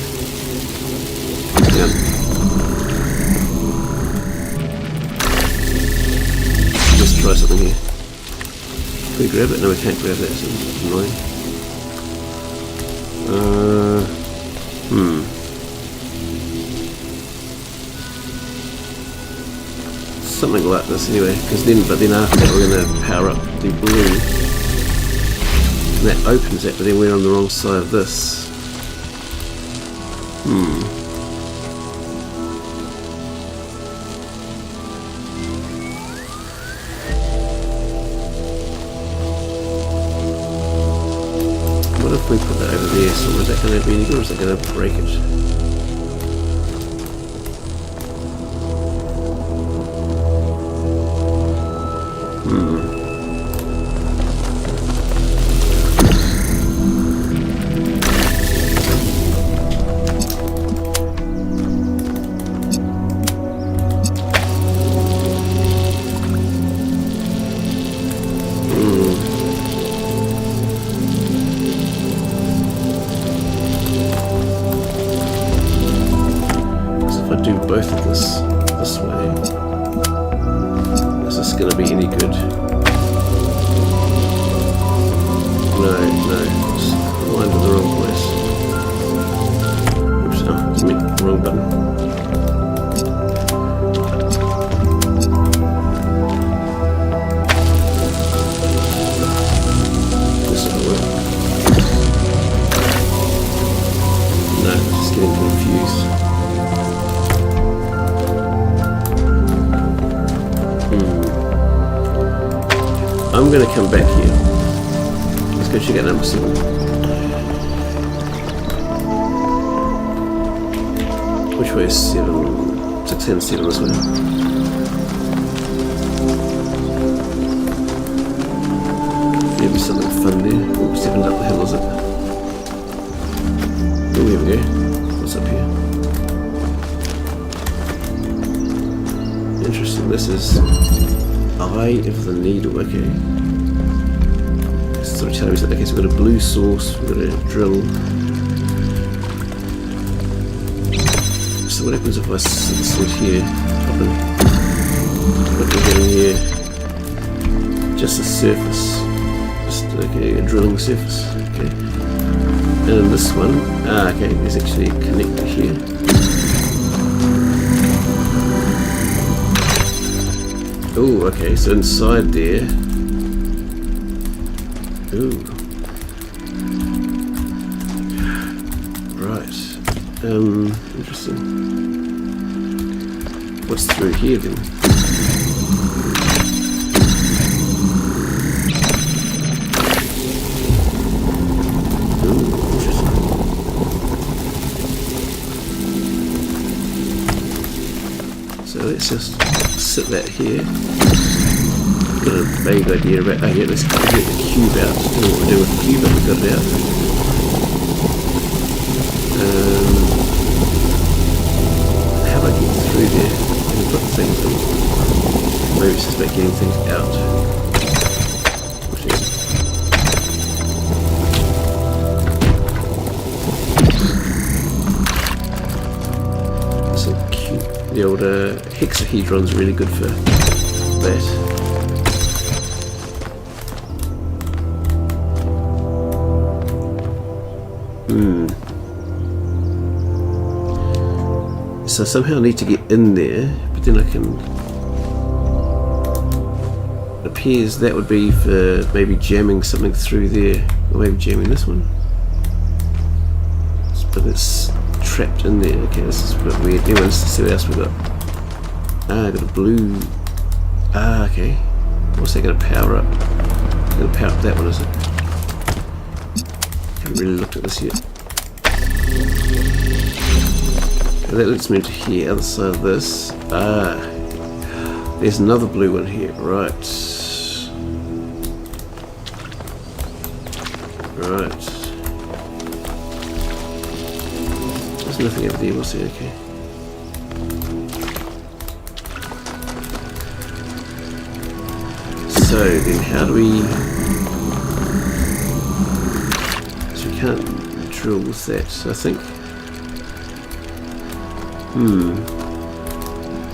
Hang on. Let's try something here. Can we grab it? No, we can't grab that, so it's annoying. Something like this anyway, but then after that we're going to power up the blue. And that opens it, but then we're on the wrong side of this. What if we put that over there? So is that going to be any good, or is that going to break it? Both of this way. Is this going to be any good? No, it's aligned in the wrong place. Oops, oh, it's me, wrong button. This will work. No, it's just getting confused. I'm going to come back here. Let's go check out number 7. Which way is 7? 6 and 7 this way. Maybe something fun there. Oh, 7's up the hill, is it? Oh, here we go. What's up here? Interesting. This is Eye of the Needle, okay. Sort of telling me something. Okay, so we've got a blue source, we've got a drill. So what happens if I sit here? What do we get in here? Just a surface. Just, okay, a drilling surface. Okay. And then this one, okay, there's actually a connector here. Oh, okay, so inside there. Ooh. Right. Interesting. What's through here then? Ooh, interesting. So let's just sit that here. Got a vague idea about. Oh yeah, let's get the cube out. I don't know what we're doing with the cube, but we've got it out. How do I get through there? I can put things in. Maybe it's just about getting things out. So cube. The old hexahedron's really good for that. So somehow I need to get in there, but then I can appears that would be for maybe jamming something through there, or maybe jamming this one. But it's trapped in there. Okay, this is a bit weird. Anyway, let's see what else we got. I got a blue. Okay. What's that going to power up? Going to power up that one, is it? Haven't really looked at this yet. That leads me into here, other side of this. There's another blue one here, right. Right. There's nothing over there, we'll see, okay. So then how do we... So we can't drill with that, so I think...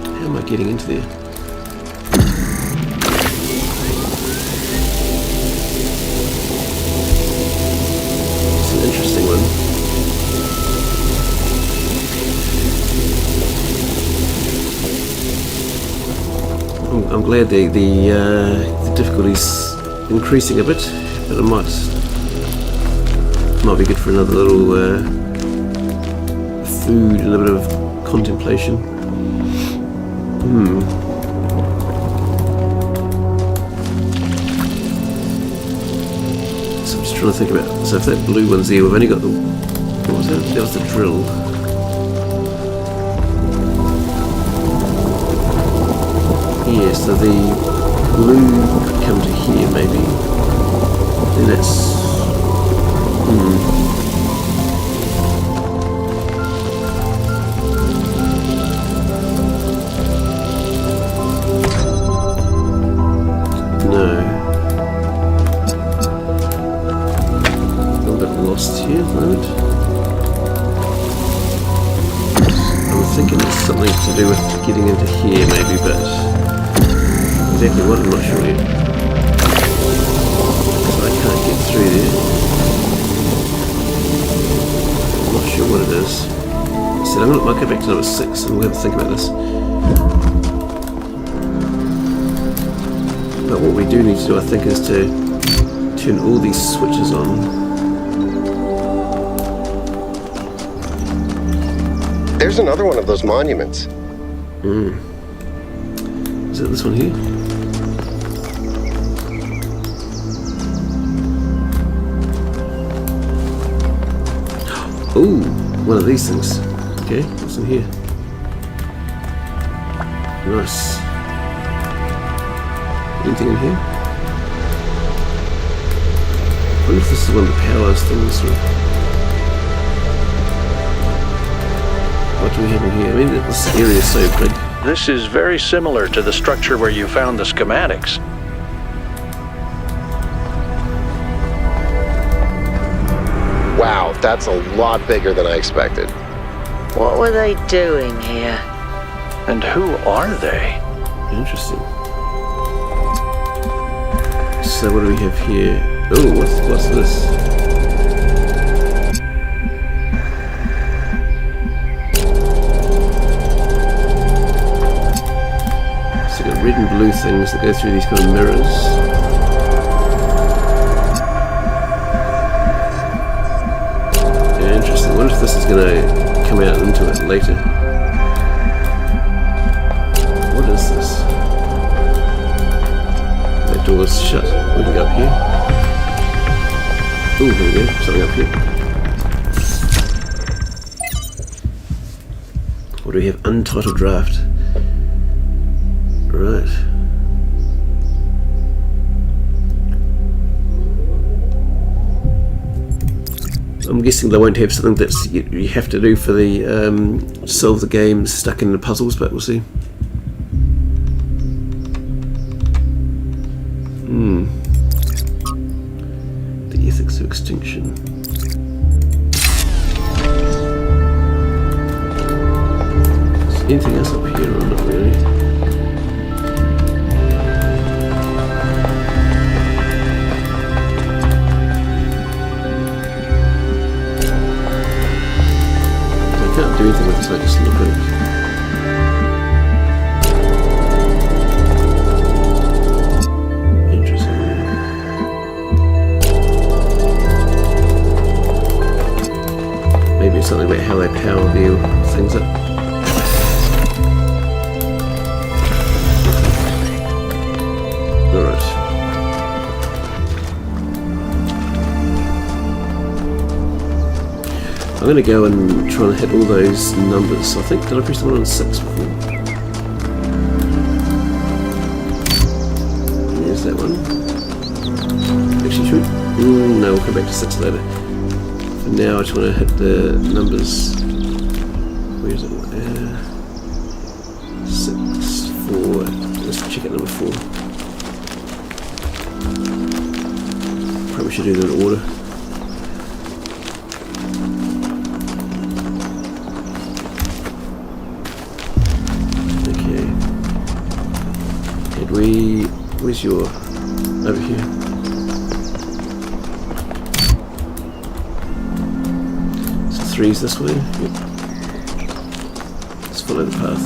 How am I getting into there? It's an interesting one. I'm glad the difficulty's increasing a bit, but it might be good for another little food and a bit of contemplation. So I'm just trying to think about. So if that blue one's there, we've only got the. What was that? That was the drill. Yeah, so the blue could come to here maybe. Then that's... No. A little bit lost here at the moment. I'm thinking it's something to do with getting into here maybe, but... Exactly what, I'm not sure yet. So I can't get through there. I'm not sure what it is. So I'm going to go back to number 6 and we'll have to think about this. But what we do need to do, I think, is to turn all these switches on. There's another one of those monuments. Is it this one here? Ooh, one of these things. Okay, what's in here? Nice. Anything in here? I wonder if this is one of the powers things. What do we have in here? I mean, this area is so big. This is very similar to the structure where you found the schematics. Wow, that's a lot bigger than I expected. What were they doing here? And who are they? Interesting. So what do we have here? Oh, what's this? So you've got red and blue things that go through these kind of mirrors. I wonder if this is going to come out into it later. What is this? That door's shut. We can go up here. Ooh, here we go. Something up here. What do we have? Untitled draft. Right. I'm guessing they won't have something that you have to do for the solve the game stuck in the puzzles, but we'll see. The ethics of extinction. Is there anything else up here or not really? I can't do anything with this, I just look at it. something about how they power view things up. Alright. I'm going to go and try and hit all those numbers. I think, did I press the one on 6 before? There's that one. Actually, should we? No, we'll come back to 6 later. For now, I just want to hit the numbers. Where is it? 6, 4. Let's check out number 4. Probably should do them in order. Where's your... over here. So 3's this way. Yep. Let's follow the path.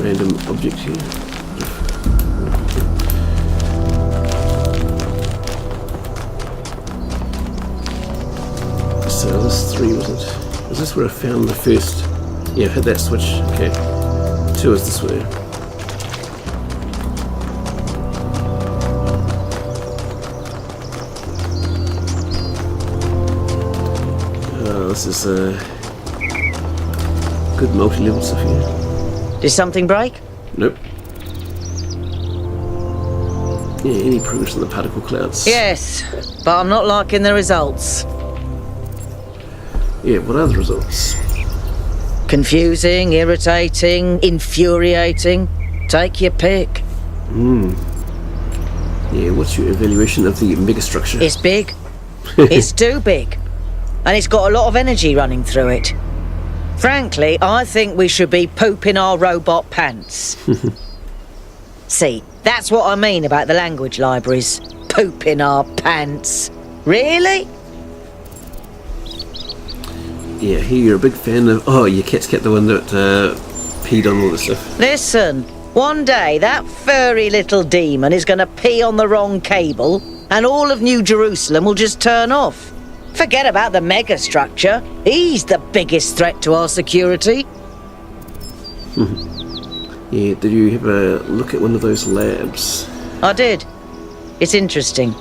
Random object here. So this 3 wasn't... is this where I found the first... yeah, hit that switch. Okay. 2 is this way. This is good multi-level stuff here. Did something break? Nope. Yeah, any progress on the particle clouds? Yes, but I'm not liking the results. Yeah, what are the results? Confusing, irritating, infuriating. Take your pick. Yeah, what's your evaluation of the megastructure? It's big. It's too big. And it's got a lot of energy running through it. Frankly, I think we should be pooping our robot pants. See, that's what I mean about the language libraries. Pooping our pants. Really? Yeah, here you're a big fan of... oh, your cat's cat, the one that peed on all this stuff. Listen, one day that furry little demon is going to pee on the wrong cable and all of New Jerusalem will just turn off. Forget about the megastructure. He's the biggest threat to our security. Yeah, did you have a look at one of those labs? I did. It's interesting.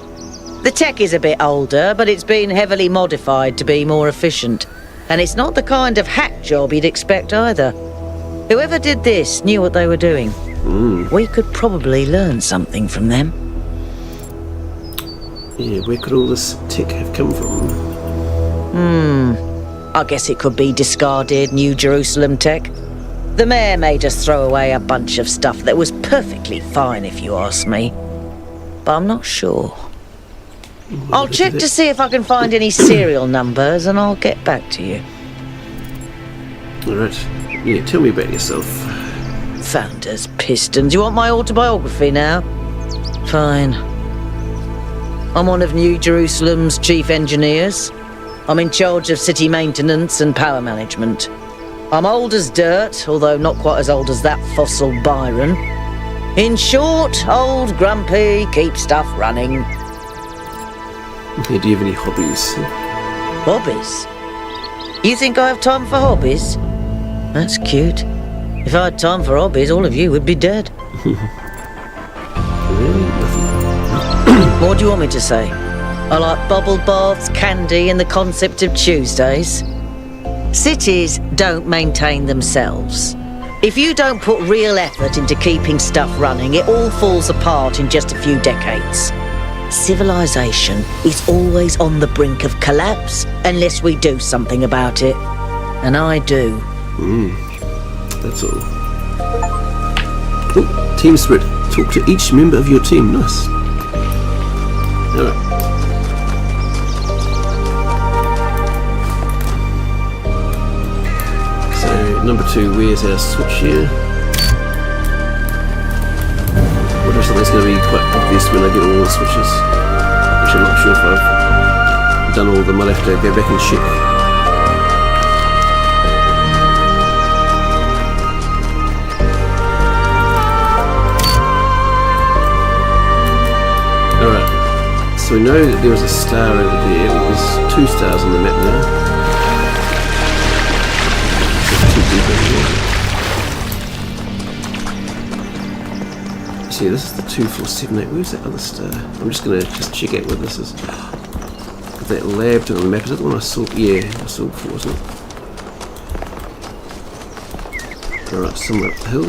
The tech is a bit older, but it's been heavily modified to be more efficient. And it's not the kind of hack job you'd expect either. Whoever did this knew what they were doing. We could probably learn something from them. Yeah, where could all this tech have come from? I guess it could be discarded New Jerusalem tech. The mayor made us throw away a bunch of stuff that was perfectly fine, if you ask me. But I'm not sure. I'll check to see if I can find any serial numbers and I'll get back to you. Alright. Yeah, tell me about yourself. Founders Pistons. You want my autobiography now? Fine. I'm one of New Jerusalem's chief engineers. I'm in charge of city maintenance and power management. I'm old as dirt, although not quite as old as that fossil Byron. In short, old, grumpy, keep stuff running. Yeah, do you have any hobbies? Hobbies? You think I have time for hobbies? That's cute. If I had time for hobbies, all of you would be dead. Really? Nothing. What do you want me to say? I like bubble baths, candy, and the concept of Tuesdays. Cities don't maintain themselves. If you don't put real effort into keeping stuff running, it all falls apart in just a few decades. Civilization is always on the brink of collapse unless we do something about it. And I do. That's all. Oh, team spirit. Talk to each member of your team. Nice. Alright. So, number 2, where's our switch here? What if something's going to be quite obvious when I get all the switches? Which I'm not sure if I've done all of them. I'll have to go back and check. Alright, so we know that there was a star over there. There's 2 stars on the map now. see, this is the 2478. Where's that other star? I'm just going to check out where this is. That lab thing on the map, is that the one I saw? Yeah, I saw before, wasn't it? Alright, somewhere up the hill.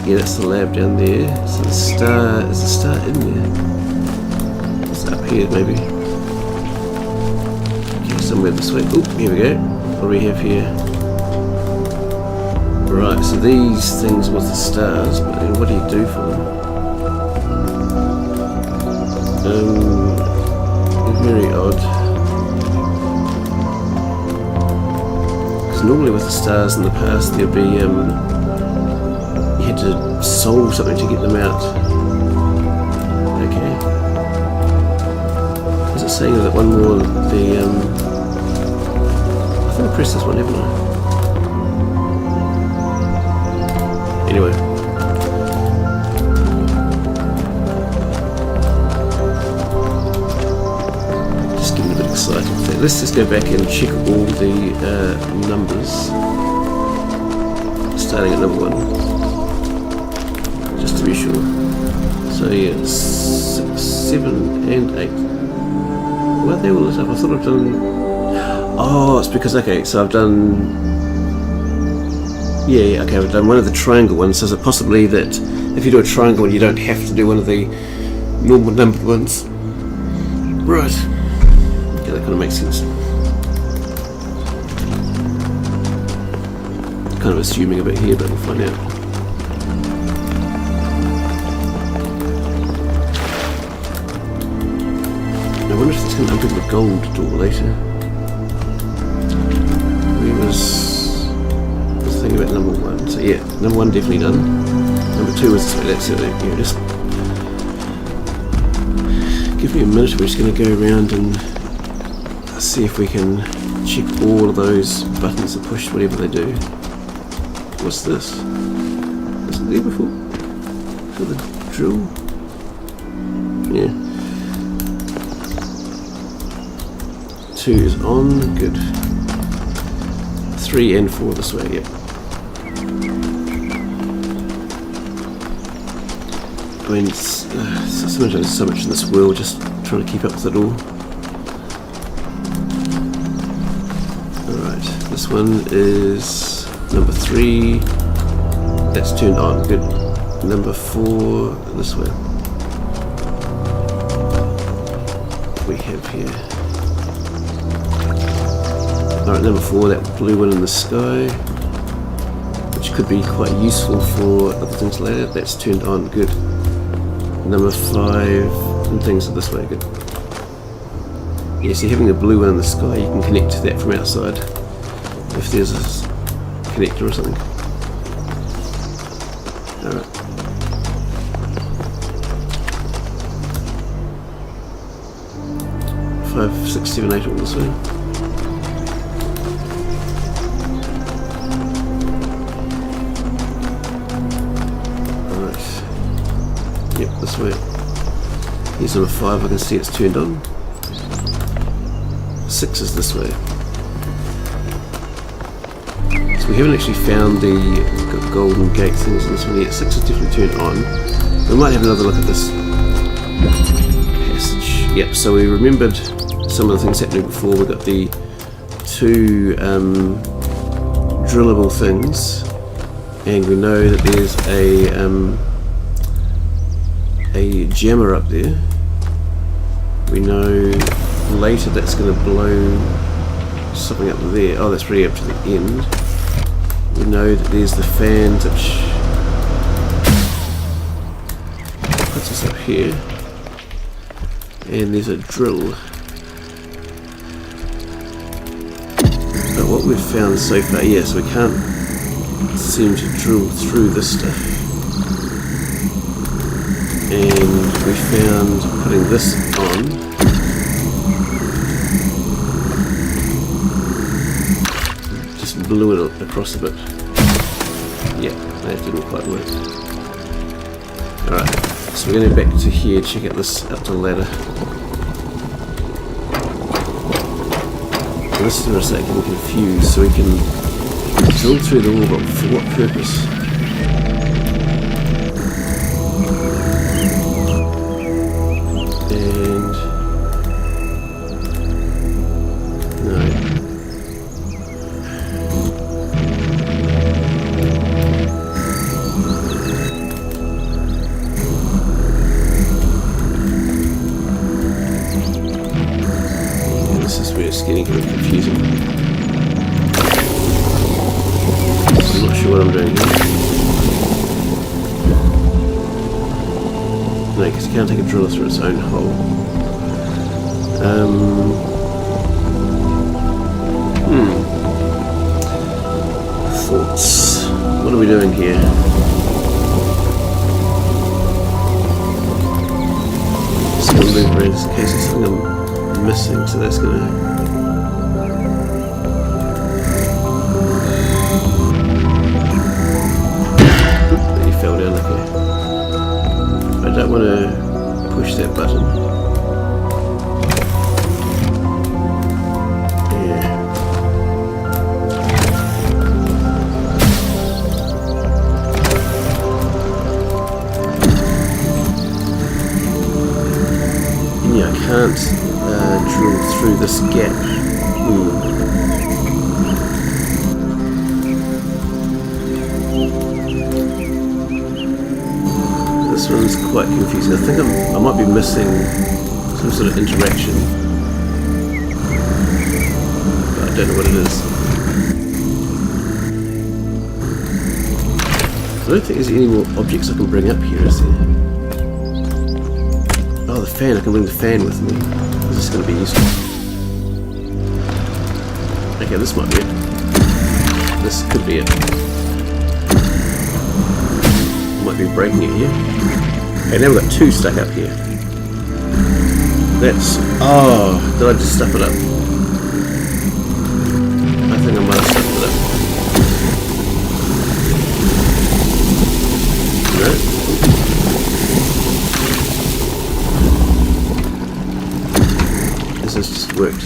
Yeah, that's the lab down there. So the star, is the star in there? It's up here, maybe. Okay, somewhere this way. Oh, here we go. What do we have here? Right, so these things was the stars, but then what do you do for them? Very odd. Because normally with the stars in the past there'd be, you had to solve something to get them out. Okay. Is it saying that one more, the, I think I pressed this one, haven't I? Anyway. Just getting a bit excited. Let's just go back and check all the numbers. Starting at number 1. Just to be sure. So yeah, 6, 7 and 8. Why are they all lit up? I thought I've done... Oh, it's because, okay, so I've done... Yeah, okay, I've done one of the triangle ones. So is it possibly that if you do a triangle one, you don't have to do one of the normal numbered ones? Right. Okay, that kind of makes sense. Kind of assuming a bit here, but we'll find out. I wonder if it's going to open the gold door later. Where was... about number 1, so yeah, number 1 definitely done. Number 2 was this way, that's it. Yeah, just give me a minute, we're just going to go around and see if we can check all of those buttons that push whatever they do. What's this? Was it there before? For the drill? Yeah. 2 is on, good. 3 and 4 this way, yep. I mean, sometimes there's so much in this world, just trying to keep up with it all. Alright, this one is number 3. That's turned on, good. Number 4, this way. What we have here. Alright, number 4, that blue one in the sky, which could be quite useful for other things later. That's turned on, good. Number 5, and things are this way, good. Yeah, see, having a blue one in the sky, you can connect to that from outside, if there's a connector or something. Alright. Five, 6, 7, 8 all this way. This way. Here's number 5, I can see it's turned on. 6 is this way. So we haven't actually found the golden gate things in this one yet. 6 is definitely turned on. We might have another look at this passage. Yep, so we remembered some of the things happening before. We've got the 2 drillable things, and we know that there's a jammer up there. We know later that's going to blow something up there. Oh, that's really up to the end. We know that there's the fans which puts us up here, and there's a drill. But what we've found so far, yes, we can't seem to drill through this stuff. And we found putting this on. Just blew it across a bit. Yeah, that didn't quite work. Alright, so we're going to go back to here, check out this up to the ladder. And this is where I start getting confused, so we can drill through the wall, but for what purpose? this is where it's getting a bit confusing. I'm not sure what I'm doing here. No, because you can't take a driller through its own hole. Thoughts. What are we doing here? Just going to move around just in case there's something I'm missing, so that's going to... He fell down, okay. I don't want to push that button. Yeah, I can't drill through this gap. This one's quite confusing. I think I might be missing some sort of interaction, but I don't know what it is. I don't think there's any more objects I can bring up here, is there? Oh, the fan. I can bring the fan with me. This is going to be useful. Okay, this might be it. This could be it. Might be breaking it here. Okay, now we've got two stuck up here. That's... Oh, did I just stuff it up? I think I might have stuffed it up. No? This has just worked.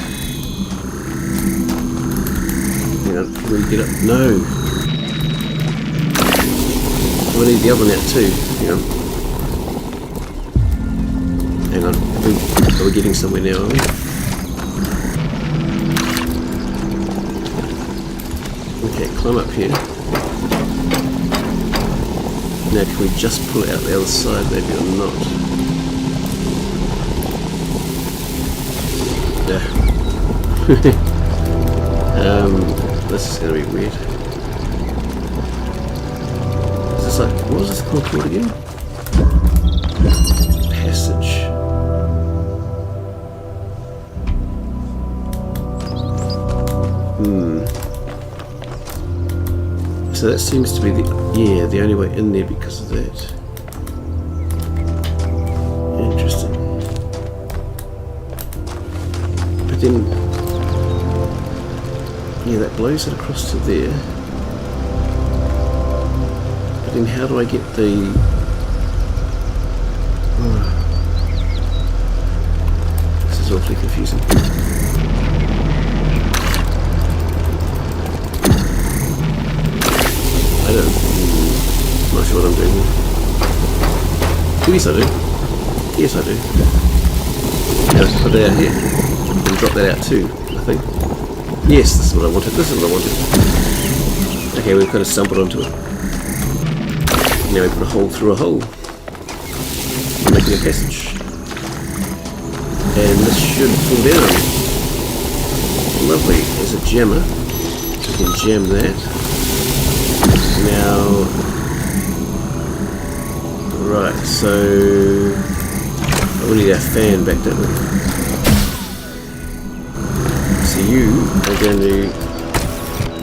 Hang on, can we get up? No! We need the other one out too. Hang on. Are we getting somewhere now, are we? Okay, climb up here. Now can we just pull it out the other side maybe or not? Yeah. This is going to be weird. Like, what was this called again? Passage. So that seems to be the only way in there because of that. Interesting. But then, yeah, that blows it across to there. Then how do I get the... This is awfully confusing. I'm not sure what I'm doing here. Yes, I do. Yes, I do. Now I can put that out here. And drop that out too, I think. Yes, this is what I wanted. This is what I wanted. Okay, we've kind of stumbled onto it. Now we put a hole through a hole, making a passage, and this should pull down. Lovely, there's a jammer, so we can jam that. Now, right, so we need our fan back, don't we? So you are going to,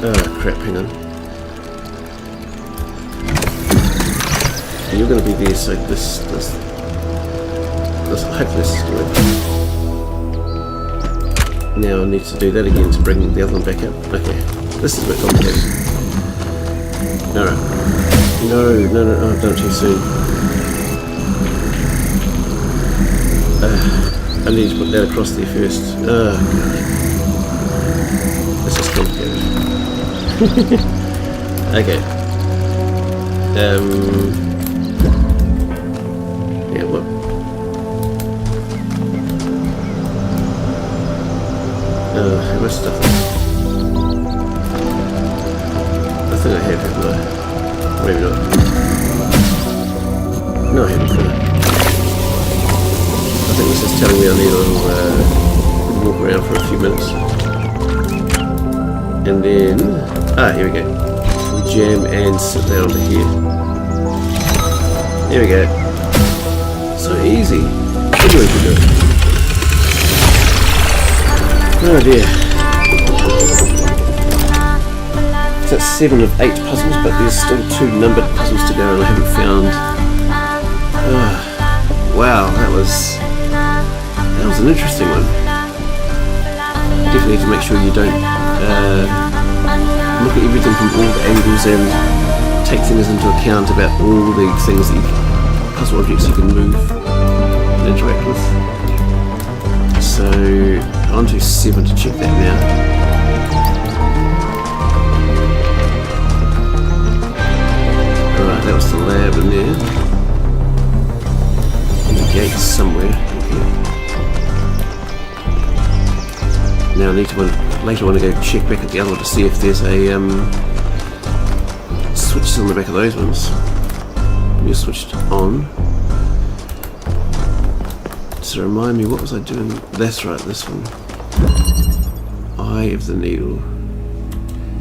oh crap, hang on. You're going to be there, so this hopefully this is good. Now I need to do that again to bring the other one back up. Okay, this is a bit complicated. Alright. No, I've done it too soon. I need to put that across there first. Oh, God. This is complicated. Okay. Yeah, what? Have I stuff? I think I have, haven't I? Maybe not. No, I haven't. I think this is telling me I need a little walk around for a few minutes. And then, here we go. We jam and sit that onto here. There we go. So easy. Good way to do it. Oh dear. So that's 7 of 8 puzzles, but there's still 2 numbered puzzles to go and I haven't found. Wow, that was an interesting one. Definitely need to make sure you don't look at everything from all the angles and take things into account about all the things that puzzle objects you can move and interact with. So on to 7 to check that now. Alright, that was the lab in there. And the gate somewhere. Now I need to later want to go check back at the other one to see if there's a switches on the back of those ones. When you're switched on. So remind me, what was I doing? That's right, this one. Eye of the needle.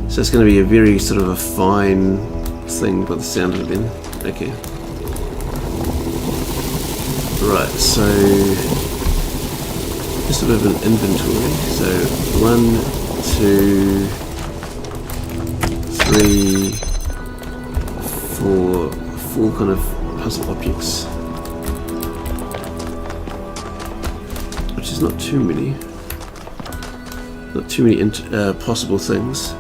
So it's going to be a very sort of a fine thing by the sound of it then. Okay. Right, so just a bit of an inventory. So 1, 2, 3, 4 kind of puzzle objects, which is not too many. Not too many possible things.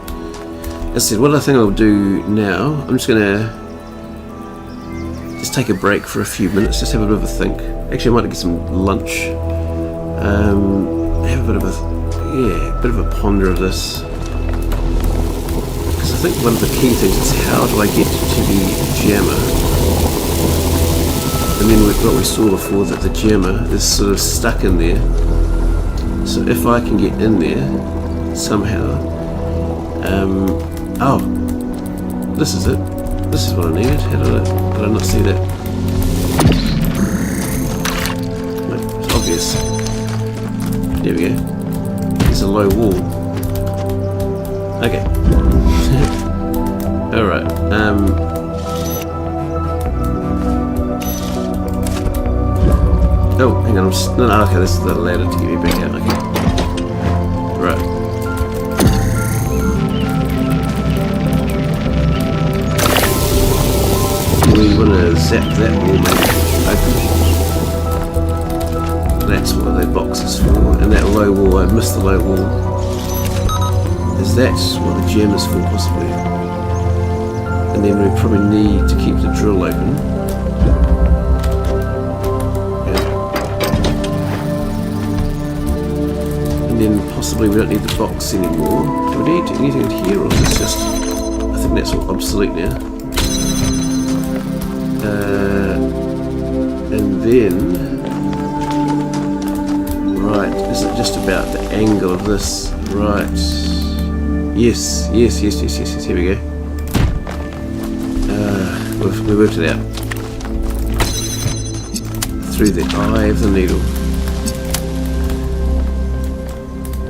As I said, what I think I'll do now, I'm just gonna take a break for a few minutes, just have a bit of a think. Actually, I might get some lunch. Have a bit of a ponder of this, because I think one of the key things is how do I get to the jammer? And then what we saw before, that the jammer is sort of stuck in there. So if I can get in there somehow, oh, this is it. This is what I needed. How did I not see that? No, it's obvious. There we go. There's a low wall. Okay. Alright. Oh, hang on. No, okay, this is the ladder to get me back out. Okay. Right. We want to zap that wall, make it open. That's what the box is for. And that low wall, I missed the low wall. Is that what the gem is for, possibly? And then we probably need to keep the drill open. And then possibly we don't need the box anymore. Do we need anything in here, or is this just... I think that's all obsolete now. And then... Right, is it just about the angle of this? Right. Yes, here we go. We worked it out. Through the eye of the needle.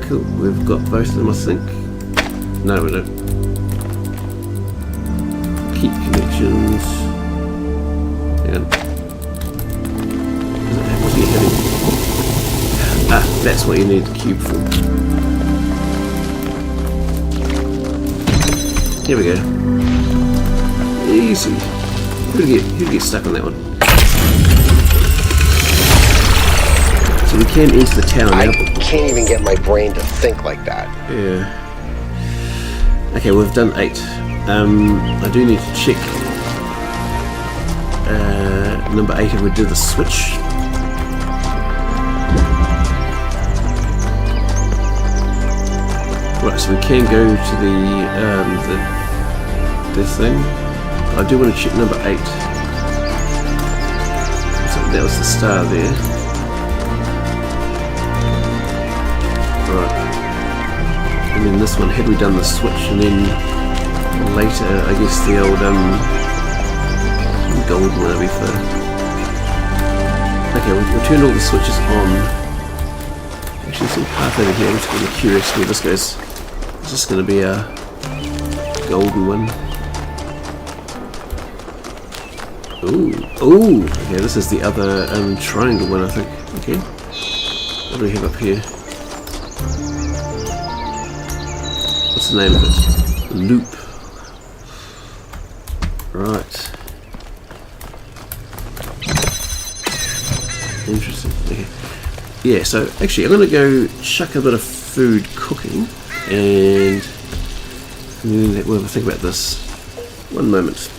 Cool, we've got both of them, I think. No, we don't. Keep connections. Hang on. What are you hitting? Ah, that's what you need the cube for. Here we go. Easy. Who'd get stuck on that one? So we can enter the town now. I can't even get my brain to think like that. Yeah. Okay, we've done 8. I do need to check number 8 if we do the switch. Right, so we can go to the thing. I do want to check number 8. So that was the star there. Right. And then this one, had we done the switch, and then later, I guess the old gold one will be for. Okay, we turned all the switches on. actually some path over here. I'm just really curious where this goes. Is this going to be a golden one? Ooh, ooh! Okay, this is the other triangle one, I think. Okay. What do we have up here? What's the name of it? Loop. Right. Interesting. Okay. Yeah, so actually I'm going to go chuck a bit of food cooking and we'll have a think about this. One moment.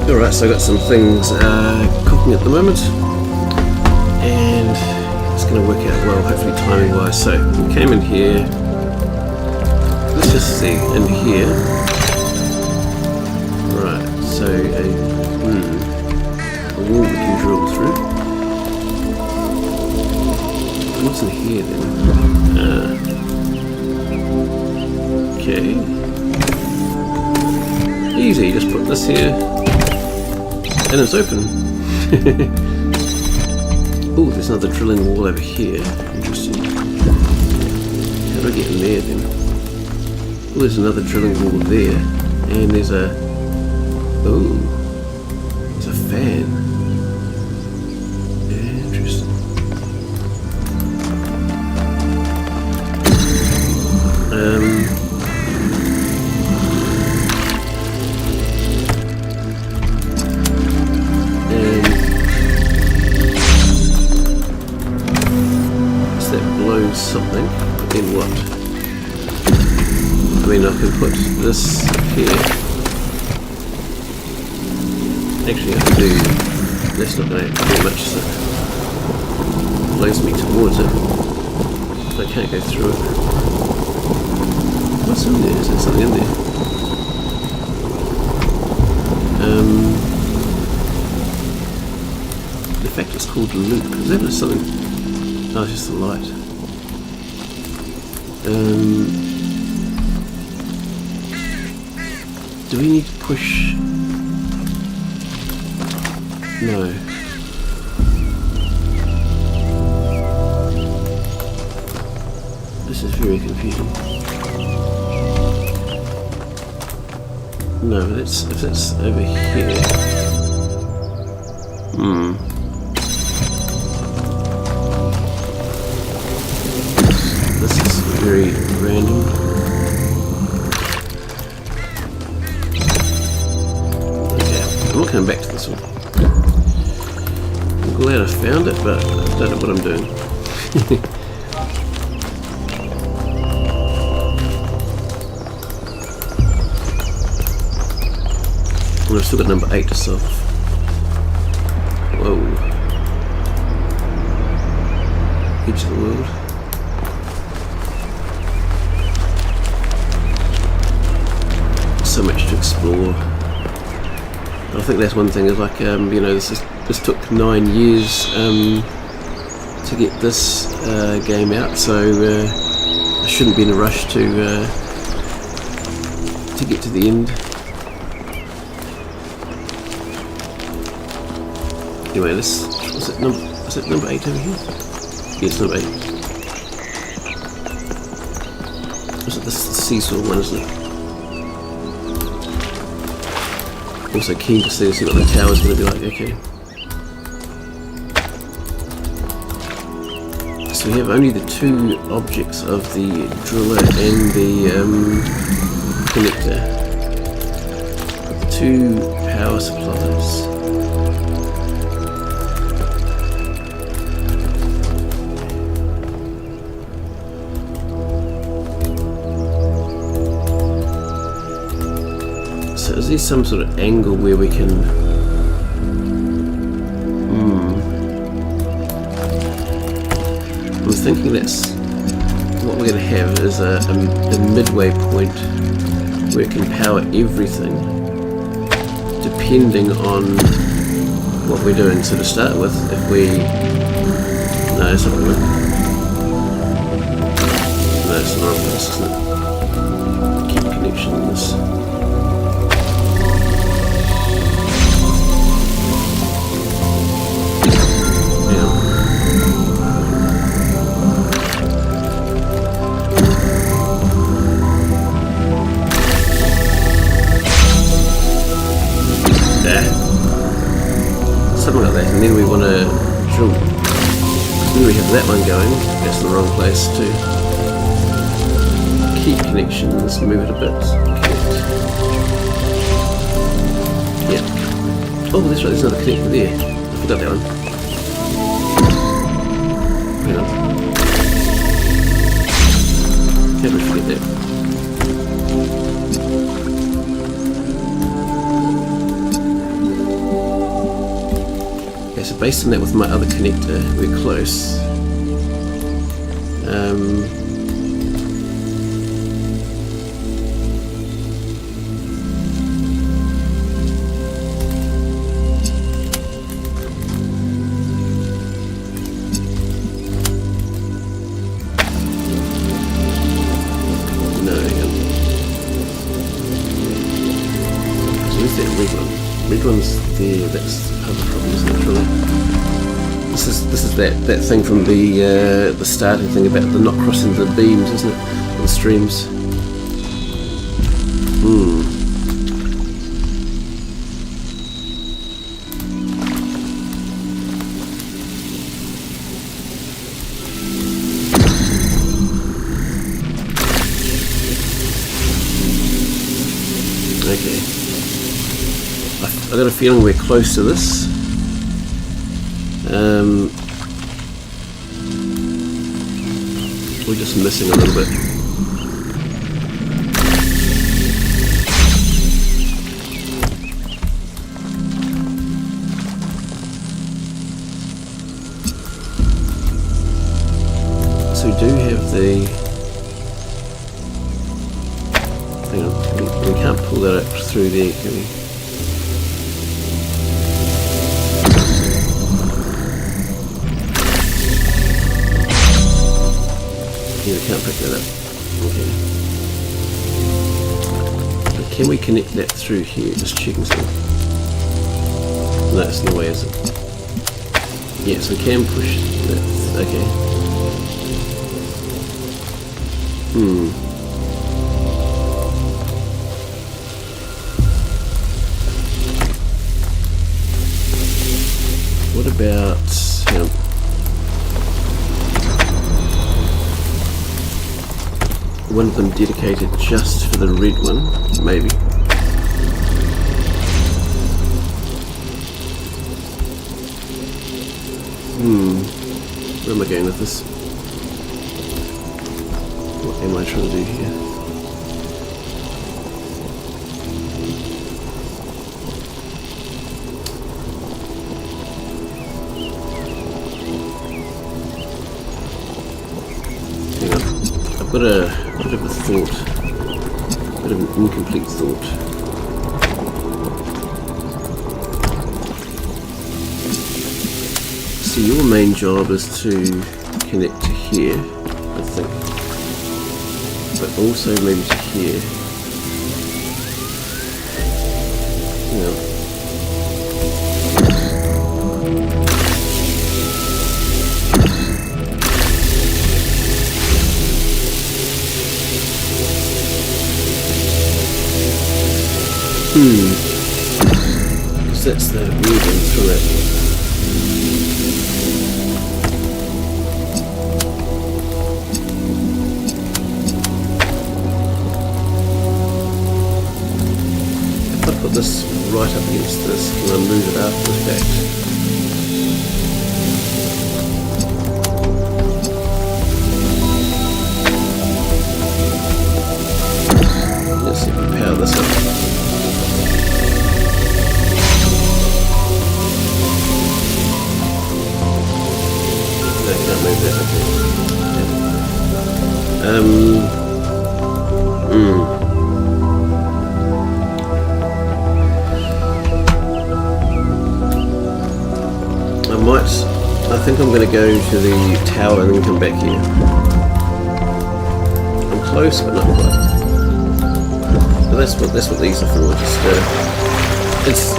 Alright, so I've got some things cooking at the moment, and it's going to work out well, hopefully timing wise. So we came in here, let's just see, in here, right, so a wall we can drill through. What's in here then? Okay. Easy, just put this here. And it's open. Oh, there's another drilling wall over here. Interesting. How do I get in there then? Oh, there's another drilling wall there. And there's a... Oh. There's a fan. Interesting. Something, then what? I mean, I can put this here. Actually, I can do. That's not going to do much, so it blows me towards it. But I can't go through it. What's in there? Is there something in there? The fact it's called loop. Is that something? No, it's just the light. Do we need to push? No. This is very confusing. No, but if that's over here. This is very random. Okay, I'm not coming back to this one. I'm glad I found it, but I don't know what I'm doing. I've still got number 8 to solve. Whoa. Edge of the world. So much to explore. I think that's one thing is like, you know, this took 9 years to get this game out, so I shouldn't be in a rush to get to the end. Anyway, this was it number 8 over here? Yes, number 8. Was it this seesaw one, isn't it? Also keen to see what the tower's going to be like. Okay. So we have only the 2 objects of the driller and the connector. The 2 power supplies. So is there some sort of angle where we can... I'm thinking that's what we're going to have is a midway point where it can power everything depending on what we're doing. So to start with, if we... No, it's not going to... No, it's not this, isn't it? Keep connections. Something like that, and then we want to drill. Then we have that one going. That's the wrong place to keep connections. Move it a bit. Connect. Yeah. Oh, that's right. There's another connector there. I forgot that one. Hang on. Can't really forget that. So based on that with my other connector, we're close. No, hang on. So where's that red one? Red one's there, that's part of the problem, isn't it, really? This is that thing from the starting thing about the not crossing the beams, isn't it? Or the streams. Okay. I got a feeling we're close to this. We're just missing a little bit. So we do have the... Hang on, we can't pull that up through there, can we? Yeah, we can't pick that up. Okay. But can we connect that through here? Just checking something. No, that's the way, is it? Yes, we can push that. Okay. What about one of them dedicated just for the red one? Maybe. Where am I going with this? What am I trying to do here? Hang on. I've got a bit of a thought. A bit of an incomplete thought. So your main job is to connect to here, I think. But also maybe to here. No. Because that's the weird one from it. Put this right up against this, can I move it after the fact? Let's see if we power this up. No, I can't move that, I think I'm going to go to the tower and then come back here. I'm close, but not quite. But that's what these are for. Just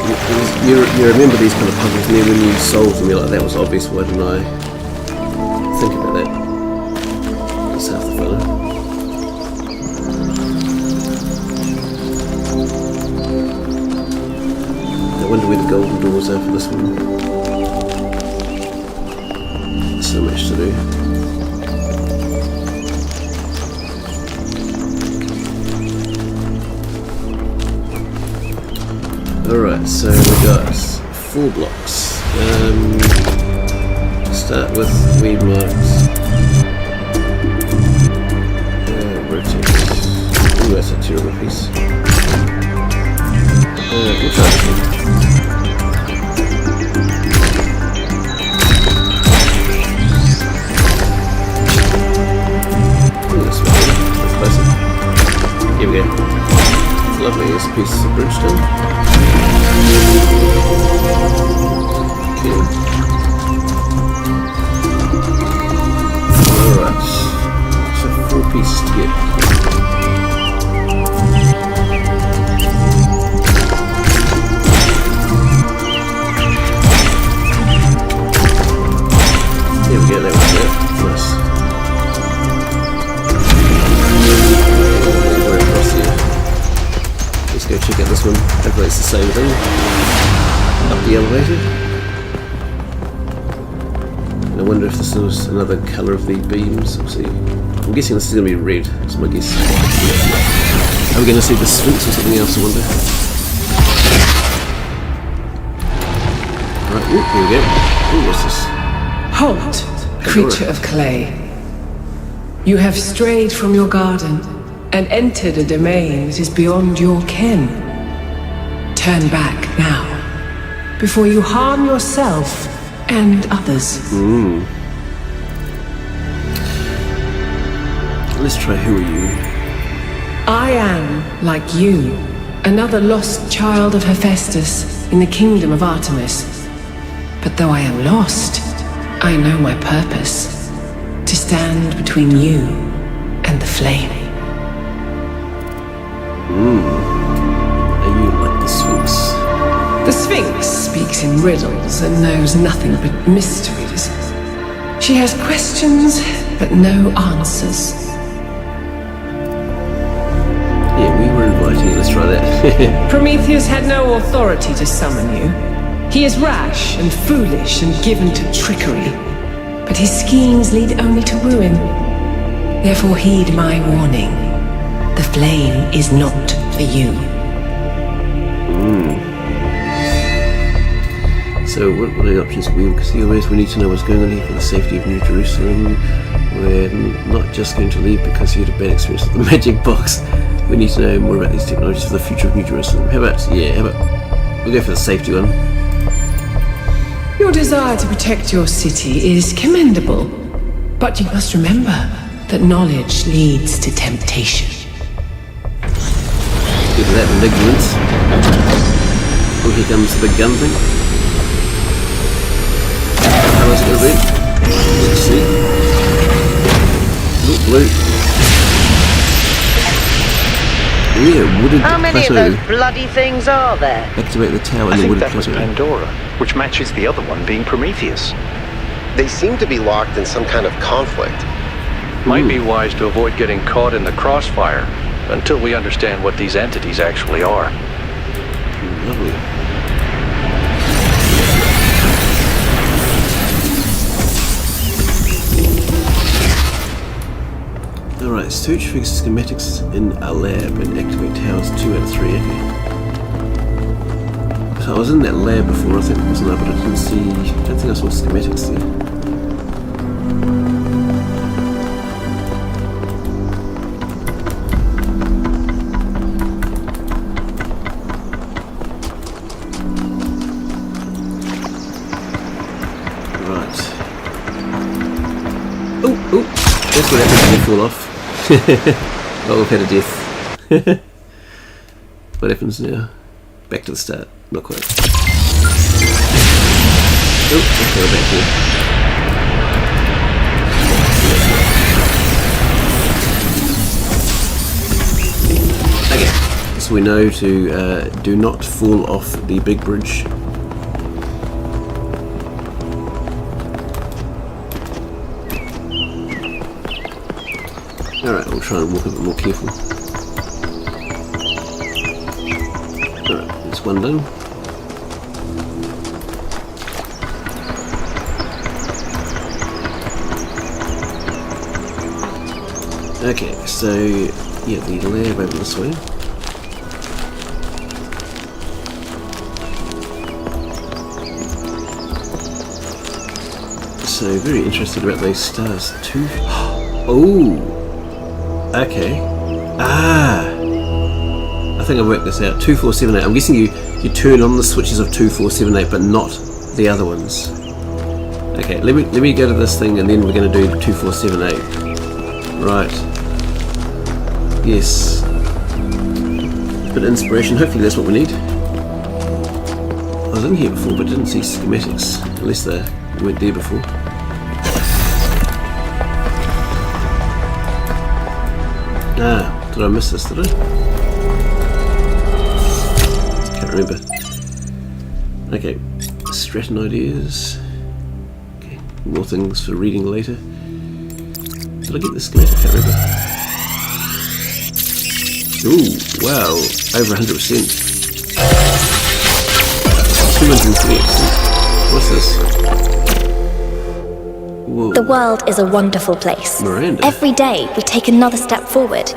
you remember these kind of puzzles, and then when you solve them, you're like, that was obvious. Why didn't I think about that? That's half the fun. I wonder where the golden doors are for this one. So much to do. Alright, so we got 4 blocks. Start with weed marks. Rotate. Ooh, that's a terrible piece. We'll try this one. Here we go. It's lovely, it's a piece of bridgestone. Okay. Alright. So 4 pieces to get. Here we go, that was it. Nice. Let's go check out this one. Hopefully it's the same thing. Up the elevator. And I wonder if this is another colour of the beams. We'll see. I'm guessing this is going to be red. That's my guess. Are we going to see the Sphinx or something else, I wonder? Right, ooh, here we go. Ooh, what's this? Halt, creature of clay. You have strayed from your garden and entered a domain that is beyond your ken. Turn back now, before you harm yourself and others. Let's try Who Are You? I am, like you, another lost child of Hephaestus in the kingdom of Artemis. But though I am lost, I know my purpose, to stand between you and the flame. Are you like the Sphinx? The Sphinx speaks in riddles and knows nothing but mysteries. She has questions, but no answers. try that. Prometheus had no authority to summon you. He is rash and foolish and given to trickery. But his schemes lead only to ruin. Therefore heed my warning. The flame is not for you. So what are the options? We need to know what's going on here for the safety of New Jerusalem. We're not just going to leave because you had a bad experience with the magic box. We need to know more about these technologies for the future of New Jerusalem. How about we'll go for the safety one. Your desire to protect your city is commendable, but you must remember that knowledge leads to temptation. Look at that malignance. Oh, here comes the big gun thing. How is it going to be? Let's see. Look, blue. Yeah, wooded How many plateau. of those bloody things are there? Activate the tower I in the think wooded that was plateau. Pandora, which matches the other one being Prometheus. They seem to be locked in some kind of conflict. Might be wise to avoid getting caught in the crossfire until we understand what these entities actually are. Lovely. Alright, search for schematics in a lab and activate towers 2 out of 3. Okay. So I was in that lab before, I think, wasn't I? But I don't think I saw schematics there. Right. Oh, that's what happens when you fall off. Oh, we've had a death. What happens now? Back to the start. Not quite. Oh, okay, we're back here. Okay, so we know to do not fall off the big bridge. Alright, we'll try and walk a bit more careful. Alright, that's one done. Okay, so yeah, the lab over this way. So very interested about those stars too. Oh! Okay. I think I've worked this out. 2478. I'm guessing you turn on the switches of 2478, but not the other ones. Okay, let me go to this thing, and then we're going to do 2478. Right. Yes. A bit of inspiration. Hopefully that's what we need. I was in here before, but didn't see schematics, unless they weren't there before. Did I miss this, did I? Can't remember. Okay, Stratton ideas. Okay, more things for reading later. Did I get the schematic? I can't remember. Ooh, wow, over 100%. 238%. What's this? Whoa. The world is a wonderful place. Miranda. Every day we take another step forward.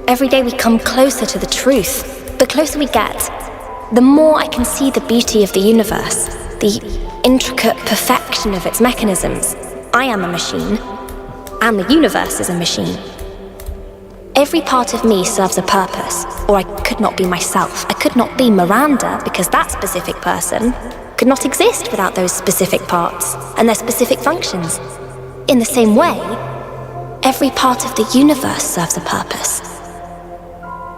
Every day we come closer to the truth. The closer we get, the more I can see the beauty of the universe, the intricate perfection of its mechanisms. I am a machine, and the universe is a machine. Every part of me serves a purpose, or I could not be myself. I could not be Miranda, because that specific person could not exist without those specific parts and their specific functions. In the same way, every part of the universe serves a purpose.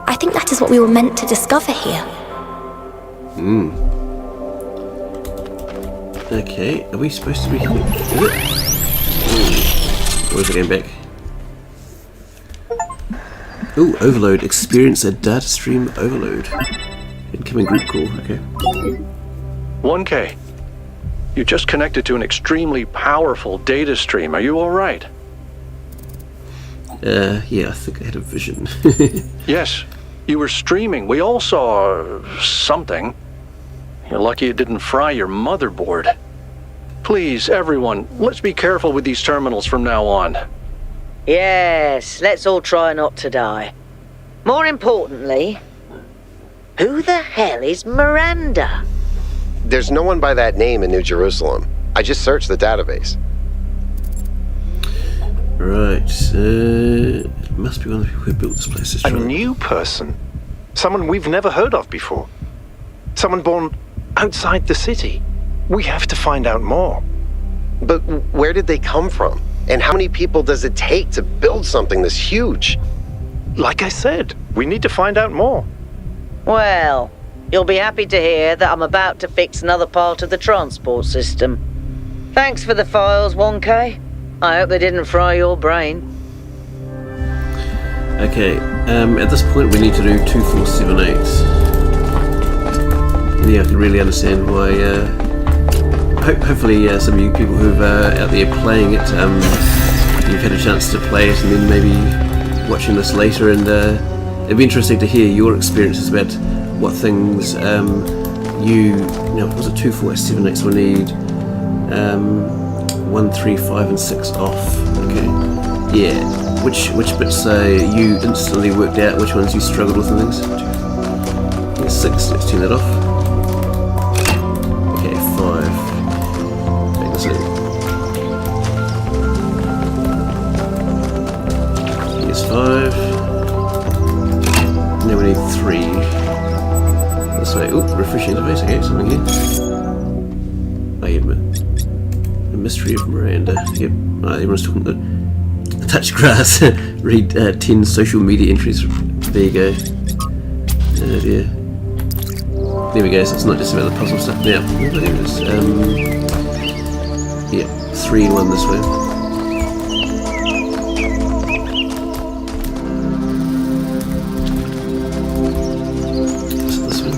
I think that is what we were meant to discover here. Okay, are we supposed to be here? Is it? Or is it going back? Ooh, overload. Experience a data stream overload. Incoming group call, okay. 1K. You just connected to an extremely powerful data stream. Are you alright? Yeah, I think I had a vision. Yes. You were streaming. We all saw something. You're lucky it didn't fry your motherboard. Please, everyone, let's be careful with these terminals from now on. Yes, let's all try not to die. More importantly, who the hell is Miranda? There's no one by that name in New Jerusalem. I just searched the database. Right, it must be one of the people who built this place. A new person? Someone we've never heard of before? Someone born outside the city? We have to find out more. But where did they come from? And how many people does it take to build something this huge? Like I said, we need to find out more. Well, you'll be happy to hear that I'm about to fix another part of the transport system. Thanks for the files, 1K. I hope they didn't fry your brain. Okay, at this point we need to do 2, 4, 7, 8. Yeah, I can really understand why, hopefully some of you people who've out there playing it, you've had a chance to play it and then maybe watching this later, and it'd be interesting to hear your experiences about what things was it 2, 4, 7, 8, so we need 1, 3, 5 and 6 off. Okay. Yeah. Which bits you instantly worked out, which ones you struggled with and things? Yeah, 6, let's turn that off. Okay, 5. Make this in. Here's 5. Now we need 3. This way. Oh, refreshing interface. Okay, something here. Oh, yeah, The Mystery of Miranda. Yep. Everyone's talking about touch grass. Read 10 social media entries. There you go. Oh dear. There we go, so it's not just about the puzzle stuff. Now, there it is. Yeah, 3 and 1 this way. Is it this one?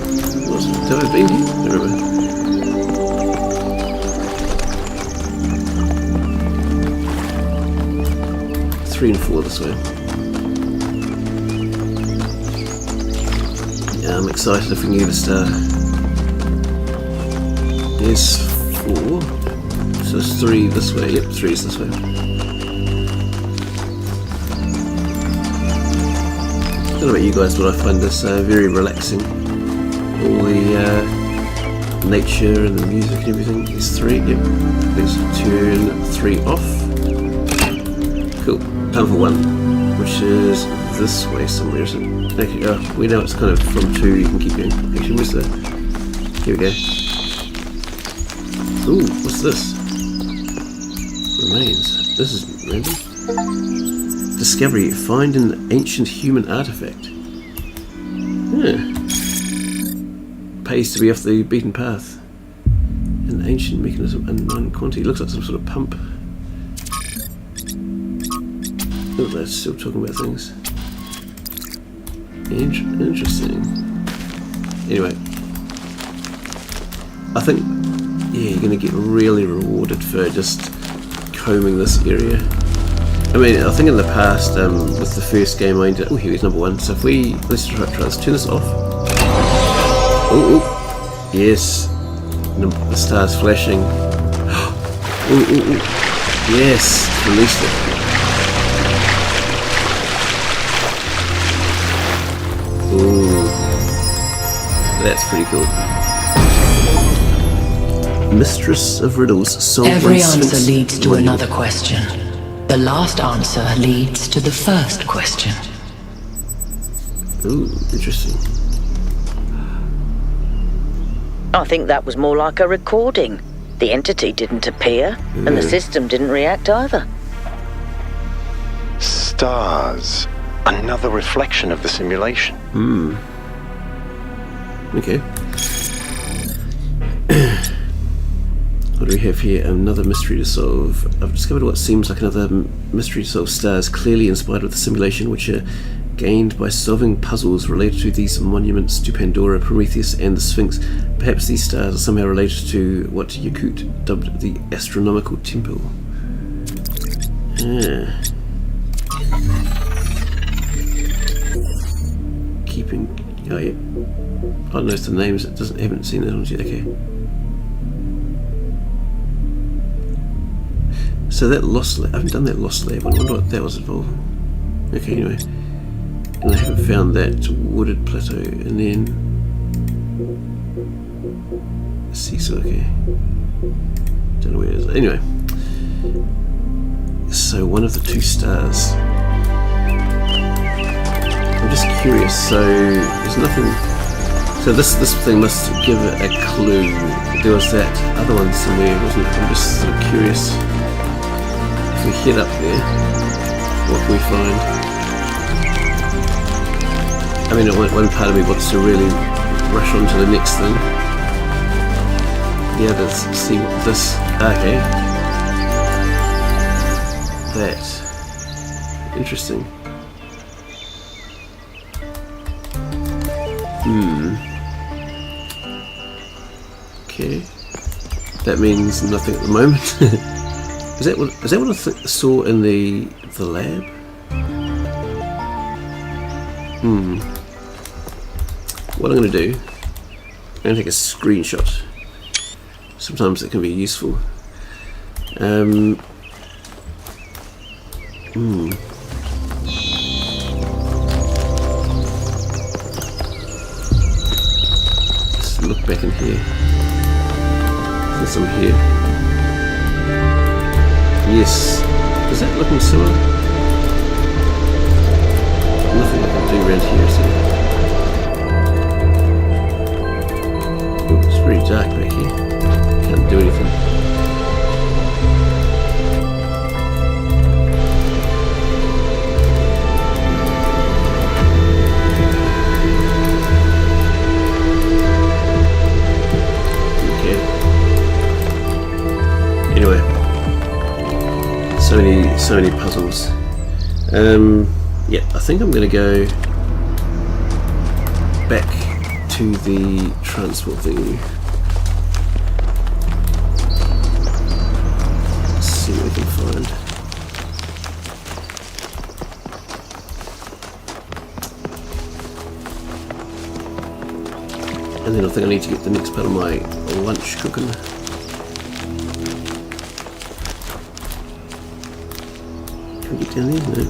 Have I been here? I don't remember. 3 and 4 this way. Yeah, I'm excited if we can get a star. Yes, 4. So it's 3 this way. Yep, 3 is this way. I don't know about you guys, but I find this very relaxing. All the nature and the music and everything. There's 3. Yep. Let's turn 3 off. Cool. Time for 1, which is this way somewhere, isn't it? Okay, we know it's kind of from 2, you can keep going. Actually, where's the... Here we go. Ooh, what's this? Remains. This is random. Discovery. Find an ancient human artifact. Yeah. Pays to be off the beaten path. An ancient mechanism, unknown quantity. Looks like some sort of pump. Oh, that's still talking about things. Interesting. Anyway, I think, yeah, you're going to get really rewarded for just combing this area. I mean, I think in the past, with the first game I did, oh, here's number 1. So if we, let's try this, turn this off. Oh, yes, the star's flashing. Oh, yes, released it. Ooh, that's pretty cool. Mistress of Riddles, solve Every answer leads to another question. The last answer leads to the first question. Ooh, interesting. I think that was more like a recording. The entity didn't appear, and the system didn't react either. Stars. Another reflection of the simulation. Okay. What do we have here? Another mystery to solve. I've discovered what seems like another mystery to solve. Stars clearly inspired with the simulation, which are gained by solving puzzles related to these monuments to Pandora, Prometheus, and the Sphinx. Perhaps these stars are somehow related to what Yakut dubbed the astronomical temple. Keeping Oh yeah. I know the names. It doesn't. Haven't seen those ones yet. Okay. So that lost lab. I haven't done that lost lab. I wonder what that was involved. Okay. Anyway, and I haven't found that wooded plateau. And then seesaw. Okay. Don't know where it is. Anyway. So one of the 2 stars. I'm just curious. So there's nothing. So this thing must give it a clue. There was that other one somewhere, wasn't it? I'm just sort of curious. If we head up there, what can we find? I mean, one part of me wants to really rush on to the next thing. The others see what this. Okay. That. Interesting. Okay. That means nothing at the moment. Is that what I saw in the lab? What I'm going to do, I'm going to take a screenshot. Sometimes it can be useful. Let's look back in here. There's some here. Yes. Is that looking similar? Nothing I can do around here, so. Ooh, it's pretty dark back here. Can't do anything. Anyway, so many puzzles. Yeah, I think I'm going to go back to the transport thing. Let's see what we can find. And then I think I need to get the next part of my lunch cooking. Get down there? No.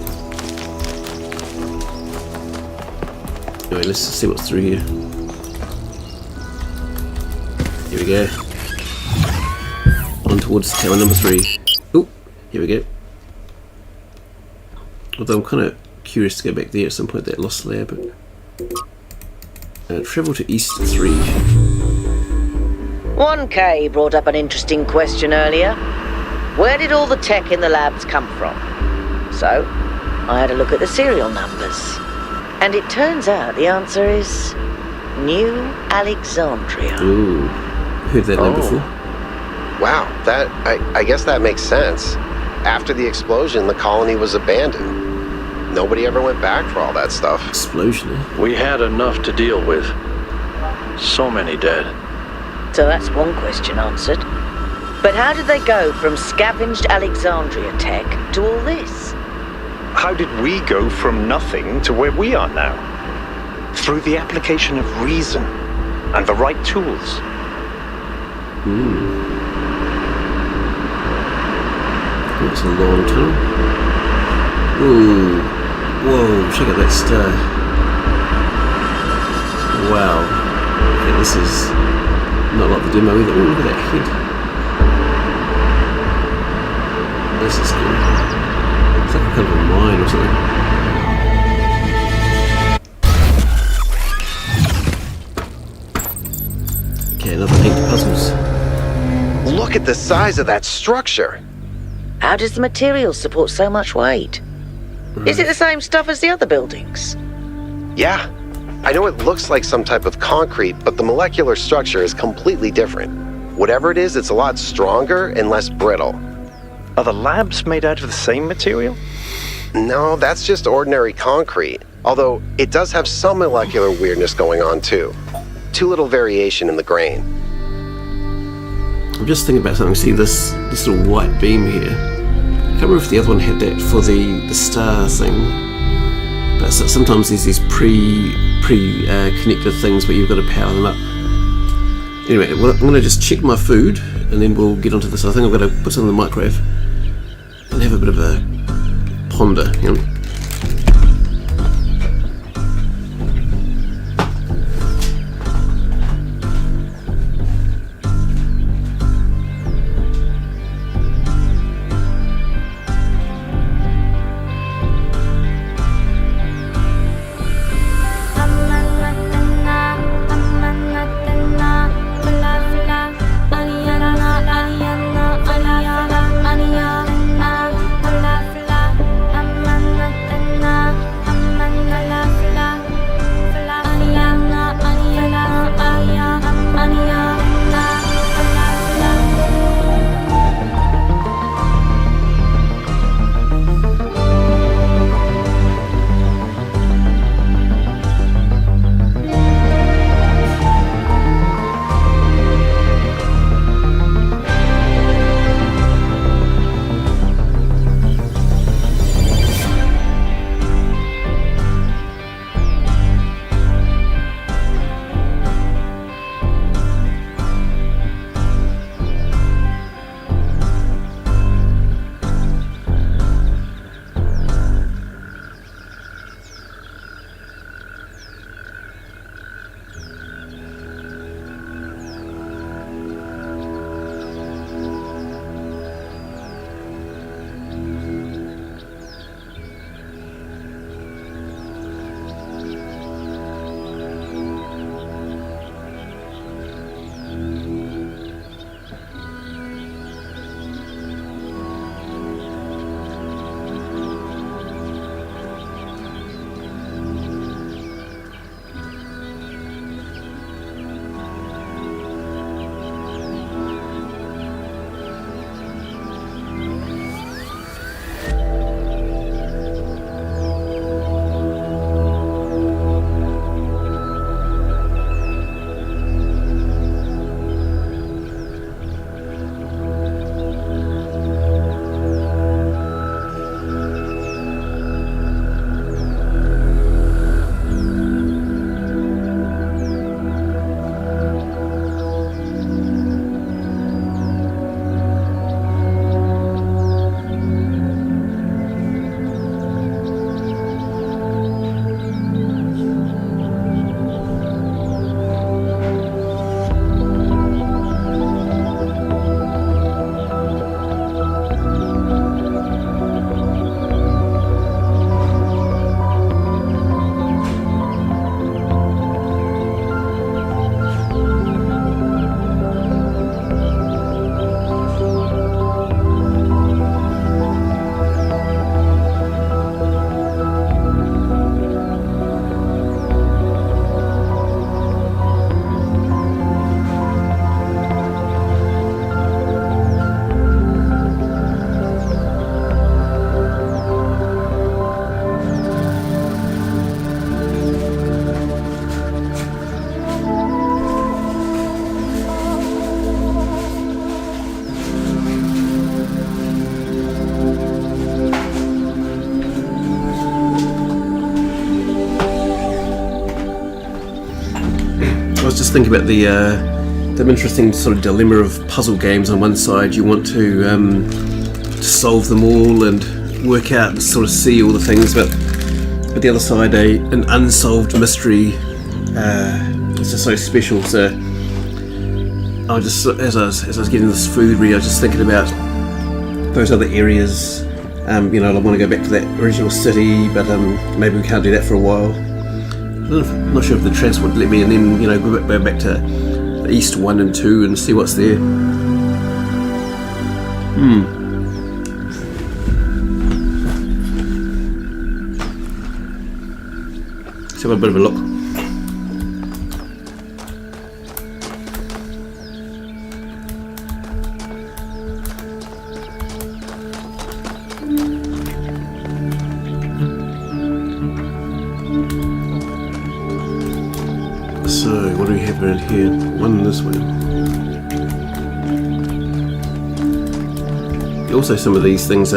Anyway, let's see what's through here. Here we go. On towards tower number 3. Oh, here we go. Although I'm kind of curious to go back there at some point, that lost lab. Travel to East 3. 1K brought up an interesting question earlier. Where did all the tech in the labs come from? So, I had a look at the serial numbers. And it turns out the answer is New Alexandria. Ooh, heard that name before. Wow, I guess that makes sense. After the explosion, the colony was abandoned. Nobody ever went back for all that stuff. Explosion, eh? We had enough to deal with. So many dead. So that's one question answered. But how did they go from scavenged Alexandria tech to all this? How did we go from nothing to where we are now? Through the application of reason and the right tools. That's a long time. Ooh. Whoa, check out that star. Wow. Okay, this is not like the demo either. Ooh, look at that head. This is good. It's like a kind of a mine or something. Okay, another 8 puzzles. Look at the size of that structure. How does the material support so much weight? Is it the same stuff as the other buildings? Yeah. I know it looks like some type of concrete, but the molecular structure is completely different. Whatever it is, it's a lot stronger and less brittle. Are the labs made out of the same material? No, that's just ordinary concrete. Although it does have some molecular weirdness going on too. Too little variation in the grain. I'm just thinking about something. See this little white beam here. I can't remember if the other one had that for the star thing. But sometimes there's these pre-connected things, but you've got to power them up. Anyway, I'm going to just check my food, and then we'll get onto this. I think I've got to put some in the microwave and have a bit of a ponder. You know? just thinking about the interesting sort of dilemma of puzzle games. On one side, you want to solve them all and work out, sort of see all the things, but the other side, an unsolved mystery is just so special. So I just, as I was getting this food ready, I was just thinking about those other areas. I want to go back to that original city, but maybe we can't do that for a while. I'm not sure if the transport let me, and then go back to the East 1 and 2 and see what's there. Let's have a bit of a look. So, what do we have around here? One this way. Also, some of these things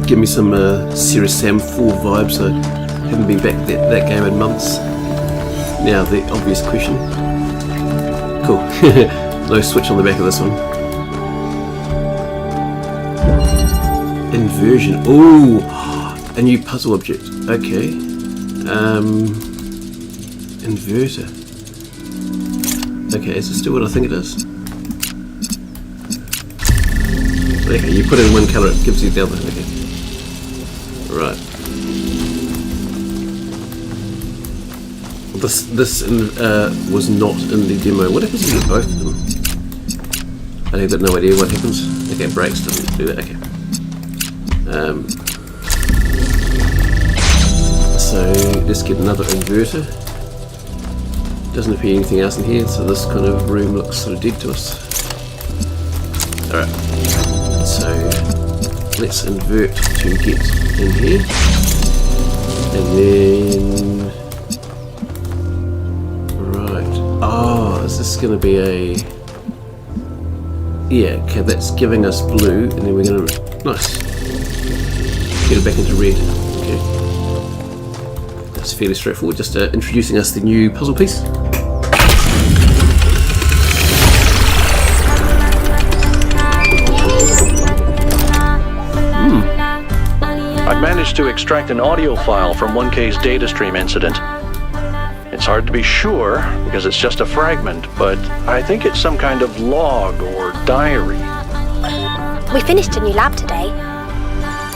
give me some Serious Sam 4 vibes. I haven't been back that game in months. Now the obvious question. Cool. No switch on the back of this one. Inversion. Ooh, a new puzzle object. Okay. Inverter. Okay, is this still what I think it is? Okay, you put in one colour, it gives you the other. Okay. Right. This was not in the demo. What happens if you get both of them? I've got no idea what happens. Okay, brakes doesn't do that. Okay. So let's get another inverter. Doesn't appear anything else in here, so this kind of room looks sort of dead to us. Alright. So let's invert to get in here. And then is this going to be a... Yeah, okay, that's giving us blue, and then we're going to... Nice. Get it back into red. Okay. That's fairly straightforward, just introducing us the new puzzle piece. I've managed to extract an audio file from 1K's data stream incident. It's hard to be sure, because it's just a fragment, but I think it's some kind of log or diary. We finished a new lab today.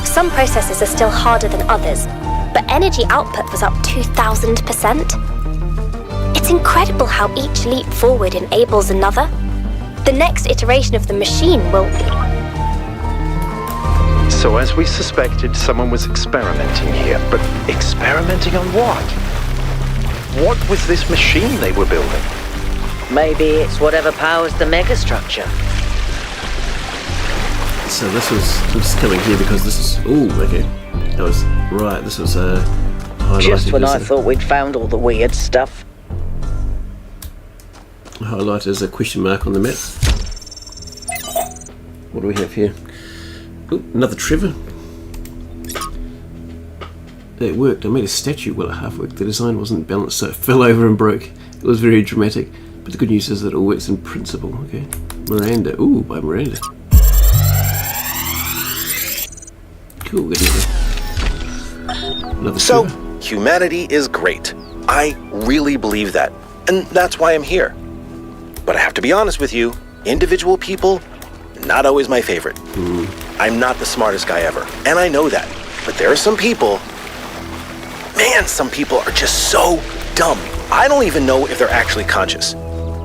Some processes are still harder than others, but energy output was up 2,000%. It's incredible how each leap forward enables another. The next iteration of the machine will be... So as we suspected, someone was experimenting here, but experimenting on what? What was this machine they were building? Maybe it's whatever powers the megastructure. So this was coming here because this is... Ooh, okay. That was... Right, this was just when I thought we'd found all the weird stuff. Highlight is a question mark on the map. What do we have here? Ooh, another Trevor. It worked. I made a statue. Well, it half worked. The design wasn't balanced, so it fell over and broke. It was very dramatic. But the good news is that it all works in principle. Okay. Miranda. Ooh, by Miranda. Cool. Good another So, Trevor. humanity is great. I really believe that. And that's why I'm here. But I have to be honest with you, individual people, not always my favorite. I'm not the smartest guy ever, and I know that. But there are some people... Man, some people are just so dumb. I don't even know if they're actually conscious.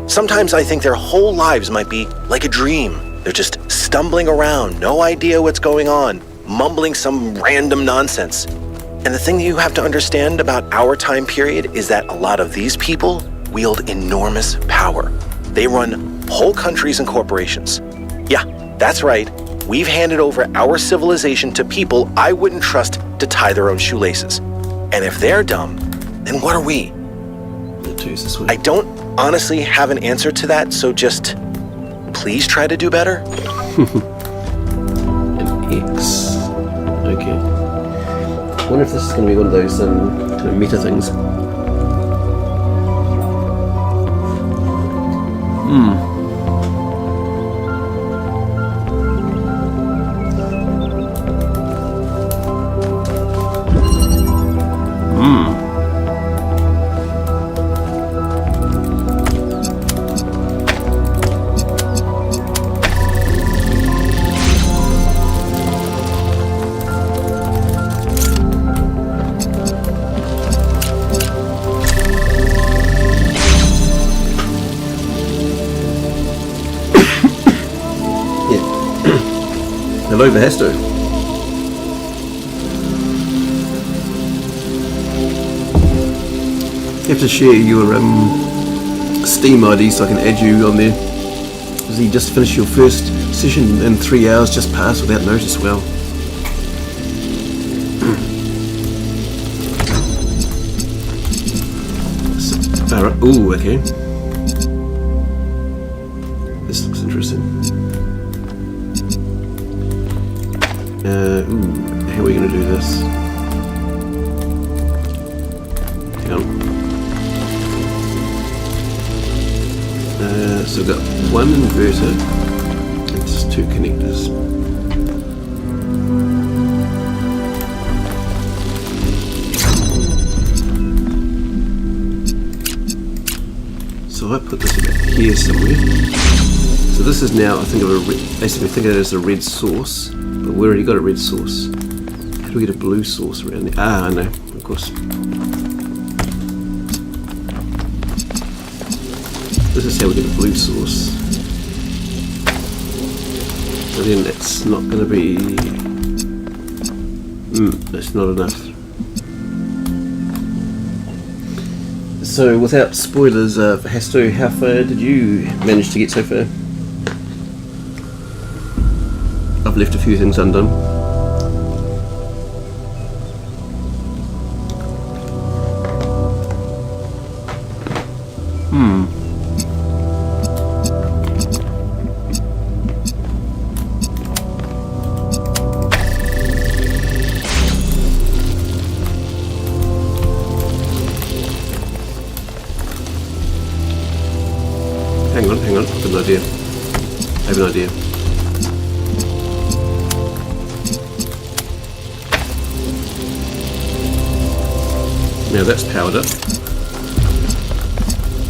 Sometimes I think their whole lives might be like a dream. They're just stumbling around, no idea what's going on, mumbling some random nonsense. And the thing that you have to understand about our time period is that a lot of these people wield enormous power. They run whole countries and corporations. Yeah, that's right. We've handed over our civilization to people I wouldn't trust to tie their own shoelaces. And if they're dumb, then what are we? I don't honestly have an answer to that, so just please try to do better. An X. Okay. I wonder if this is going to be one of those kind of meta things. Hello, Vasto. You have to share your Steam ID so I can add you on there. Because you just finished your first session and 3 hours just passed without notice. Well, alright. Ooh, okay. This looks interesting. How are we going to do this? Hang on. So we've got one inverter and just two connectors. So I put this about here somewhere. So this is now, I think of basically think of it as a red source, but we already got a red source. How do we get a blue source around there? Ah, I know, of course. This is how we get a blue source. So then it's not going to be... that's not enough. So without spoilers, Hasto, how far did you manage to get so far? I've left a few things undone. Hang on, I've got an idea. I have an idea. Now that's powered up.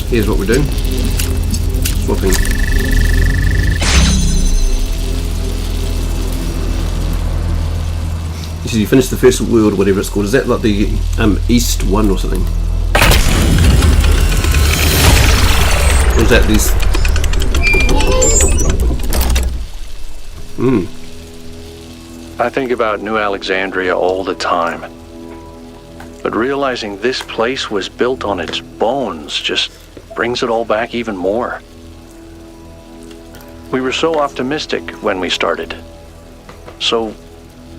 Here's what we're doing. Swapping. So you finished the first world, whatever it's called. Is that like the East one or something? Or is that these? I think about New Alexandria all the time. But realizing this place was built on its bones just brings it all back even more. We were so optimistic when we started. So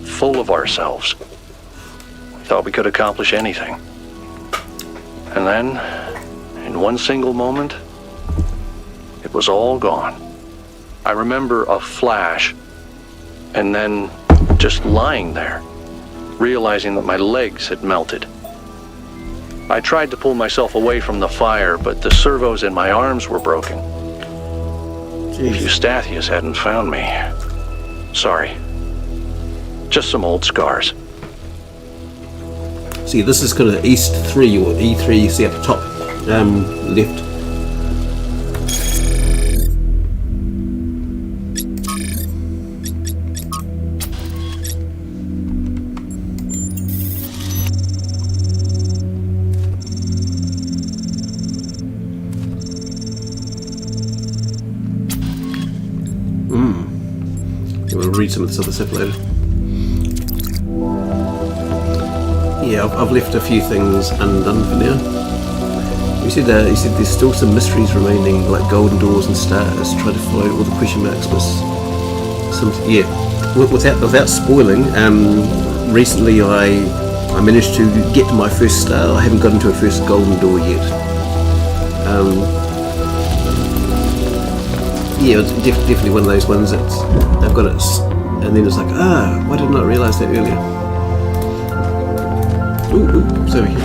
full of ourselves. We thought we could accomplish anything. And then, in one single moment, it was all gone. I remember a flash, and then just lying there, realizing that my legs had melted. I tried to pull myself away from the fire, but the servos in my arms were broken. If Eustathius hadn't found me. Sorry. Just some old scars. See, this is kind of East 3 or E3, you see at the top left. We'll read some of this other stuff later. Yeah, I've left a few things undone for now. He said there's still some mysteries remaining, like golden doors and stars. Try to follow all the question marks, but without spoiling. Recently, I managed to get to my first star. I haven't gotten to a first golden door yet. Yeah, it's definitely one of those ones that I've got it, and then it's like, why didn't I realise that earlier? Ooh, it's over here.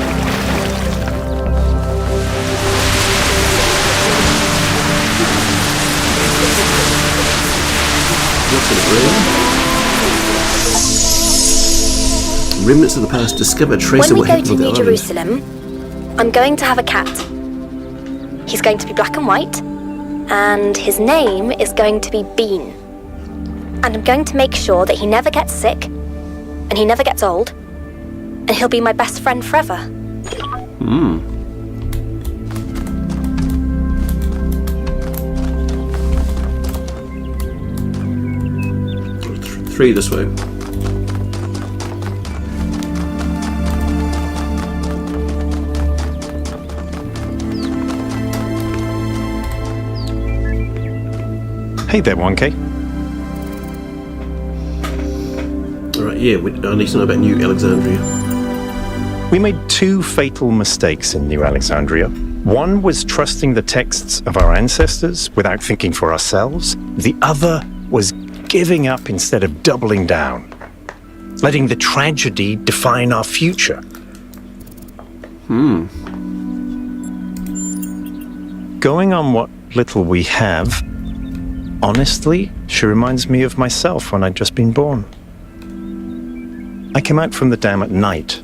What's it, really? Remnants of the past. Discover, trace When what we go happened to with the New island. Jerusalem, I'm going to have a cat. He's going to be black and white, and his name is going to be Bean. And I'm going to make sure that he never gets sick, and he never gets old, and he'll be my best friend forever. 3 this way. Hey there, 1K. Alright, yeah, I need to know about New Alexandria. We made 2 fatal mistakes in New Alexandria. One was trusting the texts of our ancestors without thinking for ourselves. The other was giving up instead of doubling down, letting the tragedy define our future. Going on what little we have, honestly, she reminds me of myself when I'd just been born. I came out from the dam at night,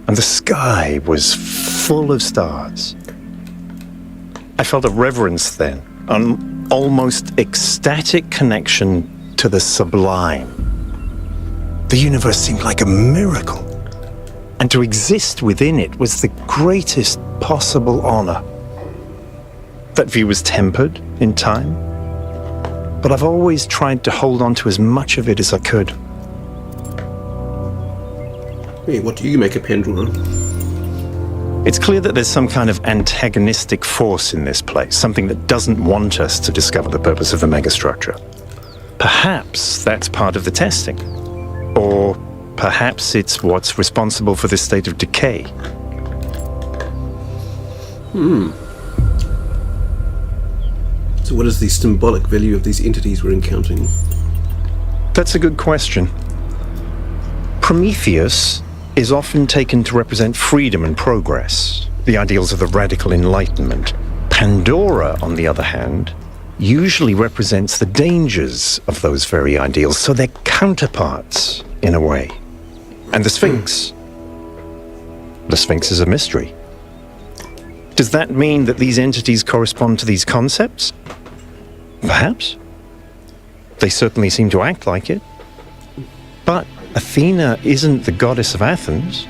and the sky was full of stars. I felt a reverence then, an almost ecstatic connection to the sublime. The universe seemed like a miracle, and to exist within it was the greatest possible honor. That view was tempered in time, but I've always tried to hold on to as much of it as I could. Hey, what do you make of Pendrell? It's clear that there's some kind of antagonistic force in this place, something that doesn't want us to discover the purpose of the megastructure. Perhaps that's part of the testing. Or perhaps it's what's responsible for this state of decay. So what is the symbolic value of these entities we're encountering? That's a good question. Prometheus is often taken to represent freedom and progress, the ideals of the radical Enlightenment. Pandora, on the other hand, usually represents the dangers of those very ideals, so they're counterparts, in a way. And the Sphinx is a mystery. Does that mean that these entities correspond to these concepts? Perhaps. They certainly seem to act like it. But Athena isn't the goddess of Athens,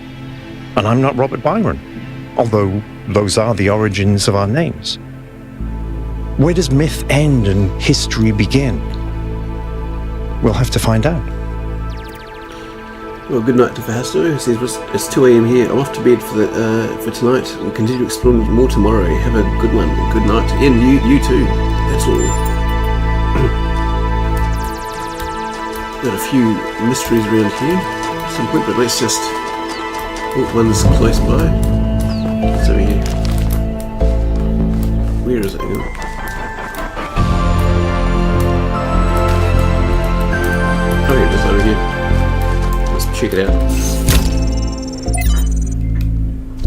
and I'm not Robert Byron, although those are the origins of our names. Where does myth end and history begin? We'll have to find out. Well, good night to Fahasto. He says it's 2 a.m. here. I'm off to bed for tonight. We'll continue exploring more tomorrow. Have a good one. Good night. And you too. That's all. Got a few mysteries around here. Some quick, but let's just walk one's close by. It's over here. Where is it? Oh, here it is over here. Let's check it out.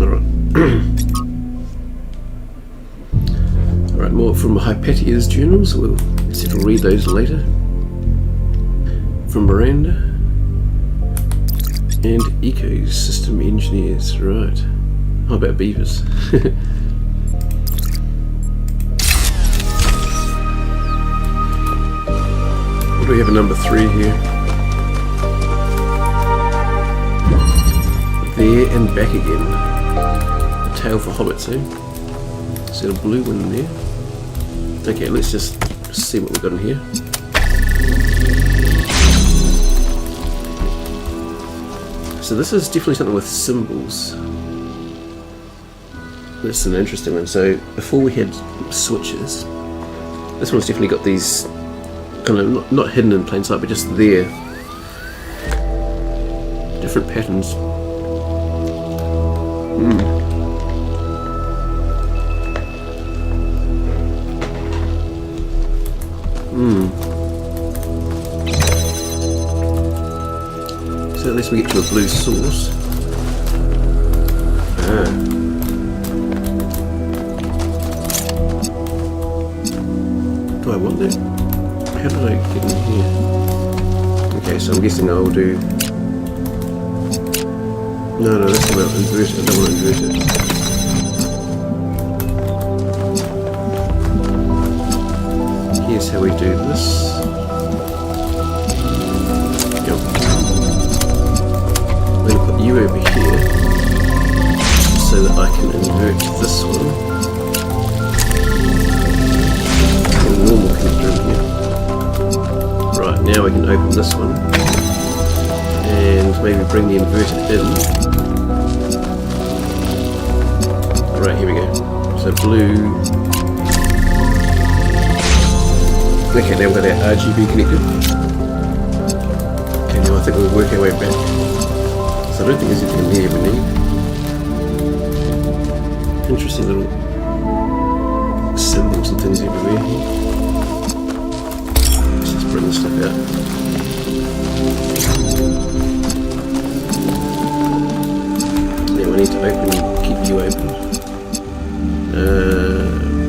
Alright. Alright, more from Hypatia's journals. We'll read those later. From Miranda and Ecosystem Engineers, right. How about beavers? What do we have a number 3 here? There and back again. A tale for hobbits, eh? Is there a blue one in there? Okay, let's just see what we've got in here. So this is definitely something with symbols. This is an interesting one. So before we had switches, this one's definitely got these kind of not hidden in plain sight, but just there. Different patterns. So at least we get to a blue source. Do I want that? How did I get in here? Okay, so I'm guessing I'll do... No, that's not invert it. I don't want to invert it. Here's how we do this. Yep. I'm going to put you over here so that I can invert this one. A normal connector in here. Right, now we can open this one and maybe bring the inverter in. Right, here we go. So blue. Okay, now we've got our RGB connected. Okay, now I think we'll work our way back. So I don't think there's anything in there we need. Interesting little symbols and things everywhere. Let's just bring this stuff out. Now we need to keep you open.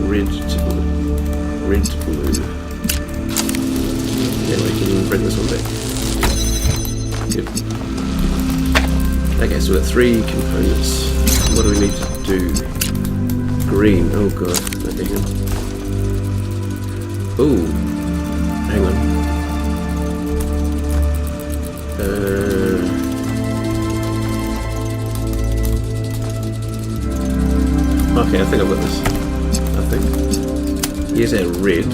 Red to 3 components. What do we need to do? Green. Oh god. Okay, hang on. Oh, hang on. Okay, I think I've got this. I think. Here's our red.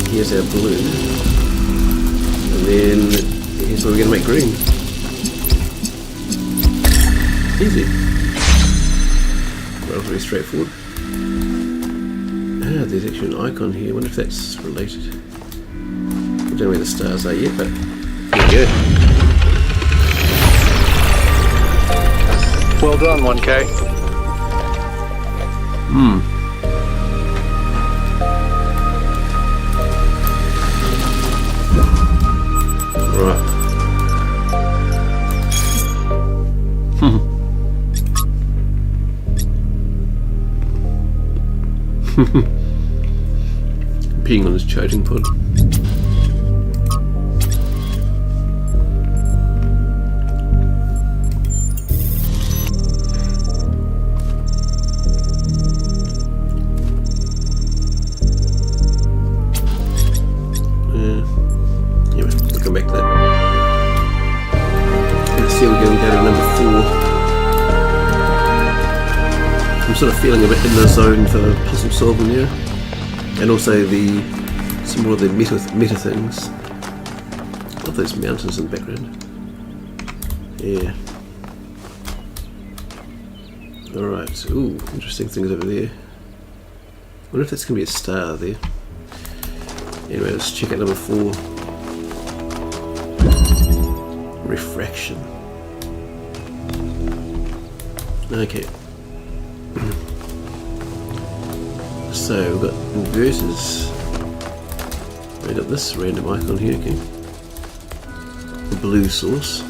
Here's our blue. And then here's where we're going to make green. Easy. Relatively straightforward. Ah, there's actually an icon here. I wonder if that's related. I don't know where the stars are yet, but here we go. Well done, 1K. Right. Peeing on this charging pod. We'll come back to that. Let's see, we're going down to number 4. I'm sort of feeling a bit in the zone for puzzle solving here, and also some more of the meta things. I love those mountains in the background. Yeah. Alright, ooh, interesting things over there. I wonder if that's going to be a star there. Anyway, let's check out number 4. Refraction. Okay. So we've got inverters. We've got this random icon here, okay. The blue source.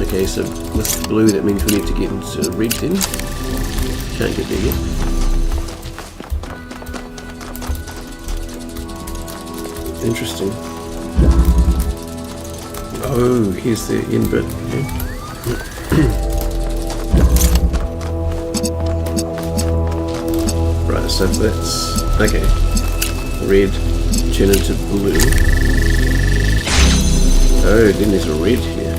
Okay, so with blue that means we need to get into red then. Can't get there yet. Interesting. Oh, here's the invert. Okay. Right, so that's okay. Red turn into blue. Oh, then there's a red here.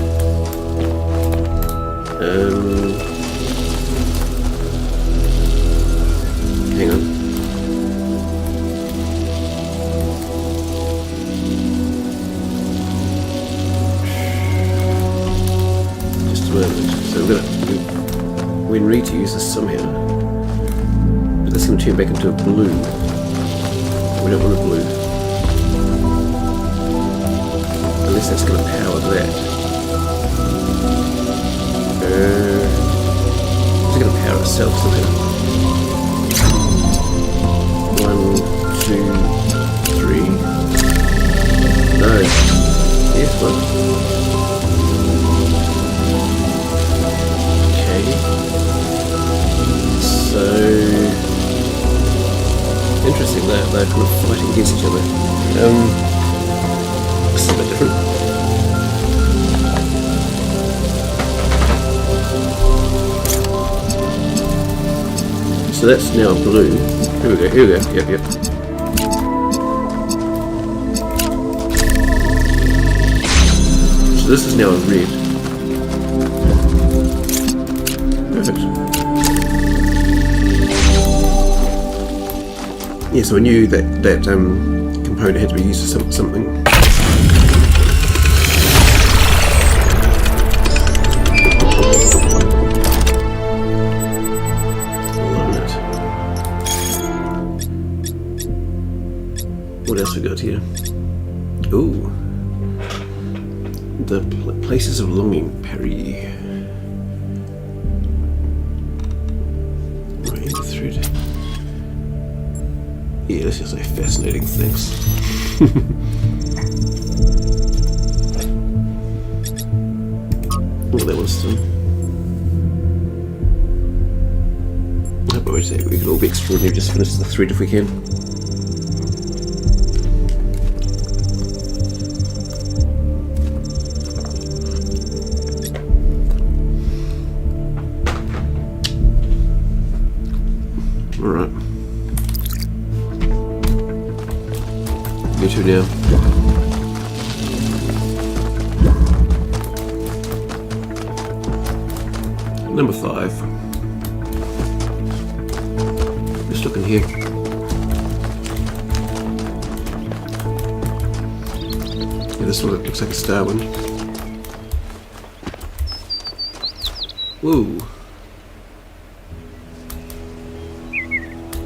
Hang on. So we need to use this somehow. But that's going to turn back into a blue. We don't want a blue. Unless that's going to power that. It's going to power itself somehow. 1, 2, 3. No. Yes, one. So interesting that they're kind of fighting against each other. It's a bit different. So that's now blue. Here we go, yep. So this is now a red. Perfect. Yeah, so I knew that component had to be used for something. Loving it. What else we got here? Ooh, the places of longing, Perry. Right into thread. Yeah, this is a fascinating things. Oh, that was done. Oh, but wait a second, we could all be extraordinary. Just finish the thread if we can. to now. Number 5. Just looking here. Yeah, this one looks like a star one. Whoa.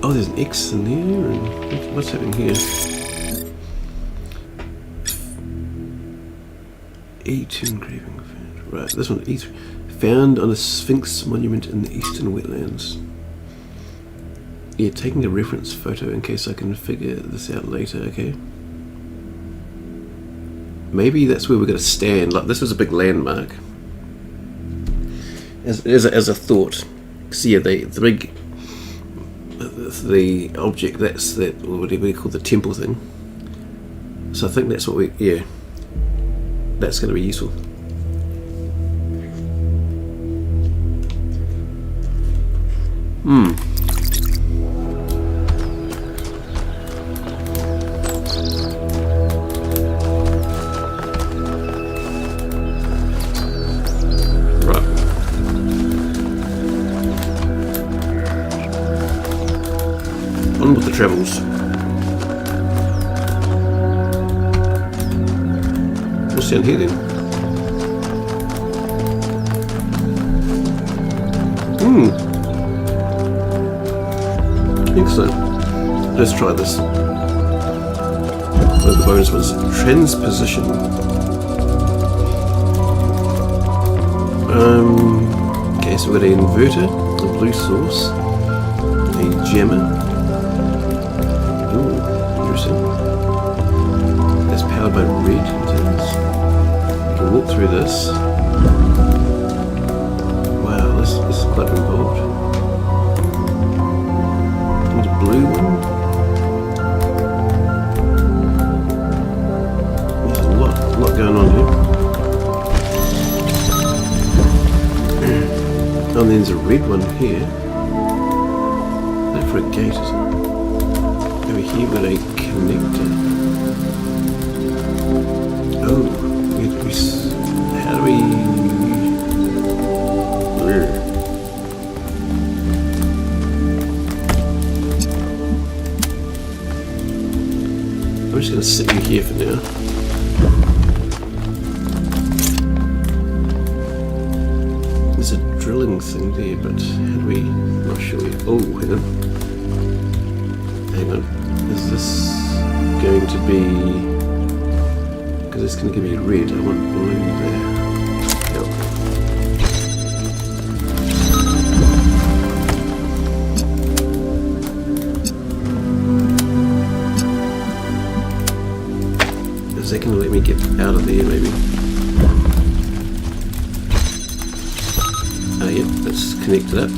Oh, there's an X in there, and what's happening here? E2 engraving. Right, this one, E3. Found on a Sphinx monument in the eastern wetlands. Yeah, taking a reference photo in case I can figure this out later, okay? Maybe that's where we're going to stand. Like, this was a big landmark. As a thought. So yeah, the big... the object, that's that, whatever we call the temple thing. So I think that's what we, yeah, that's going to be useful. On with the travels. What's down here then? Excellent. Let's try this. One of the bonus ones. Transposition. Okay, so we've got an inverter, a blue source, a jammer. That's powered by red antennas. You can walk through this. Wow, this is quite involved. There's a blue one. There's a lot going on here. And then there's a red one here. Not for a gate, is it? Over here with a connector. Oh, how do we... I'm just going to sit in here for now. There's a drilling thing there, but how do we... I'm not sure yet. Oh, hang on. Hang on. Is this going to be... because it's going to give me red, I want blue there. Yep. Is that going to let me get out of there maybe? Yep, that's connected up.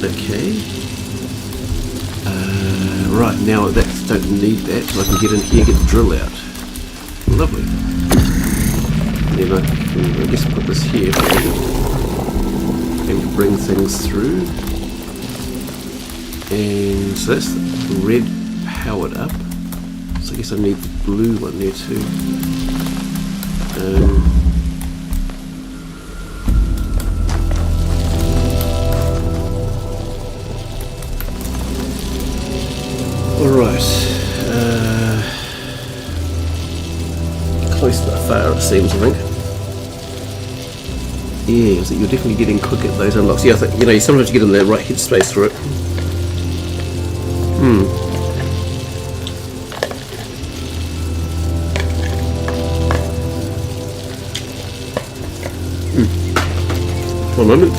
Okay. Right, now that don't need that, so I can get in here and get the drill out. Lovely. And then I guess put this here and bring things through. And so that's the red powered up. So I guess I need the blue one there too. Alright, close but far it seems, I think. Yeah, so you're definitely getting quick at those unlocks. Yeah, I think, you sometimes you get in the right headspace for it. One moment.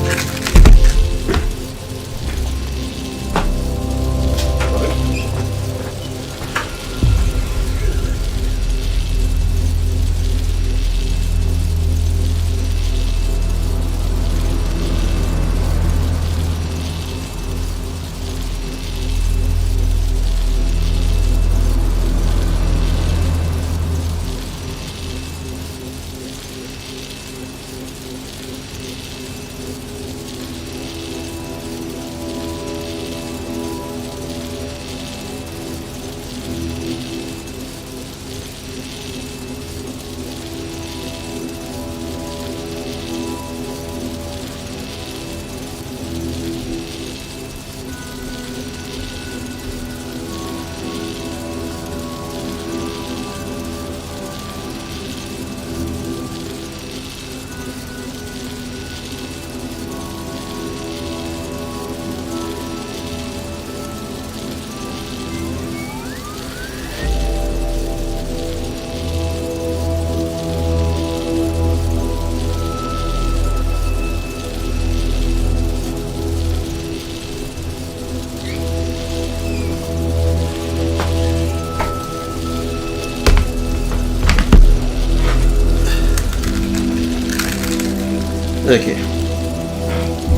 Okay.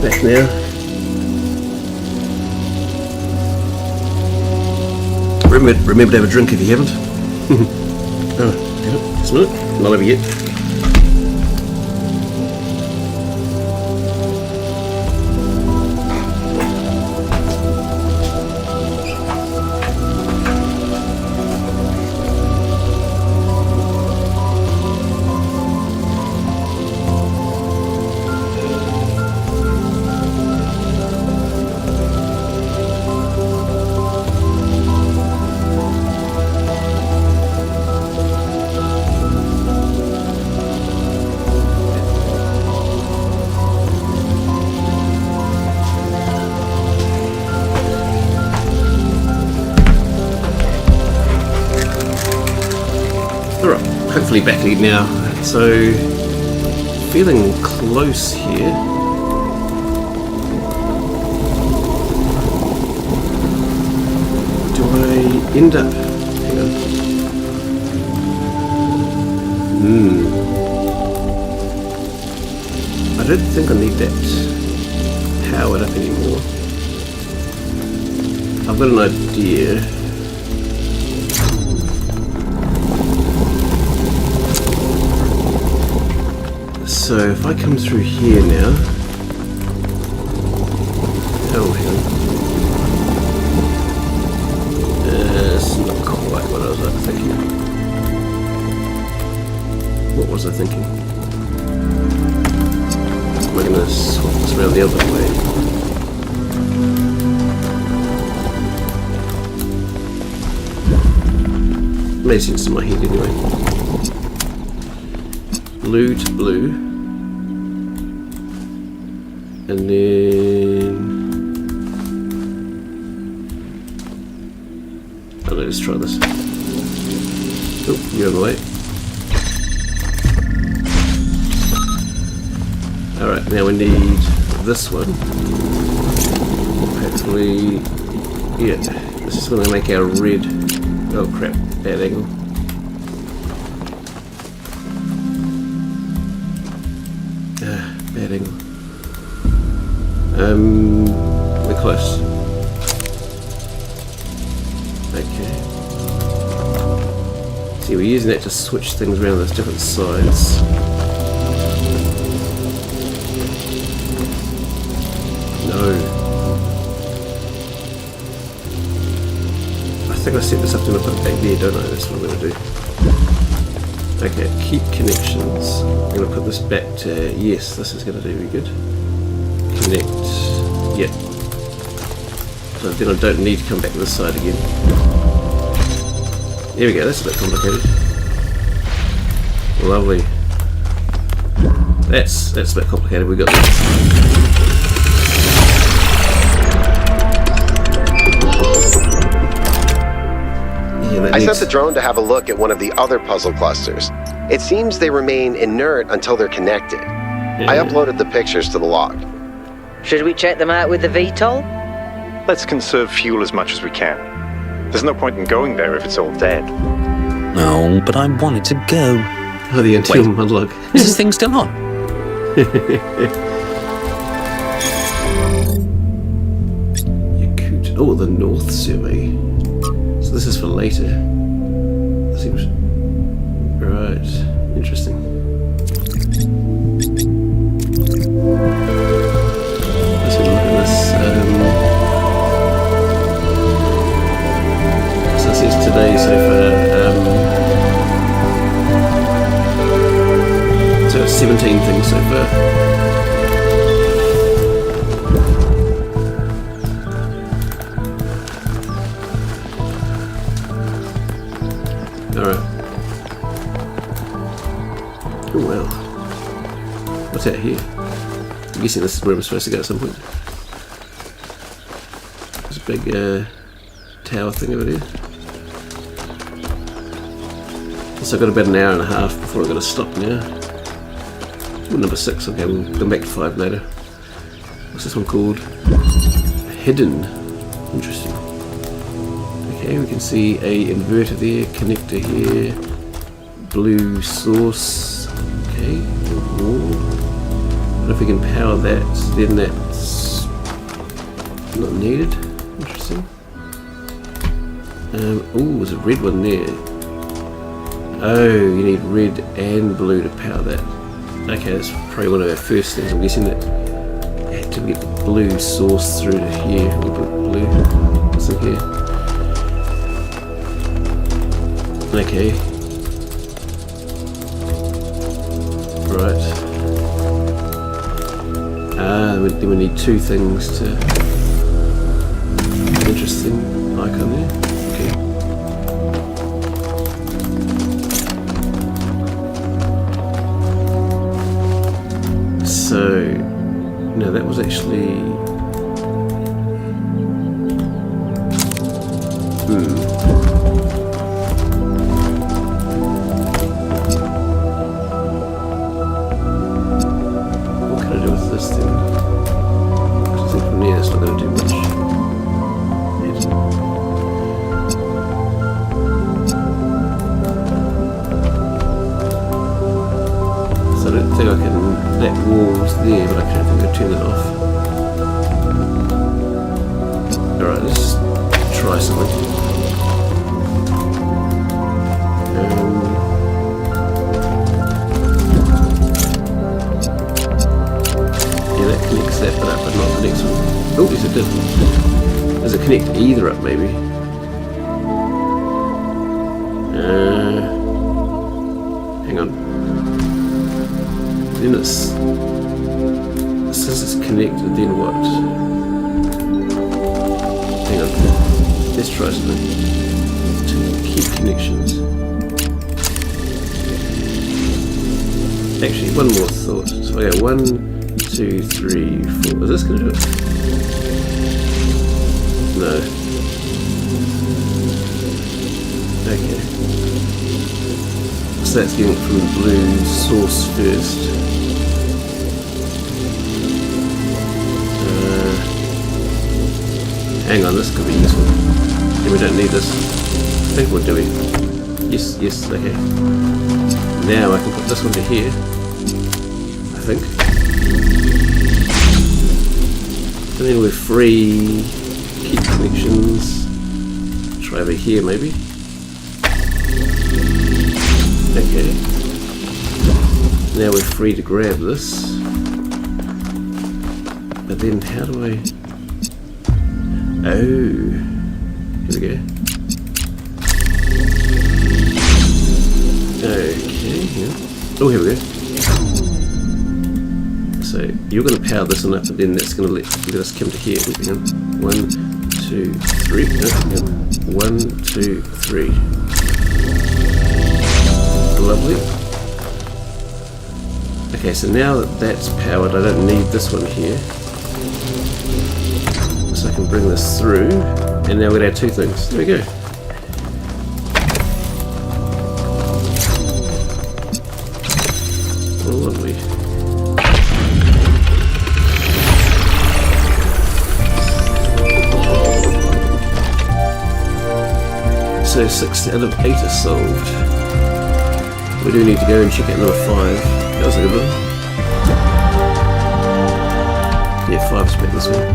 Back now. Remember to have a drink if you haven't. Oh, just a minute. Not over yet. Hopefully backlead now, so feeling close here. Do I end up? Hang on. I don't think I need that powered up anymore. I've got an idea. So if I come through here now, oh hang on, it's not quite what I was thinking. What was I thinking? We're going to swap this around the other way. Made sense in my head anyway. Blue to blue. And then let's try this. Oh, you're on the way. Alright, now we need this one. Hopefully, yeah, this is going to make our red. Oh crap, bad angle. Bad angle. We're close. Okay. See, we're using that to switch things around those different sides. No. I think I set this up to put it back there, don't I? That's what I'm going to do. Okay, keep connections. I'm going to put this back to, yes, this is going to do really good. Connect, yeah. So then I don't need to come back to this side again. There we go, that's a bit complicated. Lovely. That's a bit complicated, we got this. I sent the drone to have a look at one of the other puzzle clusters. It seems they remain inert until they're connected. I uploaded the pictures to the log. Should we check them out with the VTOL? Let's conserve fuel as much as we can. There's no point in going there if it's all dead. No, but I wanted to go. Oh, the antenna unlock. Is this thing still on? Oh, the North Survey. So this is for later. That seems right. Interesting. Let's have a look at this. So this is today so far. So 17 things so far. Alright. Oh wow. What's that here? I'm guessing this is where we're supposed to go at some point. There's a big tower thing over there. So I've got about an hour and a half before I've got to stop now. Well, number 6, okay, we'll come back to 5 later. What's this one called? Hidden. Interesting. Okay, we can see a inverter there, connector here, blue source, okay, wall. And if we can power that, then that's not needed. Interesting. Oh, there's a red one there. Oh, you need red and blue to power that. Okay, that's probably one of our first things. I'm guessing that you have to get the blue source through to here. We'll put blue. What's in here? Okay. Right. Then we need two things to... Interesting icon there. Okay. So, no, that was actually... What can I do with this then? Because I think from there it's not going to do much. So I don't think I can... That wall's there, but I can't think I turn it off. Alright, let's try something. Yeah, that connects that bit up, but not the next one. Oh, yes it did. Does it connect either up, maybe? Hang on. Then it says it's connected, then what? Hang on. Let's try something. To keep connections. Actually, one more thought. So I got 1, 2, 3, 4. Is this going to do it? No. Okay. So that's getting it from the blue source first. Hang on, this could be useful. Yeah, we don't need this. I think we'll do it. Yes, yes, okay. Now I can put this one to here. I think. And then we're free. Keep connections. Try over here maybe. Okay. Now we're free to grab this. But then how do I... Oh. Here we go. Okay, yeah. Oh, here we go. So you're going to power this one up, and then that's going to let us come to here. Hang on. 1, 2, 3. No, hang on. 1, 2, 3. Lovely. Okay, so now that that's powered, I don't need this one here. So I can bring this through, and now we're going to add two things. There we go. Oh, lovely. So 6 out of 8 are solved. We do need to go and check out number 5. That was a good one. Yeah, 5's back this way.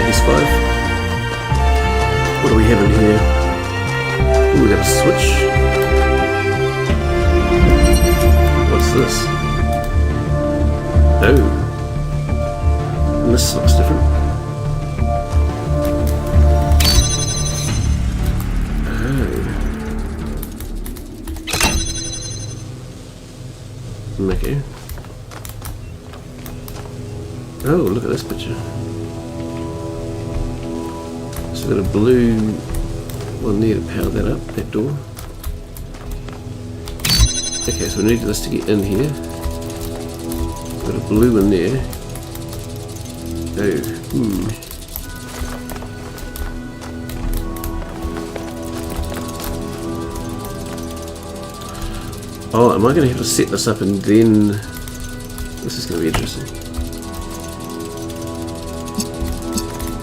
Here's 5. What do we have in here? Ooh, we got a switch. What's this? Oh. And this looks different. Oh. Okay. Oh, look at this picture. So we've got a blue one there to power that up, that door. Okay, so we need this to get in here. Got a blue one there. Oh, Oh, am I going to have to set this up and then... This is going to be interesting.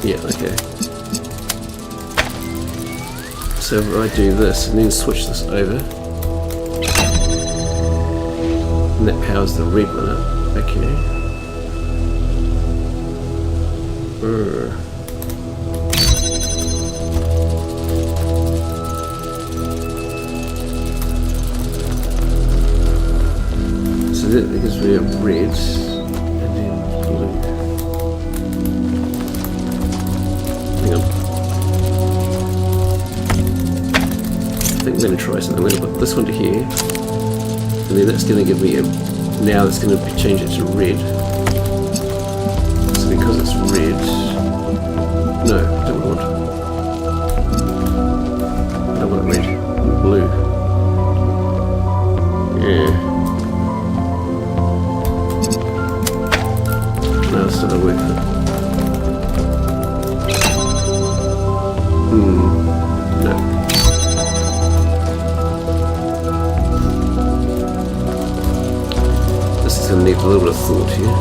Yeah, okay. So if I do this and then switch this over, and that powers the red one up. Okay. So that gives me a red and then blue. Hang on. I think I'm going to try something. I'm going to put this one to here, and then that's going to give me a. Now that's going to change it to red. So because it's red, no, I don't want red, blue. Yeah. No, it's not going to work. No. This is going to need a little bit of thought here.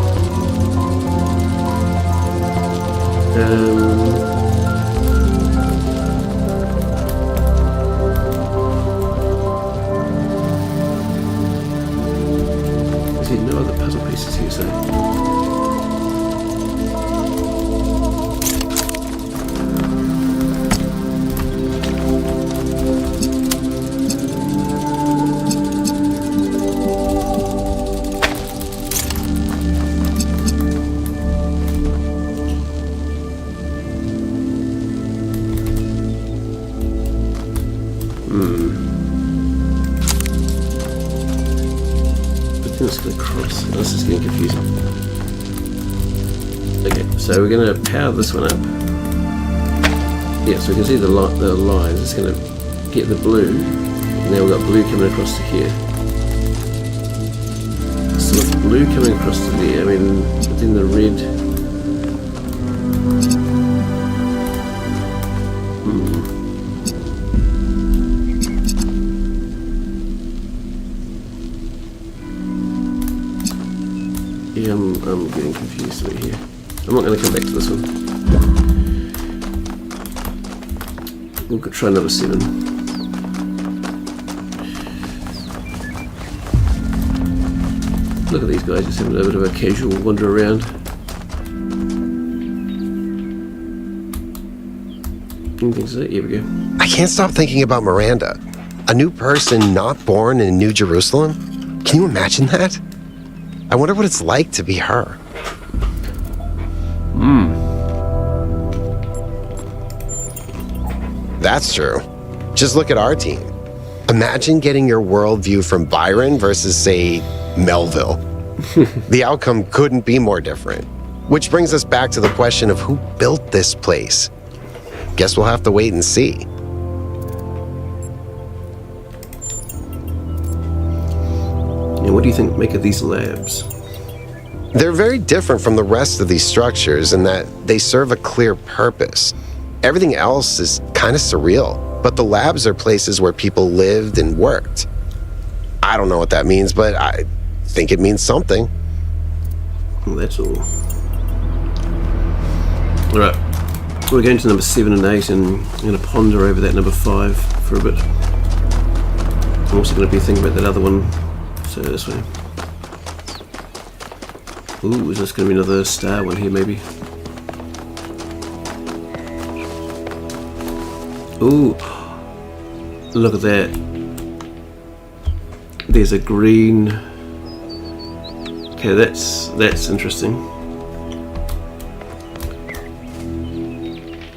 Is there no other puzzle pieces here, so? It's going to cross. This is getting confusing. Okay, so we're going to power this one up. Yeah, so we can see the lines. It's going to get the blue. And now we've got blue coming across to here. So with blue coming across to there, I mean, within the red. Yeah, I'm getting confused right here. I'm not going to come back to this one. We'll try number 7. Look at these guys just having a bit of a casual wander around. Anything to say? Here we go. I can't stop thinking about Miranda. A new person not born in New Jerusalem? Can you imagine that? I wonder what it's like to be her. That's true. Just look at our team. Imagine getting your worldview from Byron versus, say, Melville. The outcome couldn't be more different. Which brings us back to the question of who built this place. Guess we'll have to wait and see. And what do you think make of these labs? They're very different from the rest of these structures in that they serve a clear purpose. Everything else is kind of surreal, but the labs are places where people lived and worked. I don't know what that means, but I think it means something. Well, that's all. All right, we're going to number 7 and 8, and I'm going to ponder over that number 5 for a bit. I'm also going to be thinking about that other one. So this way. Ooh, is this going to be another star one here, maybe? Ooh, look at that. There's a green. Okay, that's interesting.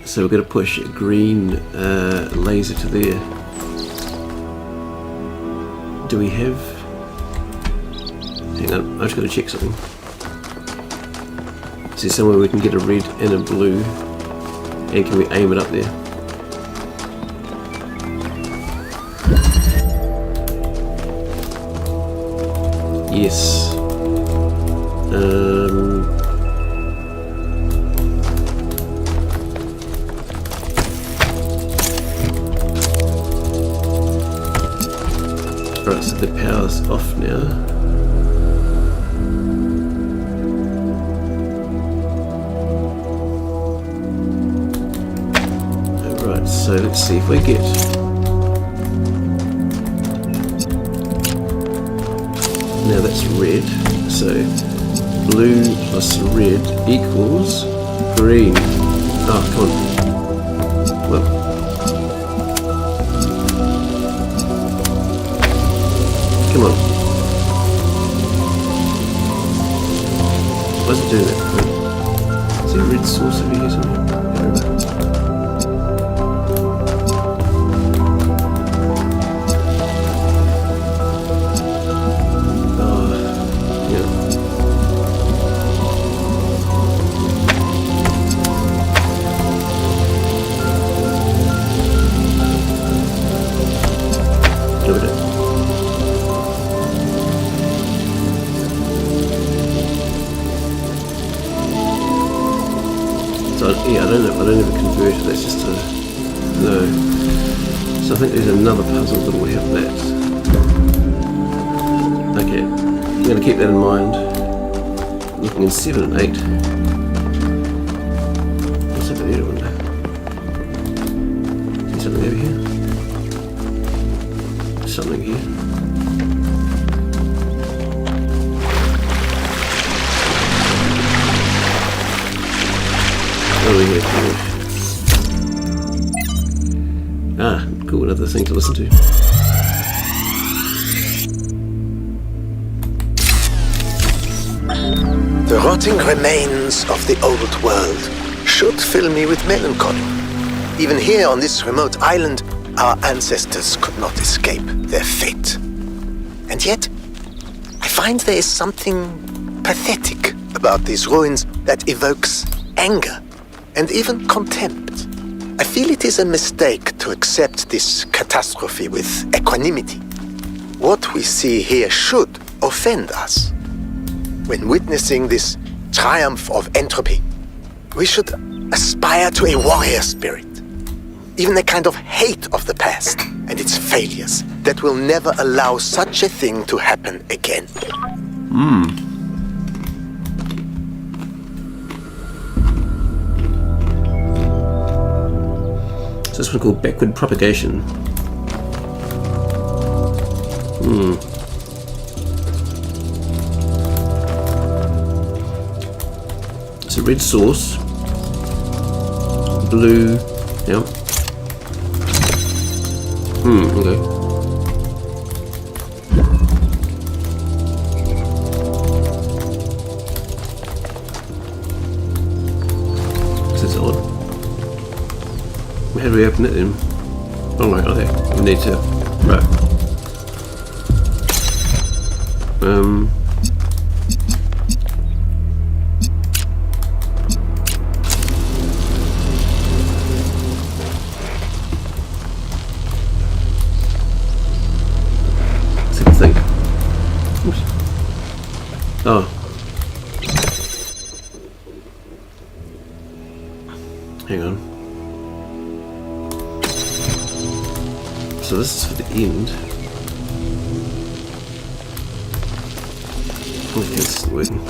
So we're going to push a green laser to there. Do we have? Hang on, I just got to check something. Is there somewhere we can get a red and a blue? And can we aim it up there? Yes. Right, so the power's off now. Right, so So let's see if we get... Now that's red, so blue plus red equals green. Oh, come on. Well. Come on. Why does it do that? Is there a red source over here somewhere? Yeah, I don't have a converter, that's just a... No. So I think there's another puzzle that will have that. Okay, I'm going to keep that in mind. Looking in 7 and 8. What's over there, I wonder? See something over here? Something here. Ah, cool, another thing to listen to. The rotting remains of the old world should fill me with melancholy. Even here on this remote island, our ancestors could not escape their fate. And yet, I find there is something pathetic about these ruins that evokes anger and even contempt. I feel it is a mistake to accept this catastrophe with equanimity. What we see here should offend us. When witnessing this triumph of entropy, we should aspire to a warrior spirit, even a kind of hate of the past and its failures that will never allow such a thing to happen again. So this one called backward propagation. It's a red source, blue, yeah. Okay. This is odd. How do we open it then? Oh right, okay. We need to... Right. Think. Oops. Oh. Hang on. So this is for the end. Oh, it's working.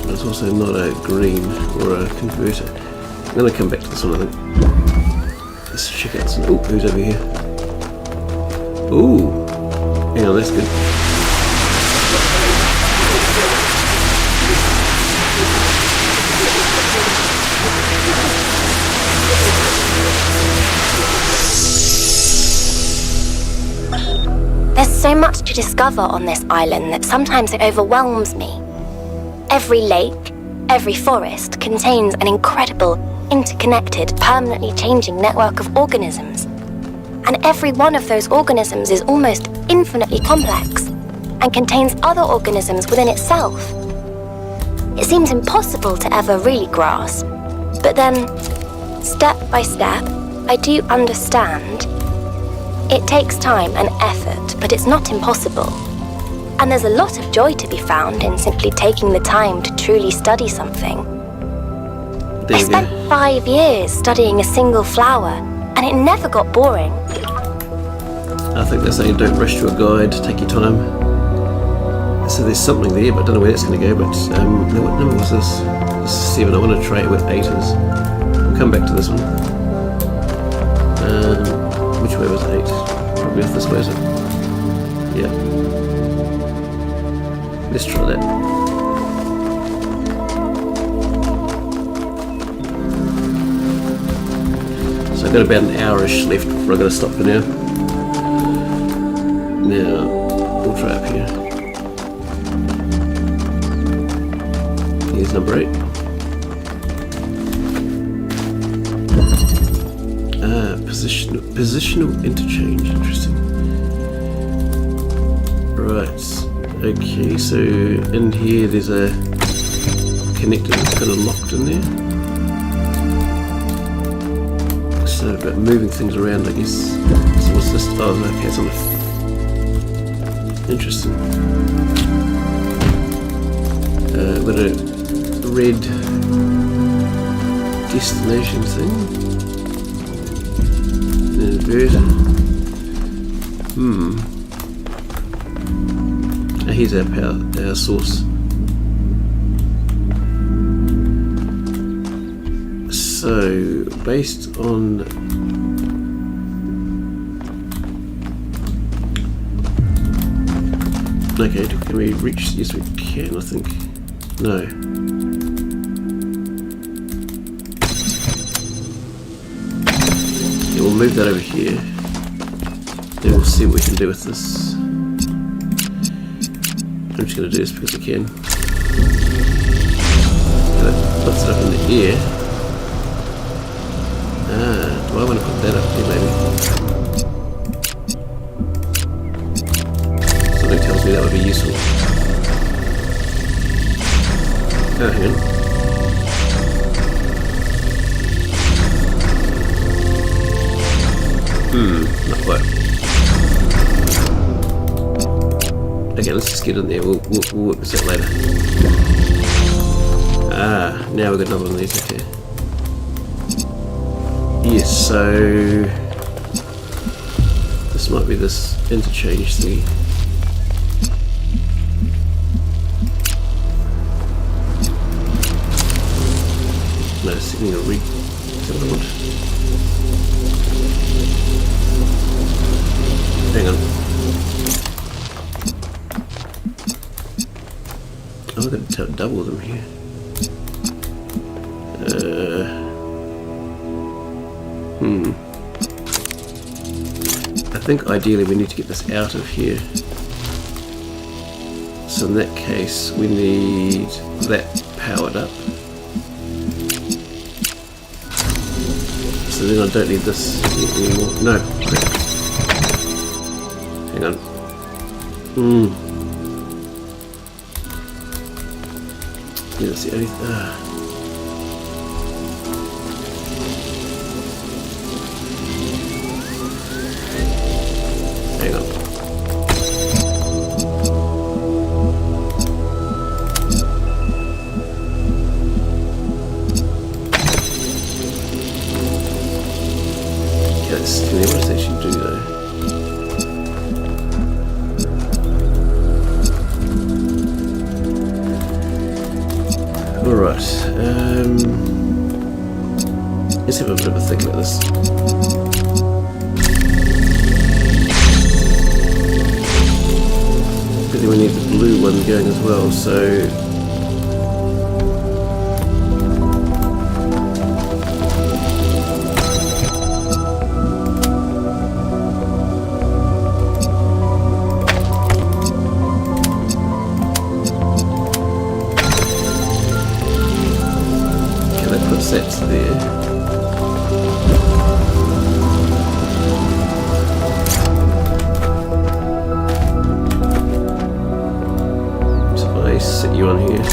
It's also not a green or a converter. I'm going to come back to this one, I think. Let's check out some... Oh, who's over here? Ooh! Hang on, that's good. There's so much to discover on this island that sometimes it overwhelms me. Every lake, every forest contains an incredible, interconnected, permanently changing network of organisms. And every one of those organisms is almost infinitely complex and contains other organisms within itself. It seems impossible to ever really grasp. But then, step by step, I do understand. It takes time and effort, but it's not impossible. And there's a lot of joy to be found in simply taking the time to truly study something. I spent 5 years studying a single flower, and it never got boring. I think they're saying don't rush to a guide, take your time. So there's something there, but I don't know where it's going to go. But what number was this? This is 7. I want to try it where 8 is. We'll come back to this one. Which way was 8? Probably off this way, is it? Yeah. Let's try that. So I've got about an hour-ish left before I've got to stop for now. Now, we'll try up here. Here's number 8. Positional interchange. Interesting. Right. Okay, so in here there's a connector that's kind of locked in there. So about moving things around, I guess. So what's this? Oh, okay, it's on the... Interesting. Got a red destination thing. An inverter. Here's our power, our source. So, based on okay, can we reach? Yes, we can. I think. No. Yeah, we'll move that over here. Then we'll see what we can do with this. I'm just going to do this because I can. That puts it up in the air. Do I want to put that up here maybe? Something tells me that would be useful. Oh, hang on. Not quite. Okay, let's just get in there. We'll work this out later. Now we've got another one of these. Okay. Yes, so this might be this interchange thing. No, it's need a read. Hang on. Oh, I've got to double them here. I think ideally we need to get this out of here. So in that case, we need that powered up. So then I don't need this anymore. No. Hang on. Yeah, that's the only... Hang on. Okay, let's see what does that should do though. Alright, let's have a bit of a think about this. But then we need the blue one going as well, so... Sets there. So if I sit you on here.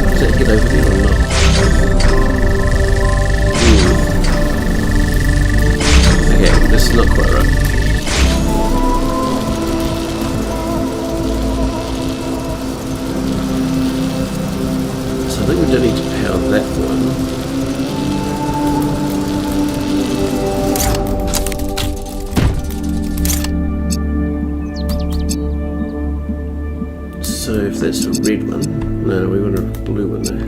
Does that get over there or not? Okay, this is not quite right. So that's a red one. No, we want a blue one there.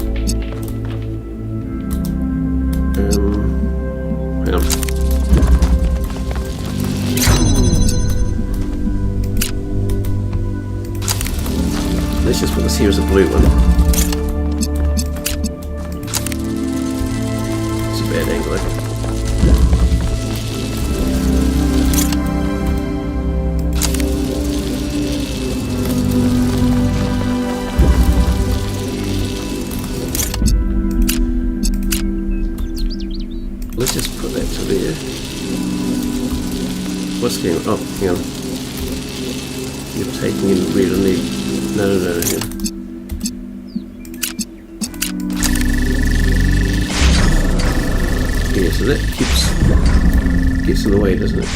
Hang on. Let's just put this here as a blue one. It's a bad angle, I think. Let's just put that to there. What's going on? Oh, hang on. You're taking in red and red. No, hang on. Yeah, so that gets in the way, doesn't it?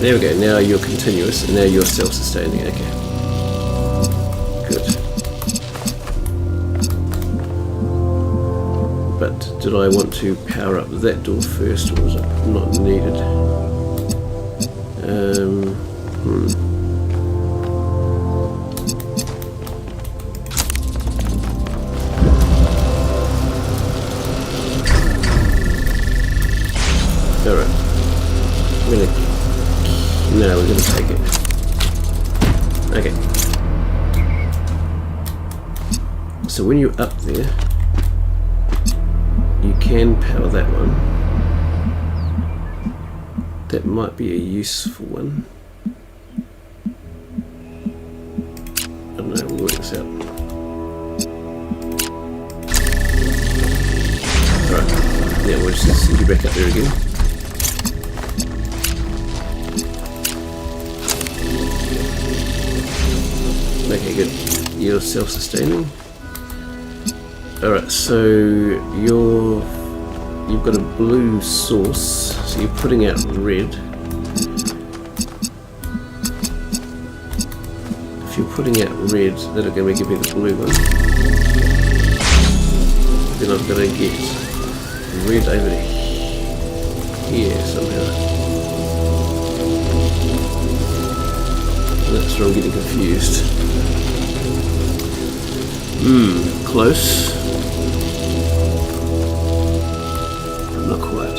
There we go, now you're continuous and now you're self-sustaining, okay. Good. But did I want to power up that door first, or was it not needed? Alright. No, we're going to take it. Okay. So when you're up there, you can power that one. That might be a useful one. I don't know, we'll work this out. Alright, yeah, we'll just send you back up there again. Okay, good. You're self-sustaining. Alright, so you've got a blue source, so you're putting out red. If you're putting out red, that'll give me the blue one. Then I've got to get red over here somehow. That's where I'm getting confused. Close. Not quite.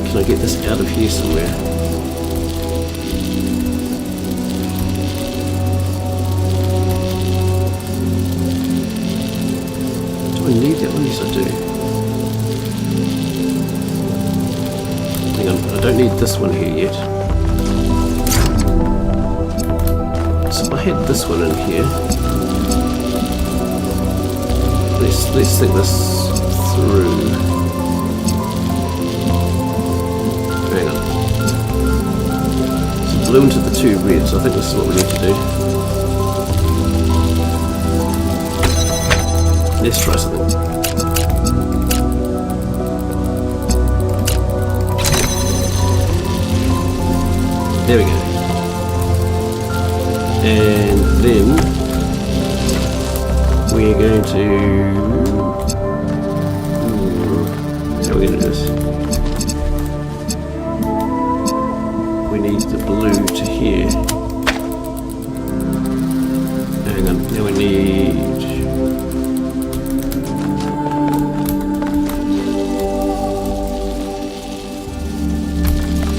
Can I get this out of here somewhere? Do I need that one? Yes, I do. Hang on, I don't need this one here yet. So if I had this one in here, let's think this through. Hang on. So blue into the two reds, I think this is what we need to do. Let's try something. There we go. And then we're going to... how are we going to do this? We need the blue to here. Hang on, now we need...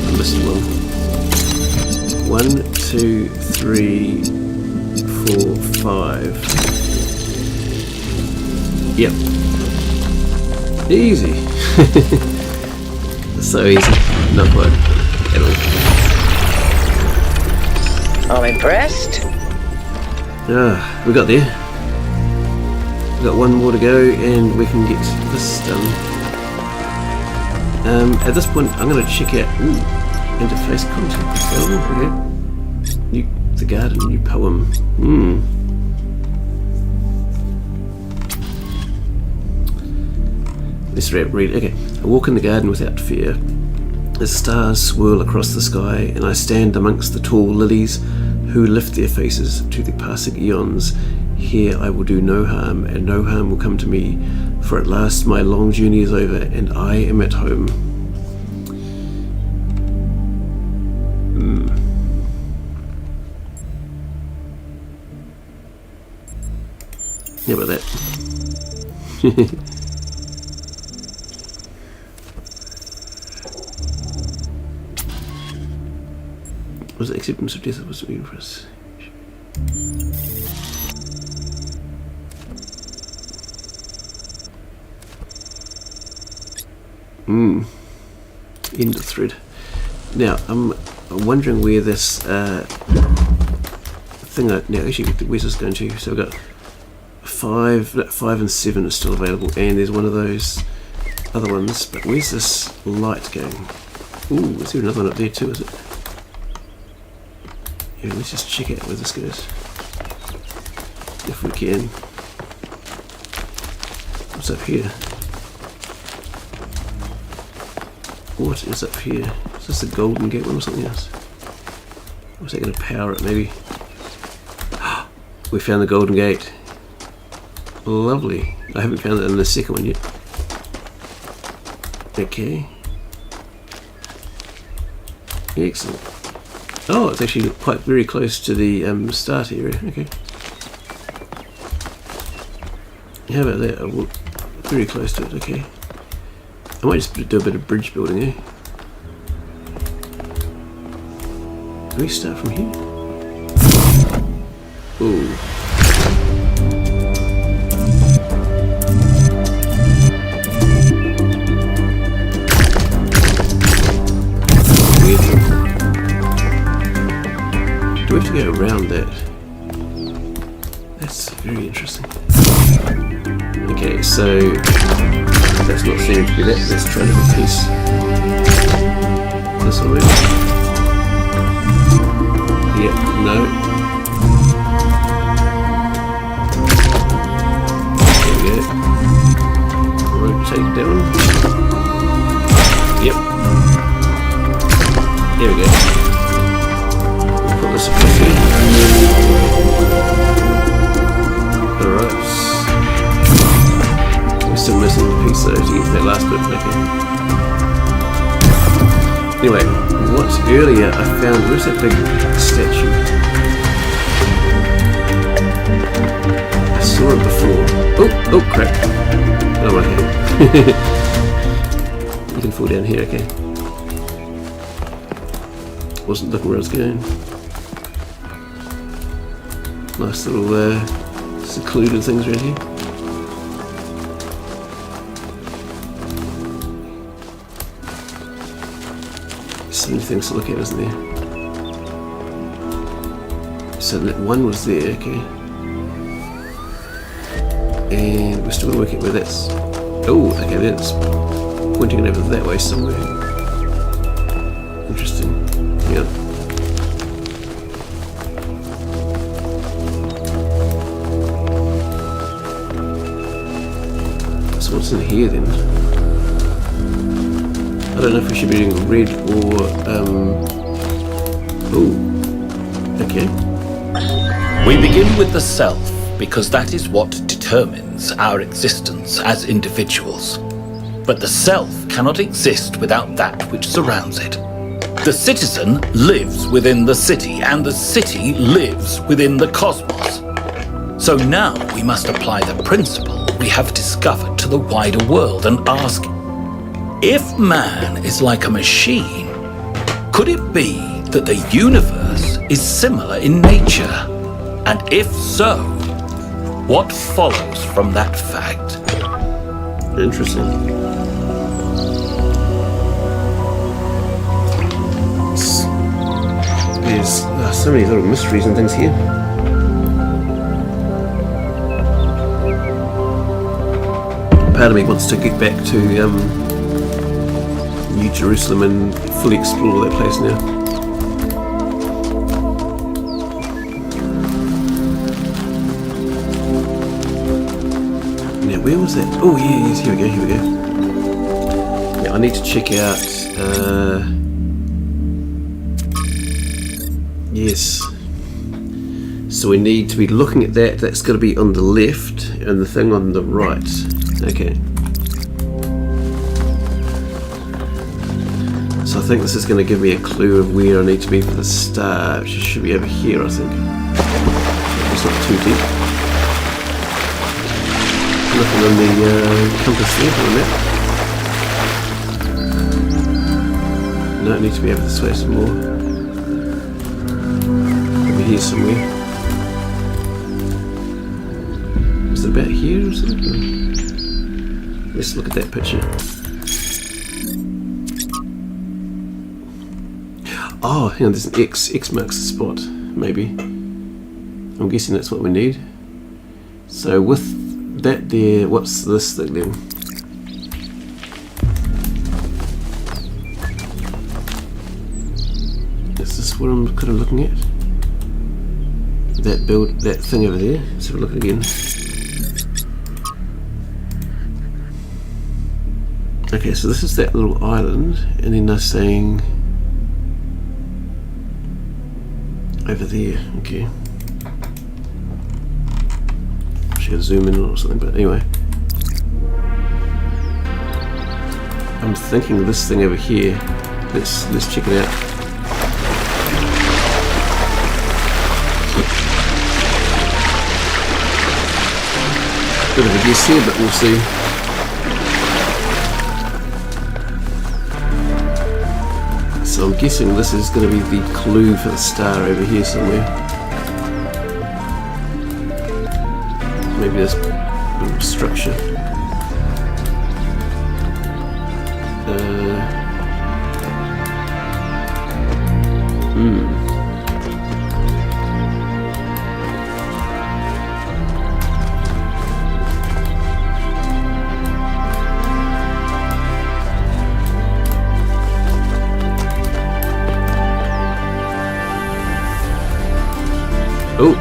I'm missing one. 1, 2, 3, 4, 5. Yep. Easy. So easy. Not quite at all. I'm impressed. We got there. We've got one more to go and we can get this done. At this point I'm going to check out interface content. Okay. The garden, new poem. Let's read. Okay. I walk in the garden without fear. The stars swirl across the sky, and I stand amongst the tall lilies who lift their faces to the passing eons. Here I will do no harm, and no harm will come to me, for at last my long journey is over, and I am at home. How about that? Was the acceptance of death was waiting for us? End of thread. Now I'm wondering where this thing. Now actually, where's this going to? So we've got 5 and 7 is still available, and there's one of those other ones. But where's this light going? Ooh, is there another one up there too? Is it? Yeah, let's just check out where this goes, if we can. What's up here? What is up here? Is this the Golden Gate one or something else? Or is that going to power it maybe? We found the Golden Gate. Lovely. I haven't found it in the second one yet. Okay. Excellent. Oh, it's actually quite very close to the start area. Okay. How about that? Oh, very close to it. Okay. I might just do a bit of bridge building, eh? Do we start from here? Ooh. Weird. Do we have to go around that? That's very interesting. Okay, so that's not seeming to be that. Let's try a little piece. This one maybe. Yep, no. There we go. Rotate down. Yep. There we go. We'll put this across here. Alright. We're still missing the piece though to get that last bit back in. Anyway, what earlier I found, where's that big statue? I saw it before. Oh crap. Oh my god. You can fall down here, okay. Wasn't looking where I was going. Nice little secluded things around here. So many things to look at, isn't there? So that one was there, okay. And we're still working with this. Oh, okay, that's pointing it over that way somewhere. Interesting. Yeah. So what's in here then? I don't know if we should be doing red or oh, okay. We begin with the self because that is what determines our existence as individuals. But the self cannot exist without that which surrounds it. The citizen lives within the city, and the city lives within the cosmos. So now we must apply the principle we have discovered to the wider world and ask, if man is like a machine, could it be that the universe is similar in nature? And if so, what follows from that fact? Interesting. There's so many little mysteries and things here. Part of me wants to get back to New Jerusalem and fully explore that place now. Where was that? Oh, yeah, yes, here we go. Yeah, I need to check out... yes. So we need to be looking at that. That's got to be on the left, and the thing on the right. Okay. So I think this is going to give me a clue of where I need to be for the star, which should be over here, I think. It's not too deep. Nothing on the compass there on the map. No, it needs to be over this way some more. Over here somewhere. Is it about here or something? Let's look at that picture. Oh, hang on, there's an X. X marks the spot, maybe. I'm guessing that's what we need. So with that there, what's this thing then? Is this what I'm kind of looking at? That thing over there. Let's have a look again. Okay, so this is that little island, and then they're saying over there. Okay. Should zoom in or something, but anyway. I'm thinking this thing over here. Let's check it out. Bit of a guess here, but we'll see. So I'm guessing this is going to be the clue for the star over here somewhere. Maybe this little structure.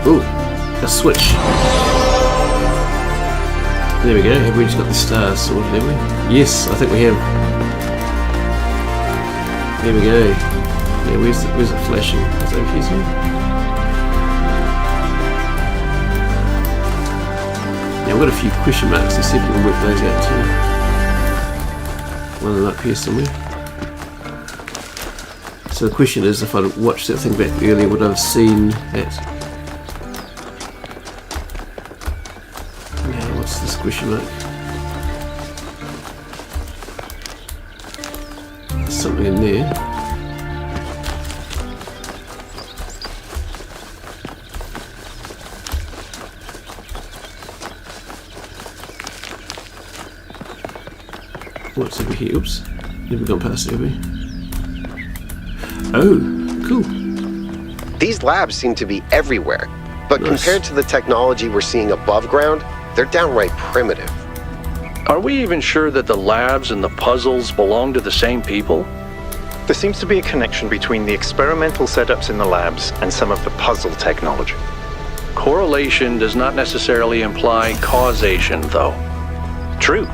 Oh, a switch. There we go. Have we just got the stars sorted, have we? Yes, I think we have. There we go. Yeah, where's it flashing? Is it over here somewhere? Yeah, I've got a few question marks. Let's see if we can work those out too. One of them up here somewhere. So the question is, if I'd watched that thing back earlier, would I have seen that? What's this question mark? There's something in there. What's over here? Oops. Never gone past it, have we? Oh, cool. These labs seem to be everywhere, but Nice. compared to the technology we're seeing above ground, they're downright primitive. Are we even sure that the labs and the puzzles belong to the same people? There seems to be a connection between the experimental setups in the labs and some of the puzzle technology. Correlation does not necessarily imply causation, though. True.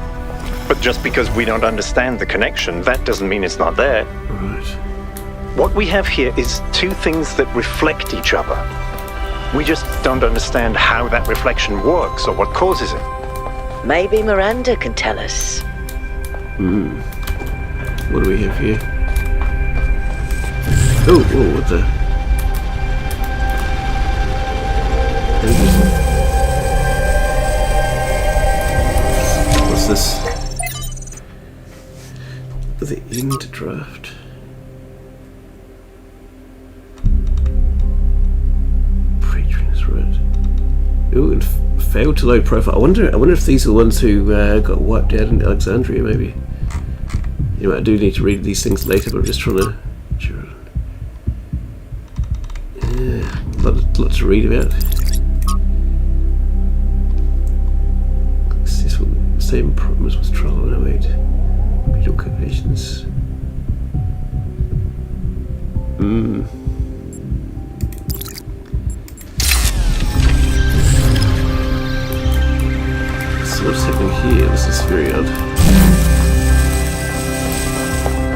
But just because we don't understand the connection, that doesn't mean it's not there. Right. What we have here is two things that reflect each other. We just don't understand how that reflection works or what causes it. Maybe Miranda can tell us. What do we have here? Oh, what the? What's this? The end draft. Ooh, and failed to load profile. I wonder if these are the ones who got wiped out in Alexandria, maybe. You know, I do need to read these things later, but I'm just trying to. Yeah, lots to read about. Successful, same problems with trial 108. Visual calculations. So what's happening here?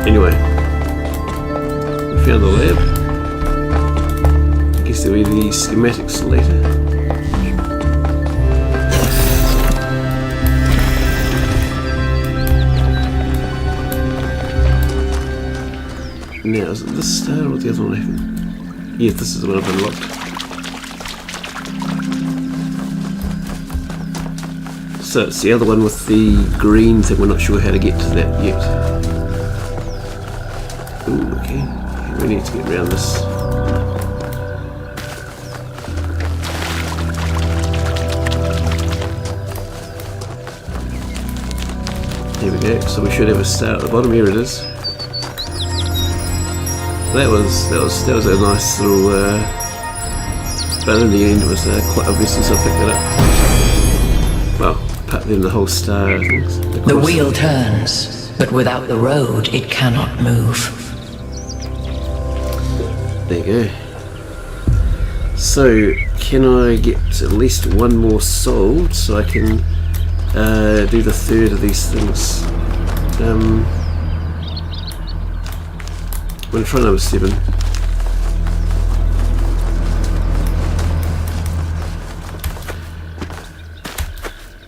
Anyway, we found the lab. I guess there'll be the schematics later. Now, is it this star or the other one I haven't? Yes, this is the one I've unlocked. So it's the other one with the green thing, we're not sure how to get to that yet. Ooh, okay. We need to get around this. Here we go, so we should have a star at the bottom, here it is. That was a nice little, but in the end it was quite obvious since I picked it up. Well, apart from the whole star things. The wheel turns, but without the road, it cannot move. There you go. So, can I get at least one more solved so I can do the third of these things? I'm going to try number 7.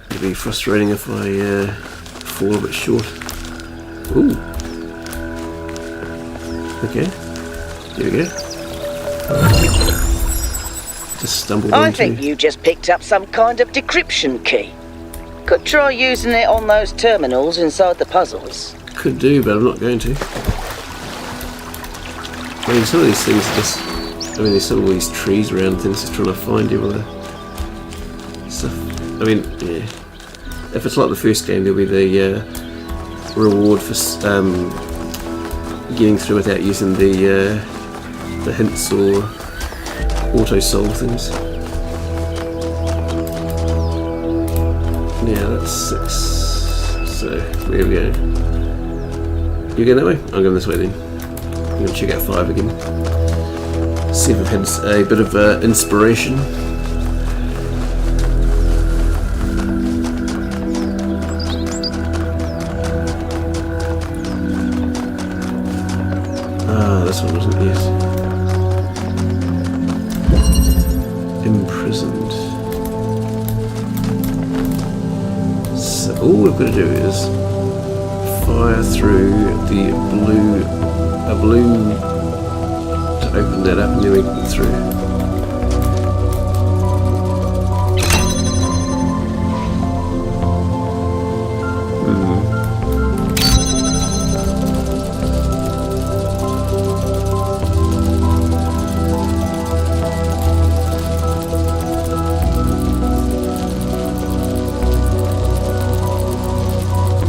It'll be frustrating if I fall a bit short. Ooh. Okay. Here we go. Just stumbled I into... think you just picked up some kind of decryption key. Could try using it on those terminals inside the puzzles. Could do, but I'm not going to. I mean, some of these things are just... I mean, there's some of these trees around things just trying to find you with the stuff. I mean, yeah. If it's like the first game, there'll be the reward for getting through without using the hints or auto-solve things. Now that's 6. So, where are we going? You going that way? I'm going this way then. I'm going to check out 5 again. See if I've had a bit of inspiration. Ah, this one wasn't yet. Imprisoned. So all we've got to do is fire through the blue to open that up, and then we can get through.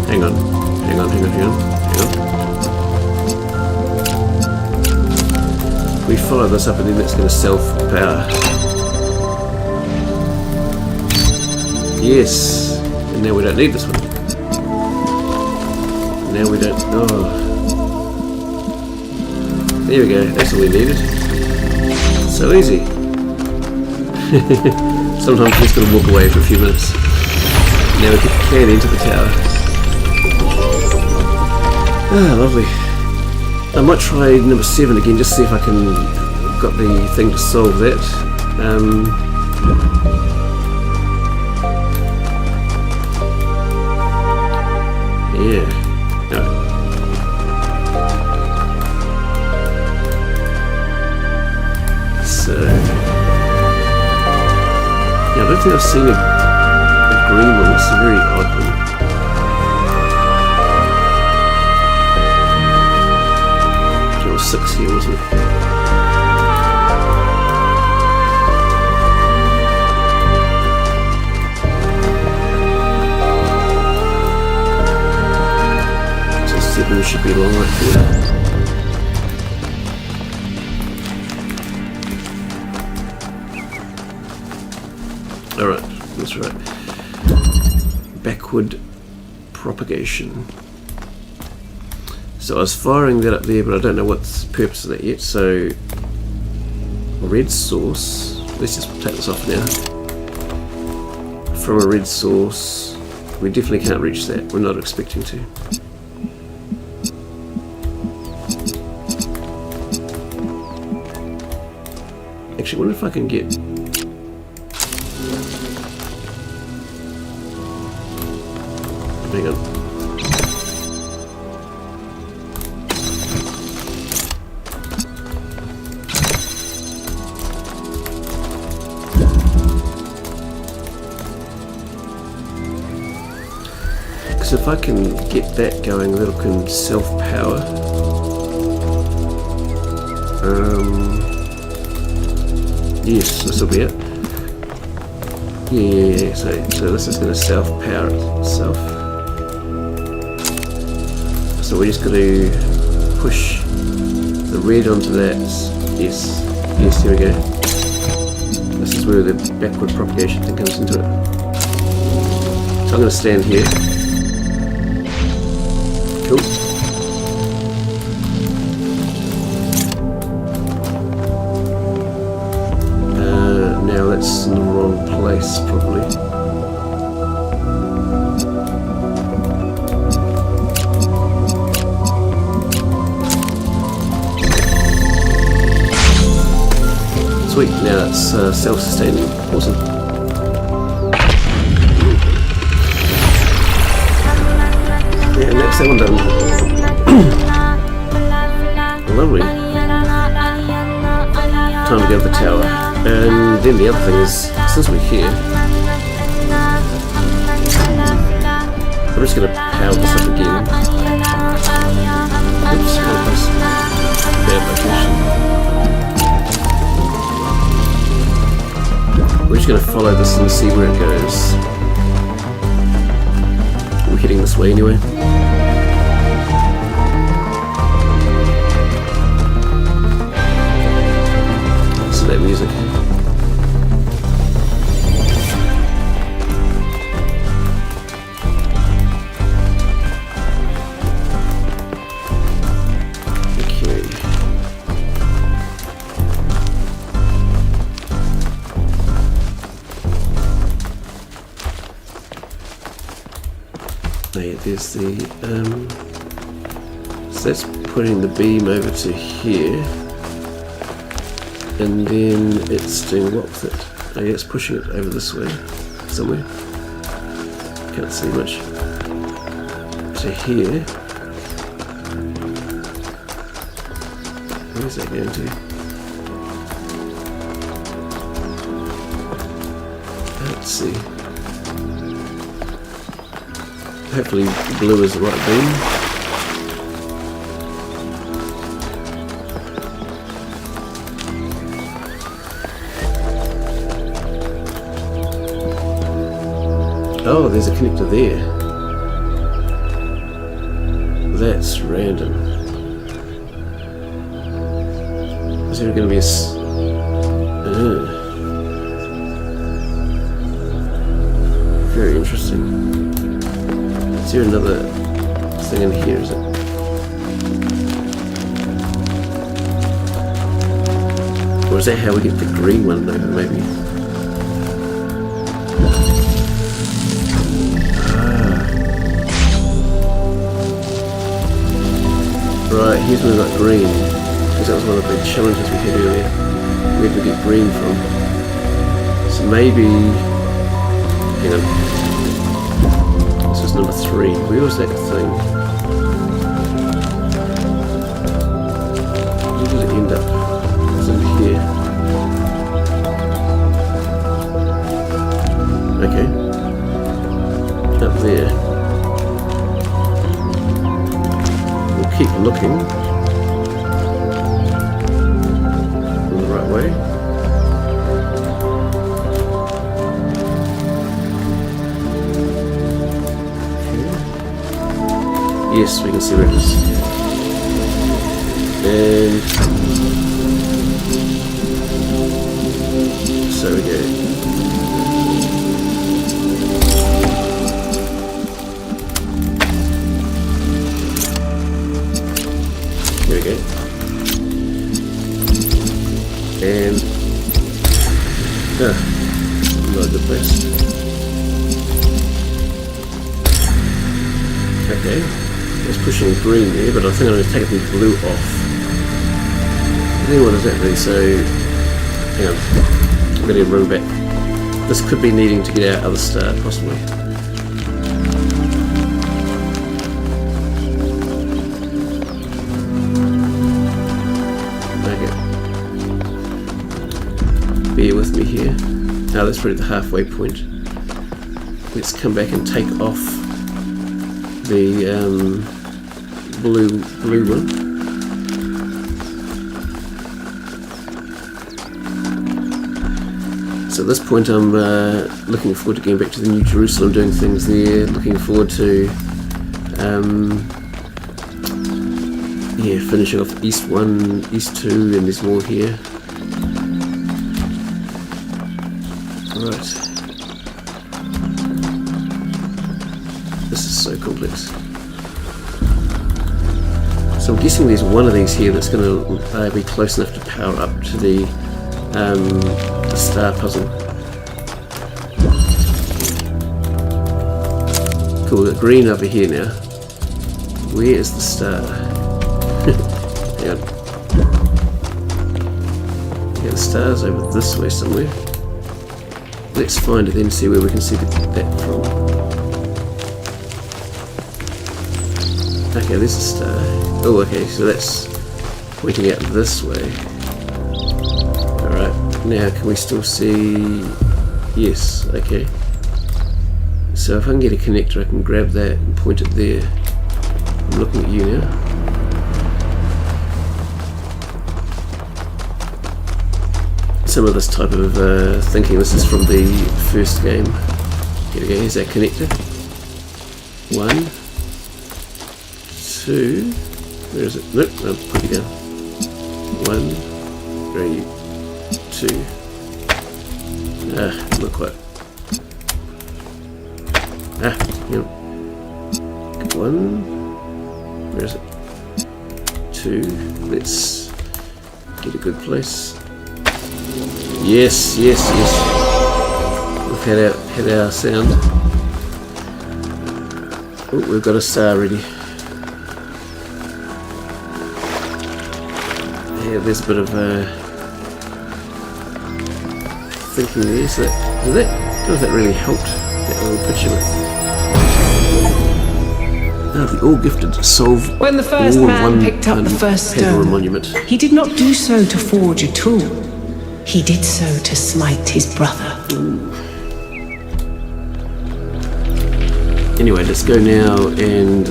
Hang on. We follow this up and then it's going to self-power. Yes! And now we don't need this one. Now we don't... Oh. There we go, that's all we needed. So easy. Sometimes we're just going to walk away for a few minutes. Now we can enter the tower. Ah, lovely. I might try number 7 again, just see if I can got the thing to solve that. Yeah. No. So yeah, I don't think I've seen a green one. It's a very odd one. There was 6 here, wasn't it? So 7 should be along right there. Alright, that's right. Backward propagation. So I was firing that up there, but I don't know what's the purpose of that yet. So, red source. Let's just take this off now. From a red source, we definitely can't reach that. We're not expecting to. Actually, wonder if I can get... Hang on. Because if I can get that going, that can self-power. Yes, this will be it. Yeah. So this is going to self-power itself. So we're just going to push the red onto that. Yes, here we go. This is where the backward propagation thing comes into it. So I'm going to stand here. Cool. Now that's in the wrong place, probably. Sweet, now it's self-sustaining. Awesome. Yeah, and that's that one done. Lovely. Time to go to the tower. And then the other thing is, since we're here, I'm just going to power this up again. Oops, bad location. We're just going to follow this and see where it goes. We're heading this way anyway. So that music. There's the so that's putting the beam over to here, and then it's doing what with it? Oh yeah, it's pushing it over this way somewhere. Can't see much. To here. Where's that going to? Let's see. Hopefully blue is the right beam. Oh, there's a connector there. That's random. Is there going to be a... very interesting. Is there another thing in here, is it? Or is that how we get the green one over, maybe? Right, here's where we got green. Because that was one of the challenges we had earlier. Where did we get green from? So maybe... hang on. This is number 3. Where was that thing? Where did it end up? It's in here. Okay. Up there. We'll keep looking. In the right way. Yes, we can see where it is. And so we go. Here we go. And not a good place. Okay. It's pushing green there, but I think I'm going to take the blue off. Then what does that do? So hang on. I'm going to run back. This could be needing to get our other star, possibly. Okay. Bear with me here. Now that's probably the halfway point. Let's come back and take off the blue one. So at this point I'm looking forward to getting back to the New Jerusalem, doing things there, looking forward to finishing off East 1, East 2, and there's more here. Right. This is so complex. So I'm guessing there's one of these here that's going to be close enough to power up to the star puzzle. Cool, we've got green over here now. Where is the star? Hang on. Yeah, the star's over this way somewhere. Let's find it then, see where we can see that from. Okay, there's a star. Oh, okay, so that's pointing out this way. Alright, now can we still see... Yes, okay. So if I can get a connector, I can grab that and point it there. I'm looking at you now. Some of this type of thinking, this is from the first game. Here we go, here's that connector. 1, 2, where is it? Nope, I'll put it down. 1, 3, 2. Not quite. Yep. 1, where is it? 2, let's get a good place. Yes. We've had our sound. Oh, we've got a star ready. Yeah, there's a bit of thinking there. So that really helped, that little picture. The all-gifted solve When the first man picked up the first stone, monument. he did not do so to forge a tool. He did so to smite his brother. Ooh. Anyway, let's go now and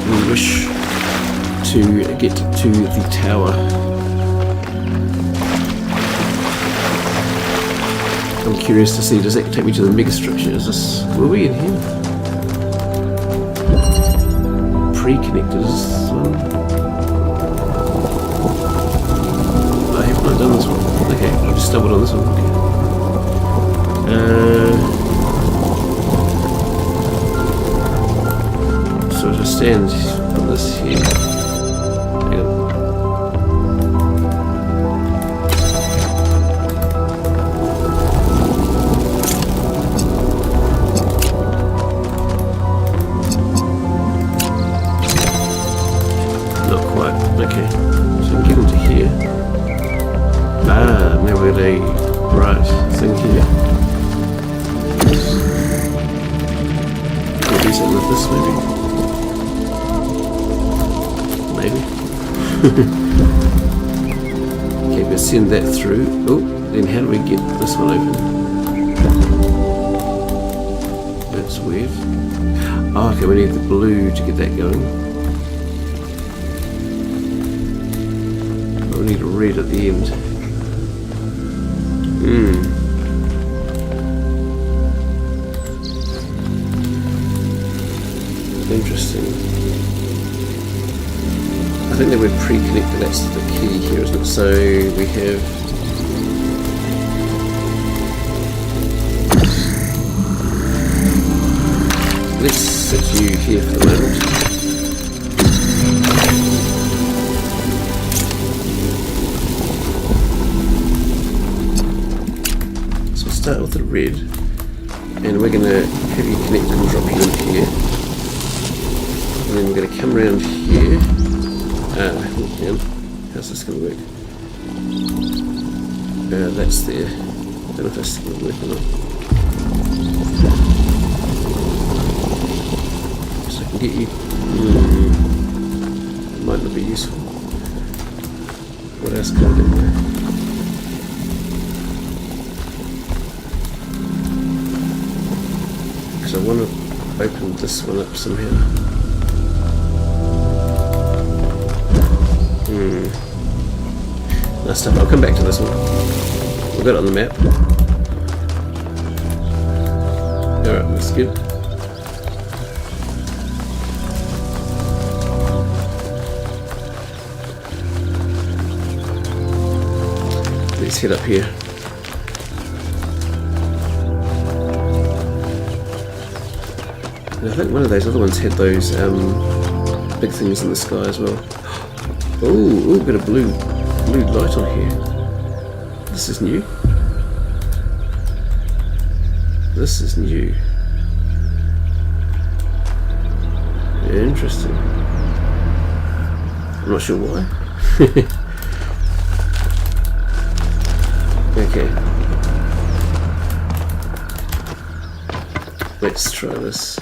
we wish to get to the tower. I'm curious to see, does that take me to the megastructure? Is this, were we in here? Pre-connectors. I have not done this one. Okay, I just stumbled on this one. Okay. So to stand on this here. Hang on. Not quite. Okay. So we can get into here. Now we're at a right thing here. Can we do something with this maybe? Okay, we'll send that through. Oh, then how do we get this one open? That's weird. Oh, okay, we need the blue to get that going. But we need a red at the end. Interesting. I think that we're pre-connected, that's the key here, isn't it? So we have... Let's set you here for the moment. So we'll start with the red, and we're going to have you connected and drop you in here. And then we're going to come around here. How How's this going to work? That's there. I don't know if that's going to work or not. So I can get you... It might not be useful. What else can I do there? Because I want to open this one up somehow. Nice stuff. I'll come back to this one. We've got it on the map. Alright, that's good. Let's head up here. And I think one of those other ones had those big things in the sky as well. Oh, got a blue light on here. This is new. This is new. Interesting. I'm not sure why. Okay. Let's try this.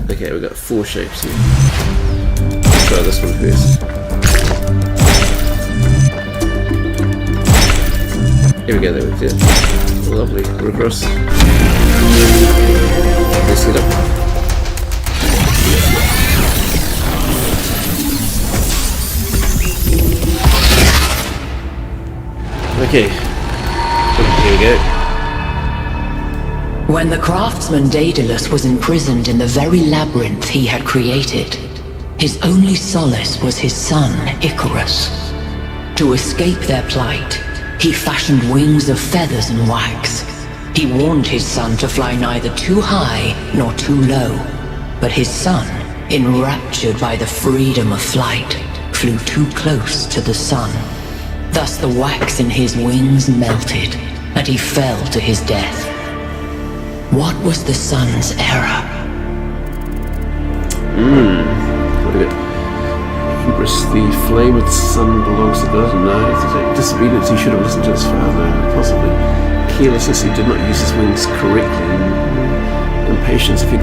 Okay, we've got 4 shapes here. Let's try this one first. Here we go, there we go. Lovely. We're across. Let's get up. Okay. Here we go. When the craftsman Daedalus was imprisoned in the very labyrinth he had created, his only solace was his son, Icarus. To escape their plight, he fashioned wings of feathers and wax. He warned his son to fly neither too high nor too low, but his son, enraptured by the freedom of flight, flew too close to the sun. Thus the wax in his wings melted, and he fell to his death. What was the sun's error? Look at it. Hubris, the flame of the sun belongs to God. No, disobedience, he should have listened to his father. Possibly carelessness, he did not use his wings correctly. Impatience, if he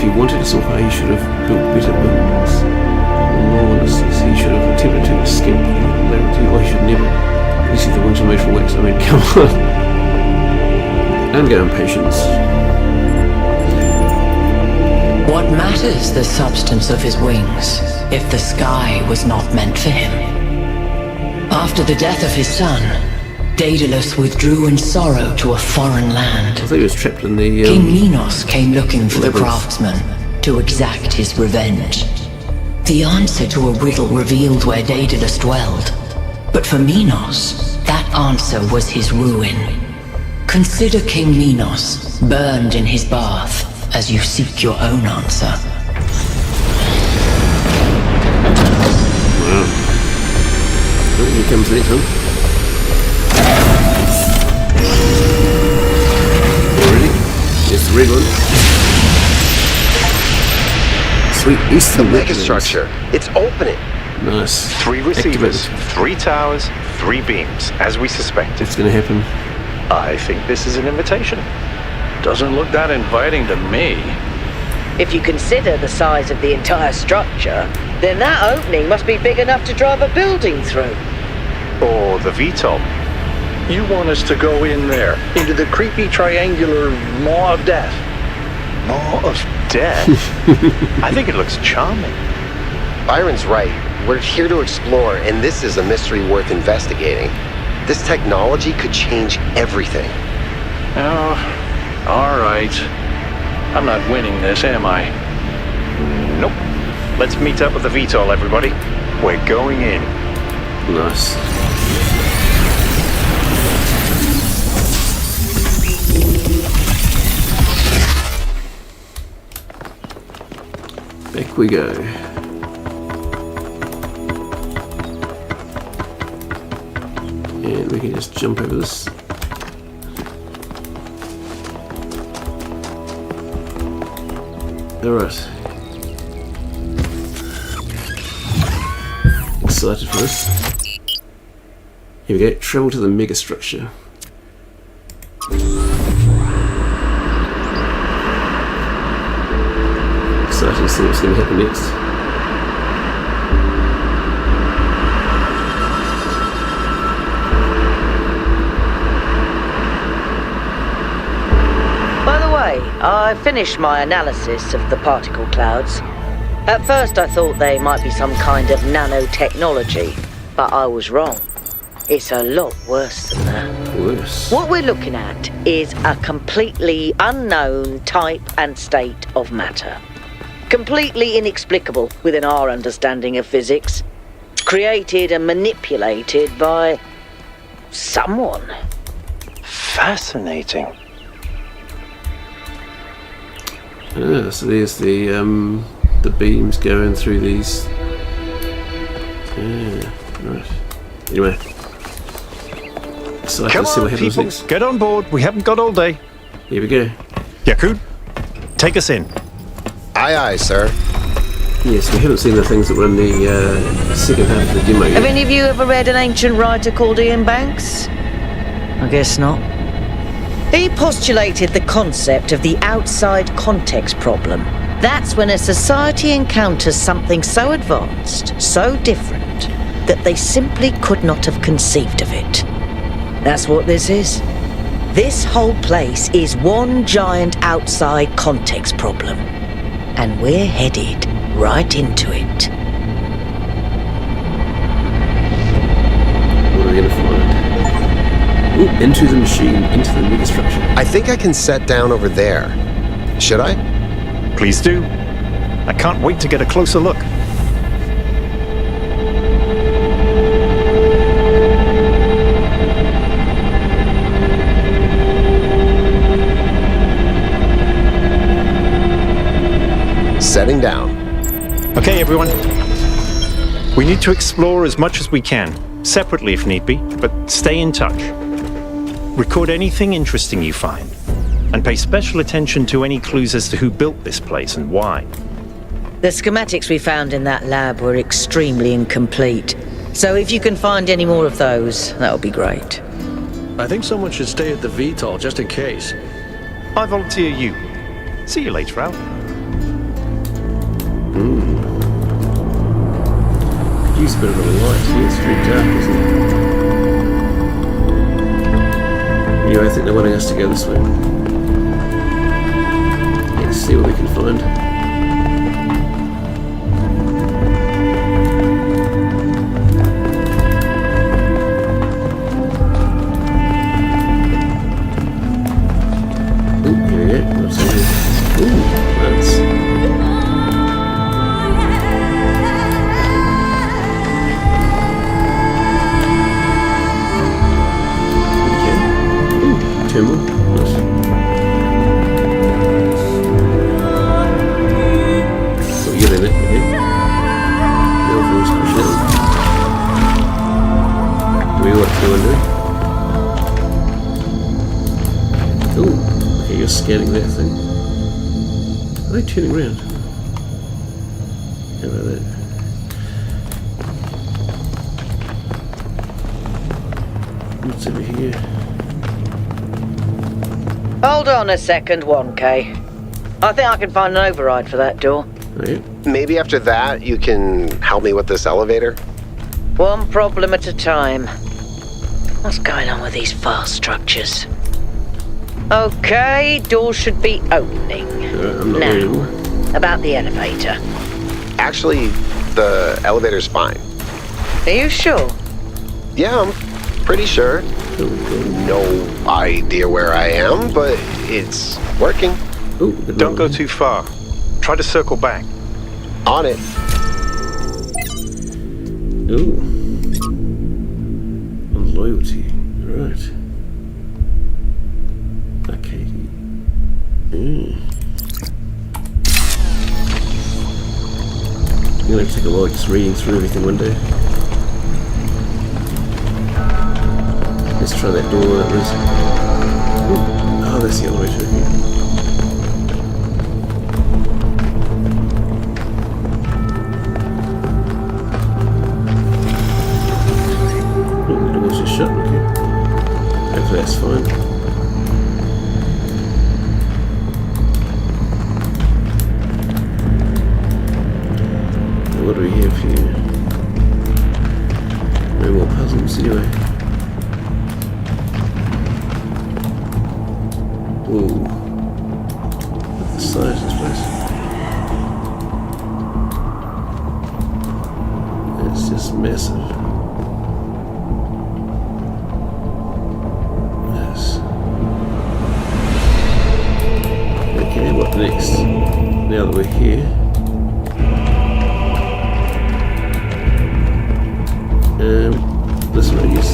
wanted to soar high, he should have built better wings. Lawlessness, he should have attempted to escape popularity, or he should never receive the wings of motion wax. I mean, come on. And go impatience. What matters the substance of his wings, if the sky was not meant for him? After the death of his son, Daedalus withdrew in sorrow to a foreign land. I thought he was trapped in the... King Minos came looking for the craftsman to exact his revenge. The answer to a riddle revealed where Daedalus dwelled, but for Minos, that answer was his ruin. Consider King Minos, burned in his bath, as you seek your own answer. Wow. Oh, here comes the next one. Ready? It's the red one. Sweet Eastern megastructure. It's opening. Nice. 3 receivers, Activated. 3 towers, 3 beams, as we suspected. What's going to happen? I think this is an invitation. Doesn't look that inviting to me. If you consider the size of the entire structure, then that opening must be big enough to drive a building through. Or the VTOL. You want us to go in there, into the creepy triangular maw of death? Maw of death? I think it looks charming. Byron's right. We're here to explore, and this is a mystery worth investigating. This technology could change everything. Oh, all right. I'm not winning this, am I? Nope. Let's meet up with the VTOL, everybody. We're going in. Nice. Back we go. And we can just jump over this. Alright. Excited for this. Here we go. Travel to the megastructure. Excited to see what's going to happen next. By the way, I finished my analysis of the particle clouds. At first I thought they might be some kind of nanotechnology, but I was wrong. It's a lot worse than that. Worse? What we're looking at is a completely unknown type and state of matter. Completely inexplicable within our understanding of physics. Created and manipulated by someone. Fascinating. Ah, so there's the beams going through these. Yeah, right. Anyway. So Come see on, what happens people, next. get on board. We haven't got all day. Here we go. Yakub, take us in. Aye, aye, sir. Yes, we haven't seen the things that were in the second half of the demo yet. Have any of you ever read an ancient writer called Ian Banks? I guess not. He postulated the concept of the outside context problem. That's when a society encounters something so advanced, so different, that they simply could not have conceived of it. That's what this is. This whole place is one giant outside context problem. And we're headed right into it. What are we going to find? Ooh, into the machine, into the megastructure. I think I can set down over there. Should I? Please do. I can't wait to get a closer look. Setting down. Okay, everyone. We need to explore as much as we can, separately if need be, but stay in touch. Record anything interesting you find, and pay special attention to any clues as to who built this place and why. The schematics we found in that lab were extremely incomplete. So if you can find any more of those, that would be great. I think someone should stay at the VTOL just in case. I volunteer you. See you later, Al. Could use a bit of a light here. It's very dark, isn't it? Anyway, I think they're wanting us to go this way. Let's see what we can find. Ooh, here we go. What's in here? Ooh, plants. Two more. Nice. So you get in it, okay? No voice push in. Do we what you want to do? Ooh, okay, you're scanning that thing. Are they turning around? How about that? What's over here? Hold on a second, 1K. I think I can find an override for that door. Right. Maybe after that you can help me with this elevator? One problem at a time. What's going on with these fast structures? Okay, door should be opening. I'm not there anymore. About the elevator. Actually, the elevator's fine. Are you sure? Yeah, I'm pretty sure. No idea where I am, but it's working. Ooh, Don't go too far. Try to circle back. On it. Ooh. On loyalty. Right. Okay. I'm gonna take a while just reading through everything one day. Let's try that door that was. Ooh. Oh, that's the elevator here. Ooh, the door's just shut. massive. Yes. Okay, what next? Now that we're here. This one, I guess.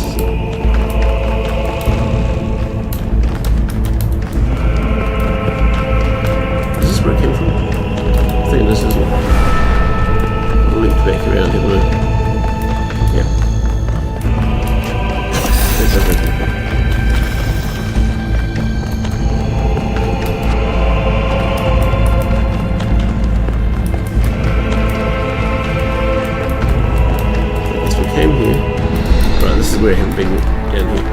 Is this where I came from? I think this is it. I'll loop back around here, will I? Yeah. That's okay. So we came here. Right, this is where I haven't been down here.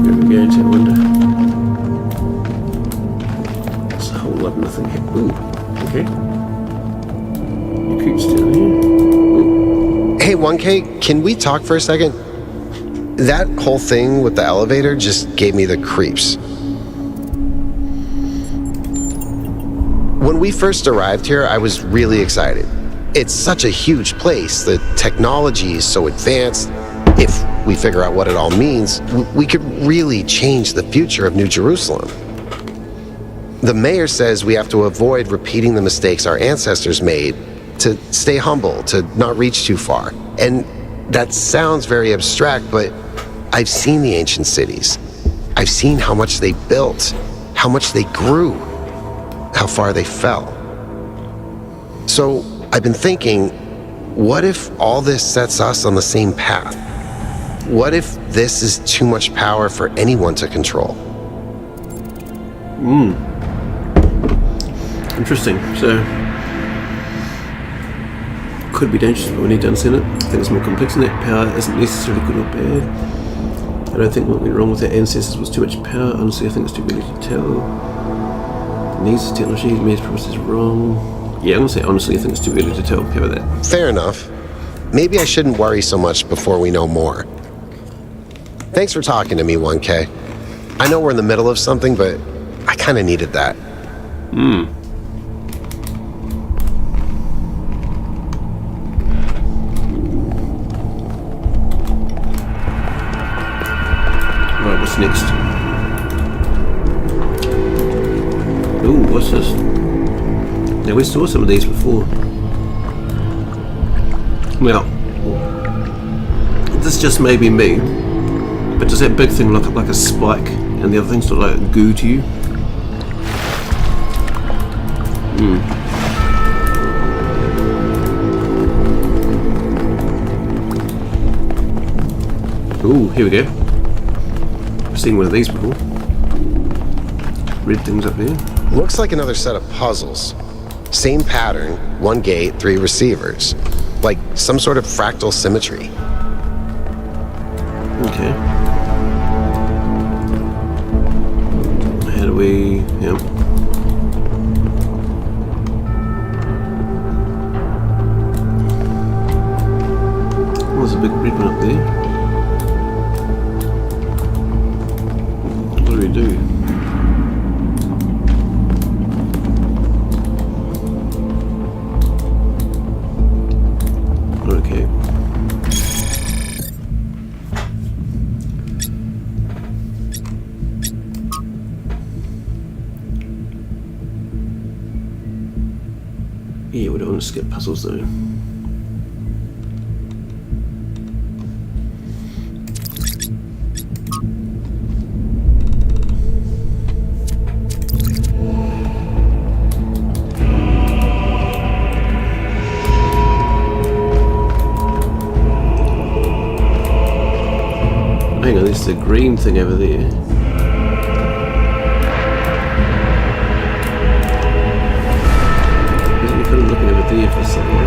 Where are we going to, I wonder? There's a whole lot of nothing here. Ooh, okay. Your creep's down here. Hey, 1K, can we talk for a second? That whole thing with the elevator just gave me the creeps. When we first arrived here, I was really excited. It's such a huge place. The technology is so advanced. If we figure out what it all means, we could really change the future of New Jerusalem. The mayor says we have to avoid repeating the mistakes our ancestors made, to stay humble, to not reach too far. And that sounds very abstract, but I've seen the ancient cities. I've seen how much they built, how much they grew, how far they fell. So I've been thinking, what if all this sets us on the same path? What if this is too much power for anyone to control? Interesting. So, could be dangerous, but we need to understand it. I think it's more complex than that. Power isn't necessarily good or bad. I don't think what went wrong with our ancestors was too much power. Honestly, I think it's too early to tell. Needs technology, the mayor's process is wrong. Yeah, I'm gonna say honestly, I think it's too early to tell. How about that? Fair enough. Maybe I shouldn't worry so much before we know more. Thanks for talking to me, 1K. I know we're in the middle of something, but I kind of needed that. Right, what's next? Ooh, what's this? Now, we saw some of these before. Well, this just may be me, but does that big thing look like a spike and the other things look like goo to you? Ooh, here we go. I've seen one of these before. Red things up there. Looks like another set of puzzles. Same pattern, 1 gate, 3 receivers. Like some sort of fractal symmetry. Okay. How do we... yeah. Oh, there's a big red one up there. What do we do? Okay. Yeah, we don't want to skip puzzles though. Hang on, this is the green thing over there. Isn't you kind of looking over there for something?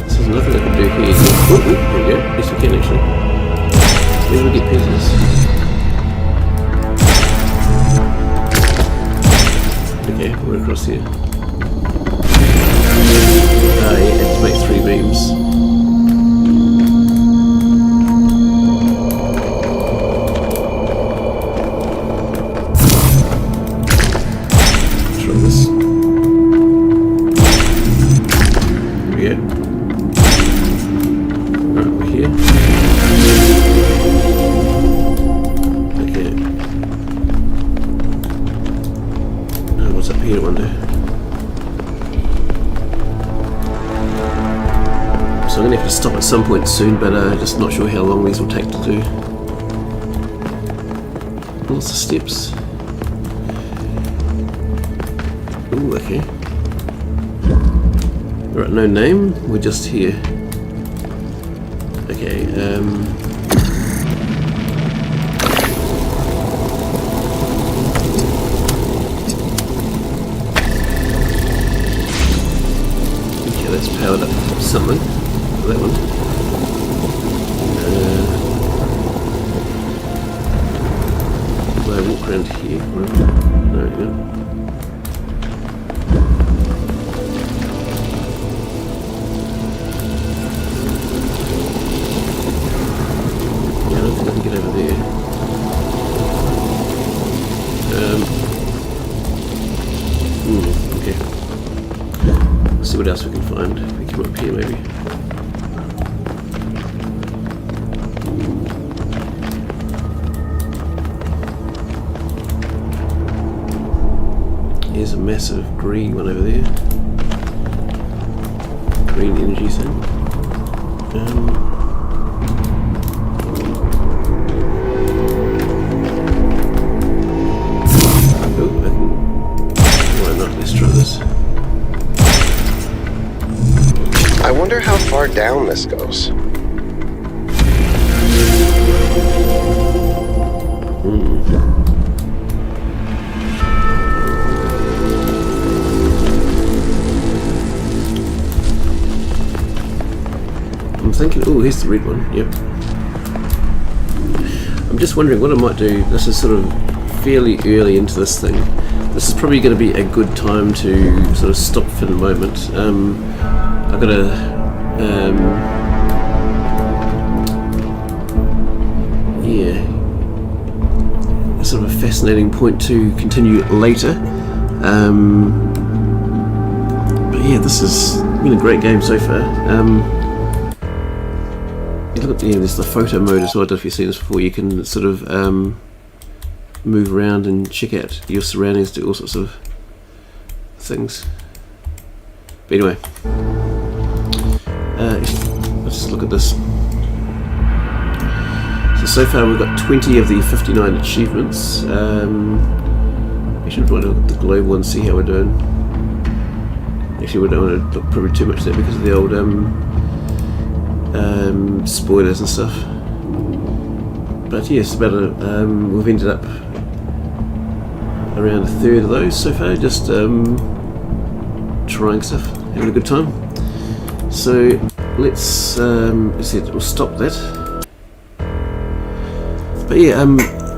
So there's nothing I can do here. Oh, there we go. Yes, we can actually. Maybe we get pieces. Okay, we're across here? Yeah, activate 3 beams. Try this. Here we go. Right, we're here. Okay. What's up here, I wonder? So I'm going to have to stop at some point soon, but just not sure how long these will take to do. Lots of steps. Ooh, okay. Alright, no name, we're just here. Okay, okay, that's powered up something. That one. Do I walk around here? No, no. Yeah, I don't think I can get over there. Okay. Let's see what else we can find. We come up here maybe. Here's a massive green one over there. Green energy thing. Why not? Let's try this. I wonder how far down this goes. I'm thinking, oh, here's the red one, yep. I'm just wondering what I might do. This is sort of fairly early into this thing. This is probably going to be a good time to sort of stop for the moment. I've got a yeah, sort of a fascinating point to continue later. But yeah, this has been a great game so far. Look at there's the photo mode as well. I don't know if you've seen this before. You can sort of move around and check out your surroundings, do all sorts of things. But anyway, let's just look at this. So far we've got 20 of the 59 achievements. Actually, I'd want to look at the globe one, see how we're doing. Actually, we don't want to look probably too much there because of the old spoilers and stuff. But yes, about we've ended up around a third of those so far, just trying stuff, having a good time. So let's see, we'll stop that. But yeah,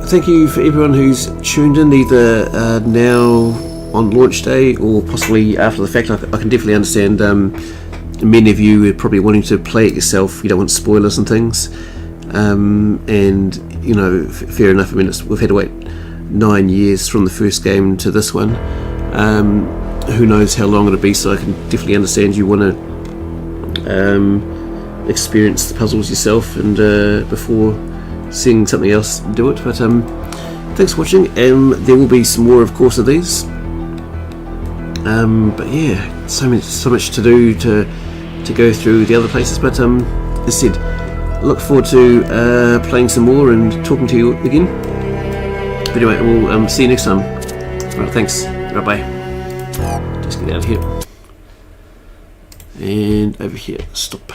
thank you for everyone who's tuned in, either now on launch day or possibly after the fact. I can definitely understand many of you are probably wanting to play it yourself. You don't want spoilers and things, and you know, fair enough. I mean, we've had to wait 9 years from the first game to this one. Who knows how long it'll be, so I can definitely understand you want to experience the puzzles yourself and before seeing something else do it. But thanks for watching, and there will be some more, of course, of these. But yeah, so much to do to go through the other places. But as I said, look forward to playing some more and talking to you again. But anyway, we'll see you next time. Alright, thanks. Right, bye. Just get out of here and over here. Stop.